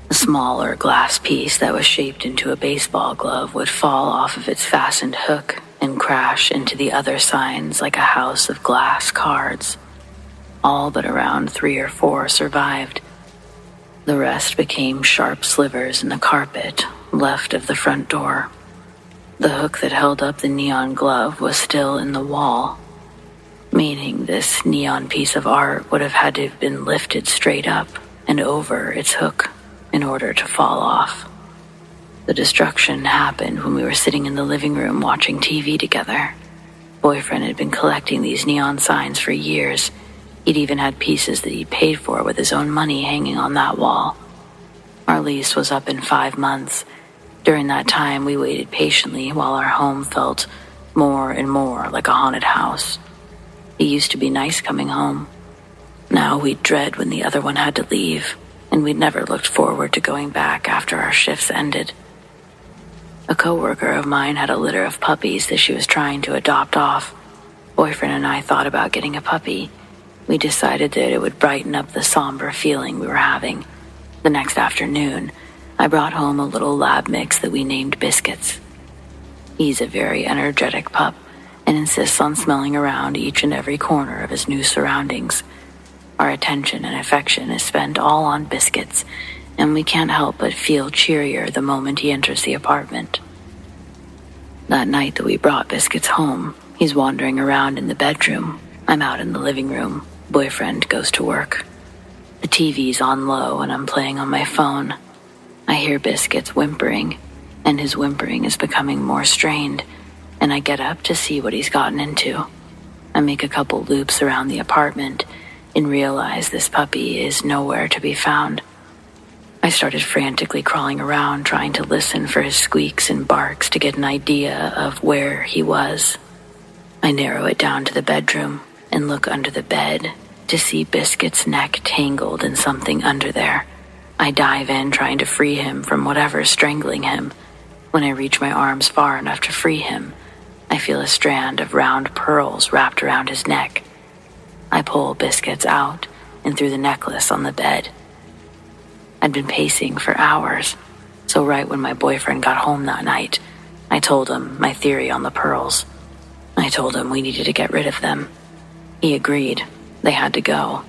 A smaller glass piece that was shaped into a baseball glove would fall off of its fastened hook and crash into the other signs like a house of glass cards. All but around 3 or 4 survived. The rest became sharp slivers in the carpet left of the front door. The hook that held up the neon glove was still in the wall, meaning this neon piece of art would have had to have been lifted straight up and over its hook in order to fall off. The destruction happened when we were sitting in the living room watching TV together. Boyfriend had been collecting these neon signs for years. He'd even had pieces that he'd paid for with his own money hanging on that wall. Our lease was up in 5 months. During that time, we waited patiently while our home felt more and more like a haunted house. It used to be nice coming home. Now we'd dread when the other one had to leave, and we'd never looked forward to going back after our shifts ended. A coworker of mine had a litter of puppies that she was trying to adopt off. Boyfriend and I thought about getting a puppy. We decided that it would brighten up the somber feeling we were having. The next afternoon, I brought home a little lab mix that we named Biscuits. He's a very energetic pup and insists on smelling around each and every corner of his new surroundings. Our attention and affection is spent all on Biscuits, and we can't help but feel cheerier the moment he enters the apartment. That night that we brought Biscuits home, he's wandering around in the bedroom. I'm out in the living room. Boyfriend goes to work. The TV's on low and I'm playing on my phone. I hear Biscuits whimpering, and his whimpering is becoming more strained, and I get up to see what he's gotten into. I make a couple loops around the apartment and realize this puppy is nowhere to be found. I started frantically crawling around trying to listen for his squeaks and barks to get an idea of where he was. I narrow it down to the bedroom and look under the bed to see Biscuit's neck tangled in something under there. I dive in trying to free him from whatever's strangling him. When I reach my arms far enough to free him, I feel a strand of round pearls wrapped around his neck. I pull Biscuits out and through the necklace on the bed. I'd been pacing for hours, so right when my boyfriend got home that night, I told him my theory on the pearls. I told him we needed to get rid of them. He agreed. They had to go,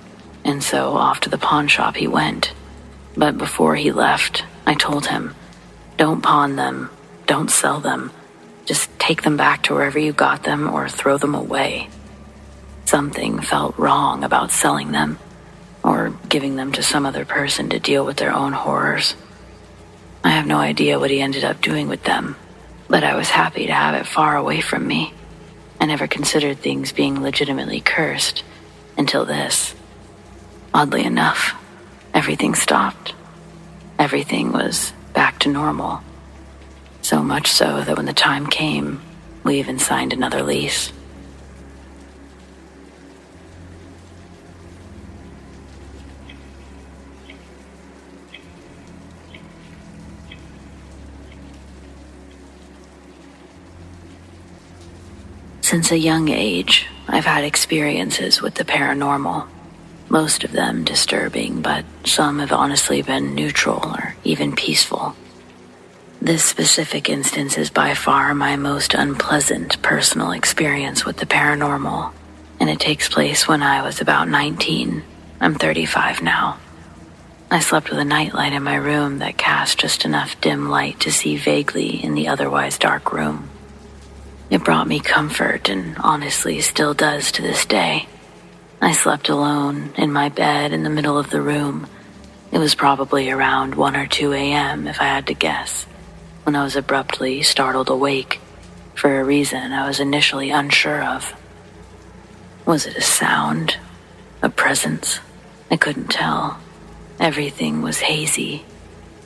and so off to the pawn shop he went. But before he left, I told him, "Don't pawn them, don't sell them. Just take them back to wherever you got them or throw them away." Something felt wrong about selling them or giving them to some other person to deal with their own horrors. I have no idea what he ended up doing with them, but I was happy to have it far away from me. I never considered things being legitimately cursed until this. Oddly enough, everything stopped. Everything was back to normal. So much so that when the time came, we even signed another lease. Since a young age, I've had experiences with the paranormal. Most of them disturbing, but some have honestly been neutral or even peaceful. This specific instance is by far my most unpleasant personal experience with the paranormal, and it takes place when I was about 19. I'm 35 now. I slept with a nightlight in my room that cast just enough dim light to see vaguely in the otherwise dark room. It brought me comfort and honestly still does to this day. I slept alone in my bed in the middle of the room. It was probably around 1 or 2 a.m. if I had to guess, when I was abruptly startled awake for a reason I was initially unsure of. Was it a sound? A presence? I couldn't tell. Everything was hazy.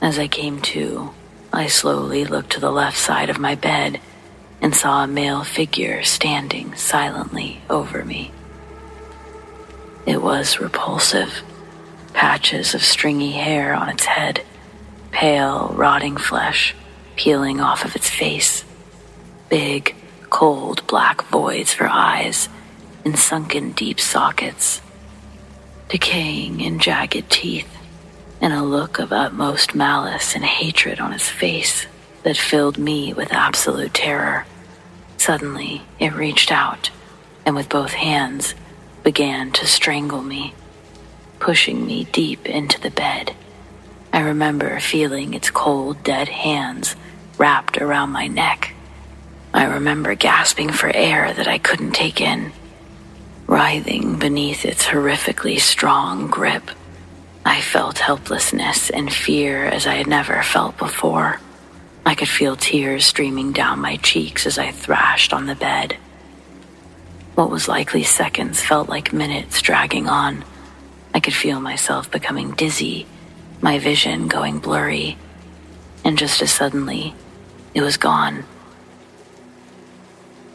As I came to, I slowly looked to the left side of my bed and saw a male figure standing silently over me. It was repulsive. Patches of stringy hair on its head, pale, rotting flesh peeling off of its face, big, cold black voids for eyes and sunken deep sockets, decaying and jagged teeth, and a look of utmost malice and hatred on its face that filled me with absolute terror. Suddenly, it reached out and with both hands began to strangle me, pushing me deep into the bed. I remember feeling its cold, dead hands wrapped around my neck. I remember gasping for air that I couldn't take in, writhing beneath its horrifically strong grip. I felt helplessness and fear as I had never felt before. I could feel tears streaming down my cheeks as I thrashed on the bed. What was likely seconds felt like minutes dragging on. I could feel myself becoming dizzy, my vision going blurry, and just as suddenly, it was gone.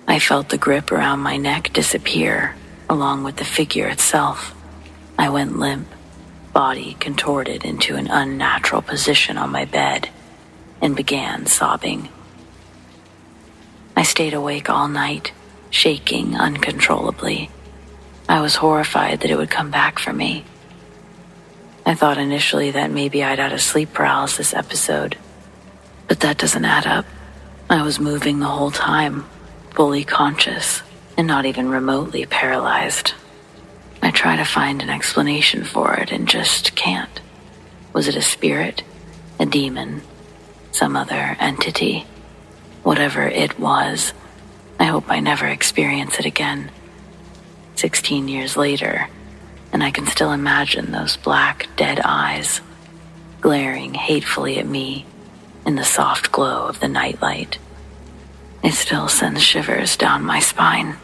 I felt the grip around my neck disappear, along with the figure itself. I went limp, body contorted into an unnatural position on my bed, and began sobbing. I stayed awake all night, shaking uncontrollably. I was horrified that it would come back for me. I thought initially that maybe I'd had a sleep paralysis episode, but that doesn't add up. I was moving the whole time, fully conscious, and not even remotely paralyzed. I try to find an explanation for it and just can't. Was it a spirit? A demon? Some other entity? Whatever it was, I hope I never experience it again. 16 years later, and I can still imagine those black, dead eyes glaring hatefully at me in the soft glow of the nightlight. It still sends shivers down my spine.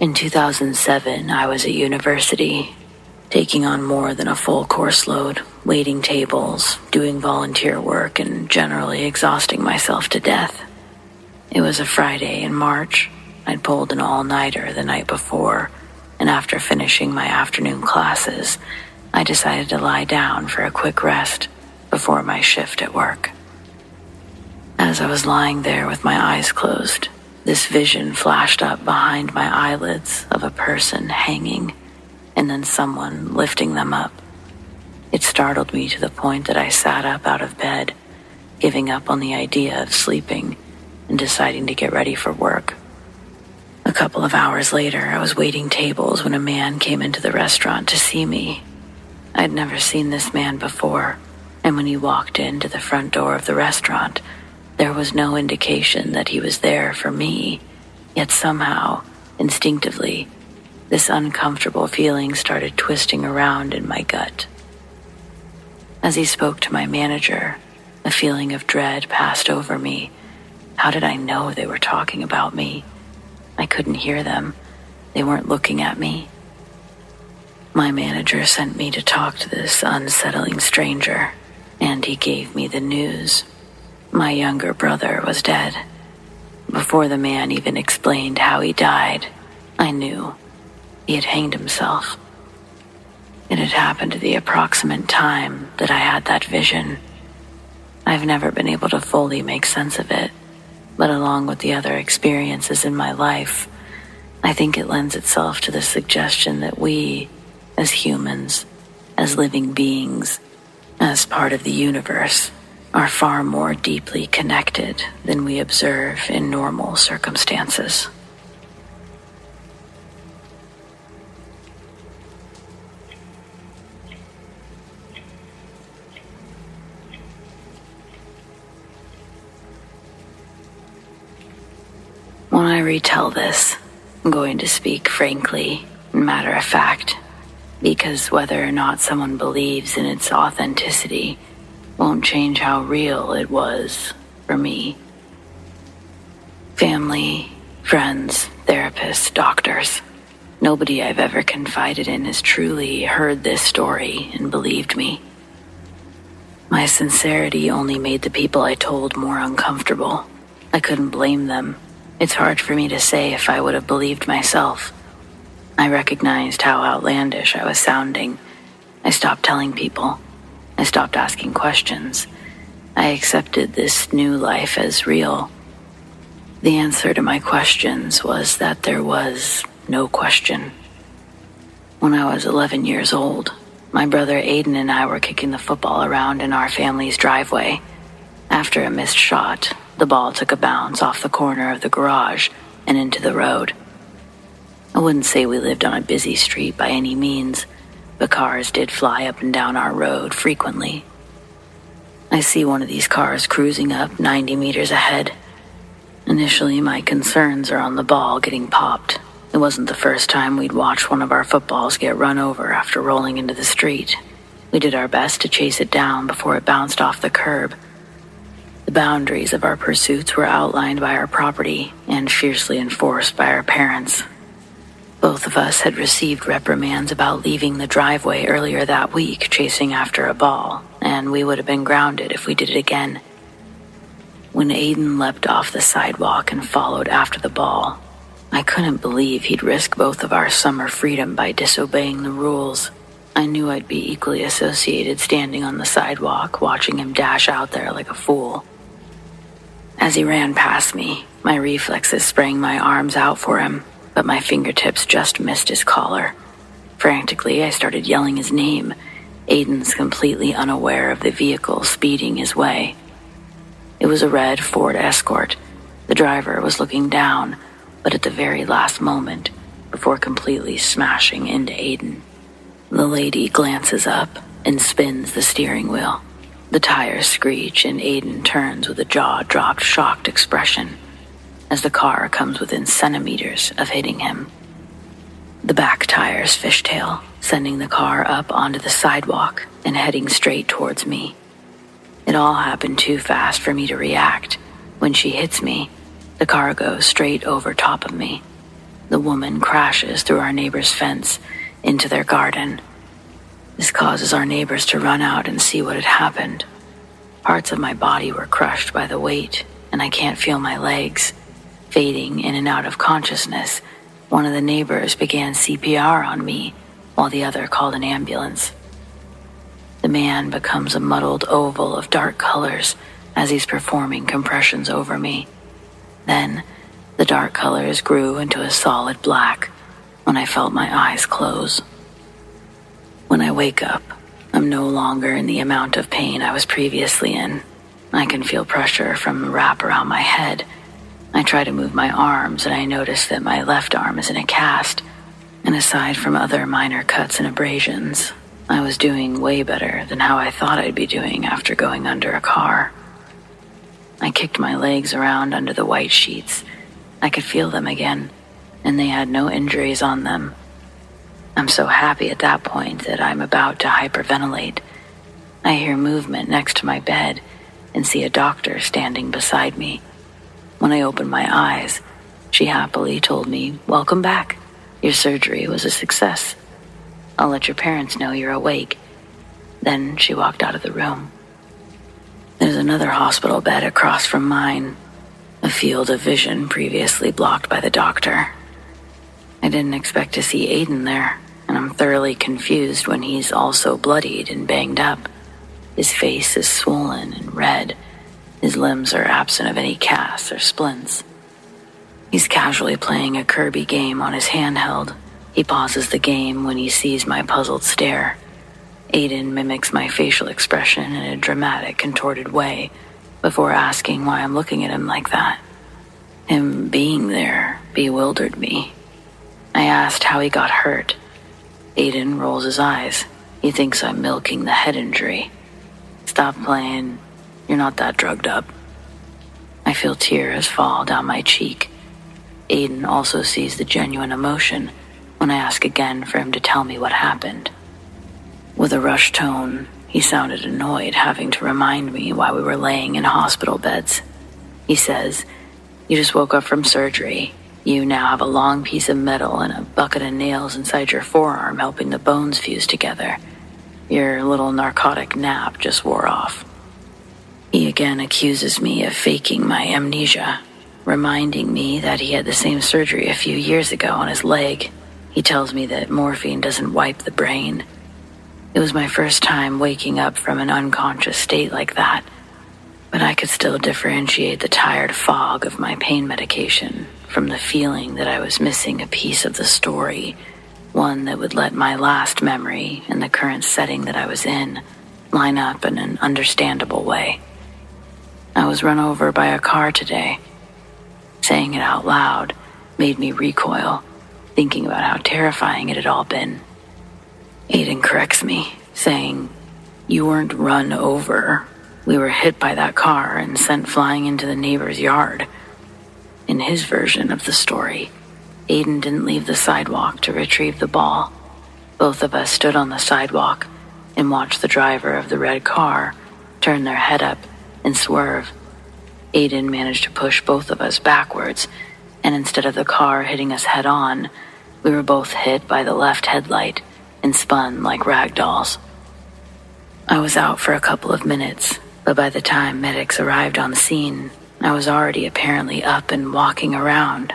In 2007, I was at university, taking on more than a full course load, waiting tables, doing volunteer work, and generally exhausting myself to death. It was a Friday in March. I'd pulled an all-nighter the night before, and after finishing my afternoon classes, I decided to lie down for a quick rest before my shift at work. As I was lying there with my eyes closed, this vision flashed up behind my eyelids of a person hanging, and then someone lifting them up, It startled me to the point that I sat up out of bed, giving up on the idea of sleeping and deciding to get ready for work. A couple of hours later, I was waiting tables when a man came into the restaurant to see me. I'd never seen this man before, and when he walked into the front door of the restaurant, there was no indication that he was there for me, yet somehow, instinctively, this uncomfortable feeling started twisting around in my gut. As he spoke to my manager, a feeling of dread passed over me. How did I know they were talking about me? I couldn't hear them. They weren't looking at me. My manager sent me to talk to this unsettling stranger, and he gave me the news. My younger brother was dead. Before the man even explained how he died, I knew he had hanged himself. It had happened at the approximate time that I had that vision. I've never been able to fully make sense of it, but along with the other experiences in my life, I think it lends itself to the suggestion that we, as humans, as living beings, as part of the universe, are far more deeply connected than we observe in normal circumstances. When I retell this, I'm going to speak frankly and matter of fact, because whether or not someone believes in its authenticity won't change how real it was for me. Family, friends, therapists, doctors, nobody I've ever confided in has truly heard this story and believed me. My sincerity only made the people I told more uncomfortable. I couldn't blame them. It's hard for me to say if I would have believed myself. I recognized how outlandish I was sounding. I stopped telling people. I stopped asking questions. I accepted this new life as real. The answer to my questions was that there was no question. When I was 11 years old, my brother Aiden and I were kicking the football around in our family's driveway. After a missed shot, the ball took a bounce off the corner of the garage and into the road. I wouldn't say we lived on a busy street by any means, but cars did fly up and down our road frequently. I see one of these cars cruising up 90 meters ahead. Initially, my concerns are on the ball getting popped. It wasn't the first time we'd watched one of our footballs get run over after rolling into the street. We did our best to chase it down before it bounced off the curb. The boundaries of our pursuits were outlined by our property and fiercely enforced by our parents. Both of us had received reprimands about leaving the driveway earlier that week chasing after a ball, and we would have been grounded if we did it again. When Aiden leapt off the sidewalk and followed after the ball, I couldn't believe he'd risk both of our summer freedom by disobeying the rules. I knew I'd be equally associated standing on the sidewalk, watching him dash out there like a fool. As he ran past me, my reflexes sprang my arms out for him, but my fingertips just missed his collar. Frantically, I started yelling his name. Aiden's completely unaware of the vehicle speeding his way. It was a red Ford Escort. The driver was looking down, but at the very last moment, before completely smashing into Aiden. The lady glances up and spins the steering wheel. The tires screech and Aiden turns with a jaw-dropped, shocked expression as the car comes within centimeters of hitting him. The back tires fishtail, sending the car up onto the sidewalk and heading straight towards me. It all happened too fast for me to react. When she hits me, the car goes straight over top of me. The woman crashes through our neighbor's fence into their garden. This causes our neighbors to run out and see what had happened. Parts of my body were crushed by the weight, and I can't feel my legs. Fading in and out of consciousness, one of the neighbors began CPR on me, while the other called an ambulance. The man becomes a muddled oval of dark colors as he's performing compressions over me. Then, the dark colors grew into a solid black when I felt my eyes close. When I wake up, I'm no longer in the amount of pain I was previously in. I can feel pressure from the wrap around my head. I try to move my arms and I notice that my left arm is in a cast. And aside from other minor cuts and abrasions, I was doing way better than how I thought I'd be doing after going under a car. I kicked my legs around under the white sheets. I could feel them again, and they had no injuries on them. I'm so happy at that point that I'm about to hyperventilate. I hear movement next to my bed and see a doctor standing beside me. When I opened my eyes, she happily told me, "Welcome back. Your surgery was a success. I'll let your parents know you're awake." Then she walked out of the room. There's another hospital bed across from mine, a field of vision previously blocked by the doctor. I didn't expect to see Aiden there, and I'm thoroughly confused when he's also bloodied and banged up. His face is swollen and red. His limbs are absent of any casts or splints. He's casually playing a Kirby game on his handheld. He pauses the game when he sees my puzzled stare. Aiden mimics my facial expression in a dramatic, contorted way before asking why I'm looking at him like that. Him being there bewildered me. I asked how he got hurt. Aiden rolls his eyes. He thinks I'm milking the head injury. "Stop playing. You're not that drugged up." I feel tears fall down my cheek. Aiden also sees the genuine emotion when I ask again for him to tell me what happened. With a rushed tone, he sounded annoyed having to remind me why we were laying in hospital beds. He says, "You just woke up from surgery. You now have a long piece of metal and a bucket of nails inside your forearm helping the bones fuse together. Your little narcotic nap just wore off." He again accuses me of faking my amnesia, reminding me that he had the same surgery a few years ago on his leg. He tells me that morphine doesn't wipe the brain. It was my first time waking up from an unconscious state like that, but I could still differentiate the tired fog of my pain medication from the feeling that I was missing a piece of the story, one that would let my last memory and the current setting that I was in line up in an understandable way. I was run over by a car today. Saying it out loud made me recoil, thinking about how terrifying it had all been. Aiden corrects me, saying, "You weren't run over. We were hit by that car and sent flying into the neighbor's yard." In his version of the story, Aiden didn't leave the sidewalk to retrieve the ball. Both of us stood on the sidewalk and watched the driver of the red car turn their head up and swerve. Aiden managed to push both of us backwards, and instead of the car hitting us head on, we were both hit by the left headlight and spun like rag dolls. I was out for a couple of minutes, but by the time medics arrived on the scene, I was already apparently up and walking around.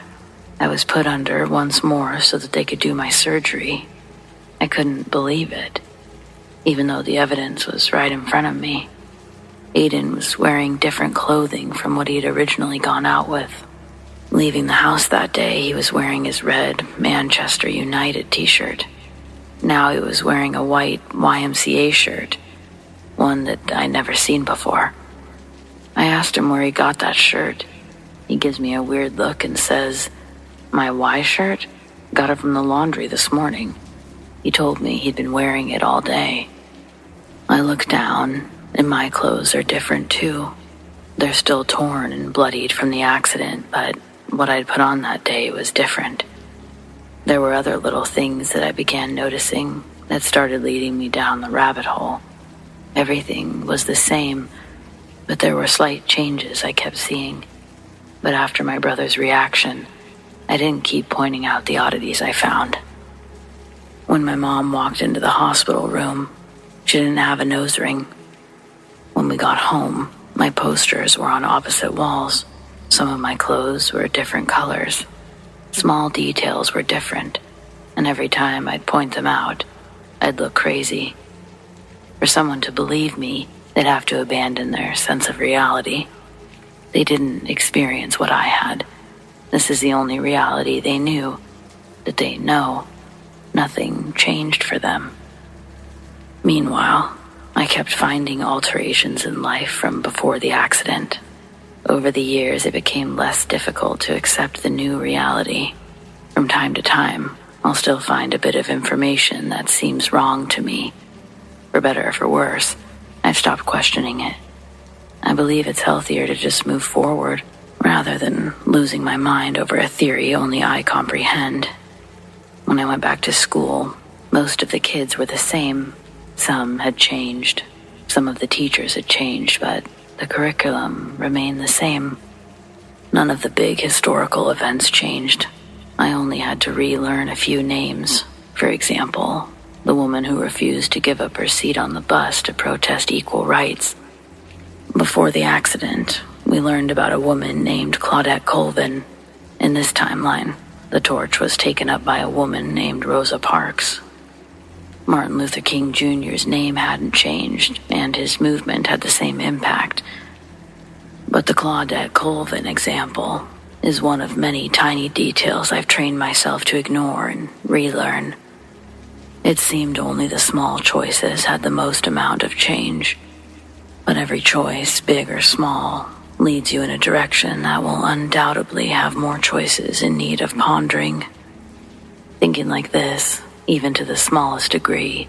I was put under once more so that they could do my surgery. I couldn't believe it, even though the evidence was right in front of me. Aiden was wearing different clothing from what he had originally gone out with. Leaving the house that day, he was wearing his red Manchester United t-shirt. Now he was wearing a white YMCA shirt, one that I'd never seen before. I asked him where he got that shirt. He gives me a weird look and says, "My Y shirt? Got it from the laundry this morning." He told me he'd been wearing it all day. I look down, and my clothes are different too. They're still torn and bloodied from the accident, but what I'd put on that day was different. There were other little things that I began noticing that started leading me down the rabbit hole. Everything was the same, but there were slight changes I kept seeing. But after my brother's reaction, I didn't keep pointing out the oddities I found. When my mom walked into the hospital room, she didn't have a nose ring. When we got home, my posters were on opposite walls. Some of my clothes were different colors. Small details were different, and every time I'd point them out, I'd look crazy. For someone to believe me, they'd have to abandon their sense of reality. They didn't experience what I had. This is the only reality they knew, that they know. Nothing changed for them. Meanwhile, I kept finding alterations in life from before the accident. Over the years, it became less difficult to accept the new reality. From time to time, I'll still find a bit of information that seems wrong to me. For better or for worse, I've stopped questioning it. I believe it's healthier to just move forward, rather than losing my mind over a theory only I comprehend. When I went back to school, most of the kids were the same. Some had changed. Some of the teachers had changed, but the curriculum remained the same. None of the big historical events changed. I only had to relearn a few names. For example, the woman who refused to give up her seat on the bus to protest equal rights. Before the accident, we learned about a woman named Claudette Colvin. In this timeline, the torch was taken up by a woman named Rosa Parks. Martin Luther King Jr.'s name hadn't changed, and his movement had the same impact. But the Claudette Colvin example is one of many tiny details I've trained myself to ignore and relearn. It seemed only the small choices had the most amount of change. But every choice, big or small, leads you in a direction that will undoubtedly have more choices in need of pondering. Thinking like this, even to the smallest degree,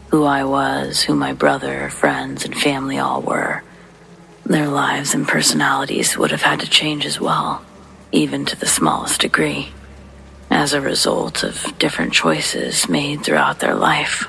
who I was, who my brother, friends, and family all were, their lives and personalities would have had to change as well, even to the smallest degree, as a result of different choices made throughout their life.